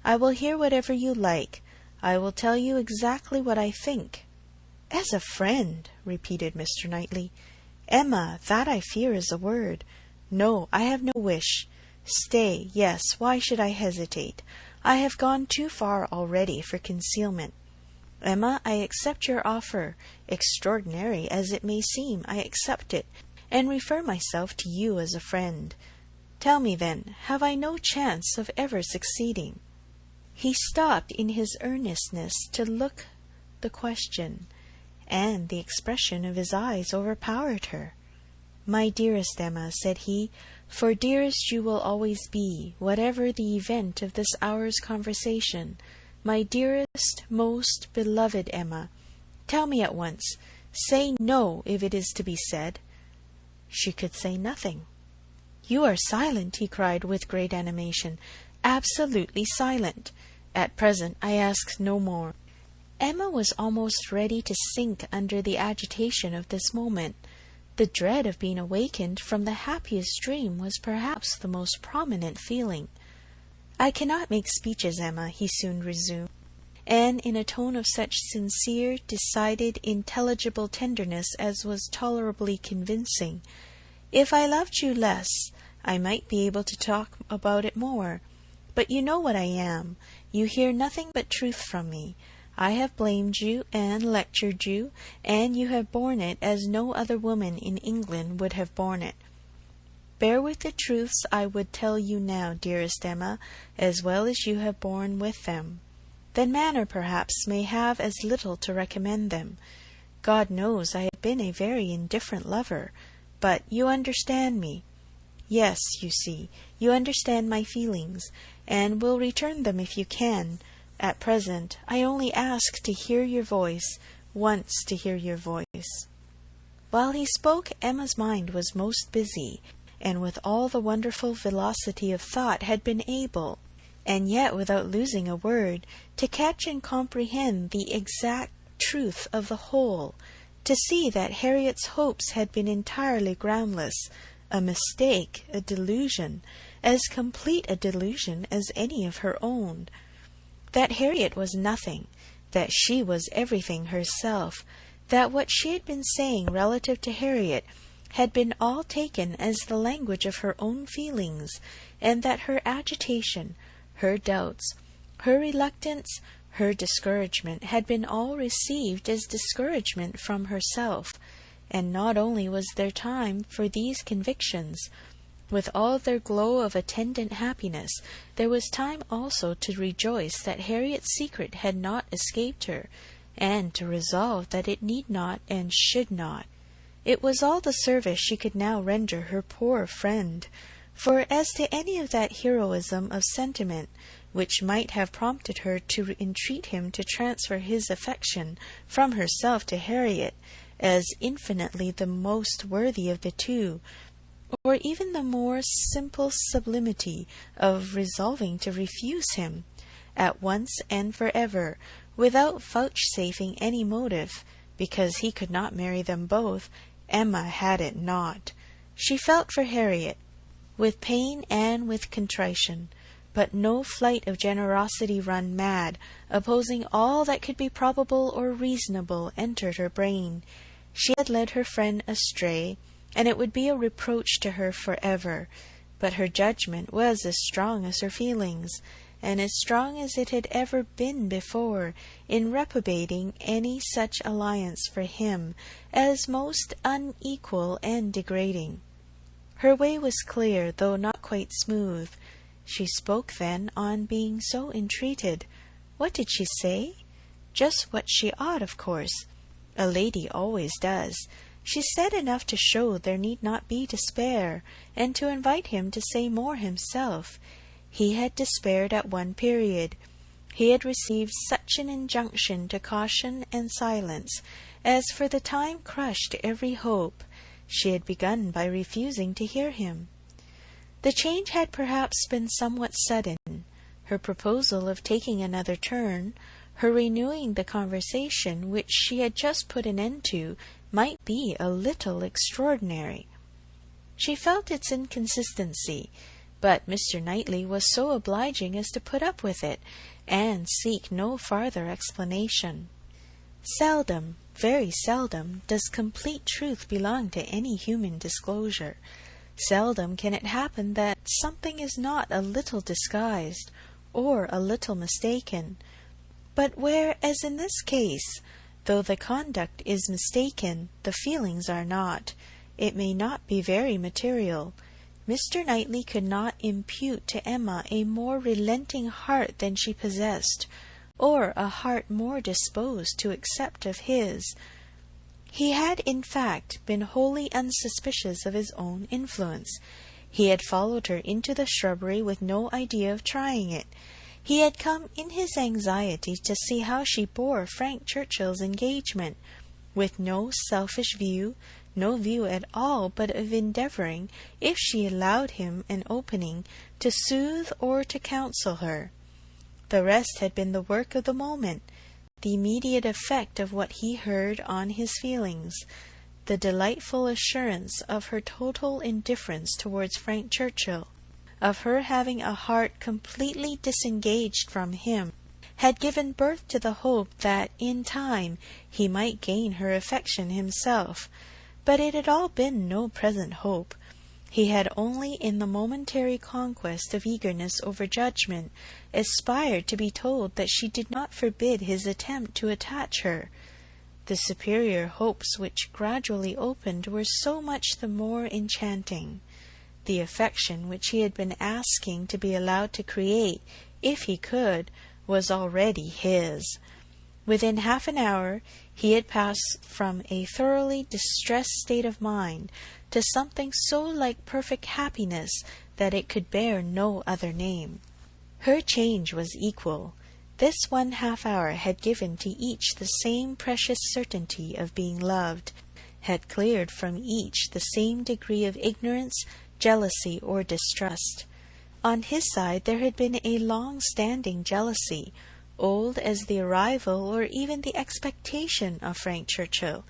I will hear whatever you like. I will tell you exactly what I think." "As a friend," repeated Mr. Knightley. "Emma, that I fear is a word. No, I have no wish. Stay, yes, why should I hesitate? I have gone too far already for concealment. Emma, I accept your offer. Extraordinary as it may seem, I accept it, and refer myself to you as a friend. Tell me, then, have I no chance of ever succeeding?" He stopped in his earnestness to look the question, and the expression of his eyes overpowered her. "My dearest Emma," said he, "for dearest you will always be, whatever the event of this hour's conversation, my dearest, most beloved Emma, tell me at once, say no if it is to be said." She could say nothing. "You are silent," he cried with great animation, "absolutely silent. At present I ask no more." Emma was almost ready to sink under the agitation of this moment. The dread of being awakened from the happiest dream was perhaps the most prominent feeling. "I cannot make speeches, Emma," he soon resumed, and in a tone of such sincere, decided, intelligible tenderness as was tolerably convincing. "If I loved you less, I might be able to talk about it more. But you know what I am. You hear nothing but truth from me. I have blamed you and lectured you, and you have borne it as no other woman in England would have borne it. Bear with the truths I would tell you now, dearest Emma, as well as you have borne with them. Then manner, perhaps, may have as little to recommend them. God knows I have been a very indifferent lover, but you understand me. Yes, you see, you understand my feelings, and will return them if you can. At present, I only ask to hear your voice, once to hear your voice." While he spoke, Emma's mind was most busy, and with all the wonderful velocity of thought had been able, and yet without losing a word, to catch and comprehend the exact truth of the whole, to see that Harriet's hopes had been entirely groundless, a mistake, a delusion, as complete a delusion as any of her own. That Harriet was nothing, that she was everything herself, that what she had been saying relative to Harriet had been all taken as the language of her own feelings, and that her agitation, her doubts, her reluctance, her discouragement had been all received as discouragement from herself. And not only was there time for these convictions, with all their glow of attendant happiness, there was time also to rejoice that Harriet's secret had not escaped her, and to resolve that it need not and should not. It was all the service she could now render her poor friend, for as to any of that heroism of sentiment which might have prompted her to entreat him to transfer his affection from herself to Harriet, as infinitely the most worthy of the two, or even the more simple sublimity of resolving to refuse him, at once and for ever, without vouchsafing any motive, because he could not marry them both, Emma had it not. She felt for Harriet, with pain and with contrition, but no flight of generosity run mad, opposing all that could be probable or reasonable, entered her brain. She had led her friend astray, and it would be a reproach to her for ever, but her judgment was as strong as her feelings, and as strong as it had ever been before, in reprobating any such alliance for him as most unequal and degrading. Her way was clear, though not quite smooth. She spoke then on being so entreated. What did she say? Just what she ought, of course. A lady always does. She said enough to show there need not be despair, and to invite him to say more himself. He had despaired at one period. He had received such an injunction to caution and silence as for the time crushed every hope. She had begun by refusing to hear him. The change had perhaps been somewhat sudden. Her proposal of taking another turn, her renewing the conversation which she had just put an end to, might be a little extraordinary. She felt its inconsistency, but Mr. Knightley was so obliging as to put up with it, and seek no farther explanation. Seldom, very seldom, does complete truth belong to any human disclosure. Seldom can it happen that something is not a little disguised, or a little mistaken. But where, as in this case, though the conduct is mistaken, the feelings are not, it may not be very material. Mr. Knightley could not impute to Emma a more relenting heart than she possessed, or a heart more disposed to accept of his. He had, in fact, been wholly unsuspicious of his own influence. He had followed her into the shrubbery with no idea of trying it. He had come in his anxiety to see how she bore Frank Churchill's engagement, with no selfish view, no view at all but of endeavouring, if she allowed him an opening, to soothe or to counsel her. The rest had been the work of the moment, the immediate effect of what he heard on his feelings, the delightful assurance of her total indifference towards Frank Churchill, of her having a heart completely disengaged from him, had given birth to the hope that in time he might gain her affection himself. But it had all been no present hope. He had only in the momentary conquest of eagerness over judgment aspired to be told that she did not forbid his attempt to attach her. The superior hopes which gradually opened were so much the more enchanting. The affection which he had been asking to be allowed to create, if he could, was already his. Within half an hour he had passed from a thoroughly distressed state of mind to something so like perfect happiness that it could bear no other name. Her change was equal. This 1/2 hour had given to each the same precious certainty of being loved, had cleared from each the same degree of ignorance, jealousy, or distrust. On his side there had been a long-standing jealousy, old as the arrival or even the expectation of Frank Churchill.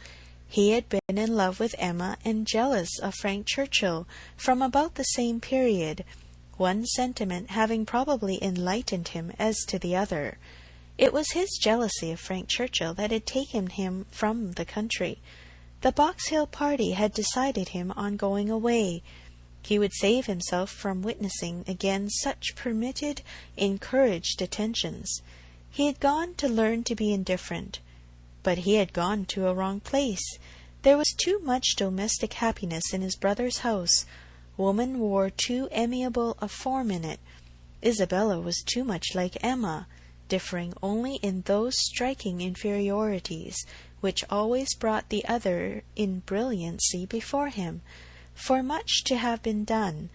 He had been in love with Emma and jealous of Frank Churchill from about the same period, one sentiment having probably enlightened him as to the other. It was his jealousy of Frank Churchill that had taken him from the country. The Box Hill party had decided him on going away. He would save himself from witnessing again such permitted, encouraged attentions. He had gone to learn to be indifferent. But he had gone to a wrong place. There was too much domestic happiness in his brother's house. Woman wore too amiable a form in it. Isabella was too much like Emma, differing only in those striking inferiorities which always brought the other in brilliancy before him, for much to have been done,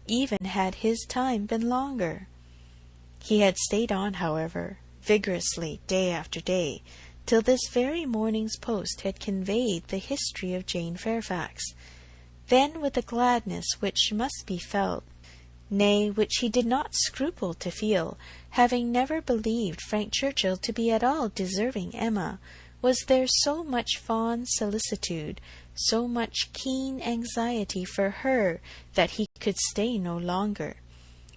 even had his time been longer. He had stayed on, however, vigorously day after day, till this very morning's post had conveyed the history of Jane Fairfax. Then, with a gladness which must be felt, nay, which he did not scruple to feel, having never believed Frank Churchill to be at all deserving Emma, was there so much fond solicitude, so much keen anxiety for her, that he could stay no longer.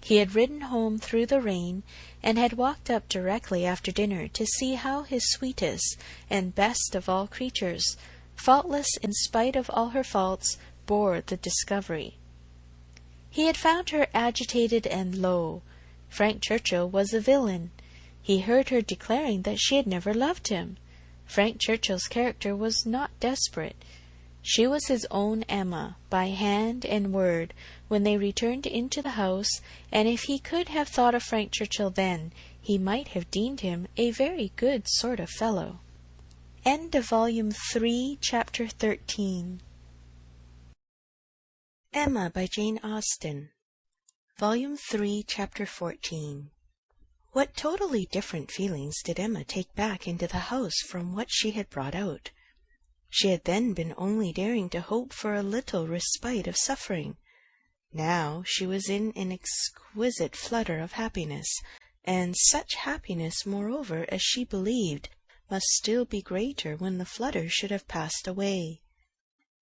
He had ridden home through the rain, and had walked up directly after dinner to see how his sweetest and best of all creatures, faultless in spite of all her faults, bore the discovery. He had found her agitated and low. Frank Churchill was a villain. He heard her declaring that she had never loved him. Frank Churchill's character was not desperate. She was his own Emma, by hand and word, when they returned into the house, and if he could have thought of Frank Churchill then, he might have deemed him a very good sort of fellow. End of Volume 3, Chapter 13. Emma by Jane Austen. Volume 3, Chapter 14. What totally different feelings did Emma take back into the house from what she had brought out! She had then been only daring to hope for a little respite of suffering. Now she was in an exquisite flutter of happiness, and such happiness, moreover, as she believed, must still be greater when the flutter should have passed away.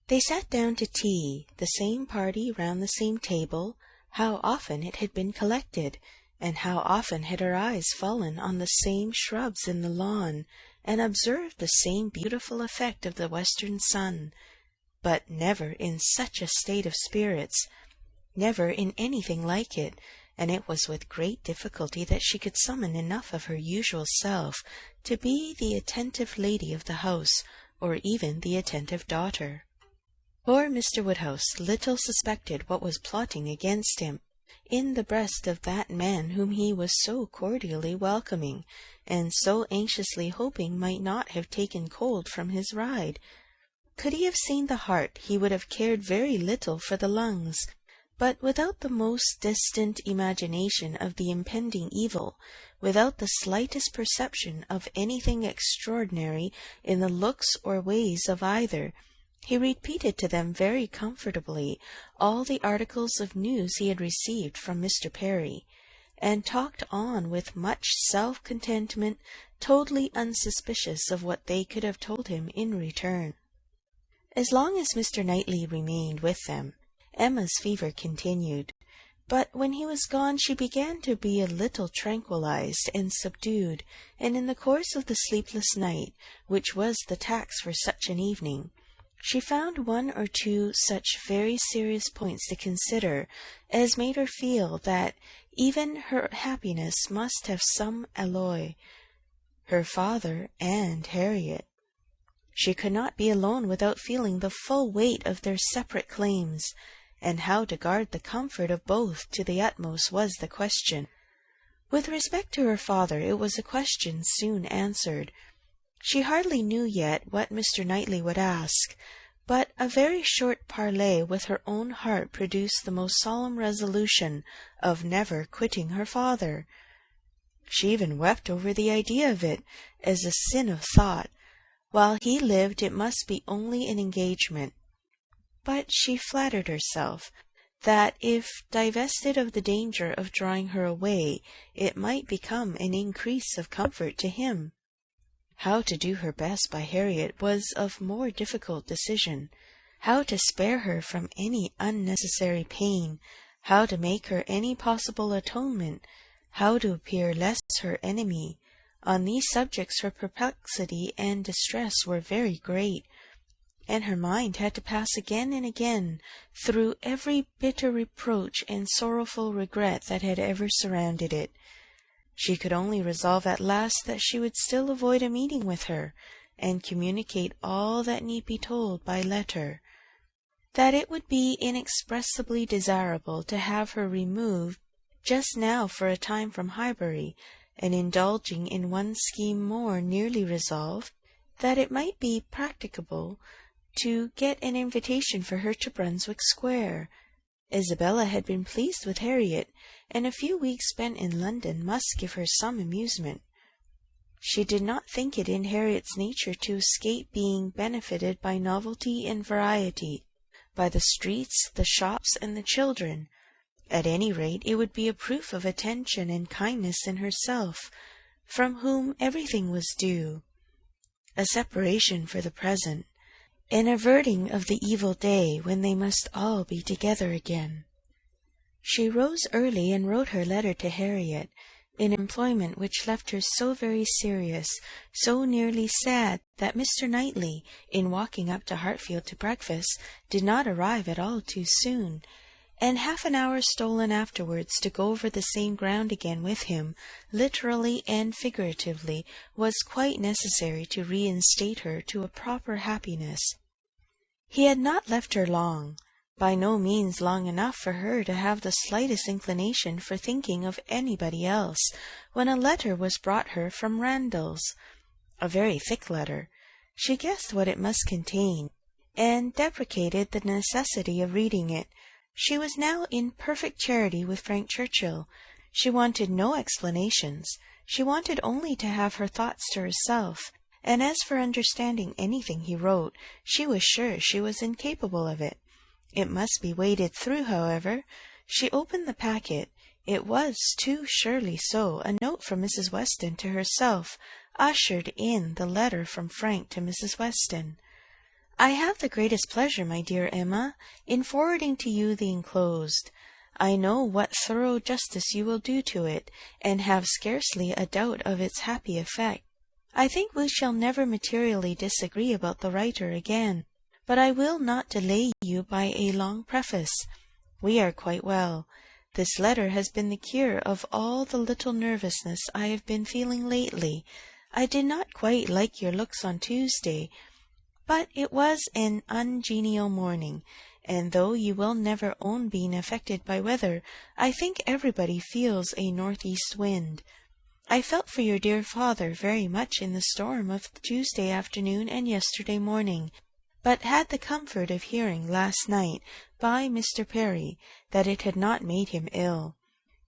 They sat down to tea, the same party round the same table. How often it had been collected, and how often had her eyes fallen on the same shrubs in the lawn, and observed the same beautiful effect of the western sun, but never in such a state of spirits, never in anything like it, and it was with great difficulty that she could summon enough of her usual self to be the attentive lady of the house, or even the attentive daughter. Poor Mr. Woodhouse little suspected what was plotting against him in the breast of that man whom he was so cordially welcoming, and so anxiously hoping might not have taken cold from his ride. Could he have seen the heart, he would have cared very little for the lungs, but without the most distant imagination of the impending evil, without the slightest perception of anything extraordinary in the looks or ways of either, he repeated to them very comfortably all the articles of news he had received from Mr. Perry, and talked on with much self-contentment, totally unsuspicious of what they could have told him in return. As long as Mr. Knightley remained with them, Emma's fever continued, but when he was gone she began to be a little tranquillized and subdued, and in the course of the sleepless night, which was the tax for such an evening, she found one or two such very serious points to consider as made her feel that even her happiness must have some alloy, her father and Harriet. She could not be alone without feeling the full weight of their separate claims, and how to guard the comfort of both to the utmost was the question. With respect to her father, it was a question soon answered. She hardly knew yet what Mr. Knightley would ask, but a very short parley with her own heart produced the most solemn resolution of never quitting her father. She even wept over the idea of it, as a sin of thought. While he lived, it must be only an engagement. But she flattered herself that if divested of the danger of drawing her away, it might become an increase of comfort to him. How to do her best by Harriet was of more difficult decision. How to spare her from any unnecessary pain, how to make her any possible atonement, how to appear less her enemy. On these subjects her perplexity and distress were very great, and her mind had to pass again and again through every bitter reproach and sorrowful regret that had ever surrounded it. She could only resolve at last that she would still avoid a meeting with her, and communicate all that need be told by letter, that it would be inexpressibly desirable to have her removed just now for a time from Highbury, and indulging in one scheme more nearly resolved, that it might be practicable to get an invitation for her to Brunswick Square. Isabella had been pleased with Harriet, and a few weeks spent in London must give her some amusement. She did not think it in Harriet's nature to escape being benefited by novelty and variety, by the streets, the shops, and the children. At any rate, it would be a proof of attention and kindness in herself, from whom everything was due. A separation for the present, an averting of the evil day when they must all be together again. She rose early and wrote her letter to Harriet, an employment which left her so very serious, so nearly sad, that Mr. Knightley, in walking up to Hartfield to breakfast, did not arrive at all too soon, and half an hour stolen afterwards to go over the same ground again with him, literally and figuratively, was quite necessary to reinstate her to a proper happiness. He had not left her long, by no means long enough for her to have the slightest inclination for thinking of anybody else, when a letter was brought her from Randalls, a very thick letter. She guessed what it must contain, and deprecated the necessity of reading it. She was now in perfect charity with Frank Churchill. She wanted no explanations. She wanted only to have her thoughts to herself, and as for understanding anything he wrote, she was sure she was incapable of it. It must be waded through, however. She opened the packet. It was, too surely so, a note from Mrs. Weston to herself, ushered in the letter from Frank to Mrs. Weston. I have the greatest pleasure, my dear Emma, in forwarding to you the enclosed. I know what thorough justice you will do to it, and have scarcely a doubt of its happy effect. I think we shall never materially disagree about the writer again, but I will not delay you by a long preface. We are quite well. This letter has been the cure of all the little nervousness I have been feeling lately. I did not quite like your looks on Tuesday, but it was an ungenial morning, and though you will never own being affected by weather, I think everybody feels a northeast wind. I felt for your dear father very much in the storm of Tuesday afternoon and yesterday morning, but had the comfort of hearing last night by Mr. Perry that it had not made him ill.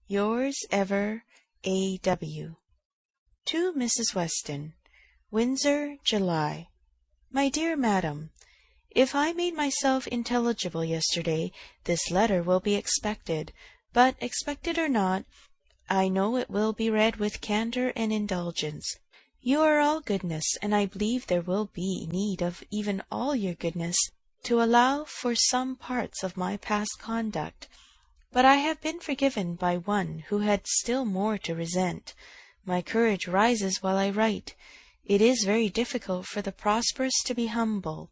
Yours ever, A.W. To Mrs. Weston. Windsor, July. My dear Madam, if I made myself intelligible yesterday, this letter will be expected, but expected or not, I know it will be read with candour and indulgence. You are all goodness, and I believe there will be need of even all your goodness to allow for some parts of my past conduct. But I have been forgiven by one who had still more to resent. My courage rises while I write. It is very difficult for the prosperous to be humble.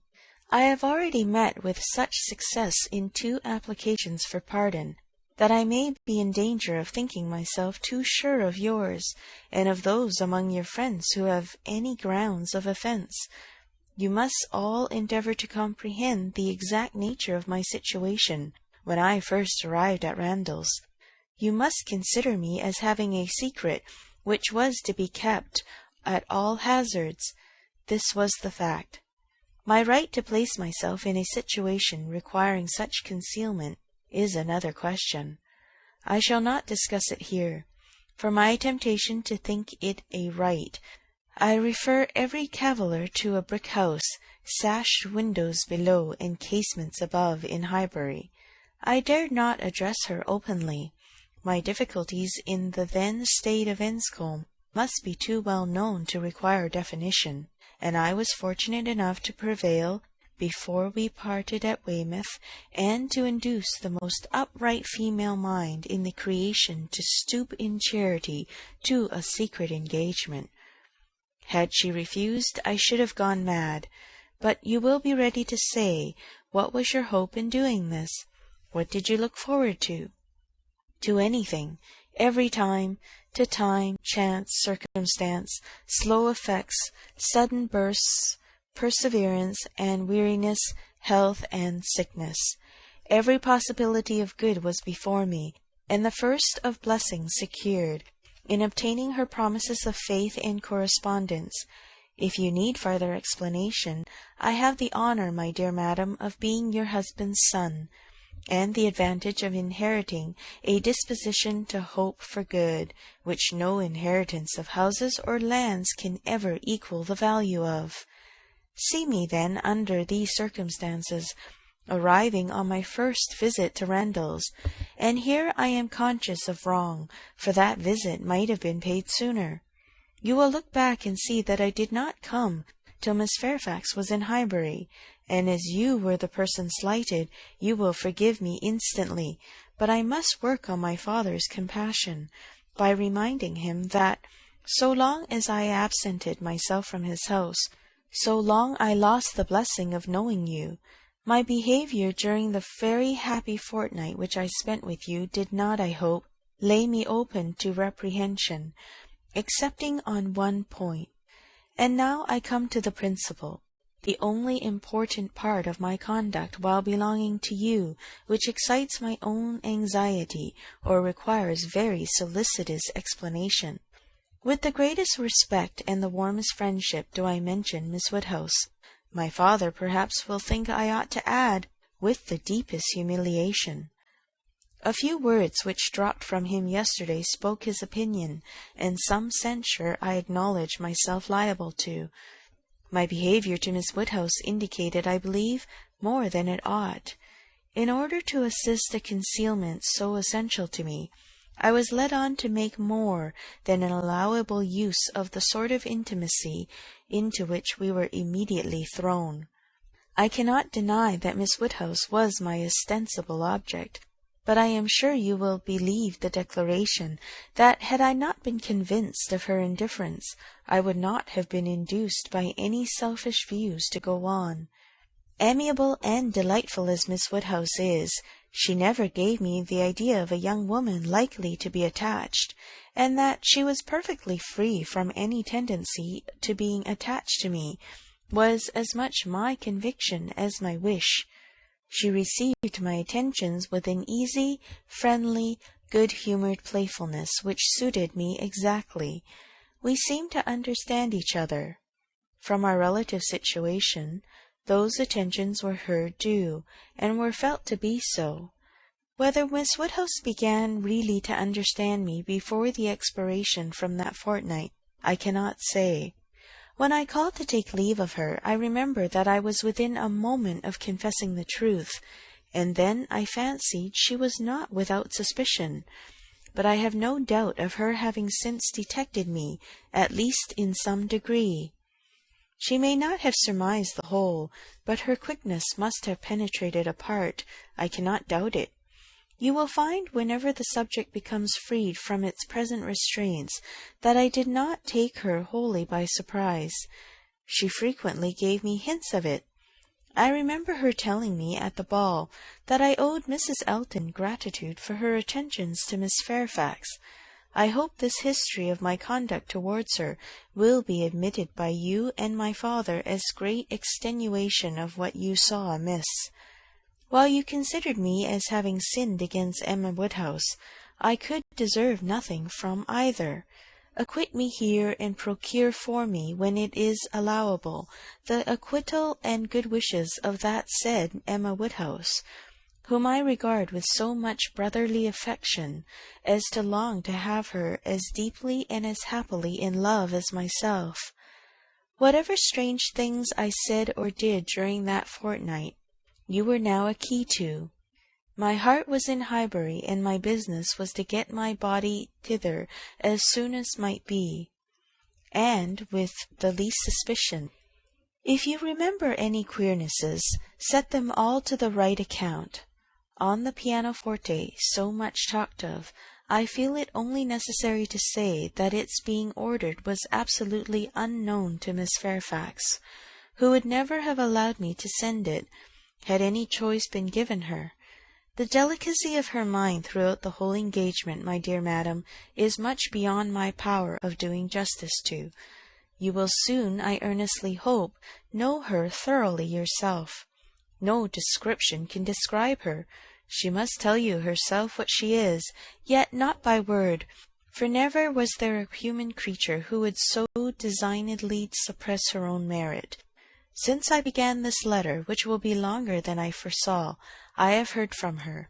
I have already met with such success in 2 applications for pardon, that I may be in danger of thinking myself too sure of yours, and of those among your friends who have any grounds of offence. You must all endeavour to comprehend the exact nature of my situation when I first arrived at Randalls. You must consider me as having a secret which was to be kept at all hazards. This was the fact. My right to place myself in a situation requiring such concealment is another question. I shall not discuss it here. For my temptation to think it a right, I refer every caviller to a brick house, sashed windows below and casements above in Highbury. I dared not address her openly. My difficulties in the then state of Enscombe must be too well known to require definition, and I was fortunate enough to prevail before we parted at Weymouth, and to induce the most upright female mind in the creation to stoop in charity to a secret engagement. Had she refused, I should have gone mad. But you will be ready to say, what was your hope in doing this? What did you look forward to? To anything, every time, to time, chance, circumstance, slow effects, sudden bursts, perseverance and weariness, health and sickness. Every possibility of good was before me, and the first of blessings secured, in obtaining her promises of faith and correspondence. If you need farther explanation, I have the honour, my dear madam, of being your husband's son, and the advantage of inheriting a disposition to hope for good, which no inheritance of houses or lands can ever equal the value of. See me, then, under these circumstances, arriving on my first visit to Randalls, and here I am conscious of wrong, for that visit might have been paid sooner. You will look back and see that I did not come till Miss Fairfax was in Highbury, and as you were the person slighted, you will forgive me instantly, but I must work on my father's compassion, by reminding him that, so long as I absented myself from his house, so long I lost the blessing of knowing you. My behaviour during the very happy fortnight which I spent with you did not, I hope, lay me open to reprehension, excepting on one point. And now I come to the principal, the only important part of my conduct while belonging to you, which excites my own anxiety, or requires very solicitous explanation. With the greatest respect and the warmest friendship do I mention Miss Woodhouse. My father perhaps will think I ought to add, with the deepest humiliation. A few words which dropped from him yesterday spoke his opinion, and some censure I acknowledge myself liable to. My behaviour to Miss Woodhouse indicated, I believe, more than it ought. In order to assist a concealment so essential to me, I was led on to make more than an allowable use of the sort of intimacy into which we were immediately thrown. I cannot deny that Miss Woodhouse was my ostensible object, but I am sure you will believe the declaration that had I not been convinced of her indifference, I would not have been induced by any selfish views to go on. Amiable and delightful as Miss Woodhouse is, she never gave me the idea of a young woman likely to be attached, and that she was perfectly free from any tendency to being attached to me was as much my conviction as my wish. She received my attentions with an easy, friendly, good-humoured playfulness which suited me exactly. We seemed to understand each other. From our relative situation, those attentions were her due, and were felt to be so. Whether Miss Woodhouse began really to understand me before the expiration from that fortnight, I cannot say. When I called to take leave of her, I remember that I was within a moment of confessing the truth, and then I fancied she was not without suspicion. But I have no doubt of her having since detected me, at least in some degree. She may not have surmised the whole, but her quickness must have penetrated a part. I cannot doubt it. You will find, whenever the subject becomes freed from its present restraints, that I did not take her wholly by surprise. She frequently gave me hints of it. I remember her telling me at the ball that I owed Mrs. Elton gratitude for her attentions to Miss Fairfax. I hope this history of my conduct towards her will be admitted by you and my father as great extenuation of what you saw amiss. While you considered me as having sinned against Emma Woodhouse, I could deserve nothing from either. Acquit me here, and procure for me, when it is allowable, the acquittal and good wishes of that said Emma Woodhouse, whom I regard with so much brotherly affection as to long to have her as deeply and as happily in love as myself. Whatever strange things I said or did during that fortnight, you were now a key to. My heart was in Highbury, and my business was to get my body thither as soon as might be, and with the least suspicion. If you remember any queernesses, set them all to the right account. On the pianoforte, so much talked of, I feel it only necessary to say that its being ordered was absolutely unknown to Miss Fairfax, who would never have allowed me to send it, had any choice been given her. The delicacy of her mind throughout the whole engagement, my dear madam, is much beyond my power of doing justice to. You will soon, I earnestly hope, know her thoroughly yourself. No description can describe her. She must tell you herself what she is, yet not by word, for never was there a human creature who would so designedly suppress her own merit. Since I began this letter, which will be longer than I foresaw, I have heard from her.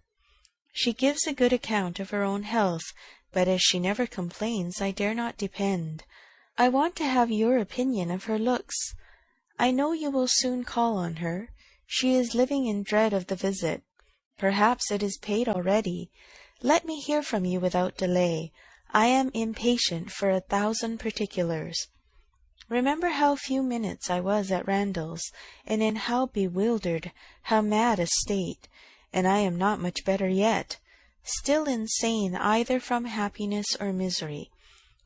She gives a good account of her own health, but as she never complains, I dare not depend. I want to have your opinion of her looks. I know you will soon call on her. She is living in dread of the visit. Perhaps it is paid already. Let me hear from you without delay. I am impatient for 1,000 particulars. Remember how few minutes I was at Randalls, and in how bewildered, how mad a state, and I am not much better yet, still insane either from happiness or misery.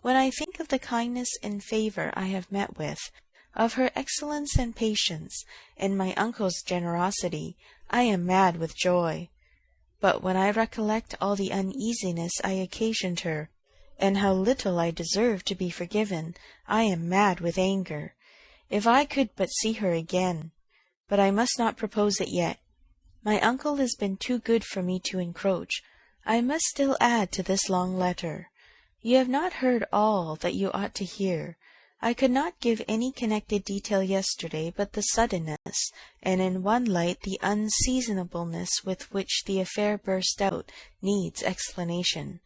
When I think of the kindness and favour I have met with, of her excellence and patience, and my uncle's generosity, I am mad with joy. But when I recollect all the uneasiness I occasioned her, and how little I deserve to be forgiven, I am mad with anger. If I could but see her again! But I must not propose it yet. My uncle has been too good for me to encroach. I must still add to this long letter. You have not heard all that you ought to hear. I could not give any connected detail yesterday, but the suddenness, and in one light the unseasonableness with which the affair burst out, needs explanation.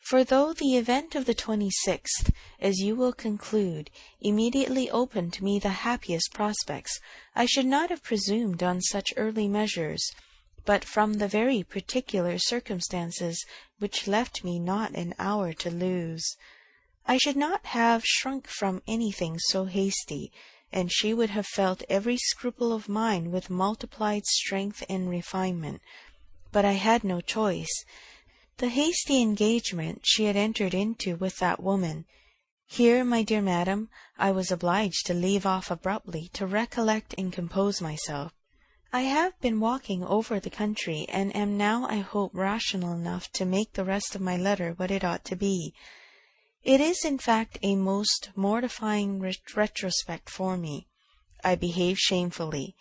For though the event of the 26th, as you will conclude, immediately opened to me the happiest prospects, I should not have presumed on such early measures, but from the very particular circumstances which left me not an hour to lose. I should not have shrunk from anything so hasty, and she would have felt every scruple of mine with multiplied strength and refinement. But I had no choice. The hasty engagement she had entered into with that woman. Here, my dear madam, I was obliged to leave off abruptly to recollect and compose myself. I have been walking over the country, and am now, I hope, rational enough to make the rest of my letter what it ought to be. It is, in fact, a most mortifying retrospect for me. I behaved shamefully,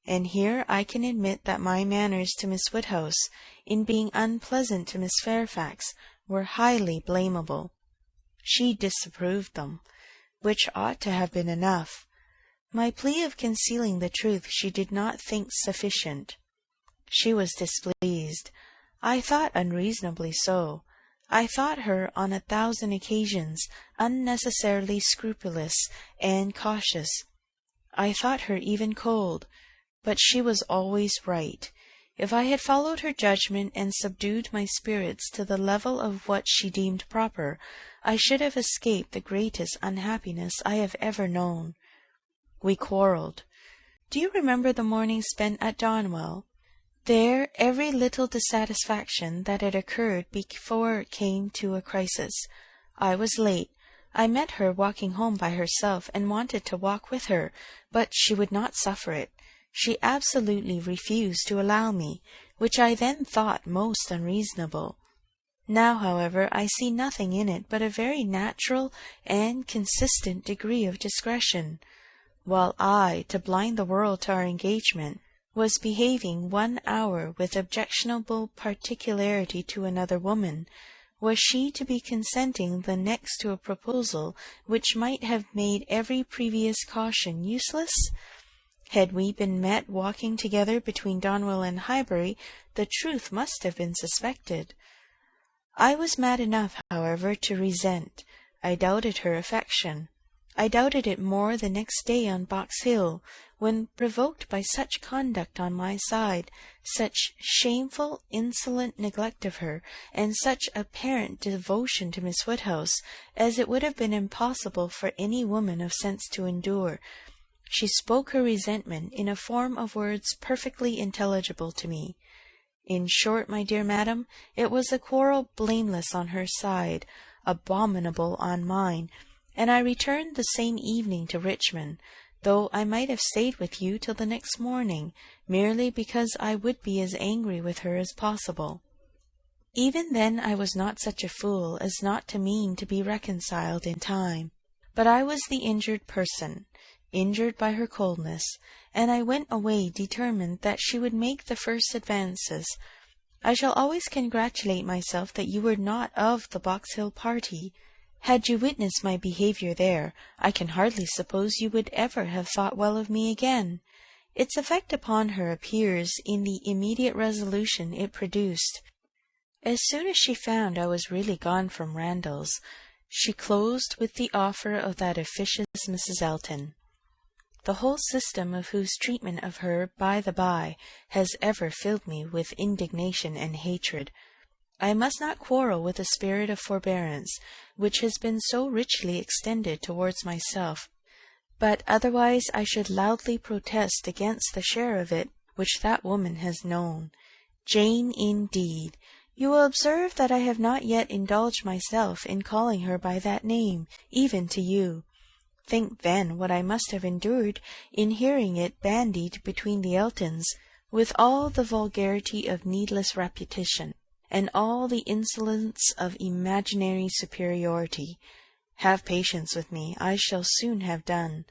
and here I can admit that my manners to Miss Woodhouse, in being unpleasant to Miss Fairfax, were highly blamable. She disapproved them, which ought to have been enough. My plea of concealing the truth she did not think sufficient. She was displeased. I thought unreasonably so. I thought her on 1,000 occasions unnecessarily scrupulous and cautious. I thought her even cold, but she was always right. If I had followed her judgment and subdued my spirits to the level of what she deemed proper, I should have escaped the greatest unhappiness I have ever known. We quarrelled. Do you remember the morning spent at Donwell? There every little dissatisfaction that had occurred before came to a crisis. I was late. I met her walking home by herself, and wanted to walk with her, but she would not suffer it. She absolutely refused to allow me, which I then thought most unreasonable. Now, however, I see nothing in it but a very natural and consistent degree of discretion. While I, to blind the world to our engagement, was behaving 1 hour with objectionable particularity to another woman, was she to be consenting the next to a proposal which might have made every previous caution useless? Had we been met walking together between Donwell and Highbury, the truth must have been suspected. I was mad enough, however, to resent. I doubted her affection. I doubted it more the next day on Box Hill, when, provoked by such conduct on my side, such shameful, insolent neglect of her, and such apparent devotion to Miss Woodhouse, as it would have been impossible for any woman of sense to endure, she spoke her resentment in a form of words perfectly intelligible to me. In short, my dear madam, it was a quarrel blameless on her side, abominable on mine, and I returned the same evening to Richmond, though I might have stayed with you till the next morning, merely because I would be as angry with her as possible. Even then I was not such a fool as not to mean to be reconciled in time. But I was the injured person, injured by her coldness, and I went away determined that she would make the first advances. I shall always congratulate myself that you were not of the Box Hill party. Had you witnessed my behaviour there, I can hardly suppose you would ever have thought well of me again. Its effect upon her appears in the immediate resolution it produced. As soon as she found I was really gone from Randalls, she closed with the offer of that officious Mrs. Elton. The whole system of whose treatment of her, by the by, has ever filled me with indignation and hatred. I must not quarrel with the spirit of forbearance, which has been so richly extended towards myself, but otherwise I should loudly protest against the share of it which that woman has known. Jane, indeed! You will observe that I have not yet indulged myself in calling her by that name, even to you. Think, then, what I must have endured in hearing it bandied between the Eltons, with all the vulgarity of needless repetition, and all the insolence of imaginary superiority. Have patience with me, I shall soon have done.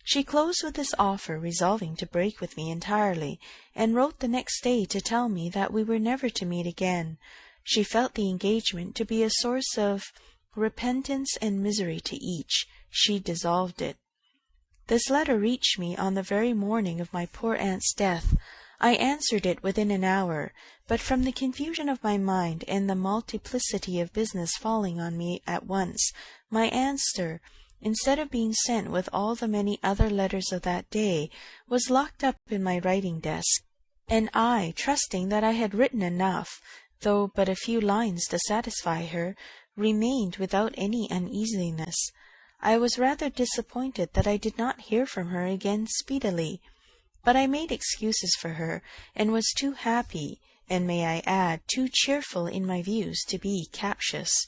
She closed with this offer, resolving to break with me entirely, and wrote the next day to tell me that we were never to meet again. She felt the engagement to be a source of repentance and misery to each. She dissolved it. This letter reached me on the very morning of my poor aunt's death. I answered it within an hour, but from the confusion of my mind and the multiplicity of business falling on me at once, my answer, instead of being sent with all the many other letters of that day, was locked up in my writing-desk, and I, trusting that I had written enough, though but a few lines to satisfy her, remained without any uneasiness. I was rather disappointed that I did not hear from her again speedily, but I made excuses for her, and was too happy, and may I add, too cheerful in my views to be captious.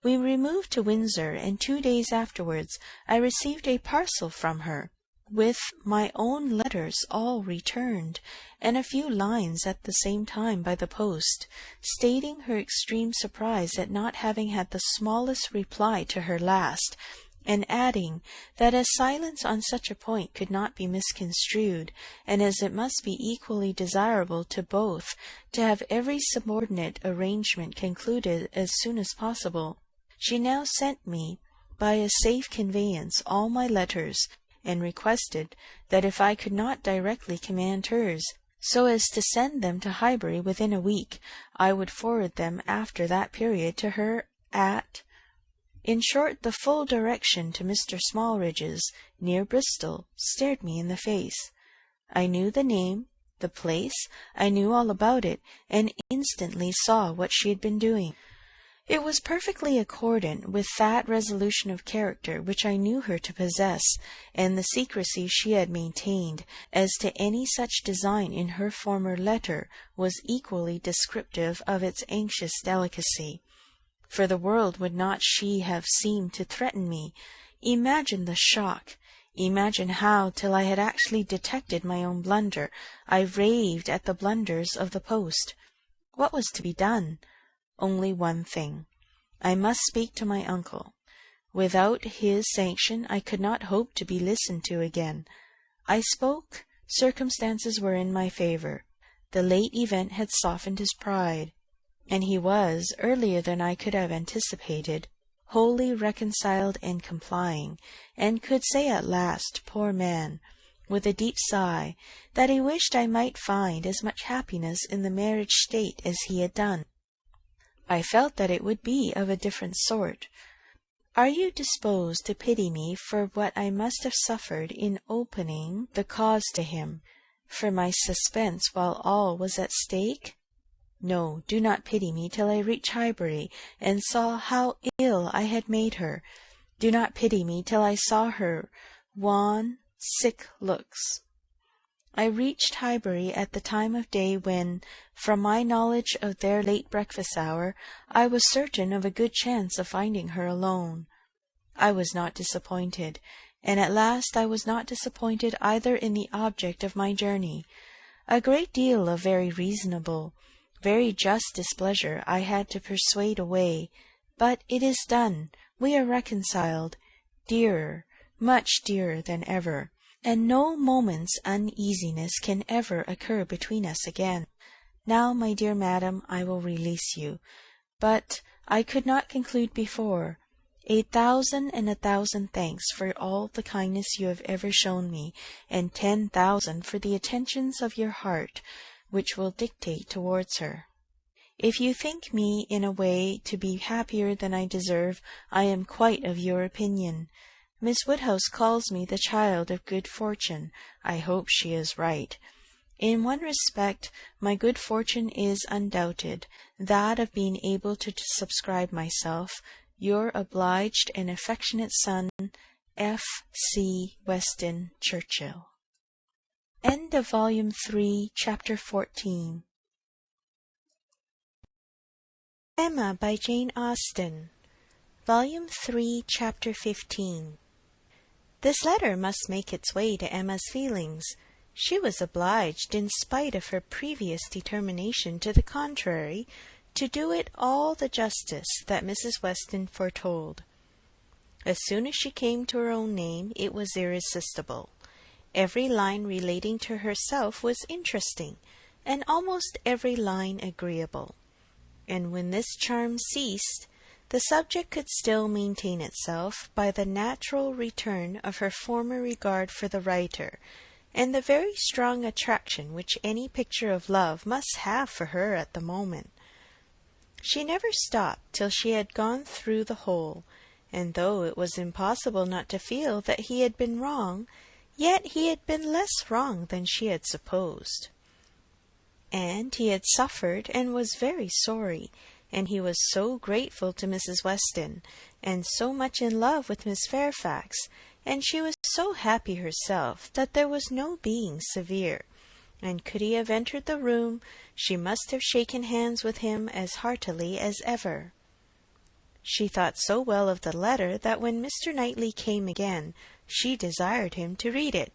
We removed to Windsor, and 2 days afterwards I received a parcel from her. with my own letters all returned, and a few lines at the same time by the post, stating her extreme surprise at not having had the smallest reply to her last, and adding that as silence on such a point could not be misconstrued, and as it must be equally desirable to both to have every subordinate arrangement concluded as soon as possible, she now sent me by a safe conveyance all my letters, and requested that if I could not directly command hers, so as to send them to Highbury within a week, I would forward them after that period to her in short, the full direction to Mr. Smallridge's, near Bristol, stared me in the face. I knew the name, the place, I knew all about it, and instantly saw what she had been doing. It was perfectly accordant with that resolution of character which I knew her to possess, and the secrecy she had maintained as to any such design in her former letter was equally descriptive of its anxious delicacy. For the world would not she have seemed to threaten me. Imagine the shock. Imagine how, till I had actually detected my own blunder, I raved at the blunders of the post. What was to be done? Only one thing. I must speak to my uncle. Without his sanction I could not hope to be listened to again. I spoke. Circumstances were in my favour. The late event had softened his pride, and he was, earlier than I could have anticipated, wholly reconciled and complying, and could say at last, poor man, with a deep sigh, that he wished I might find as much happiness in the marriage state as he had done. I felt that it would be of a different sort. Are you disposed to pity me for what I must have suffered in opening the cause to him, for my suspense while all was at stake? No, do not pity me till I reach Highbury, and saw how ill I had made her. Do not pity me till I saw her wan, sick looks. I reached Highbury at the time of day when, from my knowledge of their late breakfast hour, I was certain of a good chance of finding her alone. I was not disappointed, and at last I was not disappointed either in the object of my journey. A great deal of very reasonable, very just displeasure I had to persuade away, but it is done. We are reconciled, dearer, much dearer than ever, and no moment's uneasiness can ever occur between us again. Now, my dear madam, I will release you, but I could not conclude before. 1,000 and 1,000 thanks for all the kindness you have ever shown me, and 10,000 for the attentions of your heart, which will dictate towards her. If you think me in a way to be happier than I deserve, I am quite of your opinion. Miss Woodhouse calls me the child of good fortune. I hope she is right. In one respect my good fortune is undoubted, that of being able to subscribe myself, your obliged and affectionate son, F. C. Weston Churchill. End of Volume 3, Chapter 14. Emma by Jane Austen. Volume 3, Chapter 15. This letter must make its way to Emma's feelings. She was obliged, in spite of her previous determination to the contrary, to do it all the justice that Mrs. Weston foretold. As soon as she came to her own name, it was irresistible. Every line relating to herself was interesting, and almost every line agreeable. And when this charm ceased, the subject could still maintain itself by the natural return of her former regard for the writer, and the very strong attraction which any picture of love must have for her at the moment. She never stopped till she had gone through the whole, and though it was impossible not to feel that he had been wrong, yet he had been less wrong than she had supposed. And he had suffered and was very sorry, and he was so grateful to Mrs. Weston, and so much in love with Miss Fairfax, and she was so happy herself, that there was no being severe, and could he have entered the room, she must have shaken hands with him as heartily as ever. She thought so well of the letter that when Mr. Knightley came again, she desired him to read it.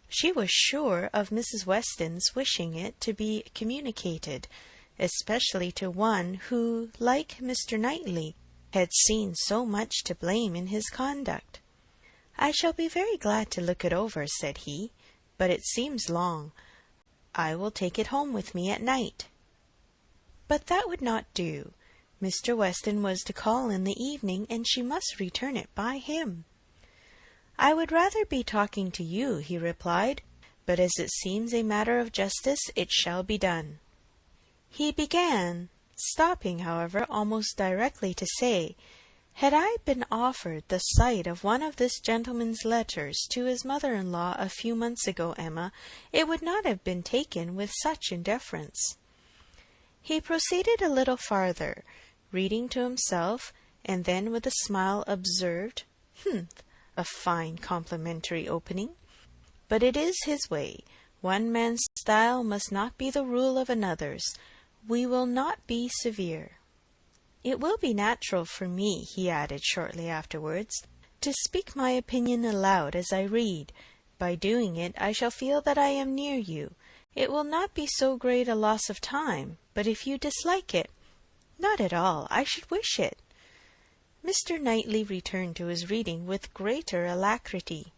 She was sure of Mrs. Weston's wishing it to be communicated, especially to one who, like Mr. Knightley, had seen so much to blame in his conduct. "I shall be very glad to look it over," said he, "but it seems long. I will take it home with me at night." But that would not do. Mr. Weston was to call in the evening, and she must return it by him. "I would rather be talking to you," he replied, "but as it seems a matter of justice, it shall be done." He began, stopping, however, almost directly to say, "Had I been offered the sight of one of this gentleman's letters to his mother-in-law a few months ago, Emma, it would not have been taken with such indifference." He proceeded a little farther, reading to himself, and then with a smile observed, a fine complimentary opening. But it is his way. One man's style must not be the rule of another's. We will not be severe. It will be natural for me," he added shortly afterwards, "to speak my opinion aloud as I read. By doing it, I shall feel that I am near you. It will not be so great a loss of time, but if you dislike it—" "Not at all. I should wish it." Mr. Knightley returned to his reading with greater alacrity.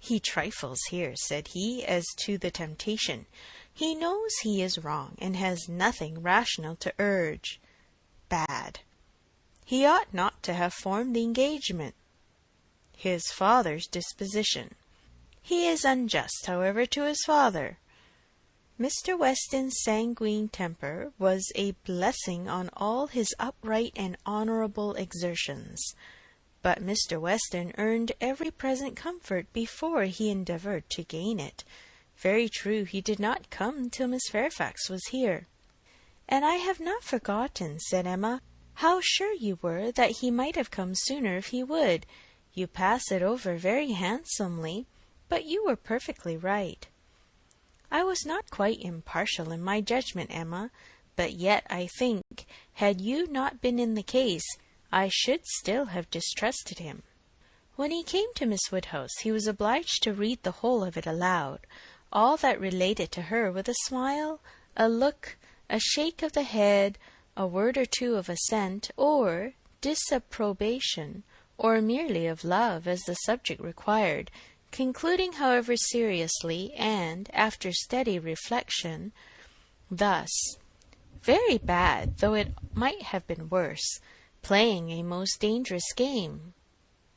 "He trifles here," said he, "as to the temptation. He knows he is wrong, and has nothing rational to urge. Bad. He ought not to have formed the engagement. His father's disposition. He is unjust, however, to his father. Mr. Weston's sanguine temper was a blessing on all his upright and honourable exertions. But Mr. Weston earned every present comfort before he endeavoured to gain it. Very true, he did not come till Miss Fairfax was here." "And I have not forgotten," said Emma, "how sure you were that he might have come sooner if he would. You pass it over very handsomely, but you were perfectly right." "I was not quite impartial in my judgment, Emma, but yet I think, had you not been in the case, I should still have distrusted him." When he came to Miss Woodhouse, he was obliged to read the whole of it aloud, all that related to her, with a smile, a look, a shake of the head, a word or two of assent or disapprobation, or merely of love, as the subject required, concluding, however, seriously, and, after steady reflection, thus: "Very bad, though it might have been worse. Playing a most dangerous game.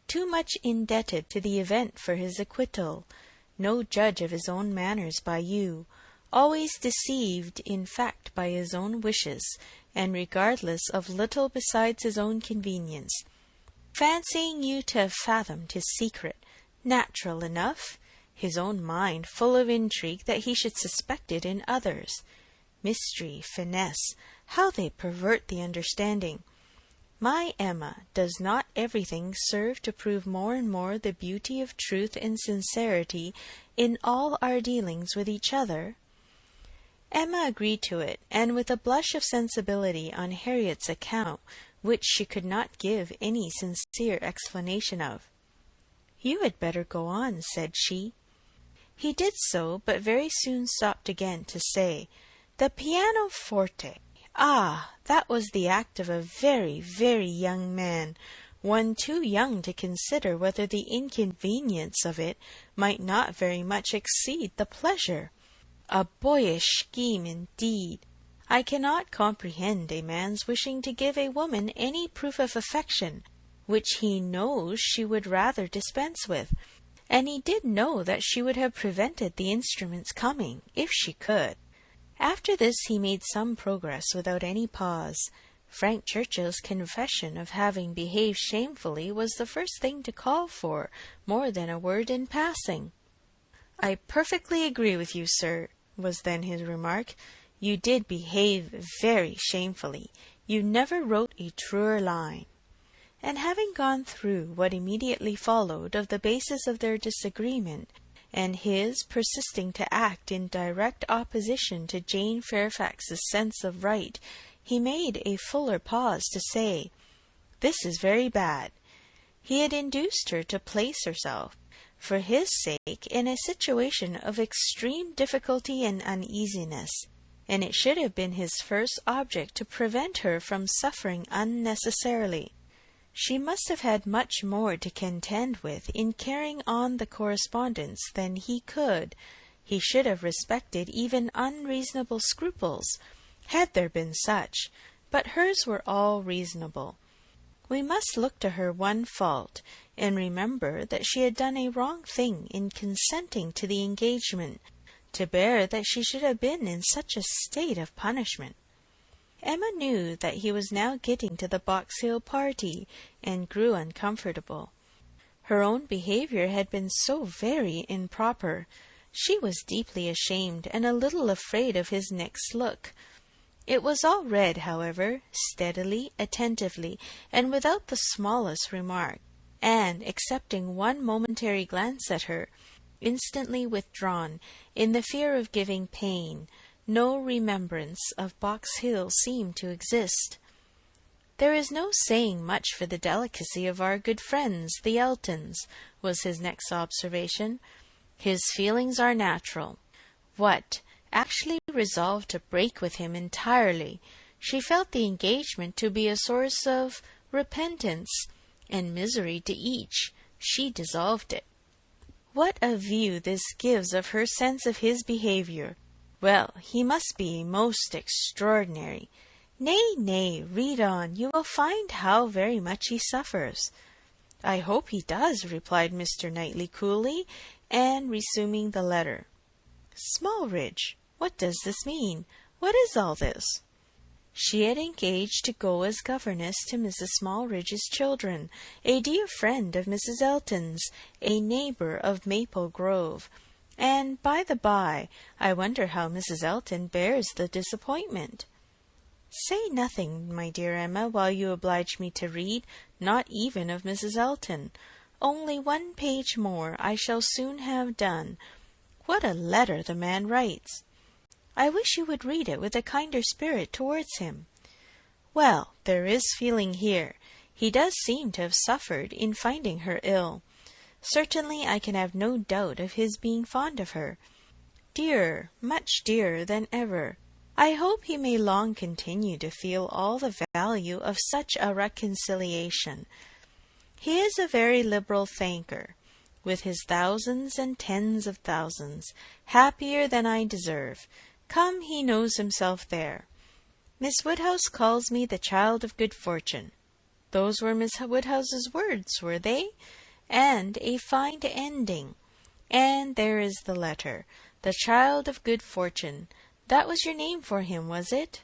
Too much indebted to the event for his acquittal. No judge of his own manners by you. Always deceived, in fact, by his own wishes, and regardless of little besides his own convenience. Fancying you to have fathomed his secret. Natural enough. His own mind full of intrigue that he should suspect it in others. Mystery, finesse, how they pervert the understanding! My Emma, does not everything serve to prove more and more the beauty of truth and sincerity in all our dealings with each other?" Emma agreed to it, and with a blush of sensibility on Harriet's account, which she could not give any sincere explanation of. "You had better go on," said she. He did so, but very soon stopped again to say, "The pianoforte. Ah, that was the act of a very, very young man, one too young to consider whether the inconvenience of it might not very much exceed the pleasure. A boyish scheme indeed! I cannot comprehend a man's wishing to give a woman any proof of affection, which he knows she would rather dispense with, and he did know that she would have prevented the instrument's coming, if she could." After this he made some progress without any pause. Frank Churchill's confession of having behaved shamefully was the first thing to call for more than a word in passing. "I perfectly agree with you, sir," was then his remark. "You did behave very shamefully. You never wrote a truer line." And having gone through what immediately followed of the basis of their disagreement, and his persisting to act in direct opposition to Jane Fairfax's sense of right, he made a fuller pause to say, "This is very bad." He had induced her to place herself. for his sake, in a situation of extreme difficulty and uneasiness, and it should have been his first object to prevent her from suffering unnecessarily. She must have had much more to contend with in carrying on the correspondence than he could. He should have respected even unreasonable scruples, had there been such, but hers were all reasonable. We must look to her one fault, and remember that she had done a wrong thing in consenting to the engagement, to bear that she should have been in such a state of punishment. Emma knew that he was now getting to the Box Hill party, and grew uncomfortable. Her own behaviour had been so very improper. She was deeply ashamed and a little afraid of his next look. It was all read, however, steadily, attentively, and without the smallest remark, and, excepting one momentary glance at her, instantly withdrawn, in the fear of giving pain, no remembrance of Box Hill seemed to exist. "There is no saying much for the delicacy of our good friends, the Eltons," was his next observation. "His feelings are natural." What! Actually resolved to break with him entirely! She felt the engagement to be a source of repentance and misery to each. She dissolved it. What a view this gives of her sense of his behaviour! Well, he must be most extraordinary. Nay, nay, read on. You will find how very much he suffers. "I hope he does," replied Mr. Knightley coolly, and resuming the letter. "Smallridge, what does this mean? What is all this?" She had engaged to go as governess to Mrs. Smallridge's children, a dear friend of Mrs. Elton's, a neighbour of Maple Grove. And, by the by, I wonder how Mrs. Elton bears the disappointment. "Say nothing, my dear Emma, while you oblige me to read, not even of Mrs. Elton. Only one page more, I shall soon have done. What a letter the man writes! I wish you would read it with a kinder spirit towards him. Well, there is feeling here. He does seem to have suffered in finding her ill. Certainly I can have no doubt of his being fond of her. Dearer, much dearer than ever. I hope he may long continue to feel all the value of such a reconciliation. He is a very liberal thanker, with his thousands and tens of thousands, happier than I deserve. Come, he knows himself there. Miss Woodhouse calls me the child of good fortune. Those were Miss Woodhouse's words, were they? And a fine ending. And there is the letter. The child of good fortune. That was your name for him, was it?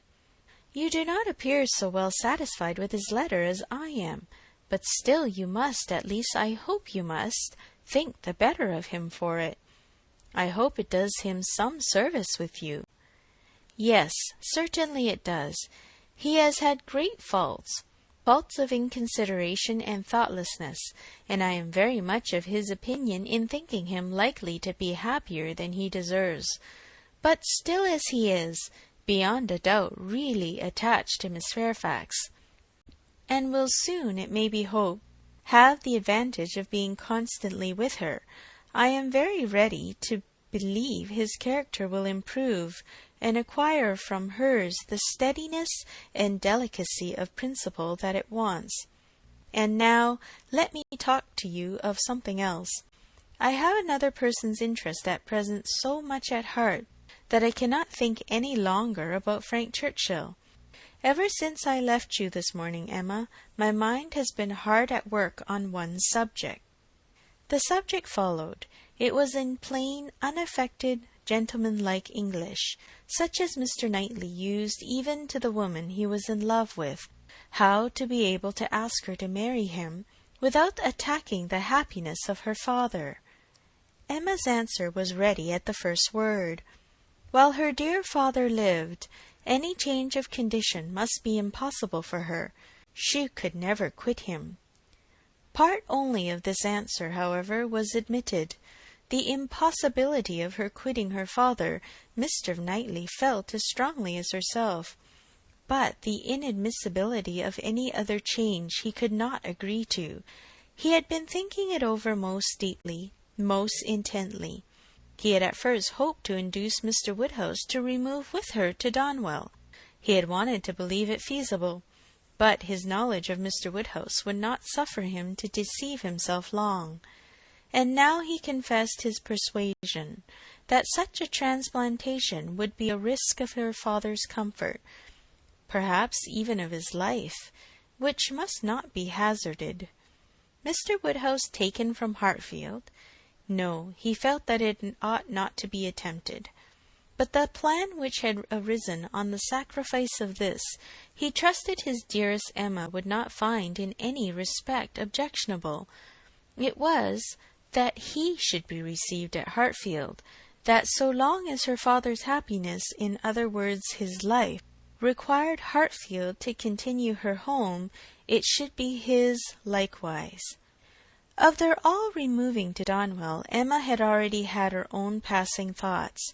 You do not appear so well satisfied with his letter as I am, but still you must, at least I hope you must, think the better of him for it. I hope it does him some service with you. Yes, certainly it does. He has had great faults of inconsideration and thoughtlessness, and I am very much of his opinion in thinking him likely to be happier than he deserves. But still as he is, beyond a doubt, really attached to Miss Fairfax, and will soon, it may be hoped, have the advantage of being constantly with her, I am very ready to believe his character will improve, and acquire from hers the steadiness and delicacy of principle that it wants. And now let me talk to you of something else. I have another person's interest at present so much at heart that I cannot think any longer about Frank Churchill. Ever since I left you this morning, Emma, my mind has been hard at work on one subject. The subject followed. It was in plain, unaffected, gentlemanlike English, such as Mr. Knightley used even to the woman he was in love with, how to be able to ask her to marry him without attacking the happiness of her father. Emma's answer was ready at the first word. While her dear father lived, any change of condition must be impossible for her. She could never quit him. Part only of this answer, however, was admitted. The impossibility of her quitting her father, Mr. Knightley felt as strongly as herself, but the inadmissibility of any other change he could not agree to. He had been thinking it over most deeply, most intently. He had at first hoped to induce Mr. Woodhouse to remove with her to Donwell. He had wanted to believe it feasible, but his knowledge of Mr. Woodhouse would not suffer him to deceive himself long. And now he confessed his persuasion that such a transplantation would be a risk of her father's comfort, perhaps even of his life, which must not be hazarded. Mr. Woodhouse taken from Hartfield? No, he felt that it ought not to be attempted. But the plan which had arisen on the sacrifice of this, he trusted his dearest Emma would not find in any respect objectionable. It was that he should be received at Hartfield, that so long as her father's happiness, in other words his life, required Hartfield to continue her home, it should be his likewise. Of their all removing to Donwell, Emma had already had her own passing thoughts.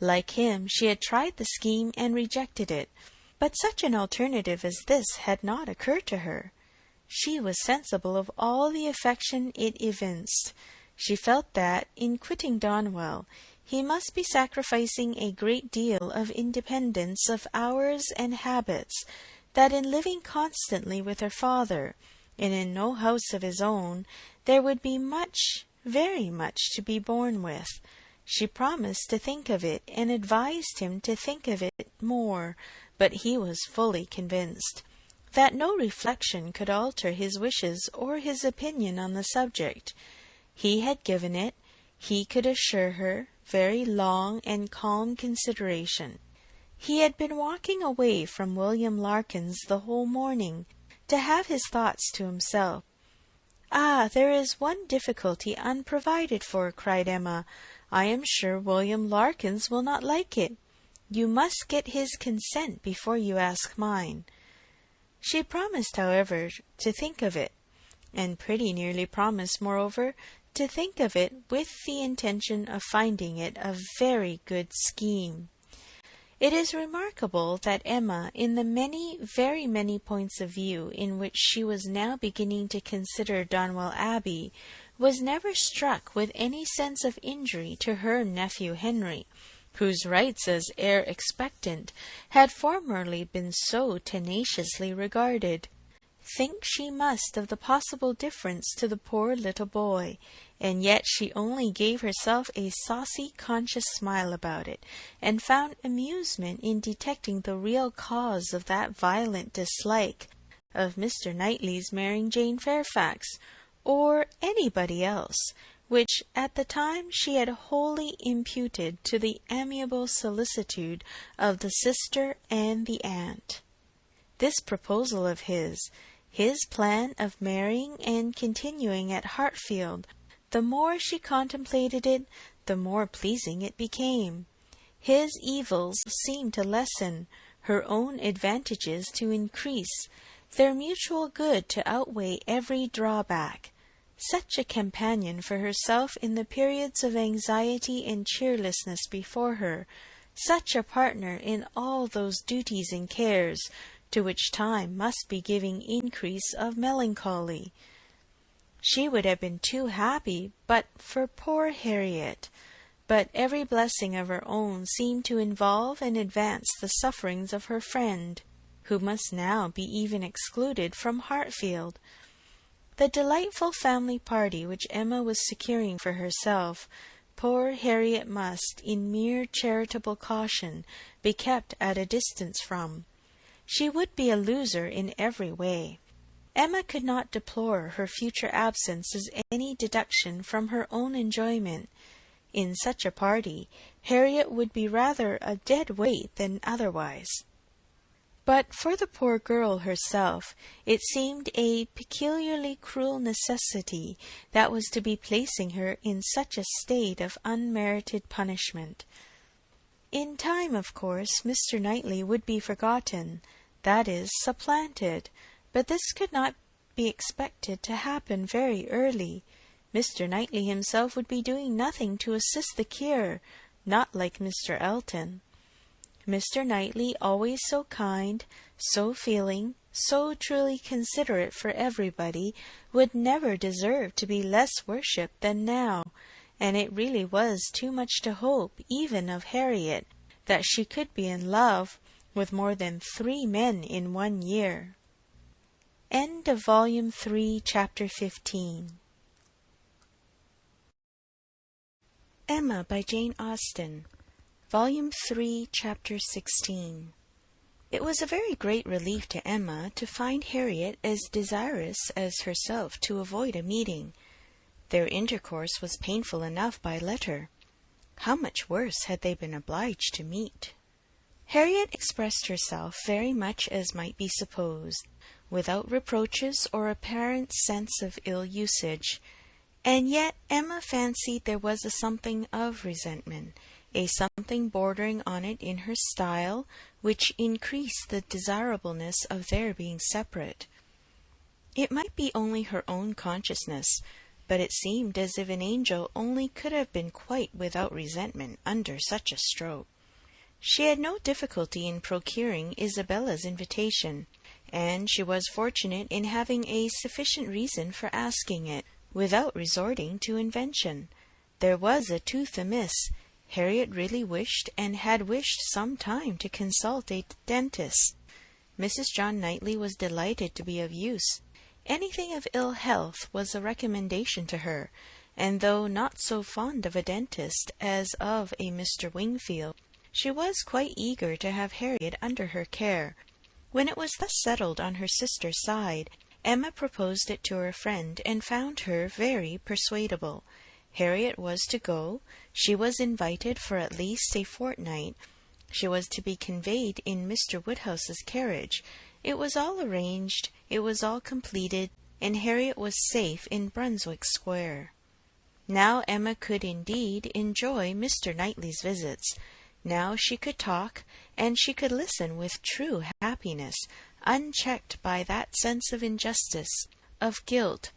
Like him, she had tried the scheme and rejected it, but such an alternative as this had not occurred to her. She was sensible of all the affection it evinced. She felt that, in quitting Donwell, he must be sacrificing a great deal of independence of hours and habits, that in living constantly with her father, and in no house of his own, there would be much, very much, to be borne with. She promised to think of it, and advised him to think of it more, but he was fully convinced that no reflection could alter his wishes or his opinion on the subject. He had given it, he could assure her, very long and calm consideration. He had been walking away from William Larkins the whole morning, to have his thoughts to himself. "Ah, there is one difficulty unprovided for," cried Emma. "I am sure William Larkins will not like it. You must get his consent before you ask mine." She promised, however, to think of it, and pretty nearly promised, moreover, to think of it with the intention of finding it a very good scheme. It is remarkable that Emma, in the many, very many points of view in which she was now beginning to consider Donwell Abbey, was never struck with any sense of injury to her nephew Henry, whose rights as heir expectant had formerly been so tenaciously regarded. Think she must of the possible difference to the poor little boy, and yet she only gave herself a saucy conscious smile about it, and found amusement in detecting the real cause of that violent dislike of Mr. Knightley's marrying Jane Fairfax, or anybody else, which at the time she had wholly imputed to the amiable solicitude of the sister and the aunt. This proposal of his plan of marrying and continuing at Hartfield, the more she contemplated it, the more pleasing it became. His evils seemed to lessen, her own advantages to increase, their mutual good to outweigh every drawback. Such a companion for herself in the periods of anxiety and cheerlessness before her, such a partner in all those duties and cares to which time must be giving increase of melancholy. She would have been too happy but for poor Harriet, but every blessing of her own seemed to involve and advance the sufferings of her friend, who must now be even excluded from Hartfield. The delightful family party which Emma was securing for herself, poor Harriet must, in mere charitable caution, be kept at a distance from. She would be a loser in every way. Emma could not deplore her future absence as any deduction from her own enjoyment. In such a party, Harriet would be rather a dead weight than otherwise. But for the poor girl herself, it seemed a peculiarly cruel necessity that was to be placing her in such a state of unmerited punishment. In time, of course, Mr. Knightley would be forgotten, that is, supplanted, but this could not be expected to happen very early. Mr. Knightley himself would be doing nothing to assist the cure, not like Mr. Elton. Mr. Knightley, always so kind, so feeling, so truly considerate for everybody, would never deserve to be less worshipped than now, and it really was too much to hope, even of Harriet, that she could be in love with more than 3 men in 1 year. End of Volume 3, Chapter 15. Emma by Jane Austen, Volume 3, Chapter 16. It was a very great relief to Emma to find Harriet as desirous as herself to avoid a meeting. Their intercourse was painful enough by letter. How much worse had they been obliged to meet? Harriet expressed herself very much as might be supposed, without reproaches or apparent sense of ill usage, and yet Emma fancied there was a something of resentment, a something bordering on it in her style, which increased the desirableness of their being separate. It might be only her own consciousness, but it seemed as if an angel only could have been quite without resentment under such a stroke. She had no difficulty in procuring Isabella's invitation, and she was fortunate in having a sufficient reason for asking it, without resorting to invention. There was a tooth amiss. Harriet really wished, and had wished some time, to consult a dentist. Mrs. John Knightley was delighted to be of use. Anything of ill health was a recommendation to her, and though not so fond of a dentist as of a Mr. Wingfield, she was quite eager to have Harriet under her care. When it was thus settled on her sister's side, Emma proposed it to her friend, and found her very persuadable. Harriet was to go. She was invited for at least a fortnight. She was to be conveyed in Mr. Woodhouse's carriage. It was all arranged, it was all completed, and Harriet was safe in Brunswick Square. Now Emma could indeed enjoy Mr. Knightley's visits. Now she could talk, and she could listen with true happiness, unchecked by that sense of injustice, of guilt,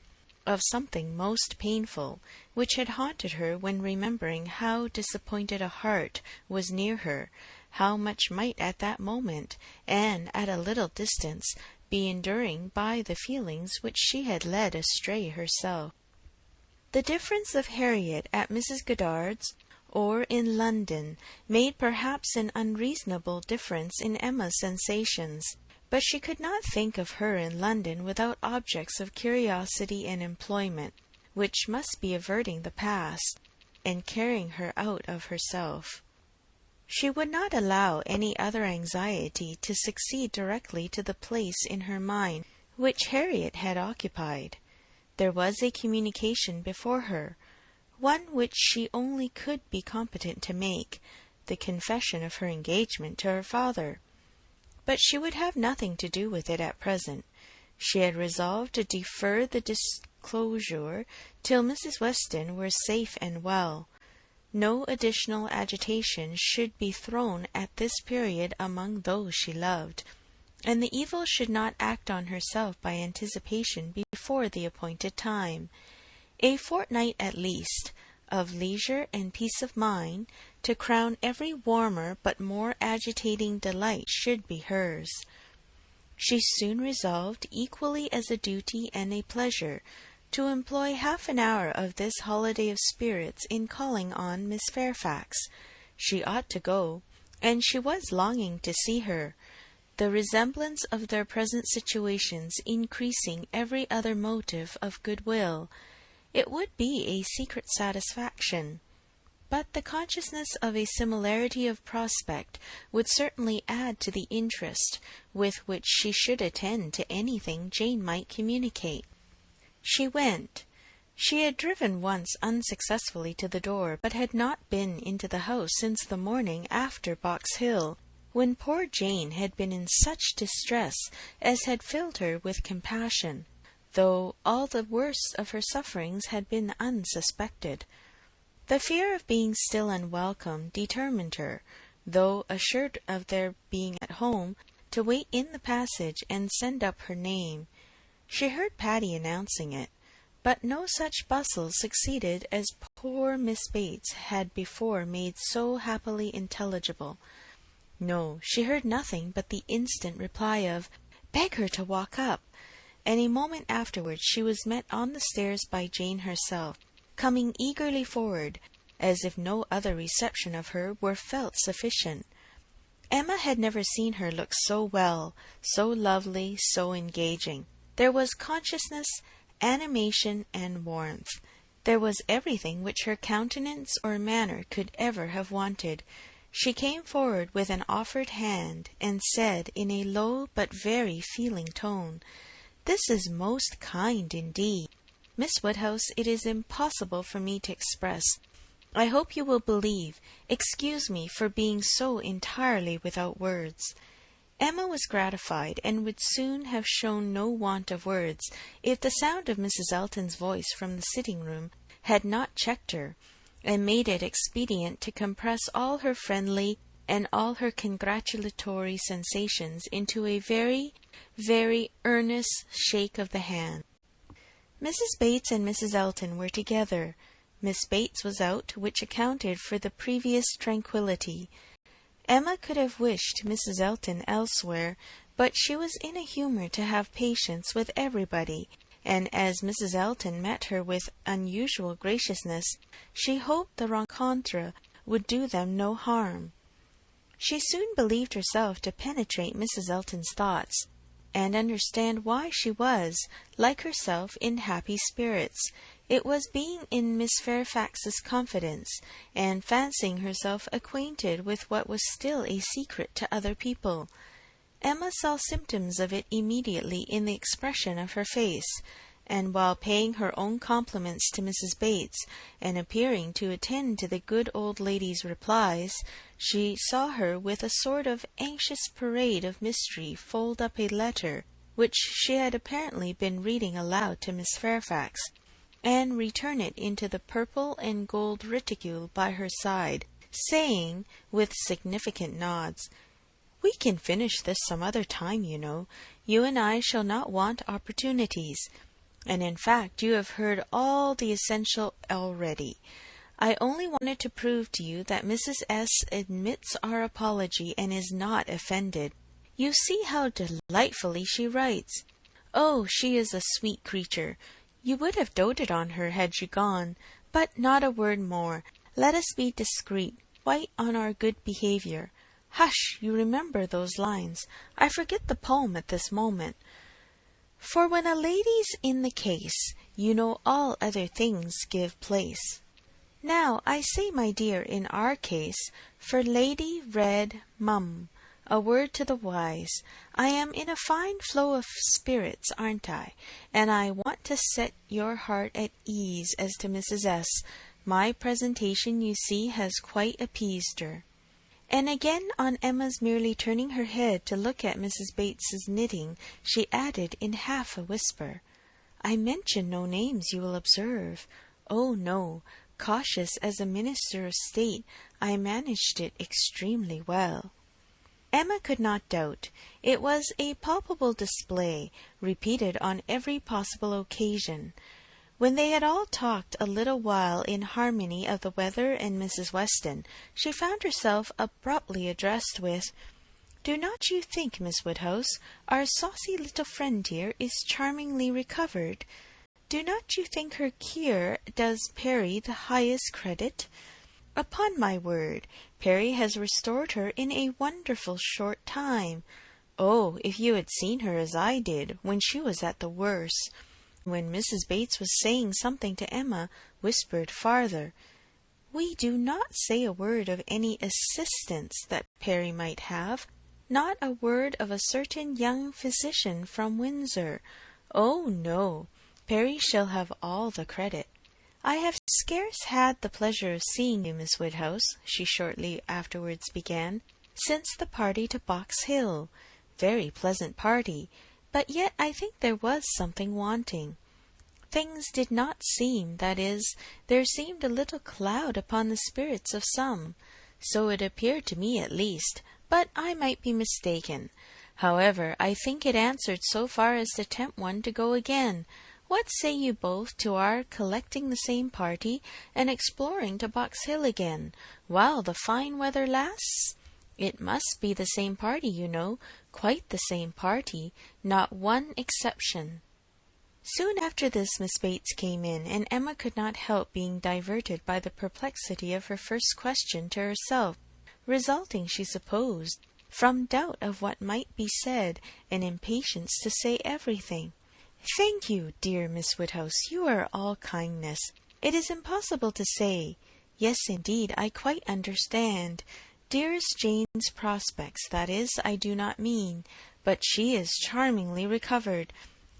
of something most painful, which had haunted her when remembering how disappointed a heart was near her, how much might at that moment, and at a little distance, be enduring by the feelings which she had led astray herself. The difference of Harriet at Mrs. Goddard's or in London made perhaps an unreasonable difference in Emma's sensations, but she could not think of her in London without objects of curiosity and employment, which must be averting the past, and carrying her out of herself. She would not allow any other anxiety to succeed directly to the place in her mind which Harriet had occupied. There was a communication before her, one which she only could be competent to make, the confession of her engagement to her father. But she would have nothing to do with it at present. She had resolved to defer the disclosure till Mrs. Weston were safe and well. No additional agitation should be thrown at this period among those she loved, and the evil should not act on herself by anticipation before the appointed time. A fortnight at least, of leisure and peace of mind, to crown every warmer but more agitating delight, should be hers. She soon resolved, equally as a duty and a pleasure, to employ half an hour of this holiday of spirits in calling on Miss Fairfax. She ought to go, and she was longing to see her, the resemblance of their present situations increasing every other motive of goodwill. It would be a secret satisfaction, but the consciousness of a similarity of prospect would certainly add to the interest with which she should attend to anything Jane might communicate. She went. She had driven once unsuccessfully to the door, but had not been into the house since the morning after Box Hill, when poor Jane had been in such distress as had filled her with compassion, though all the worst of her sufferings had been unsuspected. The fear of being still unwelcome determined her, though assured of their being at home, to wait in the passage and send up her name. She heard Patty announcing it, but no such bustle succeeded as poor Miss Bates had before made so happily intelligible. No, she heard nothing but the instant reply of "Beg her to walk up," and a moment afterwards she was met on the stairs by Jane herself. coming eagerly forward, as if no other reception of her were felt sufficient. Emma had never seen her look so well, so lovely, so engaging. There was consciousness, animation, and warmth. There was everything which her countenance or manner could ever have wanted. She came forward with an offered hand, and said, in a low but very feeling tone, "This is most kind indeed. Miss Woodhouse, it is impossible for me to express. I hope you will believe. Excuse me for being so entirely without words." Emma was gratified, and would soon have shown no want of words, if the sound of Mrs. Elton's voice from the sitting-room had not checked her, and made it expedient to compress all her friendly and all her congratulatory sensations into a very, very earnest shake of the hand. Mrs. Bates and Mrs. Elton were together. Miss Bates was out, which accounted for the previous tranquillity. Emma could have wished Mrs. Elton elsewhere, but she was in a humour to have patience with everybody, and as Mrs. Elton met her with unusual graciousness, she hoped the rencontre would do them no harm. She soon believed herself to penetrate Mrs. Elton's thoughts, and understand why she was, like herself, in happy spirits. It was being in Miss Fairfax's confidence, and fancying herself acquainted with what was still a secret to other people. Emma saw symptoms of it immediately in the expression of her face, and while paying her own compliments to Mrs. Bates, and appearing to attend to the good old lady's replies, she saw her with a sort of anxious parade of mystery fold up a letter which she had apparently been reading aloud to Miss Fairfax, and return it into the purple and gold reticule by her side, saying, with significant nods, "We can finish this some other time, you know. You and I shall not want opportunities. And in fact you have heard all the essential already. I only wanted to prove to you that Mrs. S. admits our apology and is not offended. You see how delightfully she writes. Oh, she is a sweet creature. You would have doted on her had you gone. But not a word more. Let us be discreet, quite on our good behaviour. Hush, you remember those lines. I forget the poem at this moment. For when a lady's in the case, you know all other things give place. Now, I say, my dear, in our case, for lady, read, mum, a word to the wise. I am in a fine flow of spirits, aren't I? And I want to set your heart at ease as to Mrs. S. My presentation, you see, has quite appeased her." And again, on Emma's merely turning her head to look at Mrs. Bates's knitting, she added in half a whisper, "I mention no names, you will observe. Oh, no. Cautious as a minister of state, I managed it extremely well." Emma could not doubt. It was a palpable display, repeated on every possible occasion. When they had all talked a little while in harmony of the weather and Mrs. Weston, she found herself abruptly addressed with, "Do not you think, Miss Woodhouse, our saucy little friend here is charmingly recovered? Do not you think her cure does Perry the highest credit? Upon my word, Perry has restored her in a wonderful short time. Oh, if you had seen her as I did, when she was at the worst!" When Mrs. Bates was saying something to Emma, whispered farther, "We do not say a word of any assistance that Perry might have, not a word of a certain young physician from Windsor. Oh, no, Perry shall have all the credit. I have scarce had the pleasure of seeing you, Miss Woodhouse," she shortly afterwards began, "since the party to Box Hill. Very pleasant party, but yet I think there was something wanting. Things did not seem, that is, there seemed a little cloud upon the spirits of some. So it appeared to me at least, but I might be mistaken. However, I think it answered so far as to tempt one to go again. What say you both to our collecting the same party, and exploring to Box Hill again, while the fine weather lasts? It must be the same party, you know, quite the same party, not one exception." Soon after this Miss Bates came in, and Emma could not help being diverted by the perplexity of her first question to herself, resulting, she supposed, from doubt of what might be said, and impatience to say everything. "Thank you, dear Miss Woodhouse, you are all kindness. It is impossible to say. Yes, indeed, I quite understand. Dearest Jane's prospects, that is, I do not mean, but she is charmingly recovered.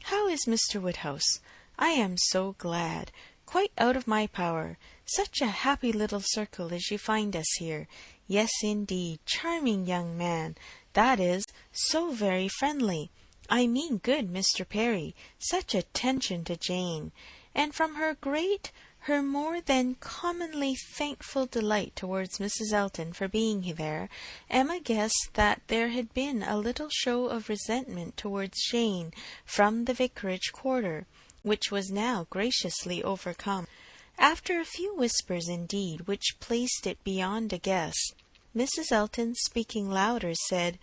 How is Mr. Woodhouse? I am so glad. Quite out of my power. Such a happy little circle as you find us here. Yes, indeed, charming young man. That is, so very friendly. I mean good Mr. Perry. Such attention to Jane. And from her more than commonly thankful delight towards Mrs. Elton for being there, Emma guessed that there had been a little show of resentment towards Jane from the vicarage quarter, which was now graciously overcome. After a few whispers, indeed, which placed it beyond a guess, Mrs. Elton, speaking louder, said,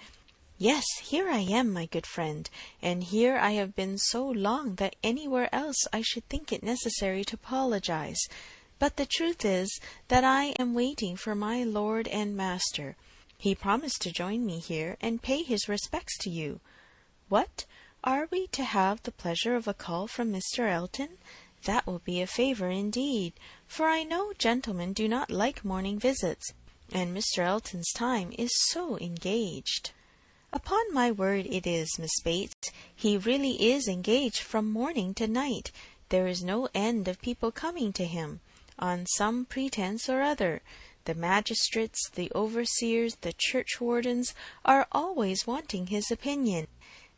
"Yes, here I am, my good friend, and here I have been so long that anywhere else I should think it necessary to apologize. But the truth is that I am waiting for my lord and master. He promised to join me here and pay his respects to you. What? Are we to have the pleasure of a call from Mr. Elton? That will be a favour indeed, for I know gentlemen do not like morning visits, and Mr. Elton's time is so engaged." "Upon my word it is, Miss Bates. He really is engaged from morning to night. There is no end of people coming to him, on some pretence or other. The magistrates, the overseers, the churchwardens, are always wanting his opinion.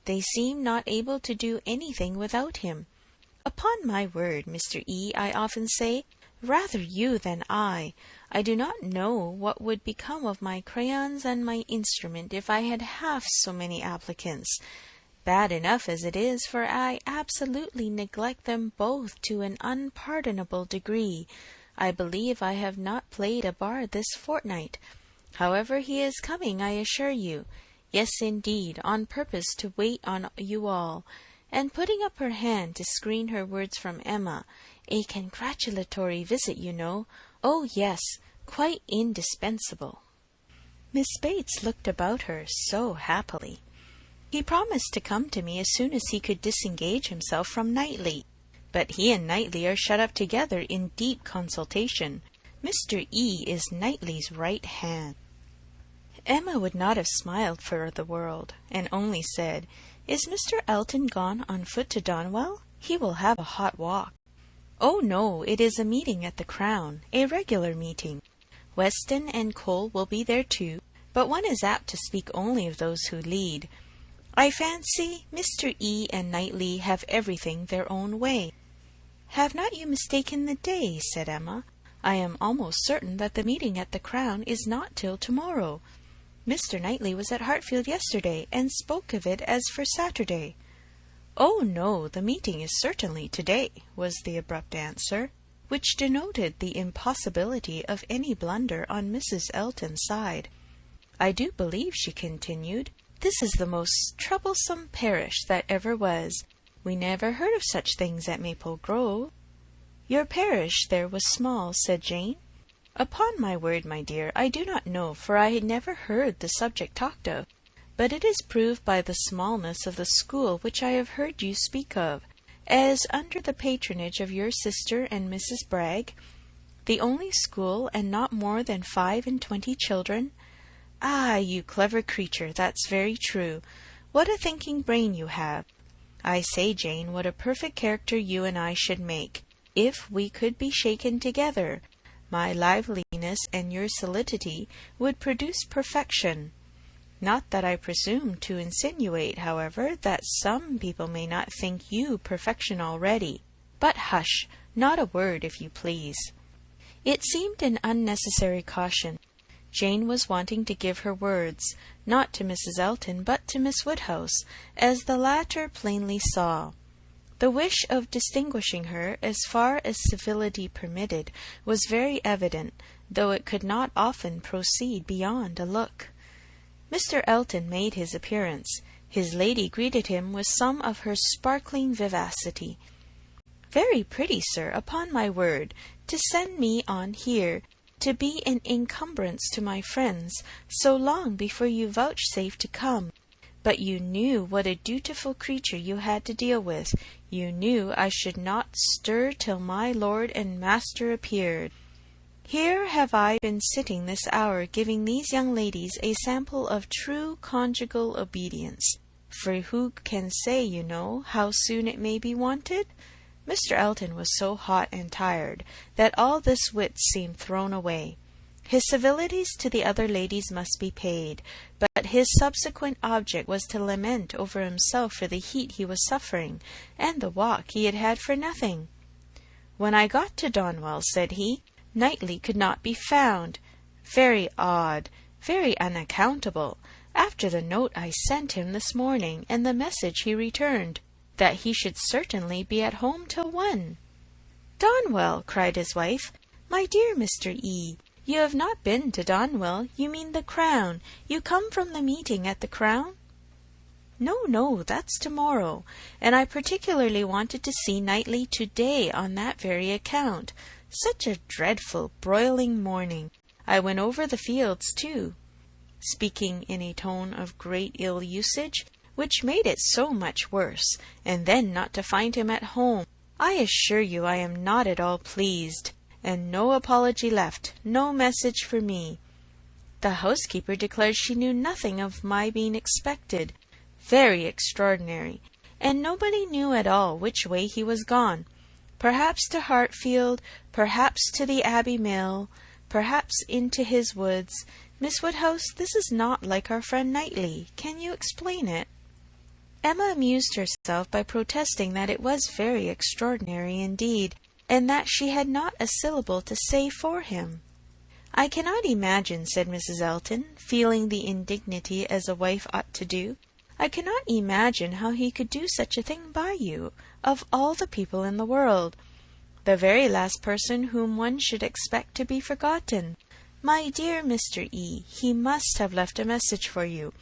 They seem not able to do anything without him. Upon my word, Mr. E., I often say, rather you than I. I do not know what would become of my crayons and my instrument if I had half so many applicants. Bad enough as it is, for I absolutely neglect them both to an unpardonable degree. I believe I have not played a bar this fortnight. However, he is coming, I assure you. Yes, indeed, on purpose to wait on you all." And putting up her hand to screen her words from Emma, "A congratulatory visit, you know. Oh, yes, quite indispensable." Miss Bates looked about her so happily. "He promised to come to me as soon as he could disengage himself from Knightley. But he and Knightley are shut up together in deep consultation. Mr. E. is Knightley's right hand." Emma would not have smiled for the world, and only said, "Is Mr. Elton gone on foot to Donwell? He will have a hot walk." "Oh, no, it is a meeting at the Crown, a regular meeting. Weston and Cole will be there too, but one is apt to speak only of those who lead. I fancy Mr. E. and Knightley have everything their own way." "Have not you mistaken the day?" said Emma. "I am almost certain that the meeting at the Crown is not till to-morrow. Mr. Knightley was at Hartfield yesterday, and spoke of it as for Saturday." "Oh, no, the meeting is certainly to-day," was the abrupt answer, which denoted the impossibility of any blunder on Mrs. Elton's side. "I do believe," she continued, "this is the most troublesome parish that ever was. We never heard of such things at Maple Grove." "Your parish there was small," said Jane. "Upon my word, my dear, I do not know, for I had never heard the subject talked of. But it is proved by the smallness of the school which I have heard you speak of, as under the patronage of your sister and Mrs. Bragg. The only school, and not more than 25 children. Ah, you clever creature, that's very true. What a thinking brain you have! I say, Jane, what a perfect character you and I should make, if we could be shaken together. My liveliness and your solidity would produce perfection. Not that I presume to insinuate, however, that some people may not think you perfection already. But hush, not a word, if you please." It seemed an unnecessary caution. Jane was wanting to give her words, not to Mrs. Elton, but to Miss Woodhouse, as the latter plainly saw. The wish of distinguishing her, as far as civility permitted, was very evident, though it could not often proceed beyond a look. Mr. Elton made his appearance. His lady greeted him with some of her sparkling vivacity. Very pretty, sir, upon my word, to send me on here, to be an encumbrance to my friends, so long before you vouchsafe to come. But you knew what a dutiful creature you had to deal with. You knew I should not stir till my lord and master appeared. Here have I been sitting this hour giving these young ladies a sample of true conjugal obedience. For who can say, you know, how soon it may be wanted? Mr. Elton was so hot and tired that all this wit seemed thrown away. His civilities to the other ladies must be paid, but his subsequent object was to lament over himself for the heat he was suffering, and the walk he had had for nothing. "When I got to Donwell," said he, "Knightley could not be found. Very odd, very unaccountable, after the note I sent him this morning, and the message he returned, that he should certainly be at home till 1. "Donwell!" cried his wife. "My dear Mr. E., you have not been to Donwell. You mean the Crown. You come from the meeting at the Crown?" No, that's to-morrow, and I particularly wanted to see Knightley to-day on that very account. Such a dreadful broiling morning. I went over the fields too," speaking in a tone of great ill-usage, which made it so much worse, and then not to find him at home. I assure you I am not at all pleased. And no apology left, no message for me. The housekeeper declared she knew nothing of my being expected. Very extraordinary. And nobody knew at all which way he was gone. Perhaps to Hartfield, perhaps to the Abbey Mill, perhaps into his woods. Miss Woodhouse, this is not like our friend Knightley. Can you explain it?" Emma amused herself by protesting that it was very extraordinary indeed, and that she had not a syllable to say for him. "I cannot imagine," said Mrs. Elton, feeling the indignity as a wife ought to do, "I cannot imagine how he could do such a thing by you, of all the people in the world. The very last person whom one should expect to be forgotten. My dear Mr. E., he must have left a message for you.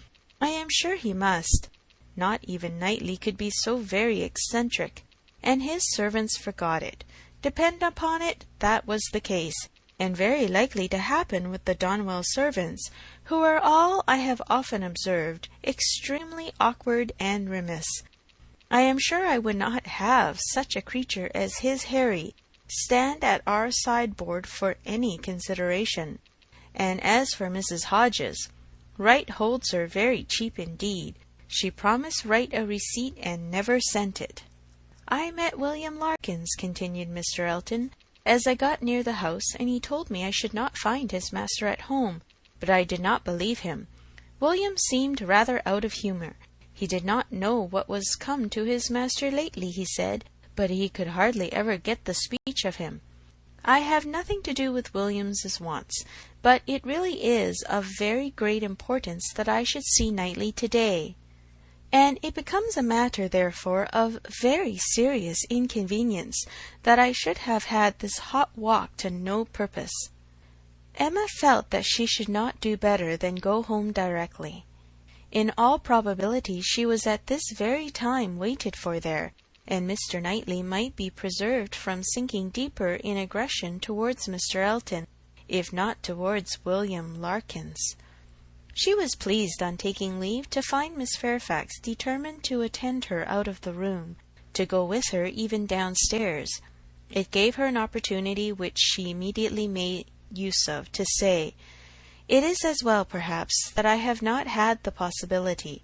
I am sure he must. Not even Knightley could be so very eccentric, and his servants forgot it. Depend upon it, that was the case, and very likely to happen with the Donwell servants, who are all, I have often observed, extremely awkward and remiss. I am sure I would not have such a creature as his Harry stand at our sideboard for any consideration. And as for Mrs. Hodges, Wright holds her very cheap indeed. She promised Wright a receipt and never sent it." "I met William Larkins," continued Mr. Elton, "as I got near the house, and he told me I should not find his master at home, but I did not believe him. William seemed rather out of humour. He did not know what was come to his master lately, he said, but he could hardly ever get the speech of him. I have nothing to do with William's wants, but it really is of very great importance that I should see Knightley to-day. And it becomes a matter, therefore, of very serious inconvenience that I should have had this hot walk to no purpose." Emma felt that she should not do better than go home directly. In all probability she was at this very time waited for there, and Mr. Knightley might be preserved from sinking deeper in aggression towards Mr. Elton, if not towards William Larkins. She was pleased on taking leave to find Miss Fairfax determined to attend her out of the room, to go with her even downstairs. It gave her an opportunity which she immediately made use of to say, "It is as well, perhaps, that I have not had the possibility.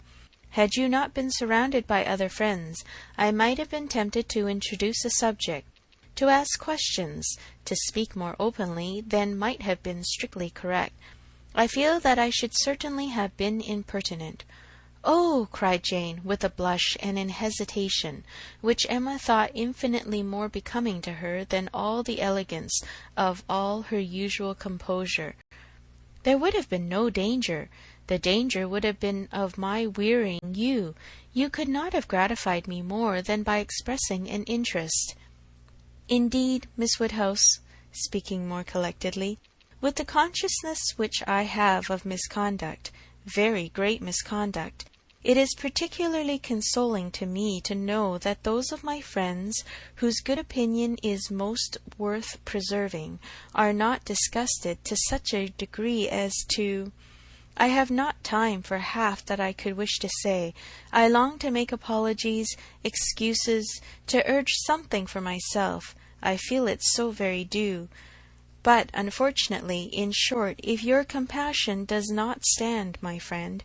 Had you not been surrounded by other friends, I might have been tempted to introduce a subject, to ask questions, to speak more openly than might have been strictly correct. I feel that I should certainly have been impertinent." "Oh!" cried Jane, with a blush and an hesitation, which Emma thought infinitely more becoming to her than all the elegance of all her usual composure. "There would have been no danger. The danger would have been of my wearying you. You could not have gratified me more than by expressing an interest. Indeed, Miss Woodhouse," speaking more collectedly, "with the consciousness which I have of misconduct, very great misconduct, It is particularly consoling to me to know that those of my friends whose good opinion is most worth preserving are not disgusted to such a degree as to— I have not time for half that I could wish to say. I long to make apologies, excuses, to urge something for myself. I feel it so very due. But, unfortunately, in short, if your compassion does not stand, my friend—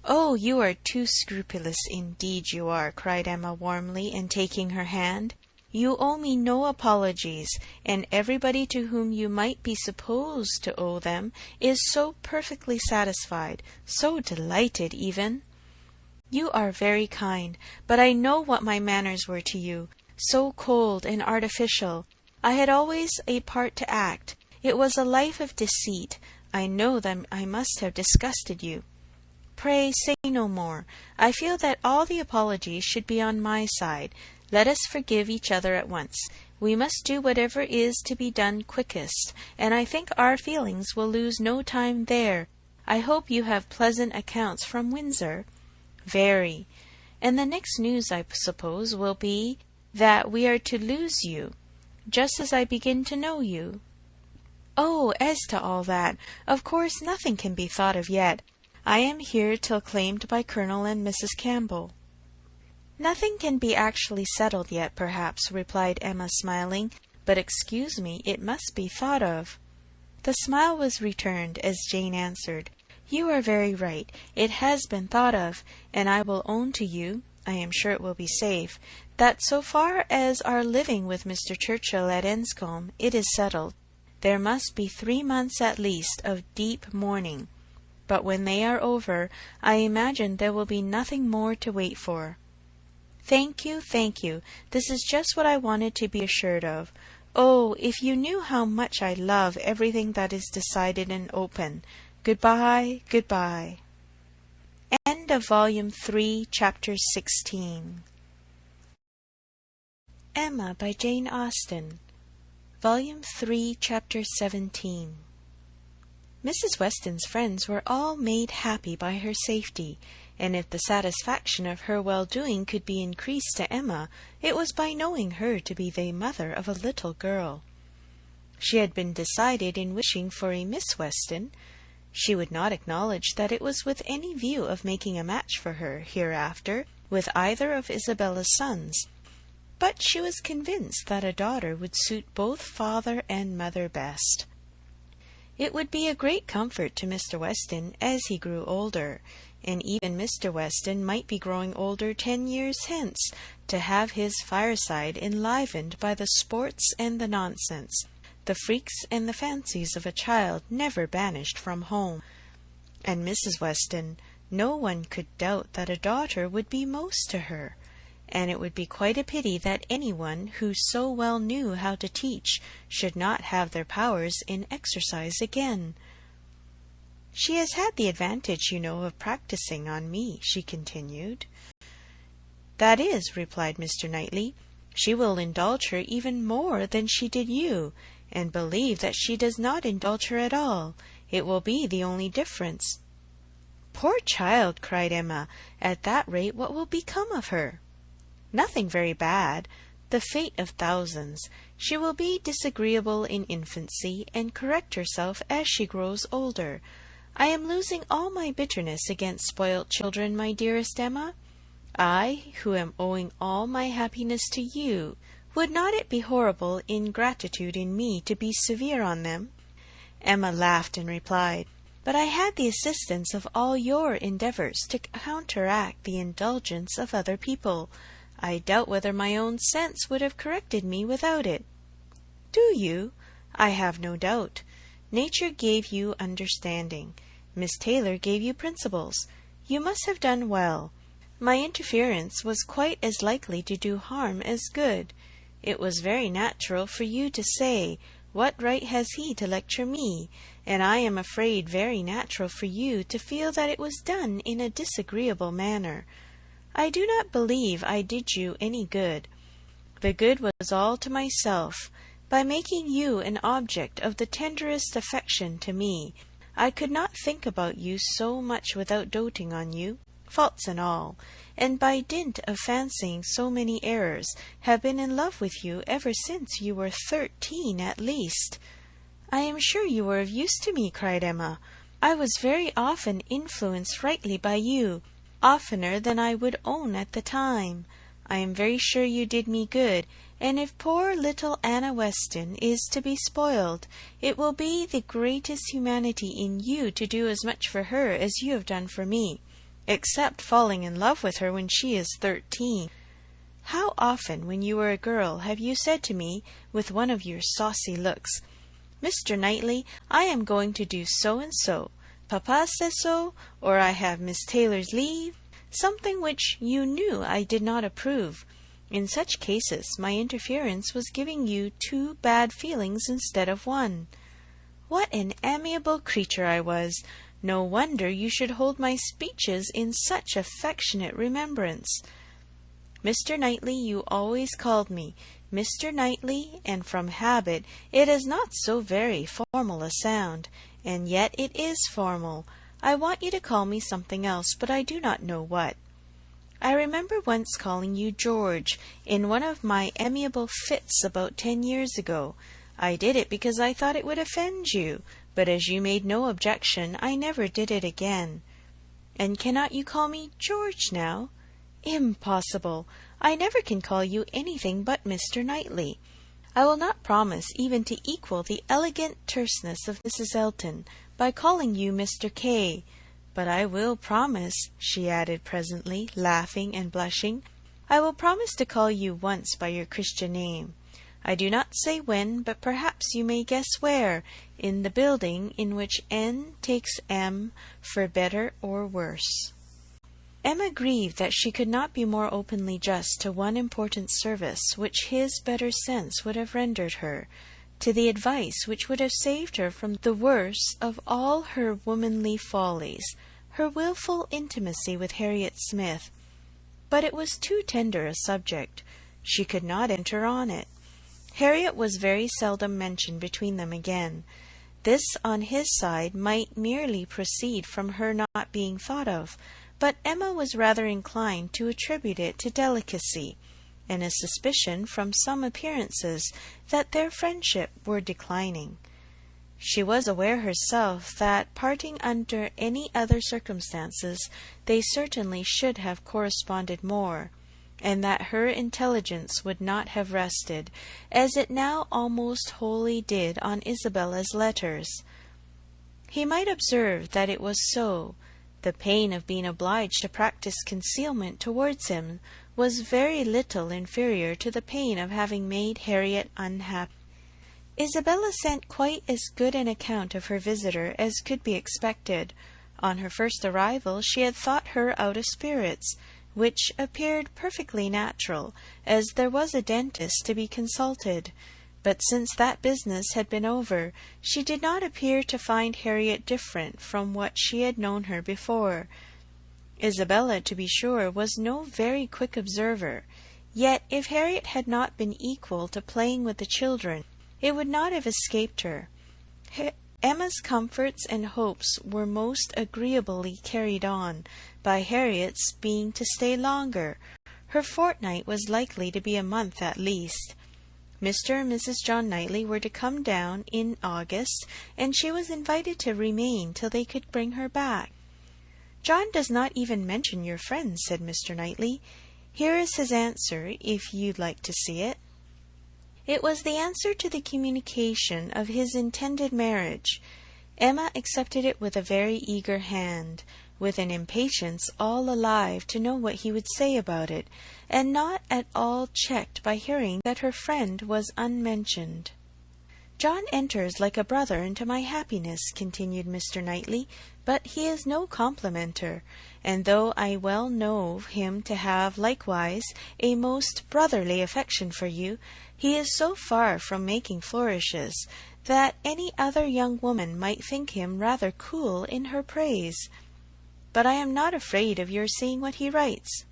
"Oh, you are too scrupulous, indeed you are," cried Emma warmly, and taking her hand. "You owe me no apologies, and everybody to whom you might be supposed to owe them is so perfectly satisfied, so delighted even." "You are very kind, but I know what my manners were to you, so cold and artificial. I had always a part to act. It was a life of deceit. I know that I must have disgusted you. Pray say no more. I feel that all the apologies should be on my side. Let us forgive each other at once. We must do whatever is to be done quickest, and I think our feelings will lose no time there. I hope you have pleasant accounts from Windsor?" "Very. And the next news, I suppose, will be that we are to lose you, just as I begin to know you." "Oh, as to all that, of course nothing can be thought of yet. I am here till claimed by Colonel and Mrs. Campbell." "Nothing can be actually settled yet, perhaps," replied Emma, smiling, "but excuse me, it must be thought of." The smile was returned as Jane answered, "You are very right. It has been thought of, and I will own to you— I am sure it will be safe— that so far as our living with Mr. Churchill at Enscombe, it is settled. There must be 3 months at least of deep mourning, but when they are over, I imagine there will be nothing more to wait for." "Thank you, thank you. This is just what I wanted to be assured of. Oh, if you knew how much I love everything that is decided and open. Good-bye, good-bye." End of Volume 3, Chapter 16. Emma by Jane Austen. Volume 3, Chapter 17. Mrs. Weston's friends were all made happy by her safety, and if the satisfaction of her well-doing could be increased to Emma, it was by knowing her to be the mother of a little girl. She had been decided in wishing for a Miss Weston. She would not acknowledge that it was with any view of making a match for her hereafter with either of Isabella's sons, but she was convinced that a daughter would suit both father and mother best. It would be a great comfort to Mr. Weston as he grew older, and even Mr. Weston might be growing older 10 years hence, to have his fireside enlivened by the sports and the nonsense, the freaks and the fancies of a child never banished from home. And Mrs. Weston, no one could doubt that a daughter would be most to her, and it would be quite a pity that anyone who so well knew how to teach should not have their powers in exercise again. "She has had the advantage, you know, of practising on me," she continued. "That is," replied Mr. Knightley, "she will indulge her even more than she did you, and believe that she does not indulge her at all. It will be the only difference." "Poor child!" cried Emma. "At that rate what will become of her?" "Nothing very bad. The fate of thousands. She will be disagreeable in infancy, and correct herself as she grows older. I am losing all my bitterness against spoilt children, my dearest Emma. I, who am owing all my happiness to you. Would not it be horrible ingratitude in me to be severe on them?" Emma laughed and replied, "But I had the assistance of all your endeavours to counteract the indulgence of other people. I doubt whether my own sense would have corrected me without it." "Do you? I have no doubt. Nature gave you understanding. Miss Taylor gave you principles. You must have done well. My interference was quite as likely to do harm as good. It was very natural for you to say, 'What right has he to lecture me?' and I am afraid very natural for you to feel that it was done in a disagreeable manner. I do not believe I did you any good. The good was all to myself. By making you an object of the tenderest affection to me, I could not think about you so much without doting on you. faults and all, and by dint of fancying so many errors, have been in love with you ever since you were 13 at least." "I am sure you were of use to me," cried Emma. "I was very often influenced rightly by you, oftener than I would own at the time. I am very sure you did me good, and if poor little Anna Weston is to be spoiled, it will be the greatest humanity in you to do as much for her as you have done for me, except falling in love with her when she is 13. How often, when you were a girl, have you said to me, with one of your saucy looks, 'Mr. Knightley, I am going to do so and so. Papa says so, or I have Miss Taylor's leave,' something which you knew I did not approve. In such cases my interference was giving you 2 bad feelings instead of 1. What an amiable creature I was! No wonder you should hold my speeches in such affectionate remembrance. Mr. Knightley, you always called me Mr. Knightley, and from habit it is not so very formal a sound, and yet it is formal. I want you to call me something else, but I do not know what. I remember once calling you George, in one of my amiable fits about 10 years ago. I did it because I thought it would offend you, but as you made no objection, I never did it again. And cannot you call me George now? Impossible! I never can call you anything but Mr. Knightley. I will not promise even to equal the elegant terseness of Mrs. Elton by calling you Mr. K. But I will promise," she added presently, laughing and blushing, "I will promise to call you once by your Christian name. I do not say when, but perhaps you may guess where, in the building in which N takes M for better or worse." Emma grieved that she could not be more openly just to one important service which his better sense would have rendered her, to the advice which would have saved her from the worst of all her womanly follies, her wilful intimacy with Harriet Smith. But it was too tender a subject. She could not enter on it. Harriet was very seldom mentioned between them again. This on his side might merely proceed from her not being thought of, but Emma was rather inclined to attribute it to delicacy, and a suspicion from some appearances that their friendship were declining. She was aware herself that, parting under any other circumstances, they certainly should have corresponded more, and that her intelligence would not have rested, as it now almost wholly did, on Isabella's letters. He might observe that it was so. The pain of being obliged to practice concealment towards him was very little inferior to the pain of having made Harriet unhappy. Isabella sent quite as good an account of her visitor as could be expected. On her first arrival she had thought her out of spirits, which appeared perfectly natural, as there was a dentist to be consulted. But since that business had been over, she did not appear to find Harriet different from what she had known her before. Isabella, to be sure, was no very quick observer, yet if Harriet had not been equal to playing with the children, it would not have escaped her. Emma's comforts and hopes were most agreeably carried on by Harriet's being to stay longer. Her fortnight was likely to be a month at least. Mr. and Mrs. John Knightley were to come down in August, and she was invited to remain till they could bring her back. "John does not even mention your friends," said Mr. Knightley. "Here is his answer, if you'd like to see it." It was the answer to the communication of his intended marriage. Emma accepted it with a very eager hand, with an impatience all alive to know what he would say about it, and not at all checked by hearing that her friend was unmentioned. "John enters like a brother into my happiness," continued Mr. Knightley, "but he is no complimenter, and though I well know him to have likewise a most brotherly affection for you, he is so far from making flourishes, that any other young woman might think him rather cool in her praise. But I am not afraid of your seeing what he writes."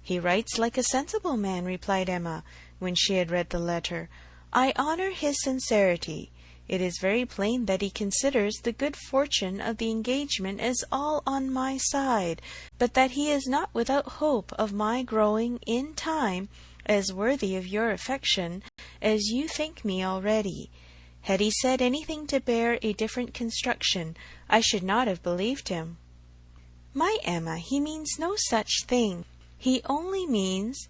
"He writes like a sensible man," replied Emma, when she had read the letter. "I honour his sincerity. It is very plain that he considers the good fortune of the engagement as all on my side, but that he is not without hope of my growing, in time, as worthy of your affection as you think me already. Had he said anything to bear a different construction, I should not have believed him." "My Emma, he means no such thing. He only means—"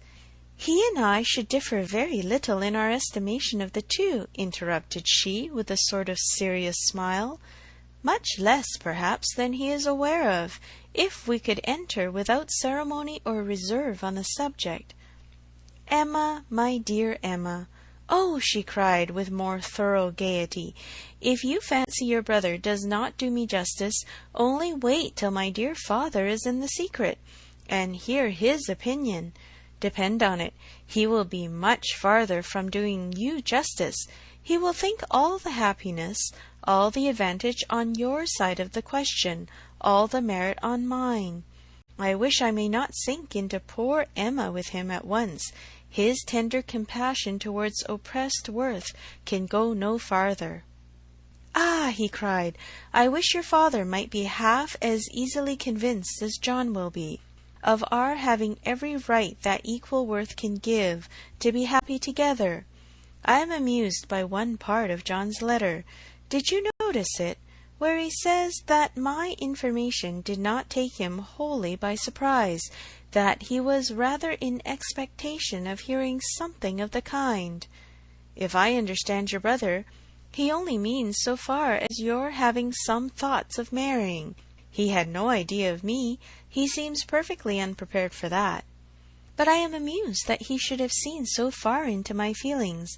"He and I should differ very little in our estimation of the two," interrupted she, with a sort of serious smile. "Much less, perhaps, than he is aware of, if we could enter without ceremony or reserve on the subject." "Emma, my dear Emma! Oh," she cried, with more thorough gaiety, "if you fancy your brother does not do me justice, only wait till my dear father is in the secret, and hear his opinion. Depend on it, he will be much farther from doing you justice. He will think all the happiness, all the advantage on your side of the question, all the merit on mine. I wish I may not sink into poor Emma with him at once. His tender compassion towards oppressed worth can go no farther." "Ah," he cried, "I wish your father might be half as easily convinced as John will be, of our having every right that equal worth can give to be happy together. I am amused by one part of John's letter. Did you notice it, where he says that my information did not take him wholly by surprise, that he was rather in expectation of hearing something of the kind? If I understand your brother, he only means so far as your having some thoughts of marrying. He had no idea of me. He seems perfectly unprepared for that. But I am amused that he should have seen so far into my feelings.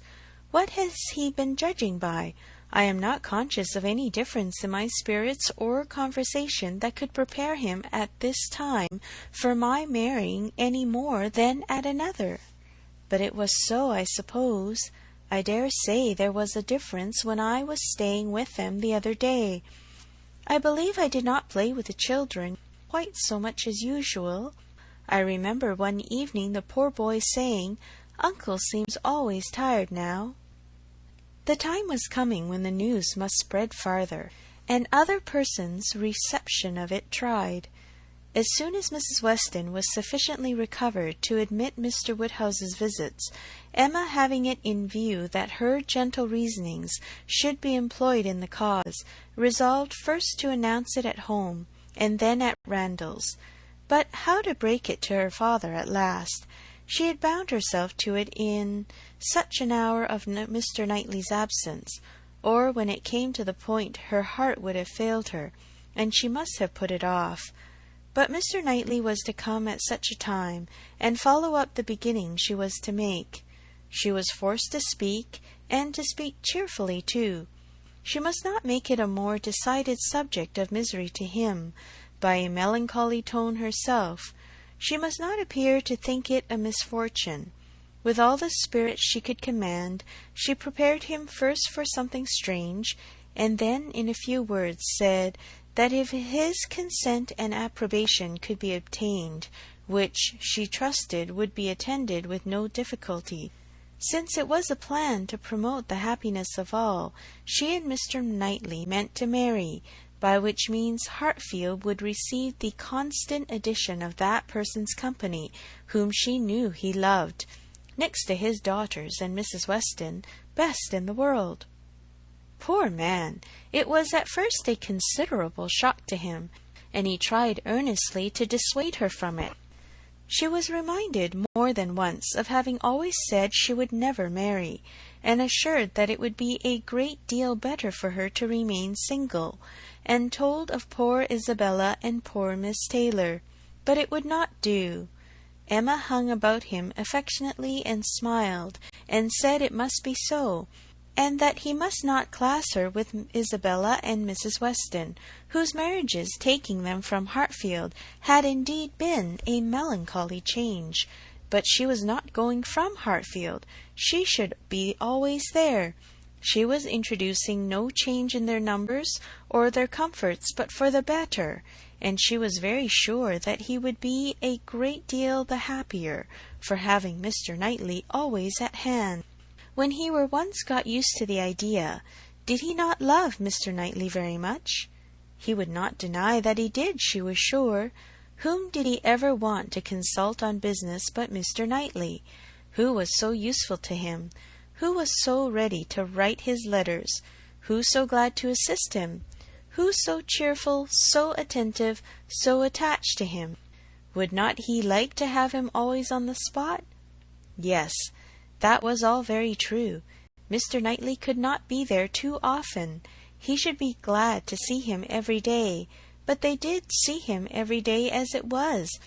What has he been judging by? I am not conscious of any difference in my spirits or conversation that could prepare him at this time for my marrying any more than at another. But it was so, I suppose. I dare say there was a difference when I was staying with them the other day. I believe I did not play with the children quite so much as usual. I remember one evening the poor boy saying, 'Uncle seems always tired now.'" The time was coming when the news must spread farther, and other persons' reception of it tried. As soon as Mrs. Weston was sufficiently recovered to admit Mr. Woodhouse's visits, Emma, having it in view that her gentle reasonings should be employed in the cause, resolved first to announce it at home, and then at Randalls. But how to break it to her father at last? She had bound herself to it in such an hour of Mr. Knightley's absence, or when it came to the point her heart would have failed her, and she must have put it off. But Mr. Knightley was to come at such a time, and follow up the beginning she was to make. She was forced to speak, and to speak cheerfully too. She must not make it a more decided subject of misery to him, by a melancholy tone herself. She must not appear to think it a misfortune. With all the spirit she could command, she prepared him first for something strange, and then in a few words said that if his consent and approbation could be obtained, which she trusted would be attended with no difficulty, since it was a plan to promote the happiness of all, she and Mr. Knightley meant to marry, by which means Hartfield would receive the constant addition of that person's company whom she knew he loved, next to his daughters and Mrs. Weston, best in the world. Poor man! It was at first a considerable shock to him, and he tried earnestly to dissuade her from it. She was reminded more than once of having always said she would never marry, and assured that it would be a great deal better for her to remain single, and told of poor Isabella and poor Miss Taylor. But it would not do. Emma hung about him affectionately and smiled, and said it must be so, and that he must not class her with Isabella and Mrs. Weston, whose marriages, taking them from Hartfield, had indeed been a melancholy change. But she was not going from Hartfield. She should be always there. She was introducing no change in their numbers or their comforts, but for the better, and she was very sure that he would be a great deal the happier for having Mr. Knightley always at hand. When he were once got used to the idea, Did he not love Mr. Knightley very much? He would not deny that he did, she was sure. Whom did he ever want to consult on business but Mr. Knightley? Who was so useful to him? Who was so ready to write his letters? Who so glad to assist him? Who so cheerful, so attentive, so attached to him? Would not he like to have him always on the spot? Yes, that was all very true. Mr. Knightley could not be there too often. He should be glad to see him every day. But they did see him every day as it was.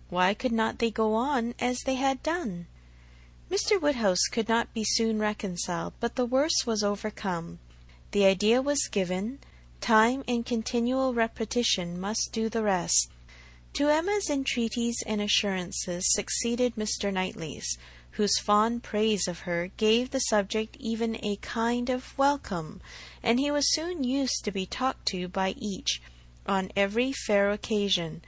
Why could not they go on as they had done? Mr. Woodhouse could not be soon reconciled, but the worst was overcome. The idea was given. Time and continual repetition must do the rest. To Emma's entreaties and assurances succeeded Mr. Knightley's, whose fond praise of her gave the subject even a kind of welcome, and he was soon used to be talked to by each, on every fair occasion.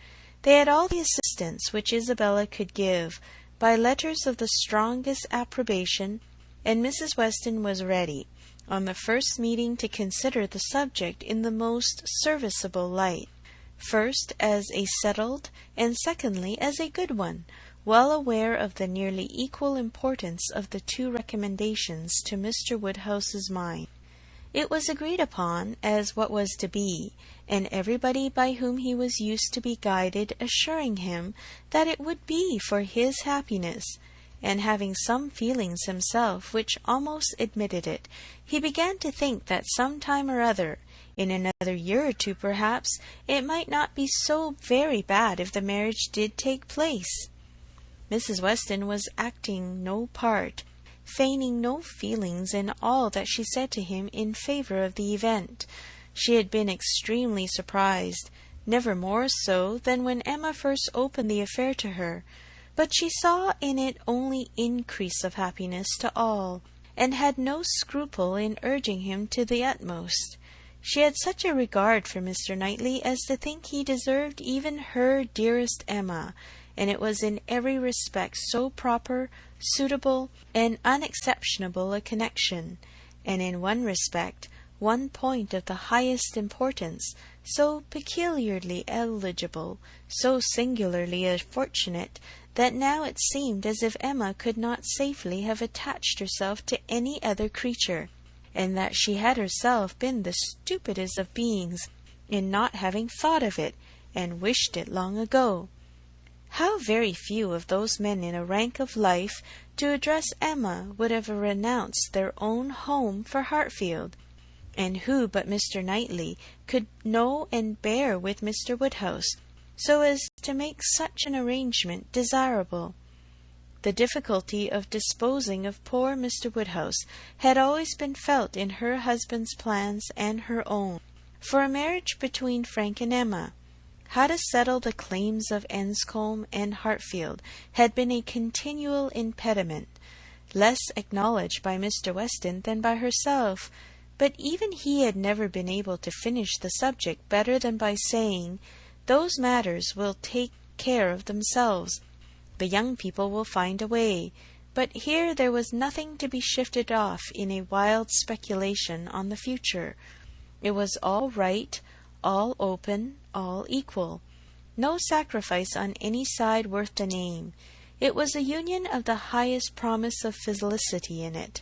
They had all the assistance which Isabella could give, by letters of the strongest approbation, and Mrs. Weston was ready, on the first meeting, to consider the subject in the most serviceable light, first as a settled, and secondly as a good one, well aware of the nearly equal importance of the two recommendations to Mr. Woodhouse's mind. It was agreed upon as what was to be, and everybody by whom he was used to be guided assuring him that it would be for his happiness, and having some feelings himself which almost admitted it, he began to think that some time or other, in another year or two perhaps, it might not be so very bad if the marriage did take place. Mrs. Weston was acting no part, feigning no feelings in all that she said to him in favour of the event. She had been extremely surprised, never more so than when Emma first opened the affair to her, but she saw in it only increase of happiness to all, and had no scruple in urging him to the utmost. She had such a regard for Mr. Knightley as to think he deserved even her dearest Emma, and it was in every respect so proper, suitable, and unexceptionable a connection, and in one respect, one point of the highest importance, so peculiarly eligible, so singularly fortunate, that now it seemed as if Emma could not safely have attached herself to any other creature, and that she had herself been the stupidest of beings in not having thought of it, and wished it long ago. How very few of those men in a rank of life to address Emma would have renounced their own home for Hartfield, and who but Mr. Knightley could know and bear with Mr. Woodhouse, so as to make such an arrangement desirable? The difficulty of disposing of poor Mr. Woodhouse had always been felt in her husband's plans and her own, for a marriage between Frank and Emma. How to settle the claims of Enscombe and Hartfield had been a continual impediment, less acknowledged by Mr. Weston than by herself, but even he had never been able to finish the subject better than by saying, "Those matters will take care of themselves. The young people will find a way." But here there was nothing to be shifted off in a wild speculation on the future. It was all right, all open, all equal. No sacrifice on any side worth the name. It was a union of the highest promise of felicity in it,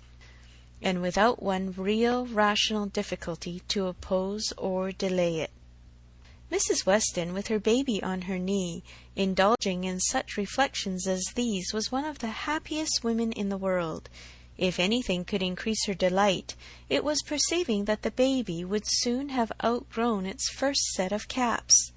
and without one real rational difficulty to oppose or delay it. Mrs. Weston, with her baby on her knee, indulging in such reflections as these, was one of the happiest women in the world. If anything could increase her delight, it was perceiving that the baby would soon have outgrown its first set of caps.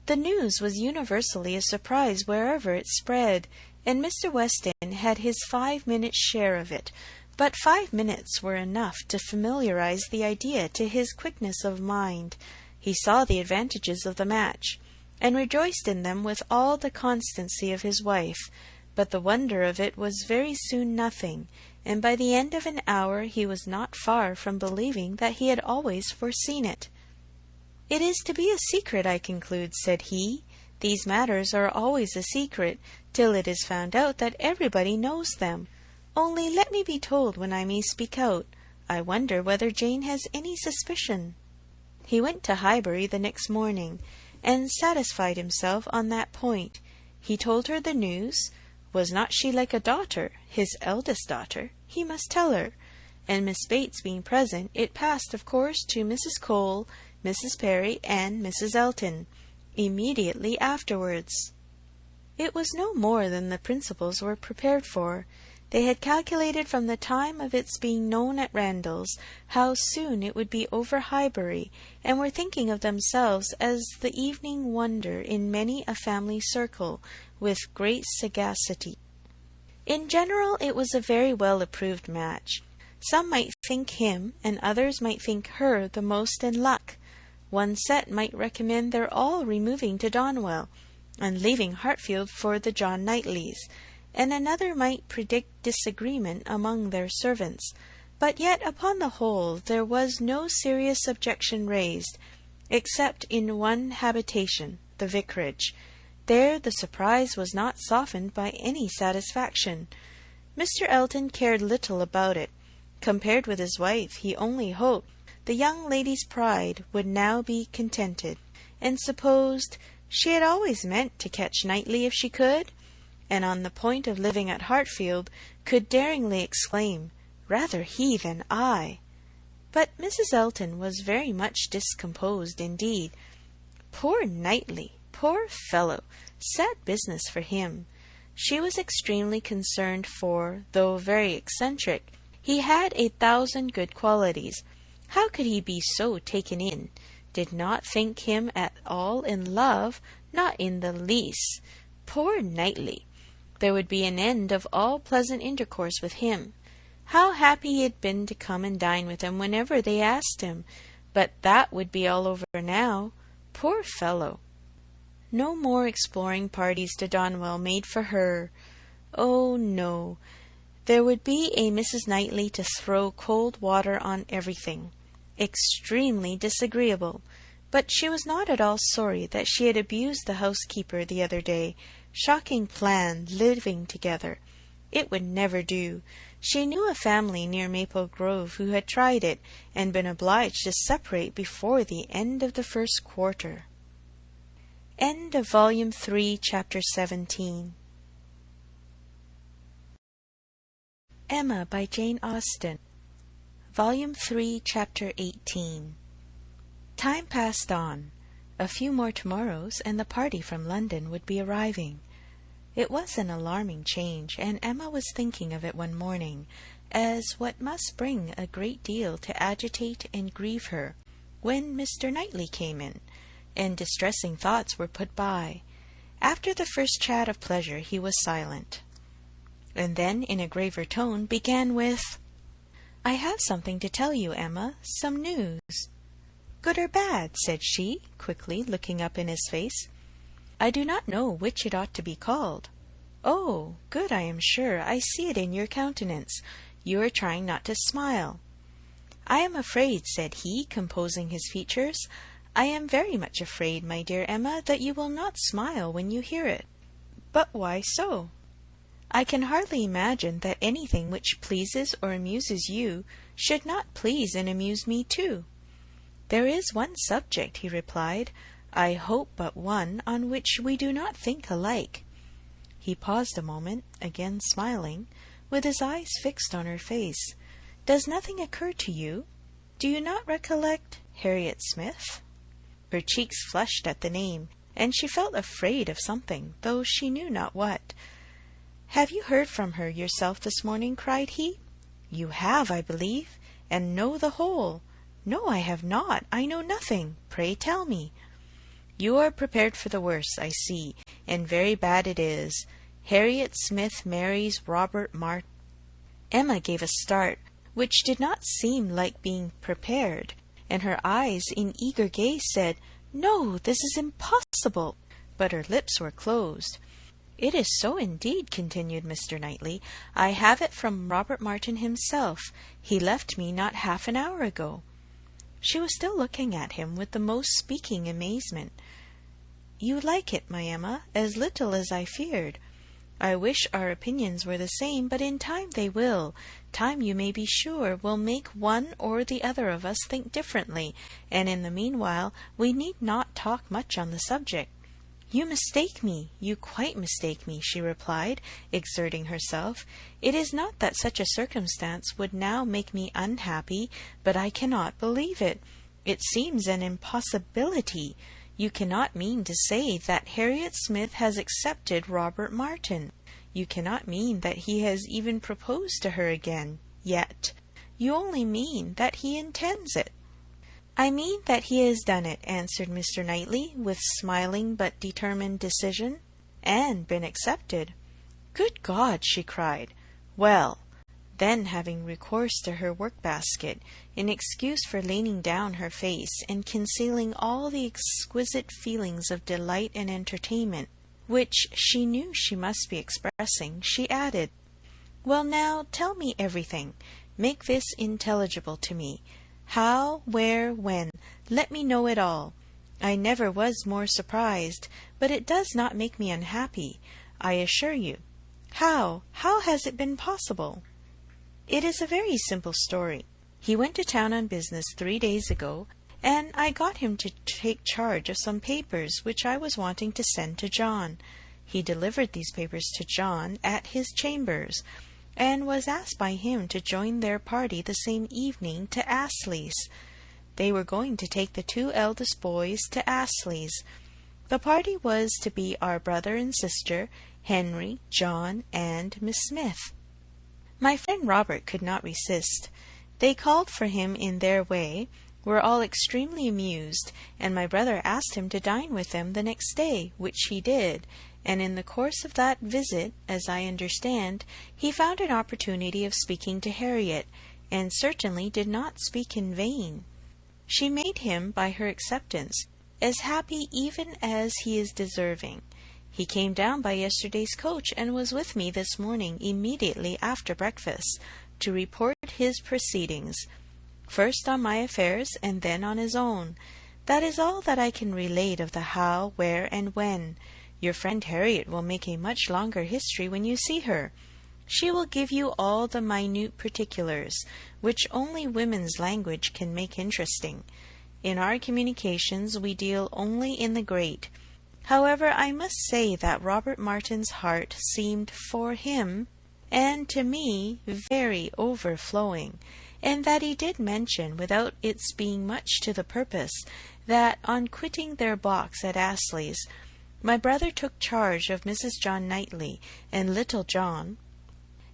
The news was universally a surprise wherever it spread, and Mr. Weston had his 5 minutes' share of it, but 5 minutes were enough to familiarize the idea to his quickness of mind. He saw the advantages of the match, and rejoiced in them with all the constancy of his wife, but the wonder of it was very soon nothing, and by the end of an hour he was not far from believing that he had always foreseen it. "It is to be a secret, I conclude," said he. "These matters are always a secret, till it is found out that everybody knows them. Only let me be told when I may speak out. I wonder whether Jane has any suspicion." He went to Highbury the next morning, and satisfied himself on that point. He told her the news. Was not she like a daughter, his eldest daughter? He must tell her. And Miss Bates being present, it passed, of course, to Mrs. Cole, Mrs. Perry, and Mrs. Elton, immediately afterwards. It was no more than the principals were prepared for. They had calculated from the time of its being known at Randalls how soon it would be over Highbury, and were thinking of themselves as the evening wonder in many a family circle, with great sagacity. In general it was a very well approved match. Some might think him, and others might think her, the most in luck. One set might recommend their all removing to Donwell, and leaving Hartfield for the John Knightleys, and another might predict disagreement among their servants. But yet, upon the whole, there was no serious objection raised, except in one habitation, the vicarage. There the surprise was not softened by any satisfaction. Mr. Elton cared little about it. Compared with his wife, he only hoped the young lady's pride would now be contented, and supposed she had always meant to catch Knightley if she could, and on the point of living at Hartfield, could daringly exclaim, "Rather he than I." But Mrs. Elton was very much discomposed indeed. Poor Knightley! Poor fellow! Sad business for him. She was extremely concerned, for, though very eccentric, he had 1,000 good qualities. How could he be so taken in? Did not think him at all in love, not in the least. Poor Knightley! There would be an end of all pleasant intercourse with him. How happy he had been to come and dine with them whenever they asked him! But that would be all over now. Poor fellow! No more exploring parties to Donwell made for her. Oh, no! There would be a Mrs. Knightley to throw cold water on everything. Extremely disagreeable. But she was not at all sorry that she had abused the housekeeper the other day. Shocking plan, living together. It would never do. She knew a family near Maple Grove who had tried it, and been obliged to separate before the end of the first quarter. End of Volume 3, Chapter 17. Emma by Jane Austen. Volume 3, Chapter 18. Time passed on. A few more tomorrows, and the party from London would be arriving. It was an alarming change, and Emma was thinking of it one morning, as what must bring a great deal to agitate and grieve her, when Mr. Knightley came in, and distressing thoughts were put by. After the first chat of pleasure he was silent, and then in a graver tone began with, "I have something to tell you, Emma, some news." "Good or bad?" said she, quickly looking up in his face. "I do not know which it ought to be called." "Oh, good, I am sure. I see it in your countenance. You are trying not to smile." "I am afraid," said he, composing his features, "I am very much afraid, my dear Emma, that you will not smile when you hear it." "But why so?" "I can hardly imagine that anything which pleases or amuses you should not please and amuse me too." "There is one subject," he replied, "I hope but one, on which we do not think alike." He paused a moment, again smiling, with his eyes fixed on her face. "Does nothing occur to you? Do you not recollect Harriet Smith?" Her cheeks flushed at the name, and she felt afraid of something, though she knew not what. "Have you heard from her yourself this morning?" cried he. "You have, I believe, and know the whole." "No, I have not. I know nothing. Pray tell me." "You are prepared for the worst, I see, and very bad it is. Harriet Smith marries Robert Martin." Emma gave a start, which did not seem like being prepared, and her eyes, in eager gaze, said, "No, this is impossible." But her lips were closed. "It is so indeed," continued Mr. Knightley. "I have it from Robert Martin himself. He left me not half an hour ago." She was still looking at him with the most speaking amazement. "You like it, my Emma, as little as I feared." I wish our opinions were the same, but in time they will. Time, you may be sure, will make one or the other of us think differently, and in the meanwhile we need not talk much on the subject." "You mistake me, you quite mistake me," she replied, exerting herself. "It is not that such a circumstance would now make me unhappy, but I cannot believe it. It seems an impossibility. You cannot mean to say that Harriet Smith has accepted Robert Martin. You cannot mean that he has even proposed to her again, yet. You only mean that he intends it." "I mean that he has done it," answered Mr. Knightley, with smiling but determined decision, "and been accepted." "Good God!" she cried. "Well," then, having recourse to her work-basket, in excuse for leaning down her face and concealing all the exquisite feelings of delight and entertainment which she knew she must be expressing, she added, "Well, now, tell me everything. Make this intelligible to me. How, where, when. Let me know it all. I never was more surprised, but it does not make me unhappy, I assure you. How has it been possible?" "It is a very simple story. He went to town on business 3 days ago, and I got him to take charge of some papers which I was wanting to send to John. He delivered these papers to John at his chambers, and was asked by him to join their party the same evening to Astley's. They were going to take the 2 eldest boys to Astley's. The party was to be our brother and sister, Henry, John, and Miss Smith. My friend Robert could not resist. They called for him in their way, were all extremely amused, and my brother asked him to dine with them the next day, which he did, and in the course of that visit, as I understand, he found an opportunity of speaking to Harriet, and certainly did not speak in vain. She made him, by her acceptance, as happy even as he is deserving. He came down by yesterday's coach, and was with me this morning immediately after breakfast, to report his proceedings, first on my affairs, and then on his own. That is all that I can relate of the how, where, and when. Your friend Harriet will make a much longer history when you see her. She will give you all the minute particulars, which only women's language can make interesting. In our communications we deal only in the great. However, I must say that Robert Martin's heart seemed for him, and to me, very overflowing, and that he did mention, without its being much to the purpose, that on quitting their box at Astley's, my brother took charge of Mrs. John Knightley and little John,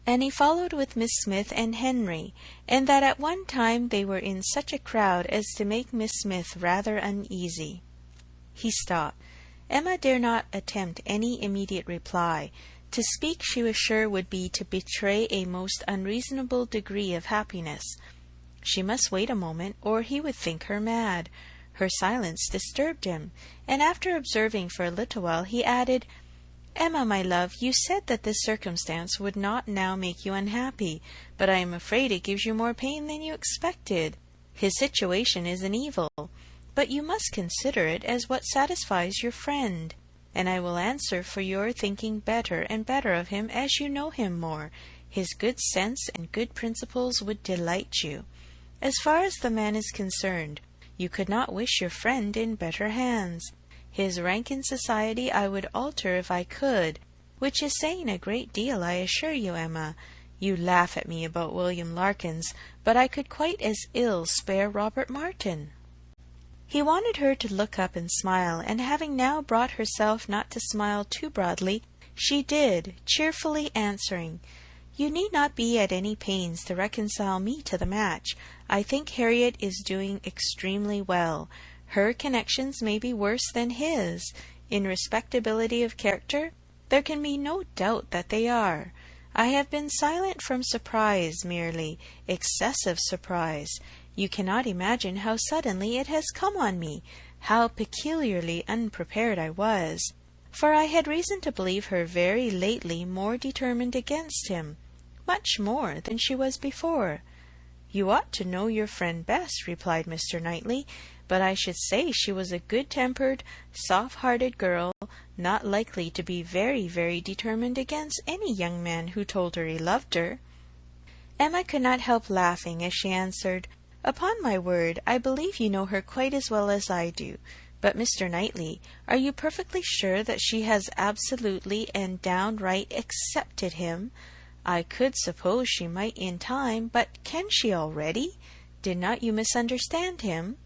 and he followed with Miss Smith and Henry, and that at one time they were in such a crowd as to make Miss Smith rather uneasy. He stopped. Emma dare not attempt any immediate reply. To speak, she was sure, would be to betray a most unreasonable degree of happiness. She must wait a moment, or he would think her mad. Her silence disturbed him, and after observing for a little while, he added, "Emma, my love, you said that this circumstance would not now make you unhappy, but I am afraid it gives you more pain than you expected. His situation is an evil, but you must consider it as what satisfies your friend, and I will answer for your thinking better and better of him as you know him more. His good sense and good principles would delight you. As far as the man is concerned, you could not wish your friend in better hands. His rank in society I would alter if I could, which is saying a great deal, I assure you, Emma. You laugh at me about William Larkins, but I could quite as ill spare Robert Martin." He wanted her to look up and smile, and having now brought herself not to smile too broadly, she did, cheerfully answering, "You need not be at any pains to reconcile me to the match. I think Harriet is doing extremely well. Her connections may be worse than his. In respectability of character, there can be no doubt that they are. I have been silent from surprise merely, excessive surprise. You cannot imagine how suddenly it has come on me, how peculiarly unprepared I was, for I had reason to believe her very lately more determined against him, much more than she was before." "You ought to know your friend best," replied Mr. Knightley, but I should say she was a good-tempered, soft-hearted girl, not likely to be very, very determined against any young man who told her he loved her." Emma could not help laughing as she answered, "Upon my word, I believe you know her quite as well as I do. But, Mr. Knightley, are you perfectly sure that she has absolutely and downright accepted him? I could suppose she might in time, but can she already? Did not you misunderstand him?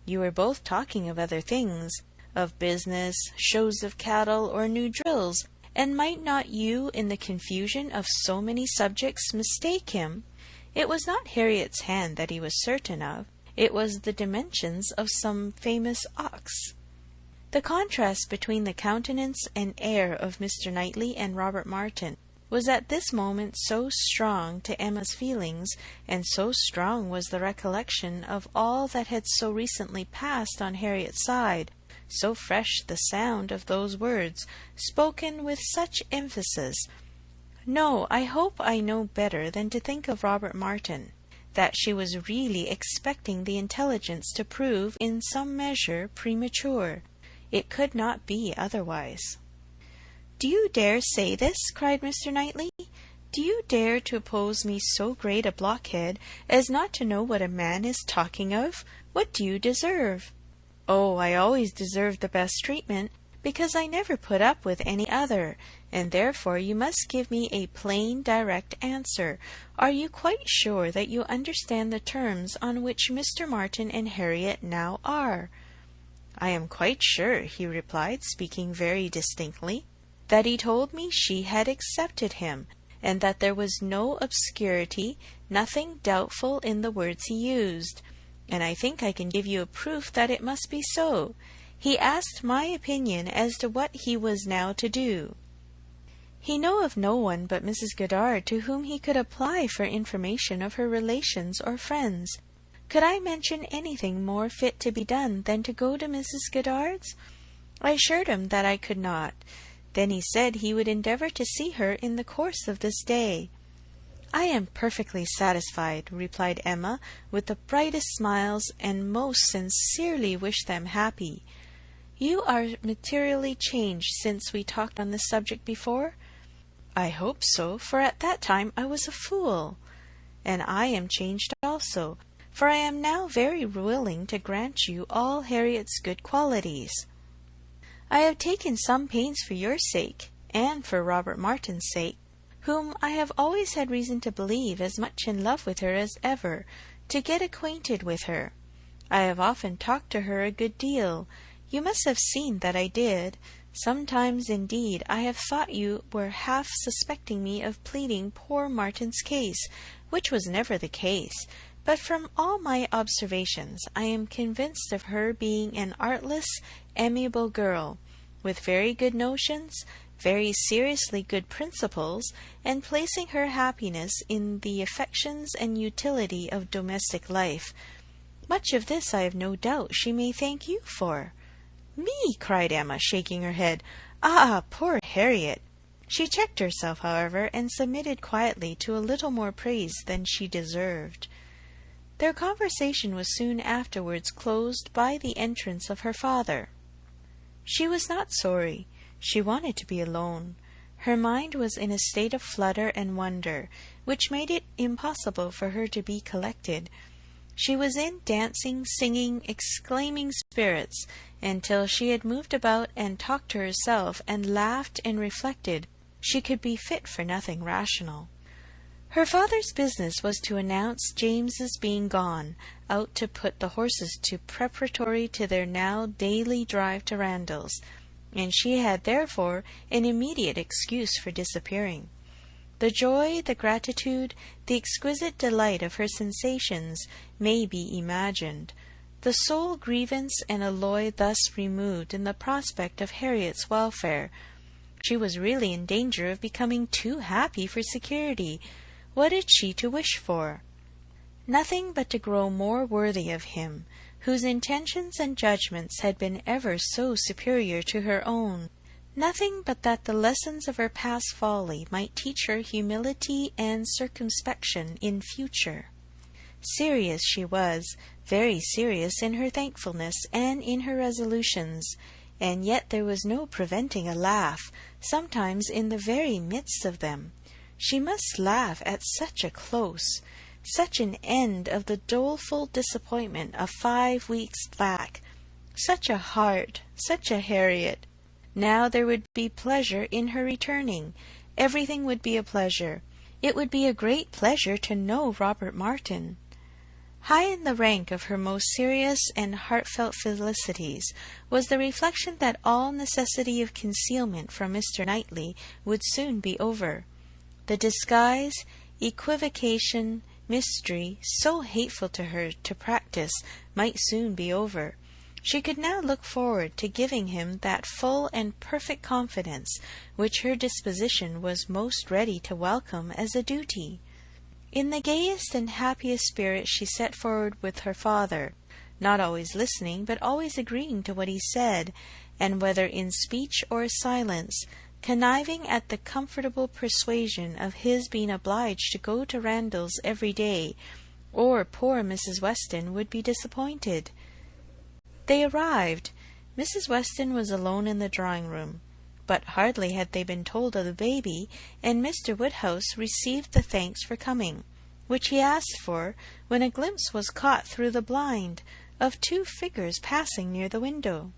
You were both talking of other things, of business, shows of cattle, or new drills, and might not you, in the confusion of so many subjects, mistake him? It was not Harriet's hand that he was certain of, it was the dimensions of some famous ox." The contrast between the countenance and air of Mr. Knightley and Robert Martin was at this moment so strong to Emma's feelings, and so strong was the recollection of all that had so recently passed on Harriet's side, so fresh the sound of those words, spoken with such emphasis, "No, I hope I know better than to think of Robert Martin," that she was really expecting the intelligence to prove in some measure premature. It could not be otherwise. "Do you dare say this?" cried Mr. Knightley. "Do you dare to oppose me so great a blockhead as not to know what a man is talking of? What do you deserve?" "Oh, I always deserve the best treatment, because I never put up with any other, and therefore you must give me a plain, direct answer. Are you quite sure that you understand the terms on which Mr. Martin and Harriet now are?" "I am quite sure," he replied, speaking very distinctly, "that he told me she had accepted him, and that there was no obscurity, nothing doubtful in the words he used. And I think I can give you a proof that it must be so. He asked my opinion as to what he was now to do. He knew of no one but Mrs. Goddard to whom he could apply for information of her relations or friends. Could I mention anything more fit to be done than to go to Mrs. Goddard's? I assured him that I could not. Then he said he would endeavour to see her in the course of this day." "I am perfectly satisfied," replied Emma, with the brightest smiles, and most sincerely wished them happy. "You are materially changed since we talked on this subject before?" "I hope so, for at that time I was a fool." "And I am changed also, for I am now very willing to grant you all Harriet's good qualities. I have taken some pains for your sake, and for Robert Martin's sake, whom I have always had reason to believe as much in love with her as ever, to get acquainted with her. I have often talked to her a good deal. You must have seen that I did. Sometimes, indeed, I have thought you were half suspecting me of pleading poor Martin's case, which was never the case, but from all my observations I am convinced of her being an artless, amiable girl, with very good notions, very seriously good principles, and placing her happiness in the affections and utility of domestic life. Much of this I have no doubt she may thank you for." "Me!" cried Emma, shaking her head. "Ah, poor Harriet!" She checked herself, however, and submitted quietly to a little more praise than she deserved. Their conversation was soon afterwards closed by the entrance of her father. She was not sorry. She wanted to be alone. Her mind was in a state of flutter and wonder, which made it impossible for her to be collected. She was in dancing, singing, exclaiming spirits, until she had moved about and talked to herself, and laughed and reflected she could be fit for nothing rational. Her father's business was to announce James's being gone, out to put the horses to preparatory to their now daily drive to Randalls, and she had therefore an immediate excuse for disappearing. The joy, the gratitude, the exquisite delight of her sensations may be imagined. The sole grievance and alloy thus removed in the prospect of Harriet's welfare. She was really in danger of becoming too happy for security. What had she to wish for? Nothing but to grow more worthy of him, whose intentions and judgments had been ever so superior to her own. Nothing but that the lessons of her past folly might teach her humility and circumspection in future. Serious she was, very serious in her thankfulness and in her resolutions, and yet there was no preventing a laugh, sometimes in the very midst of them. She must laugh at such a close, such an end of the doleful disappointment of 5 weeks back, such a heart, such a Harriet. Now there would be pleasure in her returning. Everything would be a pleasure. It would be a great pleasure to know Robert Martin. High in the rank of her most serious and heartfelt felicities was the reflection that all necessity of concealment from Mr. Knightley would soon be over. The disguise, equivocation, mystery, so hateful to her to practice, might soon be over. She could now look forward to giving him that full and perfect confidence which her disposition was most ready to welcome as a duty. In the gayest and happiest spirit she set forward with her father, not always listening, but always agreeing to what he said, and whether in speech or silence, conniving at the comfortable persuasion of his being obliged to go to Randalls every day, or poor Mrs. Weston would be disappointed. They arrived. Mrs. Weston was alone in the drawing-room, but hardly had they been told of the baby, and Mr. Woodhouse received the thanks for coming, which he asked for, when a glimpse was caught through the blind of 2 figures passing near the window.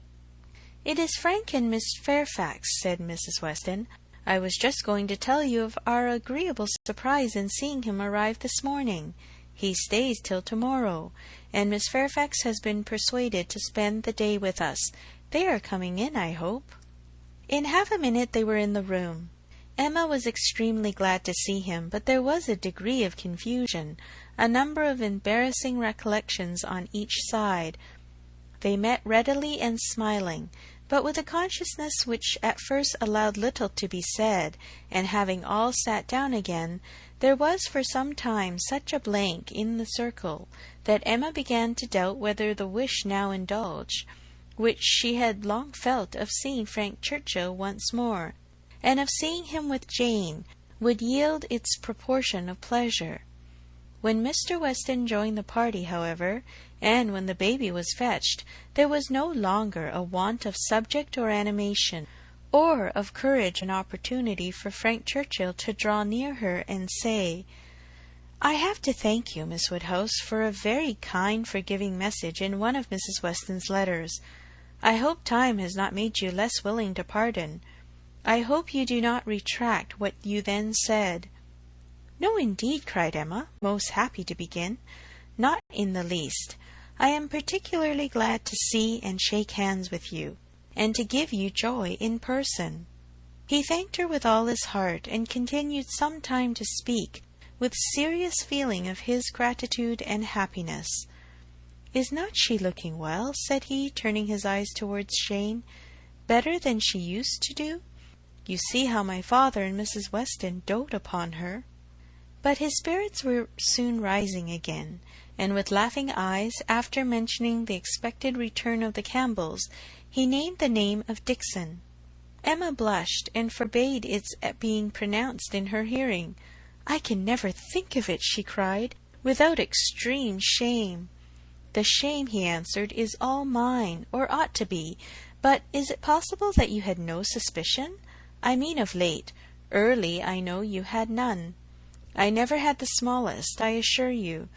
"It is Frank and Miss Fairfax," said Mrs. Weston. "I was just going to tell you of our agreeable surprise in seeing him arrive this morning. He stays till tomorrow, and Miss Fairfax has been persuaded to spend the day with us. They are coming in, I hope." In half a minute they were in the room. Emma was extremely glad to see him, but there was a degree of confusion, a number of embarrassing recollections on each side. They met readily and smiling, but with a consciousness which at first allowed little to be said, and having all sat down again, there was for some time such a blank in the circle that Emma began to doubt whether the wish now indulged, which she had long felt of seeing Frank Churchill once more, and of seeing him with Jane, would yield its proportion of pleasure. When Mr. Weston joined the party, however, and when the baby was fetched, there was no longer a want of subject or animation, or of courage and opportunity for Frank Churchill to draw near her and say, "I have to thank you, Miss Woodhouse, for a very kind forgiving message in one of Mrs. Weston's letters. I hope time has not made you less willing to pardon. I hope you do not retract what you then said." "No, indeed," cried Emma, most happy to begin. "Not in the least. I am particularly glad to see and shake hands with you, and to give you joy in person." He thanked her with all his heart, and continued some time to speak, with serious feeling of his gratitude and happiness. "Is not she looking well?" said he, turning his eyes towards Jane. "Better than she used to do? You see how my father and Mrs. Weston dote upon her." But his spirits were soon rising again, and with laughing eyes, after mentioning the expected return of the Campbells, he named the name of Dickson. Emma blushed, and forbade its being pronounced in her hearing. "I can never think of it," she cried, "without extreme shame." "The shame," he answered, "is all mine, or ought to be. But is it possible that you had no suspicion? I mean of late. Early, I know, you had none." "I never had the smallest, I assure you."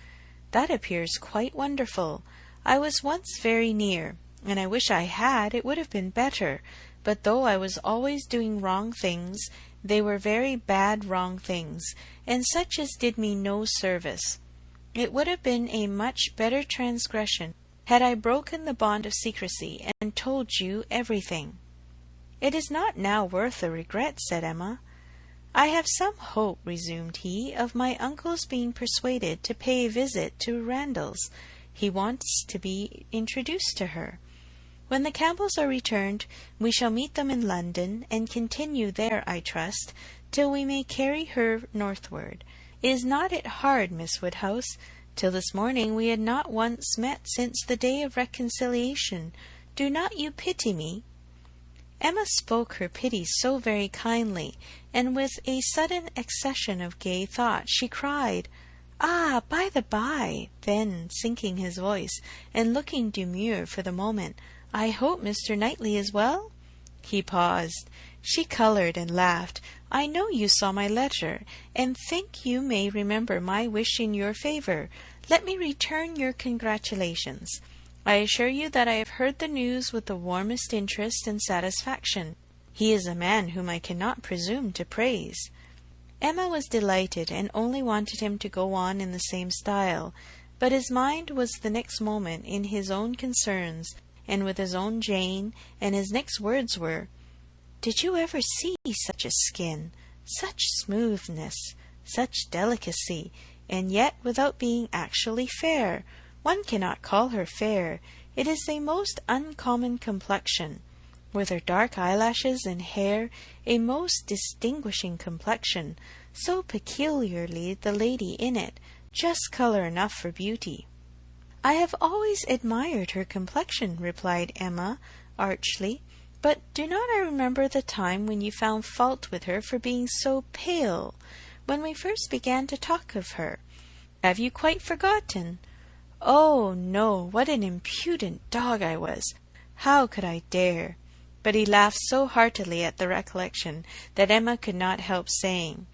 "That appears quite wonderful. I was once very near, and I wish I had. It would have been better. But though I was always doing wrong things, they were very bad wrong things, and such as did me no service. It would have been a much better transgression had I broken the bond of secrecy, and told you everything." "It is not now worth a regret," said Emma. "I have some hope," resumed he, "of my uncle's being persuaded to pay a visit to Randalls. He wants to be introduced to her. When the Campbells are returned, we shall meet them in London, and continue there, I trust, till we may carry her northward. Is not it hard, Miss Woodhouse? Till this morning we had not once met since the day of reconciliation. Do not you pity me?" Emma spoke her pity so very kindly, and with a sudden accession of gay thought, she cried, "Ah, by the by," then, sinking his voice, and looking demure for the moment, "I hope Mr. Knightley is well?" He paused. She coloured and laughed. "I know you saw my letter, and think you may remember my wish in your favour. Let me return your congratulations. I assure you that I have heard the news with the warmest interest and satisfaction. He is a man whom I cannot presume to praise." Emma was delighted, and only wanted him to go on in the same style, but his mind was the next moment in his own concerns, and with his own Jane, and his next words were, "Did you ever see such a skin, such smoothness, such delicacy, and yet without being actually fair? One cannot call her fair. It is a most uncommon complexion. With her dark eyelashes and hair, a most distinguishing complexion, so peculiarly the lady in it, just colour enough for beauty." "I have always admired her complexion," replied Emma archly, "but do not I remember the time when you found fault with her for being so pale, when we first began to talk of her? Have you quite forgotten?" "Oh, no, what an impudent dog I was! How could I dare?" But he laughed so heartily at the recollection that Emma could not help saying,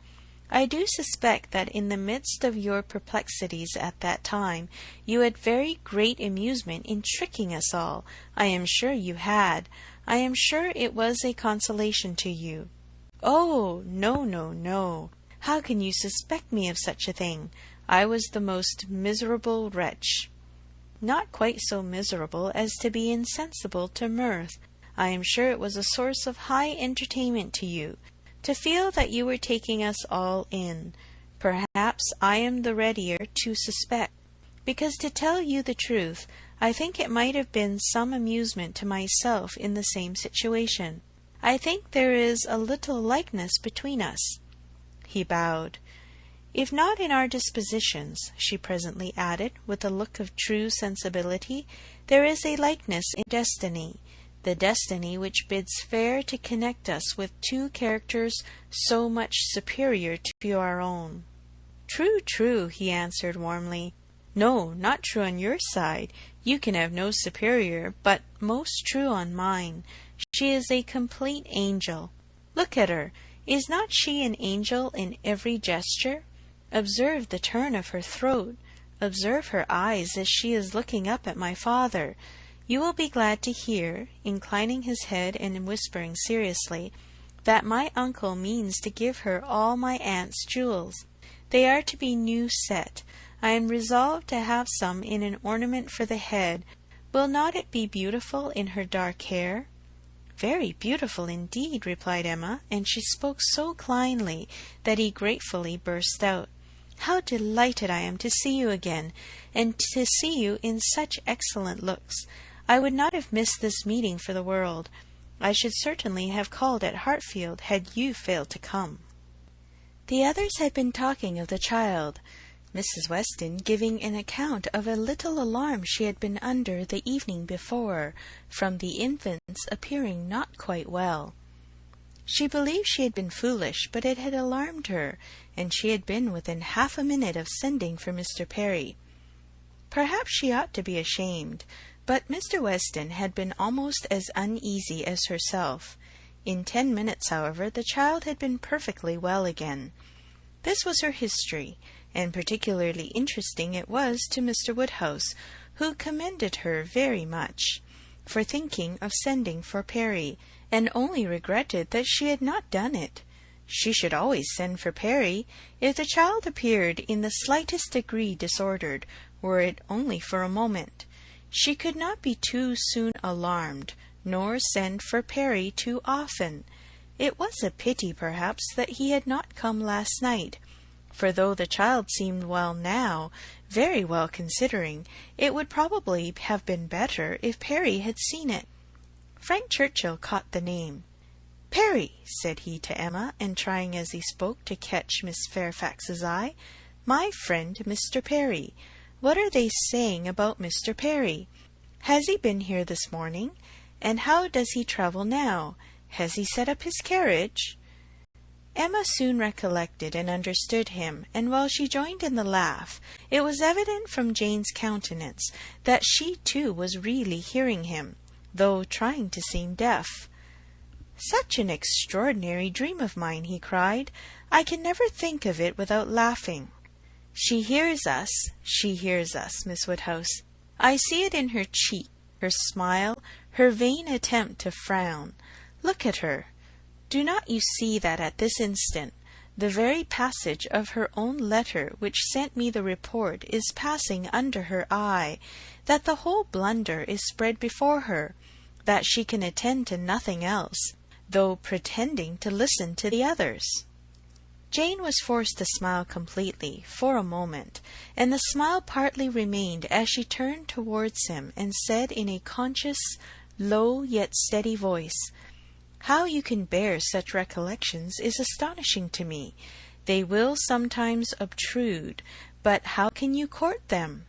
"I do suspect that in the midst of your perplexities at that time you had very great amusement in tricking us all. I am sure you had. I am sure it was a consolation to you." "Oh, no, no, no! How can you suspect me of such a thing? I was the most miserable wretch." "Not quite so miserable as to be insensible to mirth. I am sure it was a source of high entertainment to you, to feel that you were taking us all in. Perhaps I am the readier to suspect, because, to tell you the truth, I think it might have been some amusement to myself in the same situation. I think there is a little likeness between us." He bowed. "If not in our dispositions," she presently added, with a look of true sensibility, "there is a likeness in destiny, the destiny which bids fair to connect us with two characters so much superior to our own." "True, true," he answered warmly. "No, not true on your side. You can have no superior, but most true on mine. She is a complete angel. Look at her. Is not she an angel in every gesture? Observe the turn of her throat. Observe her eyes as she is looking up at my father. You will be glad to hear," inclining his head and whispering seriously, "that my uncle means to give her all my aunt's jewels. They are to be new set. I am resolved to have some in an ornament for the head. Will not it be beautiful in her dark hair?" "Very beautiful indeed," replied Emma, and she spoke so kindly that he gratefully burst out, "How delighted I am to see you again, and to see you in such excellent looks! I would not have missed this meeting for the world. I should certainly have called at Hartfield had you failed to come." The others had been talking of the child, Mrs. Weston giving an account of a little alarm she had been under the evening before, from the infant's appearing not quite well. She believed she had been foolish, but it had alarmed her, and she had been within half a minute of sending for Mr. Perry. Perhaps she ought to be ashamed, but Mr. Weston had been almost as uneasy as herself. In 10 minutes, however, the child had been perfectly well again. This was her history, and particularly interesting it was to Mr. Woodhouse, who commended her very much for thinking of sending for Perry, and only regretted that she had not done it. She should always send for Perry if the child appeared in the slightest degree disordered, were it only for a moment. She could not be too soon alarmed, nor send for Perry too often. It was a pity, perhaps, that he had not come last night, for though the child seemed well now, very well considering, it would probably have been better if Perry had seen it. Frank Churchill caught the name. "Perry," said he to Emma, and trying as he spoke to catch Miss Fairfax's eye, "my friend Mr. Perry. What are they saying about Mr. Perry? Has he been here this morning? And how does he travel now? Has he set up his carriage?" Emma soon recollected and understood him, and while she joined in the laugh, it was evident from Jane's countenance that she too was really hearing him, though trying to seem deaf. "Such an extraordinary dream of mine!" he cried. "I can never think of it without laughing." She hears us, Miss Woodhouse. I see it in her cheek, her smile, her vain attempt to frown. Look at her. Do not you see that at this instant the very passage of her own letter which sent me the report is passing under her eye, that the whole blunder is spread before her, that she can attend to nothing else, though pretending to listen to the others?" Jane was forced to smile completely, for a moment, and the smile partly remained as she turned towards him and said in a conscious, low yet steady voice, "How you can bear such recollections is astonishing to me. They will sometimes obtrude, but how can you court them?"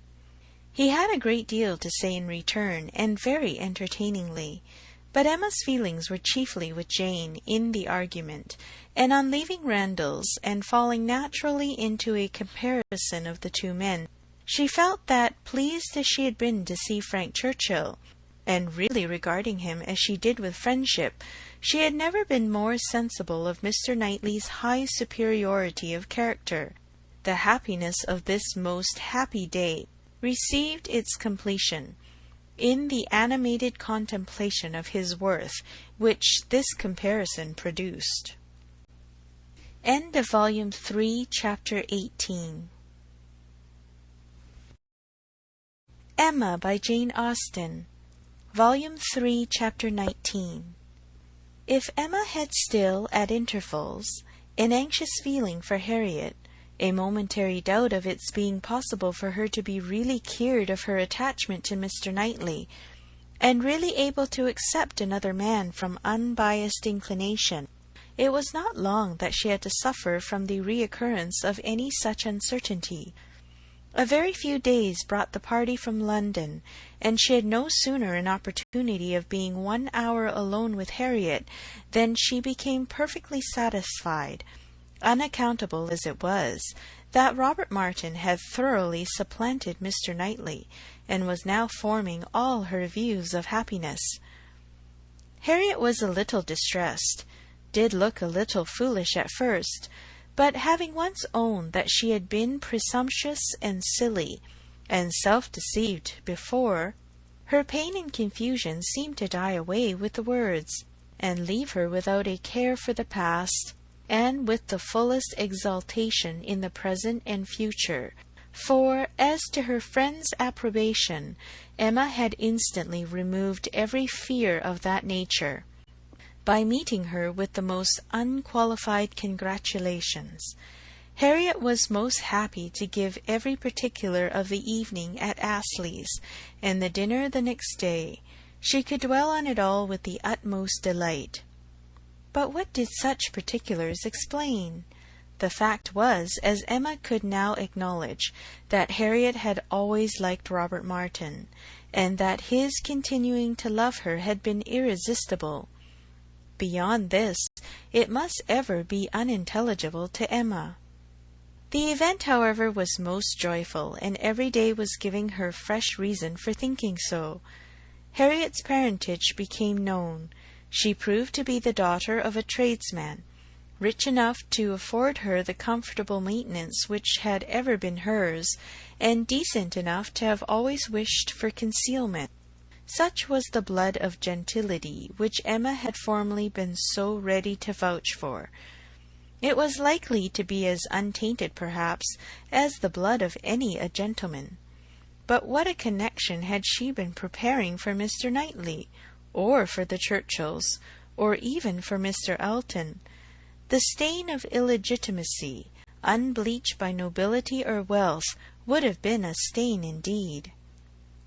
He had a great deal to say in return, and very entertainingly. But Emma's feelings were chiefly with Jane in the argument, and on leaving Randalls and falling naturally into a comparison of the two men, she felt that, pleased as she had been to see Frank Churchill, and really regarding him as she did with friendship, she had never been more sensible of Mr. Knightley's high superiority of character. The happiness of this most happy day received its completion in the animated contemplation of his worth which this comparison produced. End of Volume 3, Chapter 18. Emma by Jane Austen, Volume 3, Chapter 19. If Emma had still, at intervals, an anxious feeling for Harriet, a momentary doubt of its being possible for her to be really cured of her attachment to Mr. Knightley, and really able to accept another man from unbiassed inclination, it was not long that she had to suffer from the reoccurrence of any such uncertainty. A very few days brought the party from London, and she had no sooner an opportunity of being 1 hour alone with Harriet than she became perfectly satisfied, unaccountable as it was, that Robert Martin had thoroughly supplanted Mr. Knightley, and was now forming all her views of happiness. Harriet was a little distressed, did look a little foolish at first, but having once owned that she had been presumptuous and silly and self-deceived before, her pain and confusion seemed to die away with the words, and leave her without a care for the past, and with the fullest exultation in the present and future, for, as to her friend's approbation, Emma had instantly removed every fear of that nature, by meeting her with the most unqualified congratulations. Harriet was most happy to give every particular of the evening at Astley's, and the dinner the next day. She could dwell on it all with the utmost delight. But what did such particulars explain? The fact was, as Emma could now acknowledge, that Harriet had always liked Robert Martin, and that his continuing to love her had been irresistible. Beyond this, it must ever be unintelligible to Emma. The event, however, was most joyful, and every day was giving her fresh reason for thinking so. Harriet's parentage became known. She proved to be the daughter of a tradesman, rich enough to afford her the comfortable maintenance which had ever been hers, and decent enough to have always wished for concealment. Such was the blood of gentility which Emma had formerly been so ready to vouch for. It was likely to be as untainted, perhaps, as the blood of any a gentleman. But what a connection had she been preparing for Mr. Knightley, or for the Churchills, or even for Mr. Elton? The stain of illegitimacy, unbleached by nobility or wealth, would have been a stain indeed.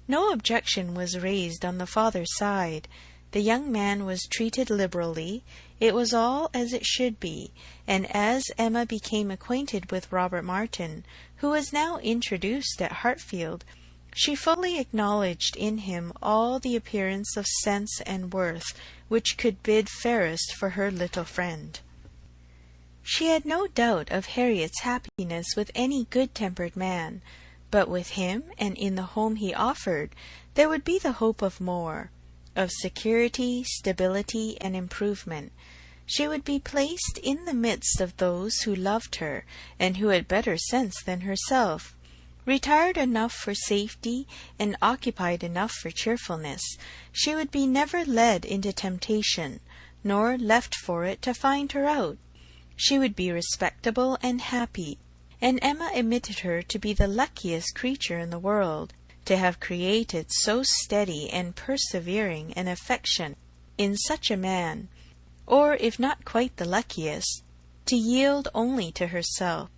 No objection was raised on the father's side. The young man was treated liberally. It was all as it should be, and as Emma became acquainted with Robert Martin, who was now introduced at Hartfield, she fully acknowledged in him all the appearance of sense and worth which could bid fairest for her little friend. She had no doubt of Harriet's happiness with any good-tempered man, but with him, and in the home he offered, there would be the hope of more, of security, stability, and improvement. She would be placed in the midst of those who loved her, and who had better sense than herself, retired enough for safety, and occupied enough for cheerfulness. She would be never led into temptation, nor left for it to find her out. She would be respectable and happy, and Emma admitted her to be the luckiest creature in the world, to have created so steady and persevering an affection in such a man, or, if not quite the luckiest, to yield only to herself.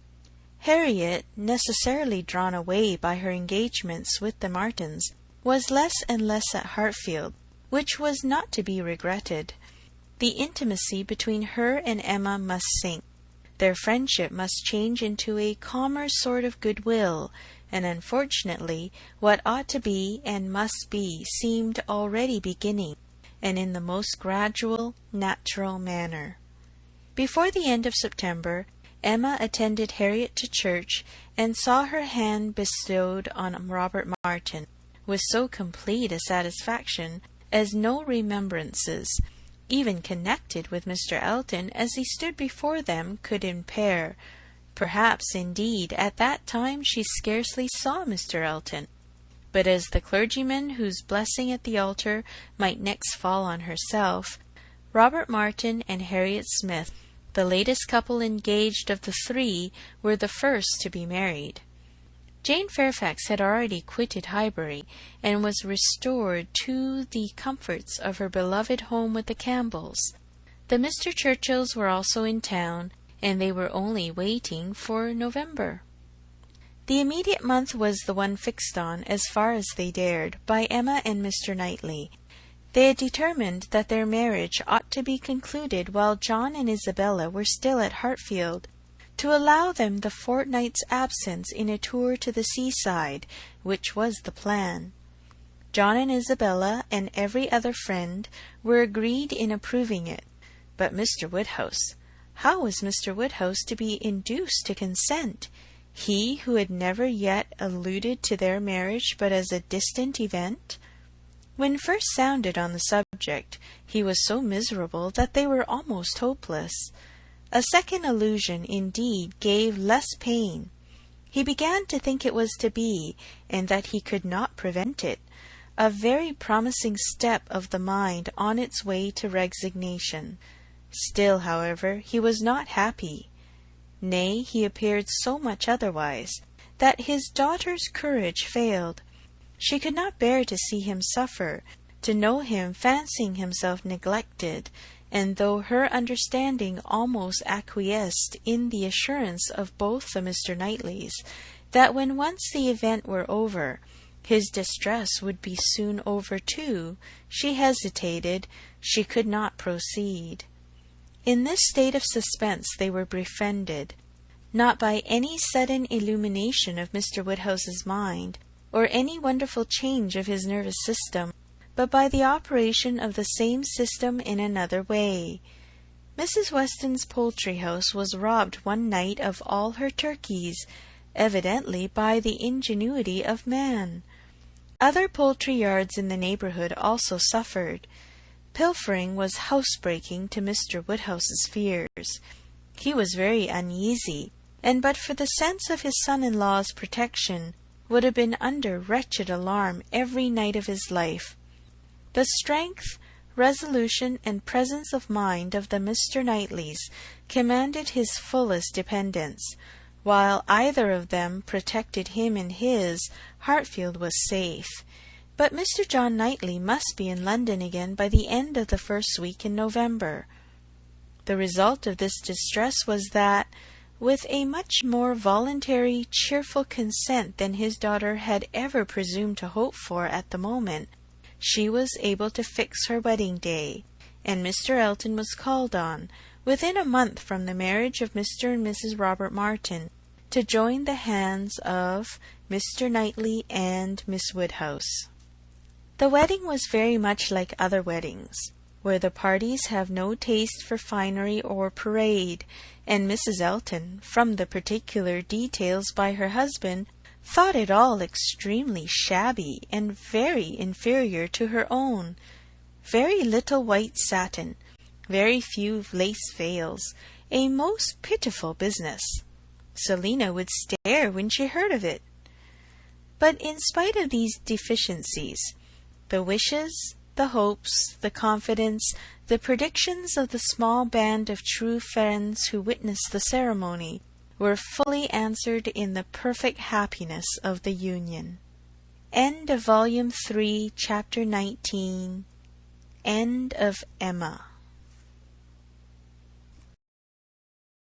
Harriet, necessarily drawn away by her engagements with the Martins, was less and less at Hartfield, which was not to be regretted. The intimacy between her and Emma must sink. Their friendship must change into a calmer sort of goodwill, and unfortunately what ought to be and must be seemed already beginning, and in the most gradual, natural manner. Before the end of September, Emma attended Harriet to church, and saw her hand bestowed on Robert Martin, with so complete a satisfaction as no remembrances, even connected with Mr. Elton as he stood before them, could impair. Perhaps, indeed, at that time she scarcely saw Mr. Elton, but as the clergyman whose blessing at the altar might next fall on herself, Robert Martin and Harriet Smith, the latest couple engaged of the three, were the first to be married. Jane Fairfax had already quitted Highbury, and was restored to the comforts of her beloved home with the Campbells. The Mr. Churchills were also in town, and they were only waiting for November. The immediate month was the one fixed on, as far as they dared, by Emma and Mr. Knightley. They had determined that their marriage ought to be concluded while John and Isabella were still at Hartfield, to allow them the fortnight's absence in a tour to the seaside, which was the plan. John and Isabella and every other friend were agreed in approving it, but Mr. Woodhouse, how was Mr. Woodhouse to be induced to consent, he who had never yet alluded to their marriage but as a distant event? When first sounded on the subject, he was so miserable that they were almost hopeless. A second allusion, indeed, gave less pain. He began to think it was to be, and that he could not prevent it, a very promising step of the mind on its way to resignation. Still, however, he was not happy. Nay, he appeared so much otherwise, that his daughter's courage failed. She could not bear to see him suffer, to know him fancying himself neglected, and though her understanding almost acquiesced in the assurance of both the Mr. Knightleys, that when once the event were over, his distress would be soon over too, she hesitated, she could not proceed. In this state of suspense they were befriended, not by any sudden illumination of Mr. Woodhouse's mind, or any wonderful change of his nervous system, but by the operation of the same system in another way. Mrs. Weston's poultry-house was robbed one night of all her turkeys, evidently by the ingenuity of man. Other poultry-yards in the neighbourhood also suffered. Pilfering was housebreaking to Mr. Woodhouse's fears. He was very uneasy, and but for the sense of his son-in-law's protection, would have been under wretched alarm every night of his life. The strength, resolution, and presence of mind of the Mr. Knightleys commanded his fullest dependence. While either of them protected him and his, Hartfield was safe. But Mr. John Knightley must be in London again by the end of the first week in November. The result of this distress was that, with a much more voluntary, cheerful consent than his daughter had ever presumed to hope for at the moment, she was able to fix her wedding day, and Mr. Elton was called on, within a month from the marriage of Mr. and Mrs. Robert Martin, to join the hands of Mr. Knightley and Miss Woodhouse. The wedding was very much like other weddings. where the parties have no taste for finery or parade, and Mrs. Elton, from the particular details by her husband, thought it all extremely shabby and very inferior to her own. Very little white satin, very few lace veils, a most pitiful business. Selina would stare when she heard of it. But in spite of these deficiencies, the wishes, the hopes, the confidence, the predictions of the small band of true friends who witnessed the ceremony were fully answered in the perfect happiness of the union. End of Volume 3, Chapter 19. End of Emma.